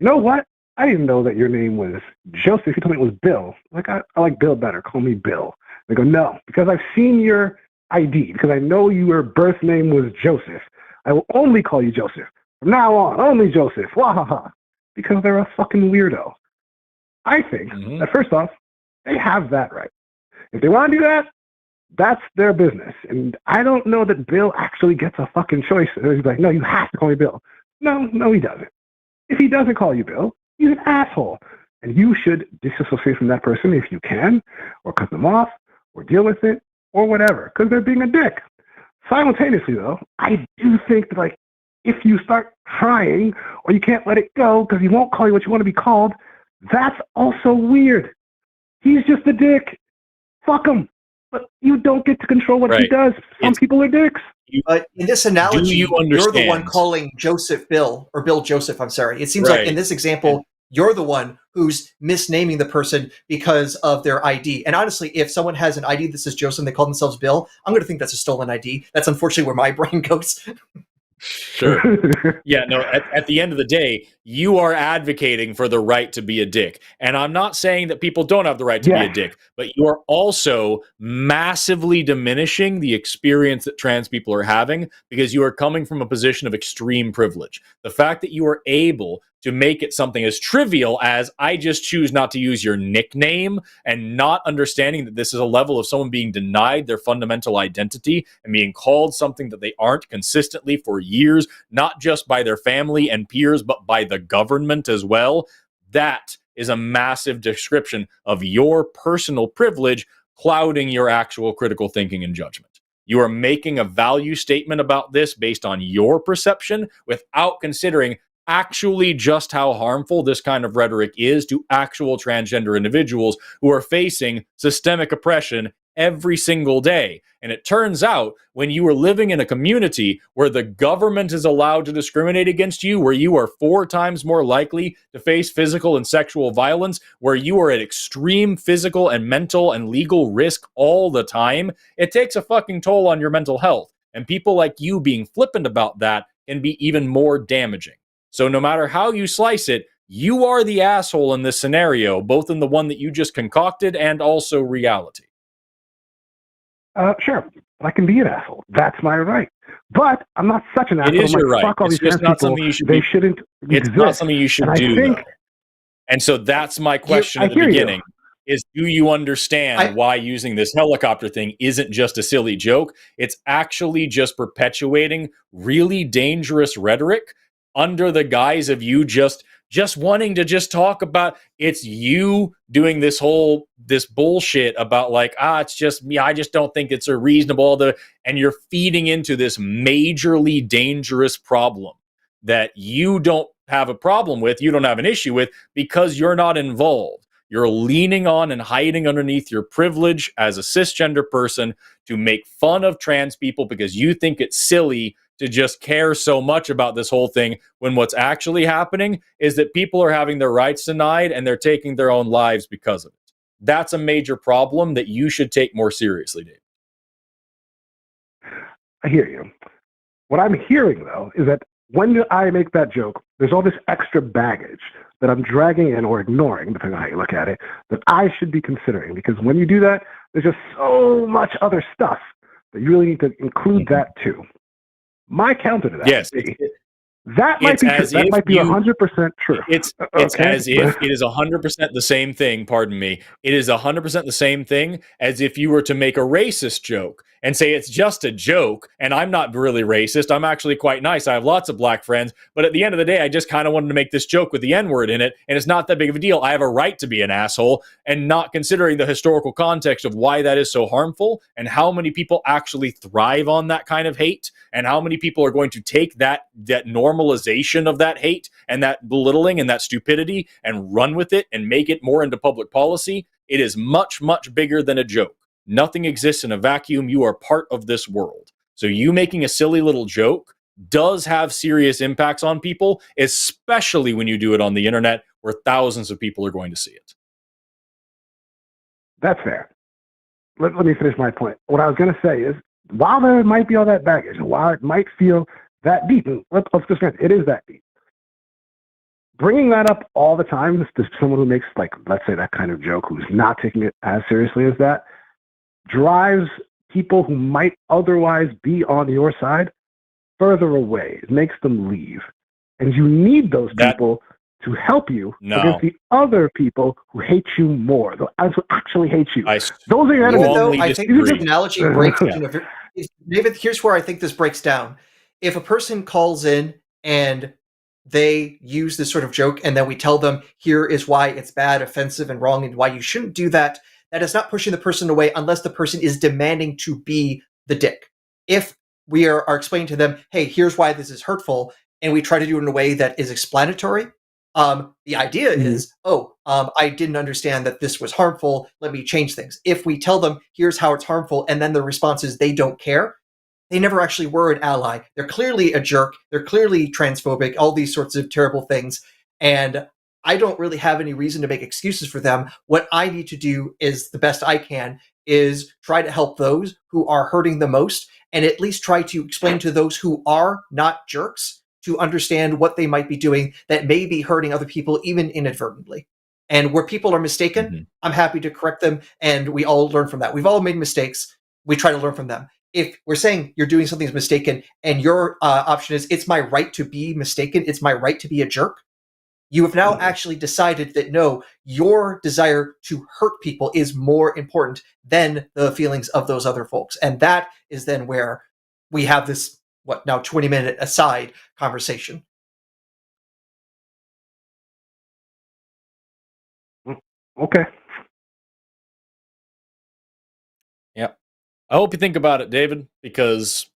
you know what? I didn't know that your name was Joseph. You told me it was Bill. Like, I like Bill better. Call me Bill. They go, no, because I've seen your ID, because I know your birth name was Joseph. I will only call you Joseph. From now on, only Joseph. Wahaha. Because they're a fucking weirdo. I think that first off, they have that right. If they want to do that, that's their business. And I don't know that Bill actually gets a fucking choice. He's like, no, you have to call me Bill. No, he doesn't. If he doesn't call you Bill, he's an asshole. And you should disassociate from that person if you can, or cut them off, or deal with it, or whatever, because they're being a dick. Simultaneously, though, I do think that, like, if you start trying, or you can't let it go because he won't call you what you want to be called, that's also weird. He's just a dick. Fuck him. But you don't get to control what he does. Some people are dicks. But in this analogy, you're the one calling Joseph Bill, or Bill Joseph, I'm sorry. It seems like in this example, you're the one who's misnaming the person because of their ID. And honestly, if someone has an ID that says Joseph and they call themselves Bill, I'm going to think that's a stolen ID. That's unfortunately where my brain goes. Sure. Yeah, no, at the end of the day, you are advocating for the right to be a dick. And I'm not saying that people don't have the right to be a dick, but you are also massively diminishing the experience that trans people are having because you are coming from a position of extreme privilege. The fact that you are able to make it something as trivial as I just choose not to use your nickname, and not understanding that this is a level of someone being denied their fundamental identity and being called something that they aren't consistently for years, not just by their family and peers, but by the government as well. That is a massive description of your personal privilege clouding your actual critical thinking and judgment. You are making a value statement about this based on your perception without considering actually just how harmful this kind of rhetoric is to actual transgender individuals who are facing systemic oppression every single day. And it turns out when you are living in a community where the government is allowed to discriminate against you, where you are 4 times more likely to face physical and sexual violence, where you are at extreme physical and mental and legal risk all the time, it takes a fucking toll on your mental health. And people like you being flippant about that can be even more damaging. So no matter how you slice it, you are the asshole in this scenario, both in the one that you just concocted and also reality. Sure, I can be an asshole. That's my right. But I'm not such an asshole. It is your right. Fuck all It's these just not people. something you should They be. shouldn't It's exist. not something you should do, think, though. And so that's my question at the beginning. Is do you understand why using this helicopter thing isn't just a silly joke? It's actually just perpetuating really dangerous rhetoric under the guise of you just just wanting to just talk about, it's you doing this bullshit about like, it's just me, I just don't think it's a reasonable, and you're feeding into this majorly dangerous problem that you don't have a problem with, you don't have an issue with, because you're not involved. You're leaning on and hiding underneath your privilege as a cisgender person to make fun of trans people because you think it's silly to just care so much about this whole thing, when what's actually happening is that people are having their rights denied and they're taking their own lives because of it. That's a major problem that you should take more seriously, Dave. I hear you. What I'm hearing, though, is that when I make that joke, there's all this extra baggage that I'm dragging in or ignoring, depending on how you look at it, that I should be considering. Because when you do that, there's just so much other stuff that you really need to include that too. My counter to that would be, that might be true. That might be 100% true. It's as if it is 100% the same thing, pardon me. It is 100% the same thing as if you were to make a racist joke and say it's just a joke, and I'm not really racist. I'm actually quite nice. I have lots of black friends, but at the end of the day, I just kind of wanted to make this joke with the N-word in it, and it's not that big of a deal. I have a right to be an asshole, and not considering the historical context of why that is so harmful and how many people actually thrive on that kind of hate, and how many people are going to take that normalization of that hate and that belittling and that stupidity and run with it and make it more into public policy. It is much, much bigger than a joke. Nothing exists in a vacuum. You are part of this world. So you making a silly little joke does have serious impacts on people, especially when you do it on the internet where thousands of people are going to see it. That's fair. Let me finish my point. What I was going to say is, while there might be all that baggage, and while it might feel that deep, and let's just grant it is that deep, bringing that up all the time to someone who makes, like, let's say that kind of joke, who's not taking it as seriously as that, drives people who might otherwise be on your side further away. It makes them leave. And you need those people to help you against the other people who hate you more, who actually hate you. Those are your enemies. Though, I think the analogy breaks David, here's where I think this breaks down. If a person calls in and they use this sort of joke, and then we tell them, here is why it's bad, offensive, and wrong, and why you shouldn't do that, that is not pushing the person away unless the person is demanding to be the dick. If we are explaining to them, hey, here's why this is hurtful, and we try to do it in a way that is explanatory, the idea is, I didn't understand that this was harmful, let me change things. If we tell them, here's how it's harmful, and then the response is they don't care, they never actually were an ally. They're clearly a jerk, they're clearly transphobic, all these sorts of terrible things, and I don't really have any reason to make excuses for them. What I need to do is, the best I can, is try to help those who are hurting the most, and at least try to explain to those who are not jerks to understand what they might be doing that may be hurting other people, even inadvertently. And where people are mistaken, I'm happy to correct them, and we all learn from that. We've all made mistakes. We try to learn from them. If we're saying you're doing something that's mistaken, and your option is, it's my right to be mistaken, it's my right to be a jerk, you have now actually decided that no, your desire to hurt people is more important than the feelings of those other folks. And that is then where we have this, 20-minute aside conversation. Okay. Yeah. I hope you think about it, David, because,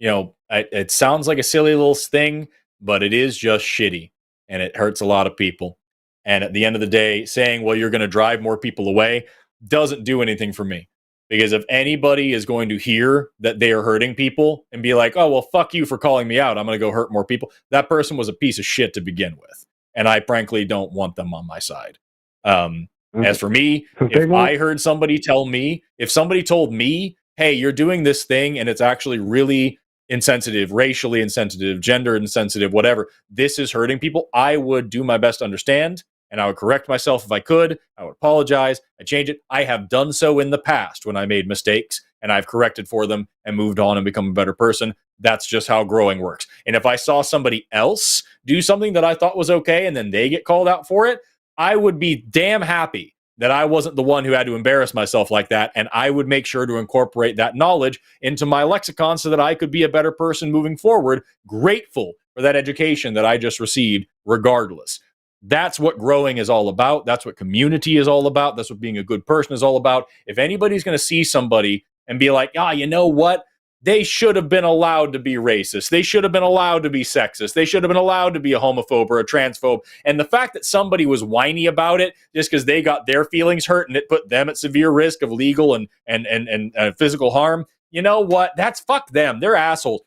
it sounds like a silly little thing, but it is just shitty. And it hurts a lot of people. And at the end of the day, saying, well, you're going to drive more people away doesn't do anything for me. Because if anybody is going to hear that they are hurting people and be like, oh, well, fuck you for calling me out, I'm going to go hurt more people, that person was a piece of shit to begin with. And I frankly don't want them on my side. As for me, if I heard somebody tell me, if somebody told me, hey, you're doing this thing and it's actually really insensitive, racially insensitive, gender insensitive, whatever, this is hurting people, I would do my best to understand, and I would correct myself if I could. I would apologize. I'd change it. I have done so in the past when I made mistakes, and I've corrected for them and moved on and become a better person. That's just how growing works. And if I saw somebody else do something that I thought was okay and then they get called out for it, I would be damn happy that I wasn't the one who had to embarrass myself like that, and I would make sure to incorporate that knowledge into my lexicon so that I could be a better person moving forward, grateful for that education that I just received regardless. That's what growing is all about. That's what community is all about. That's what being a good person is all about. If anybody's going to see somebody and be like, you know what? They should have been allowed to be racist. They should have been allowed to be sexist. They should have been allowed to be a homophobe or a transphobe. And the fact that somebody was whiny about it just because they got their feelings hurt and it put them at severe risk of legal and physical harm, you know what? That's fuck them. They're assholes.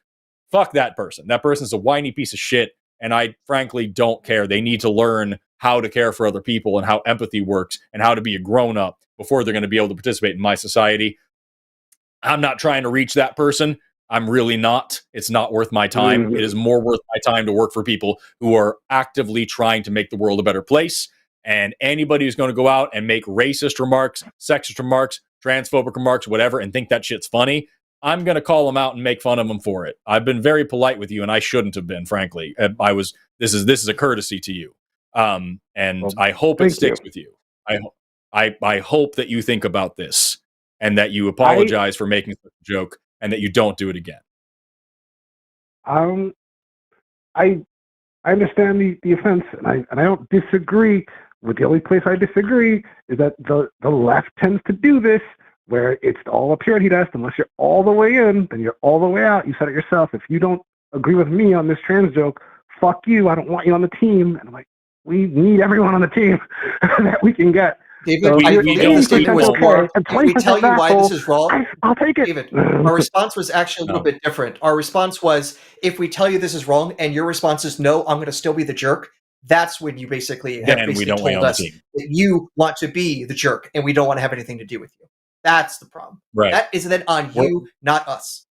Fuck that person. That person's a whiny piece of shit. And I frankly don't care. They need to learn how to care for other people and how empathy works and how to be a grown up before they're going to be able to participate in my society. I'm not trying to reach that person. I'm really not. It's not worth my time. Mm-hmm. It is more worth my time to work for people who are actively trying to make the world a better place. And anybody who's going to go out and make racist remarks, sexist remarks, transphobic remarks, whatever, and think that shit's funny, I'm going to call them out and make fun of them for it. I've been very polite with you, and I shouldn't have been, frankly. This is a courtesy to you. And well, I hope it sticks with you. I hope that you think about this and that you apologize for making such a joke and that you don't do it again. I understand the offense, and I don't disagree. But the only place I disagree is that the left tends to do this, where it's all a purity test. Unless you're all the way in, then you're all the way out. You said it yourself. If you don't agree with me on this trans joke, fuck you. I don't want you on the team. And I'm like, we need everyone on the team that we can get. David, so I think this statement was more, we tell you why this is wrong. I'll take it. David, our response was actually a little bit different. Our response was, if we tell you this is wrong and your response is no, I'm going to still be the jerk, that's when you basically have told us that you want to be the jerk and we don't want to have anything to do with you. That's the problem. Right. That is then on you, not us.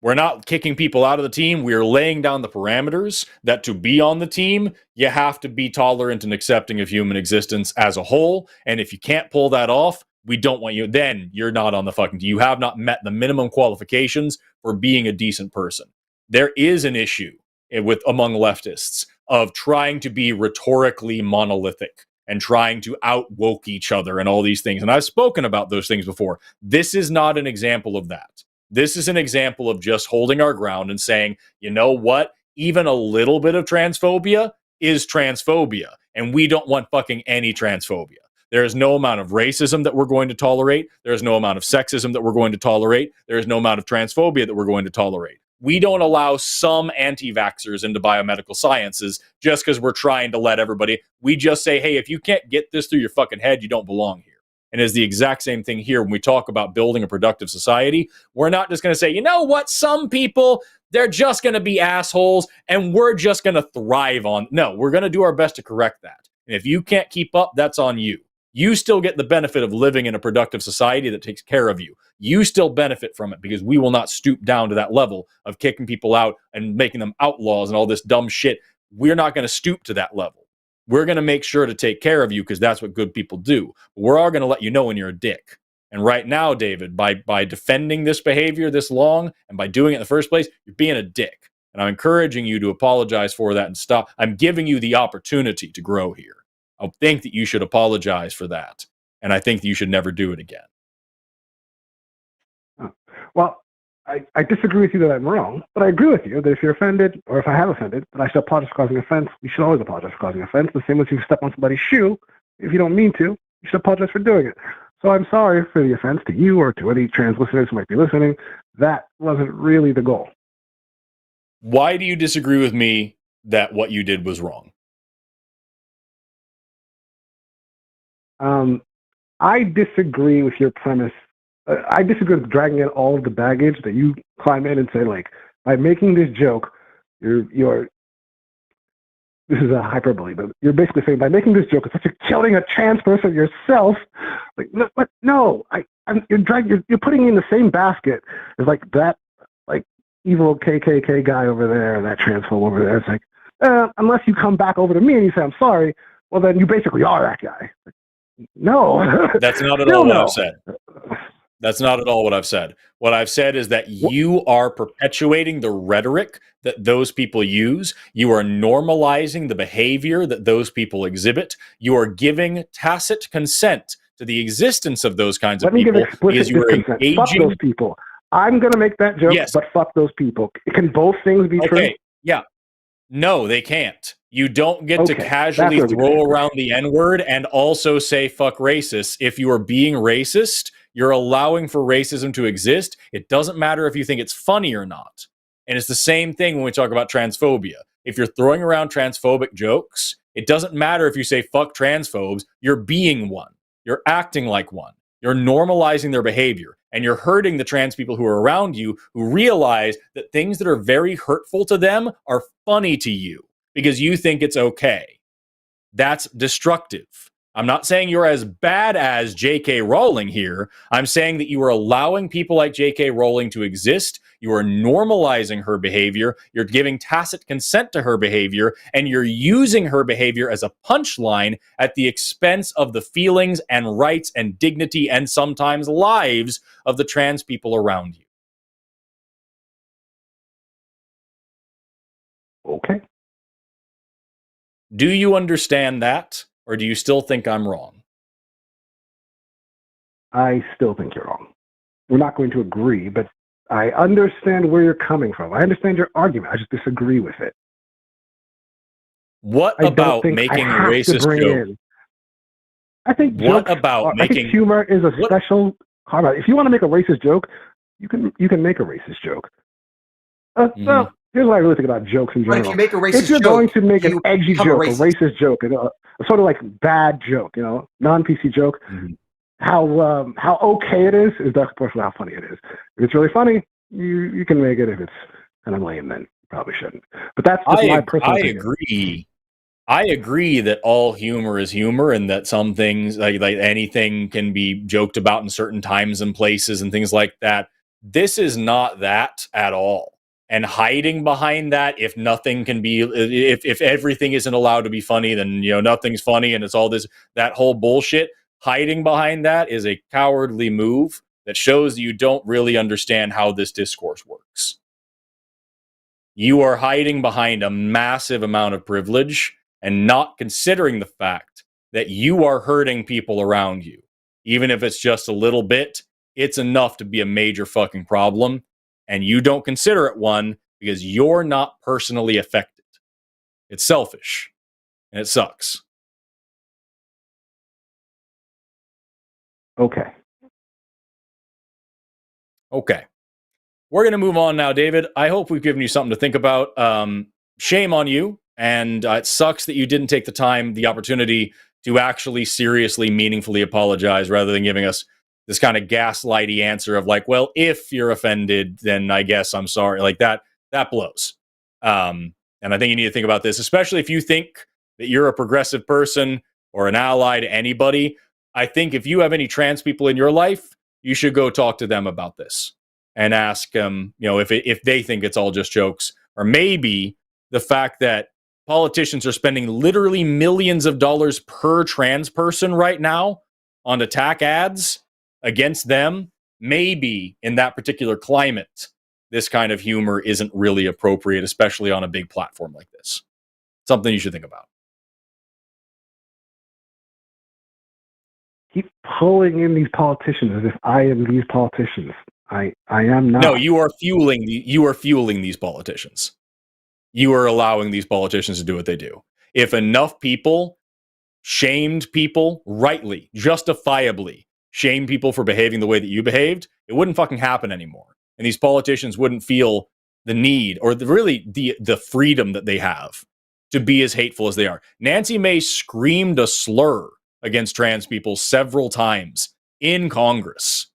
We're not kicking people out of the team. We're laying down the parameters that to be on the team, you have to be tolerant and accepting of human existence as a whole. And if you can't pull that off, we don't want you. Then you're not on the fucking team. You have not met the minimum qualifications for being a decent person. There is an issue among leftists of trying to be rhetorically monolithic and trying to out-woke each other and all these things. And I've spoken about those things before. This is not an example of that. This is an example of just holding our ground and saying, you know what? Even a little bit of transphobia is transphobia. And we don't want fucking any transphobia. There is no amount of racism that we're going to tolerate. There is no amount of sexism that we're going to tolerate. There is no amount of transphobia that we're going to tolerate. We don't allow some anti-vaxxers into biomedical sciences just because we're trying to let everybody. We just say, hey, if you can't get this through your fucking head, you don't belong here. And it's the exact same thing here when we talk about building a productive society. We're not just going to say, you know what, some people, they're just going to be assholes and we're just going to thrive on. No, we're going to do our best to correct that. And if you can't keep up, that's on you. You still get the benefit of living in a productive society that takes care of you. You still benefit from it because we will not stoop down to that level of kicking people out and making them outlaws and all this dumb shit. We're not going to stoop to that level. We're going to make sure to take care of you because that's what good people do. But we're all going to let you know when you're a dick. And right now, David, by defending this behavior this long and by doing it in the first place, you're being a dick. And I'm encouraging you to apologize for that and stop. I'm giving you the opportunity to grow here. I think that you should apologize for that. And I think that you should never do it again. Well, I disagree with you that I'm wrong, but I agree with you that if you're offended, or if I have offended, that I should apologize for causing offense. We should always apologize for causing offense. The same as you step on somebody's shoe, if you don't mean to, you should apologize for doing it. So I'm sorry for the offense to you or to any trans listeners who might be listening. That wasn't really the goal. Why do you disagree with me that what you did was wrong? I disagree with your premise. I disagree with dragging in all of the baggage that you climb in and say, like, by making this joke, you're this is a hyperbole, but you're basically saying by making this joke, it's like you're killing a trans person yourself. Like, no, you're putting me in the same basket as like that, like evil KKK guy over there and that transphobe over there. It's like, unless you come back over to me and you say I'm sorry, well then you basically are that guy. Like, no, that's not at all what I've said. That's not at all what I've said. What I've said is that you are perpetuating the rhetoric that those people use. You are normalizing the behavior that those people exhibit. You are giving tacit consent to the existence of those kinds of people because you are engaging. Fuck those people. I'm going to make that joke, but fuck those people. Can both things be true? Yeah. No, they can't. You don't get to Okay, casually that's where we throw disagree. around the N-word and also say fuck racist. If you are being racist, you're allowing for racism to exist. It doesn't matter if you think it's funny or not. And it's the same thing when we talk about transphobia. If you're throwing around transphobic jokes, it doesn't matter if you say fuck transphobes, you're being one. You're acting like one. You're normalizing their behavior. And you're hurting the trans people who are around you who realize that things that are very hurtful to them are funny to you because you think it's okay. That's destructive. I'm not saying you're as bad as J.K. Rowling here. I'm saying that you are allowing people like J.K. Rowling to exist. You are normalizing her behavior. You're giving tacit consent to her behavior, and you're using her behavior as a punchline at the expense of the feelings and rights and dignity and sometimes lives of the trans people around you. Okay. Do you understand that, or do you still think I'm wrong? I still think you're wrong. We're not going to agree, but I understand where you're coming from. I understand your argument. I just disagree with it. What I about don't think making I have to racist bring jokes? in. I think What jokes about are, I making think humor is a what- special. If you want to make a racist joke, you can make a racist joke. Well, here's what I really think about jokes in But general. if you make a racist If you're joke, going to make an you edgy become a joke, a racist. racist joke, a sort of like bad joke, non-PC joke, how okay it is the proportion of how funny it is. If it's really funny, you can make it. If it's kind of lame, then you probably shouldn't. But that's just my personal opinion. agree. I agree that all humor is humor, and that some things, like anything, can be joked about in certain times and places and things like that. This is not that at all. And hiding behind that, if nothing can be, if everything isn't allowed to be funny, then nothing's funny, and it's all this, that whole bullshit. Hiding behind that is a cowardly move that shows you don't really understand how this discourse works. You are hiding behind a massive amount of privilege and not considering the fact that you are hurting people around you. Even if it's just a little bit, it's enough to be a major fucking problem. And you don't consider it one because you're not personally affected. It's selfish and it sucks. Okay. Okay. We're going to move on now, David. I hope we've given you something to think about. Shame on you. And it sucks that you didn't take the opportunity to actually seriously, meaningfully apologize rather than giving us this kind of gaslighty answer of like, well, if you're offended, then I guess I'm sorry. Like that blows. And I think you need to think about this, especially if you think that you're a progressive person or an ally to anybody. I think if you have any trans people in your life, you should go talk to them about this and ask them, if they think it's all just jokes, or maybe the fact that politicians are spending literally millions of dollars per trans person right now on attack ads against them. Maybe in that particular climate, this kind of humor isn't really appropriate, especially on a big platform like this. Something you should think about. Keep pulling in these politicians as if I am these politicians. I am not. No, you are fueling these politicians. You are allowing these politicians to do what they do. If enough people shamed people rightly, justifiably, shame people for behaving the way that you behaved, it wouldn't fucking happen anymore. And these politicians wouldn't feel the need or the freedom that they have to be as hateful as they are. Nancy Mace screamed a slur against trans people several times in Congress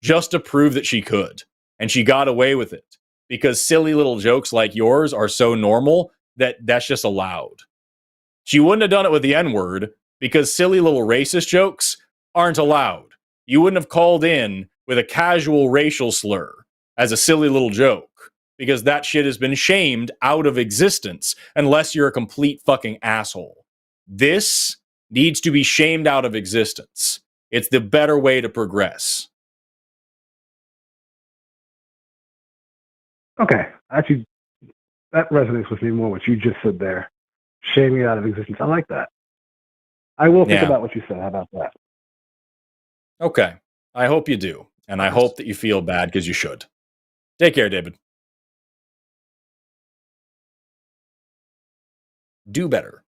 just to prove that she could. And she got away with it because silly little jokes like yours are so normal that that's just allowed. She wouldn't have done it with the N-word because silly little racist jokes aren't allowed. You wouldn't have called in with a casual racial slur as a silly little joke because that shit has been shamed out of existence unless you're a complete fucking asshole. This needs to be shamed out of existence. It's the better way to progress. Okay. Actually, that resonates with me more, what you just said there. Shaming it out of existence. I like that. I will think about what you said. How about that? Okay. I hope you do. And I hope that you feel bad because you should. Take care, David. do better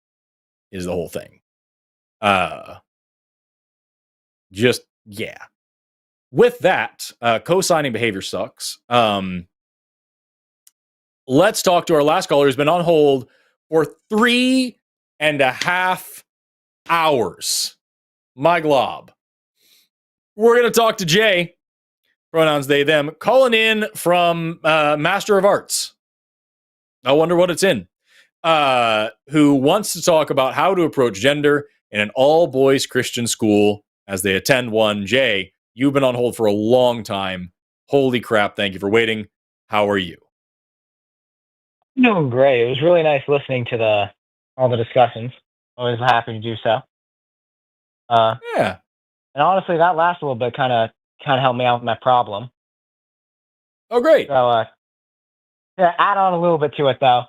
is the whole thing. Just, yeah. With that, co-signing behavior sucks. Let's talk to our last caller who's been on hold for 3.5 hours. My glob. We're going to talk to Jay, pronouns they, them, calling in from Master of Arts. I wonder what it's in. Who wants to talk about how to approach gender in an all-boys Christian school as they attend one. Jay, you've been on hold for a long time. Holy crap, thank you for waiting. How are you? Doing great. It was really nice listening to all the discussions. Always happy to do so. Yeah. And honestly, that last little bit kind of helped me out with my problem. Oh, great. So, to add on a little bit to it, though,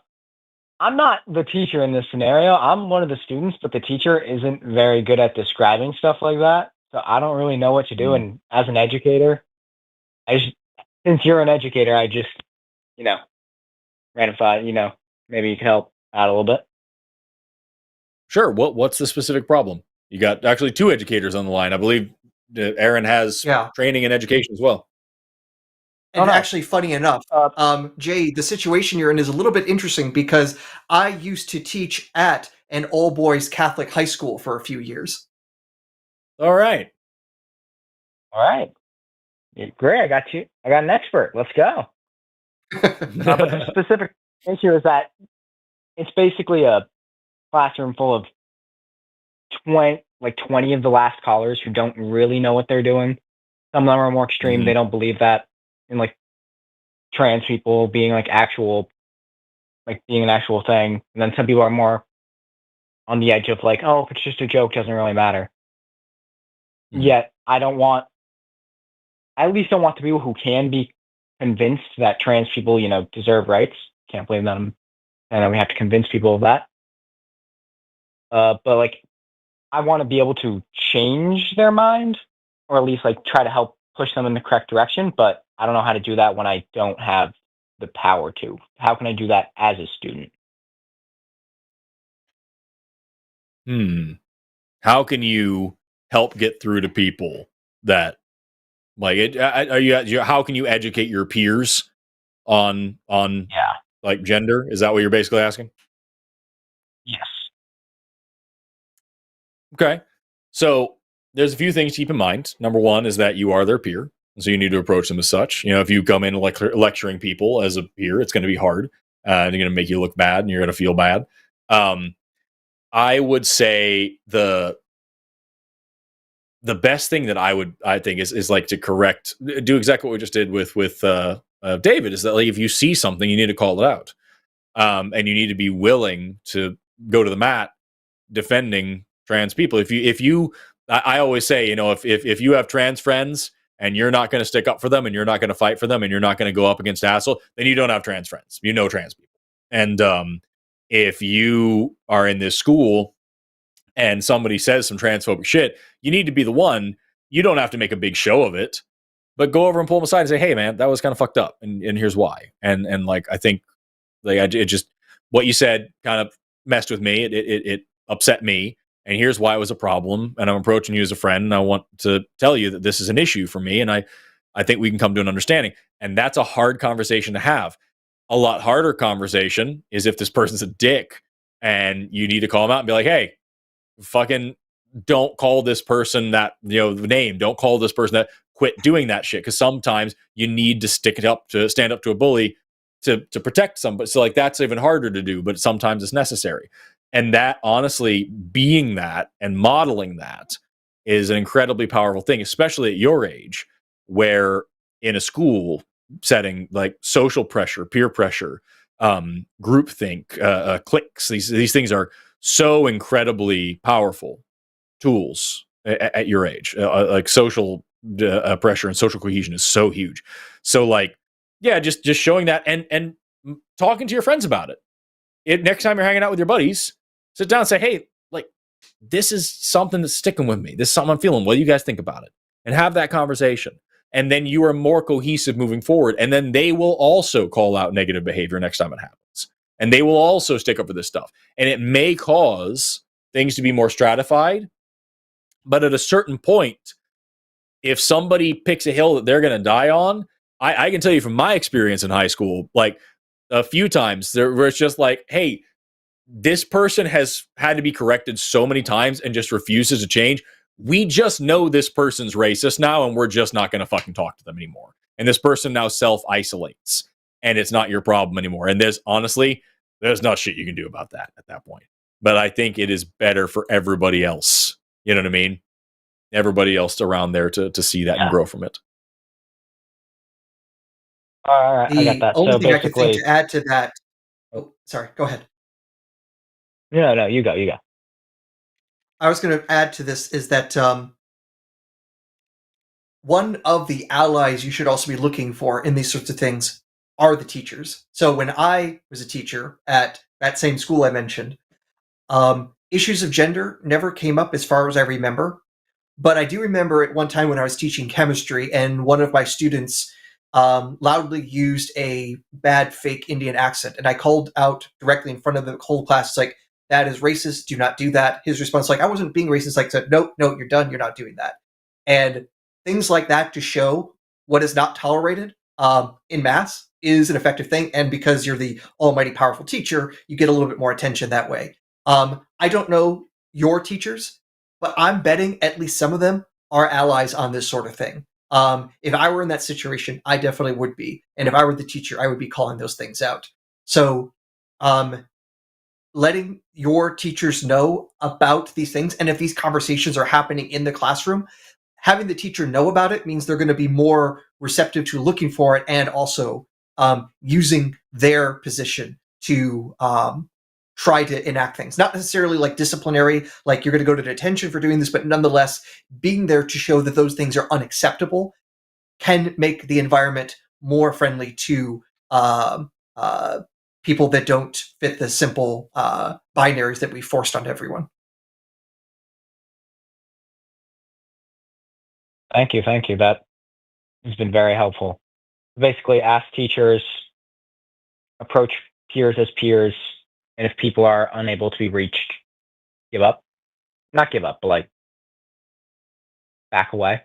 I'm not the teacher in this scenario. I'm one of the students, but the teacher isn't very good at describing stuff like that. So I don't really know what to do. And as an educator, since you're an educator, I just, ran it by, maybe you could help out a little bit. Sure. What's the specific problem? You got actually two educators on the line. I believe Aaron has training in education as well. And actually, funny enough, Jay, the situation you're in is a little bit interesting because I used to teach at an all-boys Catholic high school for a few years. All right. Great. I got you. I got an expert. Let's go. But the specific issue is that it's basically a classroom full of 20 of the last callers who don't really know what they're doing. Some of them are more extreme. Mm-hmm. They don't believe that in trans people being being an actual thing. And then some people are more on the edge of oh, if it's just a joke, doesn't really matter. Mm-hmm. Yet I at least don't want the people who can be convinced that trans people, deserve rights. Can't blame them. And then we have to convince people of that. But I want to be able to change their mind, or at least try to help push them in the correct direction. But I don't know how to do that when I don't have the power to. How can I do that as a student? How can you help get through to people that how can you educate your peers on gender? Is that what you're basically asking? Yes. Okay. So there's a few things to keep in mind. Number one is that you are their peer. So you need to approach them as such. If you come in lecturing people as a peer, it's going to be hard. They're going to make you look bad and you're going to feel bad. I would say the best thing that I think is to do exactly what we just did with David, is that if you see something, you need to call it out. And you need to be willing to go to the mat defending trans people. I always say, if you have trans friends and you're not going to stick up for them and you're not going to fight for them and you're not going to go up against asshole, then you don't have trans friends. Trans people. And if you are in this school and somebody says some transphobic shit, you need to be the one. You don't have to make a big show of it, but go over and pull them aside and say, hey man, that was kind of fucked up. And here's why. And I think it just, what you said kind of messed with me. It upset me. And here's why it was a problem. And I'm approaching you as a friend. And I want to tell you that this is an issue for me. And I think we can come to an understanding. And that's a hard conversation to have. A lot harder conversation is if this person's a dick and you need to call them out and be like, hey, fucking don't call this person that, the name. Don't call this person that. Quit doing that shit. Because sometimes you need to stand up to a bully to protect somebody. So that's even harder to do, but sometimes it's necessary. And that, honestly, being that and modeling that is an incredibly powerful thing, especially at your age, where in a school setting, social pressure, peer pressure, groupthink, cliques, these things are so incredibly powerful tools at your age. Social pressure and social cohesion is so huge. So just showing that and talking to your friends about it. Next time you're hanging out with your buddies, sit down and say, hey, this is something that's sticking with me. This is something I'm feeling. What do you guys think about it? And have that conversation. And then you are more cohesive moving forward. And then they will also call out negative behavior next time it happens. and they will also stick up for this stuff. And it may cause things to be more stratified, but at a certain point, if somebody picks a hill that they're going to die on, I can tell you from my experience in high school, like a few times where it's just like, hey, this person has had to be corrected so many times and just refuses to change. We just know this person's racist now, and we're just not going to fucking talk to them anymore. And this person now self-isolates, and it's not your problem anymore. And there's not shit you can do about that at that point. But I think it is better for everybody else. You know what I mean? Everybody else around there to see that and grow from it. All right, I got that. Only So thing I could think basically, to add to that. Oh, sorry. Go ahead. no, you go. I was going to add to this is that one of the allies you should also be looking for in these sorts of things are the teachers. So when I was a teacher at that same school I mentioned, issues of gender never came up as far as I remember. But I do remember at one time when I was teaching chemistry and one of my students loudly used a bad fake Indian accent. And I called out directly in front of the whole class. It's like, that is racist. Do not do that. His response, like, I wasn't being racist. Like, said, no, you're done. You're not doing that. And things like that to show what is not tolerated in mass is an effective thing. And because you're the almighty powerful teacher, you get a little bit more attention that way. I don't know your teachers, but I'm betting at least some of them are allies on this sort of thing. If I were in that situation, I definitely would be. And if I were the teacher, I would be calling those things out. So letting your teachers know about these things, and if these conversations are happening in the classroom, having the teacher know about it means they're going to be more receptive to looking for it and also using their position to try to enact things. Not necessarily like disciplinary, like you're going to go to detention for doing this, but nonetheless, being there to show that those things are unacceptable can make the environment more friendly to people that don't fit the simple binaries that we forced on everyone. Thank you. That has been very helpful. Basically, ask teachers, approach peers as peers, and if people are unable to be reached, give up. Not give up, but like back away.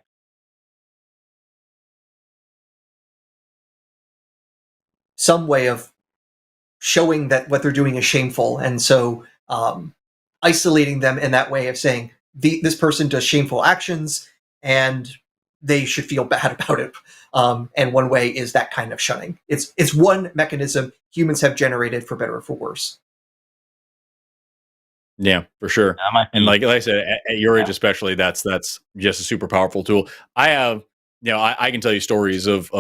Some way of showing that what they're doing is shameful, and so isolating them in that way of saying this person does shameful actions and they should feel bad about it. And one way is that kind of shunning. It's one mechanism humans have generated for better or for worse. Yeah, for sure. And like I said, at your age especially, that's just a super powerful tool. I have, I can tell you stories of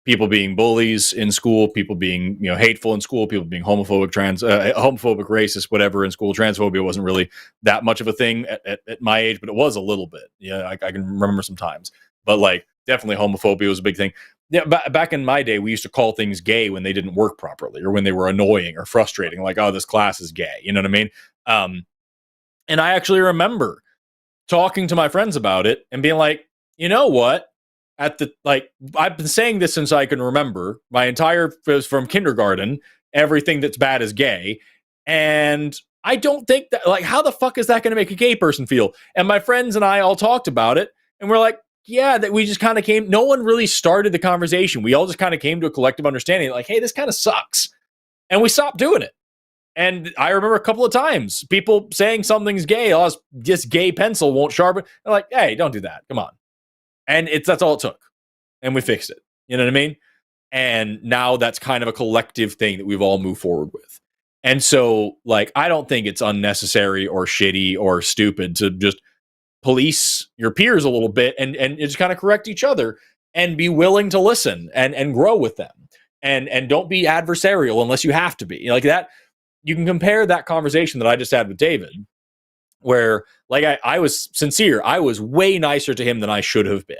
people being bullies in school, people being hateful in school, people being homophobic, homophobic, racist, whatever in school. Transphobia wasn't really that much of a thing at my age, but it was a little bit. Yeah, I can remember some times, but like definitely homophobia was a big thing. Yeah, back in my day, we used to call things gay when they didn't work properly or when they were annoying or frustrating. Like, oh, this class is gay. You know what I mean? And I actually remember talking to my friends about it and being like, you know what? I've been saying this since I can remember. My entire, from kindergarten, everything that's bad is gay. And I don't think that, like, how the fuck is that going to make a gay person feel? And my friends and I all talked about it. And we're like, yeah, that we just kind of came, no one really started the conversation. We all just kind of came to a collective understanding, like, hey, this kind of sucks. And we stopped doing it. And I remember a couple of times people saying something's gay, oh, this gay pencil won't sharpen. They're like, hey, don't do that. Come on. And that's all it took. And we fixed it. You know what I mean? And now that's kind of a collective thing that we've all moved forward with. And so, like, I don't think it's unnecessary or shitty or stupid to just police your peers a little bit and just kind of correct each other and be willing to listen and grow with them. And don't be adversarial unless you have to be. Like that, you can compare that conversation that I just had with David, where like I was sincere. I was way nicer to him than I should have been.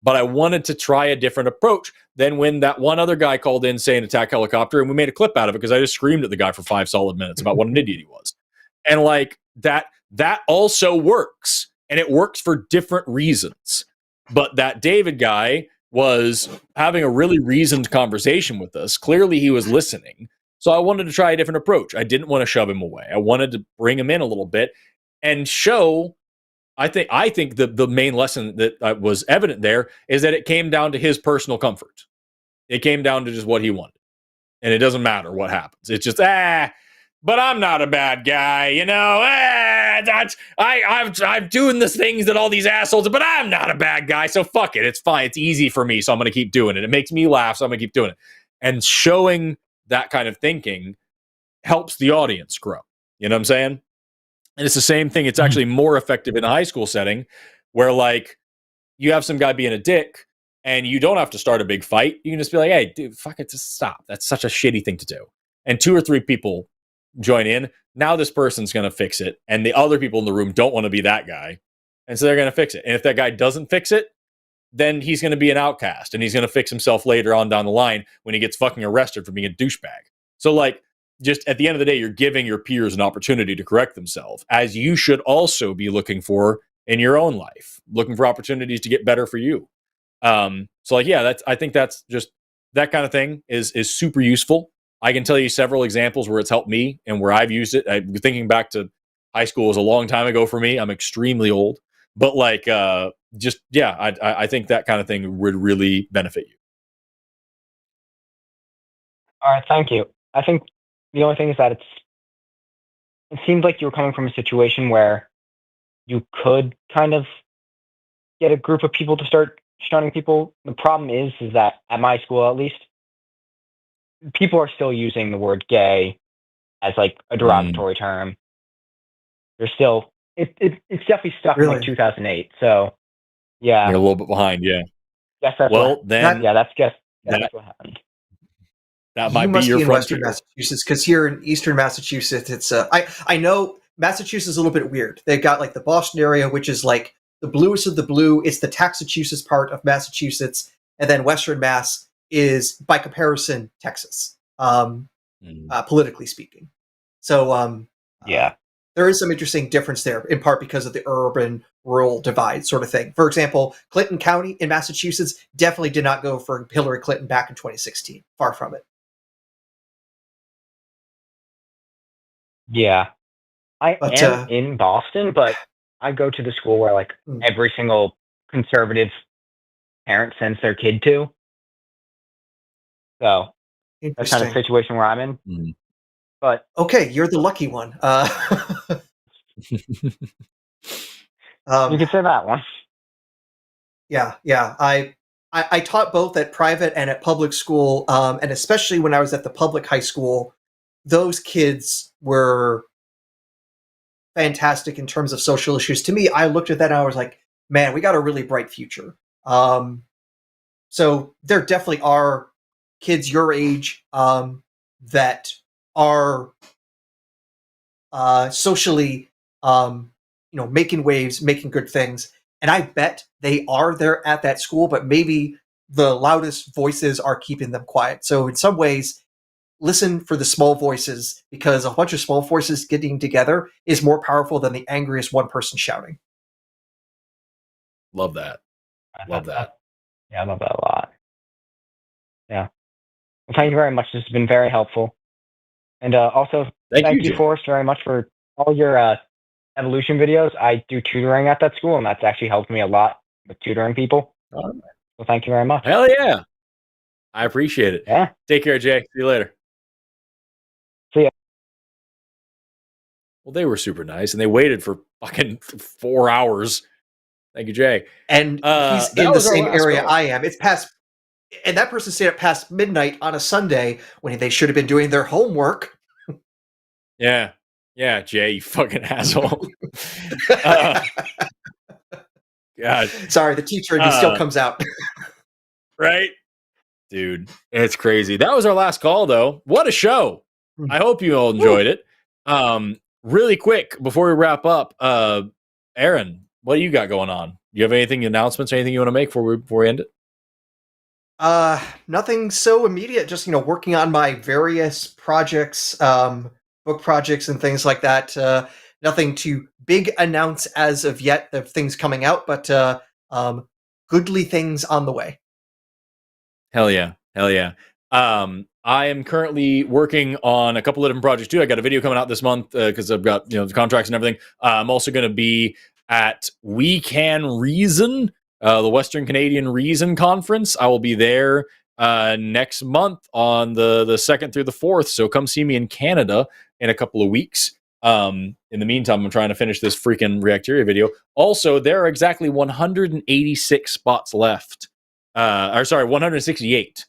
But I wanted to try a different approach than when that one other guy called in saying attack helicopter, and we made a clip out of it because I just screamed at the guy for 5 solid minutes about what an idiot he was. And like that also works. And it works for different reasons. But that David guy was having a really reasoned conversation with us. Clearly he was listening. So I wanted to try a different approach. I didn't want to shove him away. I wanted to bring him in a little bit and show. I think the main lesson that was evident there is that it came down to his personal comfort. It came down to just what he wanted, and it doesn't matter what happens. It's just but I'm not a bad guy, you know. I'm doing the things that all these assholes, but I'm not a bad guy, so fuck it. It's fine. It's easy for me, so I'm going to keep doing it. It makes me laugh, so I'm going to keep doing it. And showing that kind of thinking helps the audience grow. You know what I'm saying? And it's the same thing. It's actually more effective in a high school setting where, like, you have some guy being a dick and you don't have to start a big fight. You can just be like, hey, dude, fuck it, just stop. That's such a shitty thing to do. And 2 or 3 people join in. Now this person's going to fix it. And the other people in the room don't want to be that guy. And so they're going to fix it. And if that guy doesn't fix it, then he's going to be an outcast. And he's going to fix himself later on down the line when he gets fucking arrested for being a douchebag. So, like, just at the end of the day, you're giving your peers an opportunity to correct themselves, as you should also be looking for in your own life, looking for opportunities to get better for you. So, like, yeah, I think that's just that kind of thing is super useful. I can tell you several examples where it's helped me and where I've used it. I'm thinking back to high school was a long time ago for me. I'm extremely old, but like, I think that kind of thing would really benefit you. All right, thank you. I think the only thing is that it seemed like you were coming from a situation where you could kind of get a group of people to start shunning people. The problem is that at my school, at least, people are still using the word gay as like a derogatory term. They're still, it's definitely stuck in like 2008. So, yeah. You're a little bit behind, yeah. Guess that's that's what happened. That might be your in Western frontier. Massachusetts, because here in Eastern Massachusetts, it's I know Massachusetts is a little bit weird. They've got like the Boston area, which is like the bluest of the blue. It's the Tacitus part of Massachusetts, and then Western Mass is, by comparison, Texas, politically speaking. So, there is some interesting difference there, in part because of the urban-rural divide sort of thing. For example, Clinton County in Massachusetts definitely did not go for Hillary Clinton back in 2016. Far from it. Yeah. I am in Boston, but I go to the school where like every single conservative parent sends their kid to. So that's kind of the situation where I'm in. But okay, you're the lucky one. You can say that one. Yeah. I taught both at private and at public school, and especially when I was at the public high school, those kids were fantastic in terms of social issues. To me, I looked at that and I was like, man, we got a really bright future. So there definitely are kids your age that are socially, making waves, making good things. And I bet they are there at that school, but maybe the loudest voices are keeping them quiet. So in some ways, listen for the small voices, because a bunch of small voices getting together is more powerful than the angriest one person shouting. Love that. Love that. Yeah, I love that a lot. Yeah. Well, thank you very much. This has been very helpful. And also, thank you, Forrest, very much for all your evolution videos. I do tutoring at that school, and that's actually helped me a lot with tutoring people. So thank you very much. Hell yeah. I appreciate it. Yeah. Take care, Jay. See you later. See ya. Well, they were super nice, and they waited for fucking 4 hours. Thank you, Jay. And he's in the same area I am. It's past, and that person stayed up past midnight on a Sunday when they should have been doing their homework. Yeah, Jay, you fucking asshole. God, sorry, the teacher in me still comes out. Right, dude, it's crazy. That was our last call, though. What a show! I hope you all enjoyed it. Really quick before we wrap up, Aaron, what do you got going on? Do you have anything, announcements, or anything you want to make before we end it? Nothing so immediate. Just working on my various projects, book projects, and things like that. Nothing too big announce as of yet. There are things coming out, but goodly things on the way. Hell yeah. I am currently working on a couple of different projects too. I got a video coming out this month because I've got the contracts and everything. I'm also going to be at We Can Reason, the Western Canadian Reason Conference. I will be there next month on the 2nd through the 4th. So come see me in Canada in a couple of weeks. In the meantime, I'm trying to finish this freaking Reactoria video. Also, there are exactly 186 spots left. 168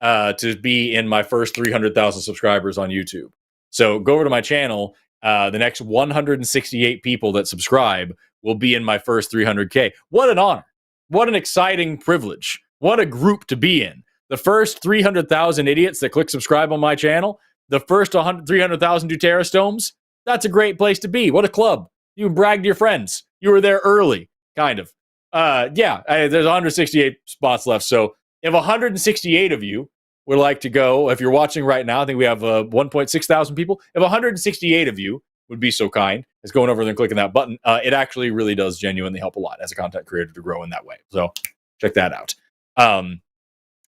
to be in my first 300,000 subscribers on YouTube. So go over to my channel. The next 168 people that subscribe will be in my first 300K. What an honor. What an exciting privilege. What a group to be in. The first 300,000 idiots that click subscribe on my channel, the first 300,000 do Terrastomes. That's a great place to be. What a club. You can brag to your friends. You were there early, kind of. There's 168 spots left. So if 168 of you would like to go, if you're watching right now, I think we have 1.6 thousand people. If 168 of you would be so kind as going over there and clicking that button, it actually really does genuinely help a lot as a content creator to grow in that way. So check that out. And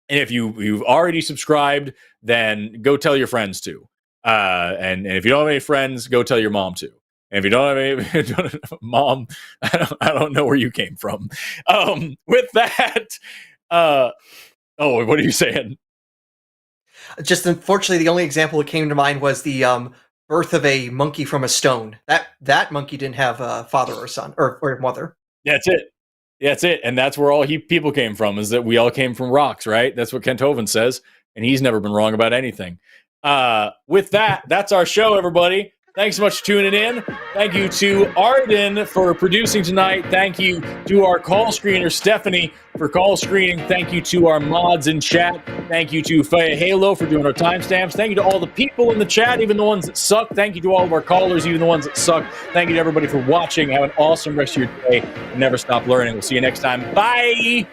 if you've already subscribed, then go tell your friends too. And if you don't have any friends, go tell your mom too. And if you don't have any mom, I don't know where you came from. With that, what are you saying? Just unfortunately, the only example that came to mind was the birth of a monkey from a stone. That monkey didn't have a father or son or mother. That's it. That's it. And that's where all people came from, is that we all came from rocks, right? That's what Kent Hovind says. And he's never been wrong about anything. With that, that's our show, everybody. Thanks so much for tuning in. Thank you to Arden for producing tonight. Thank you to our call screener, Stephanie, for call screening. Thank you to our mods in chat. Thank you to Faya Halo for doing our timestamps. Thank you to all the people in the chat, even the ones that suck. Thank you to all of our callers, even the ones that suck. Thank you to everybody for watching. Have an awesome rest of your day. And never stop learning. We'll see you next time. Bye!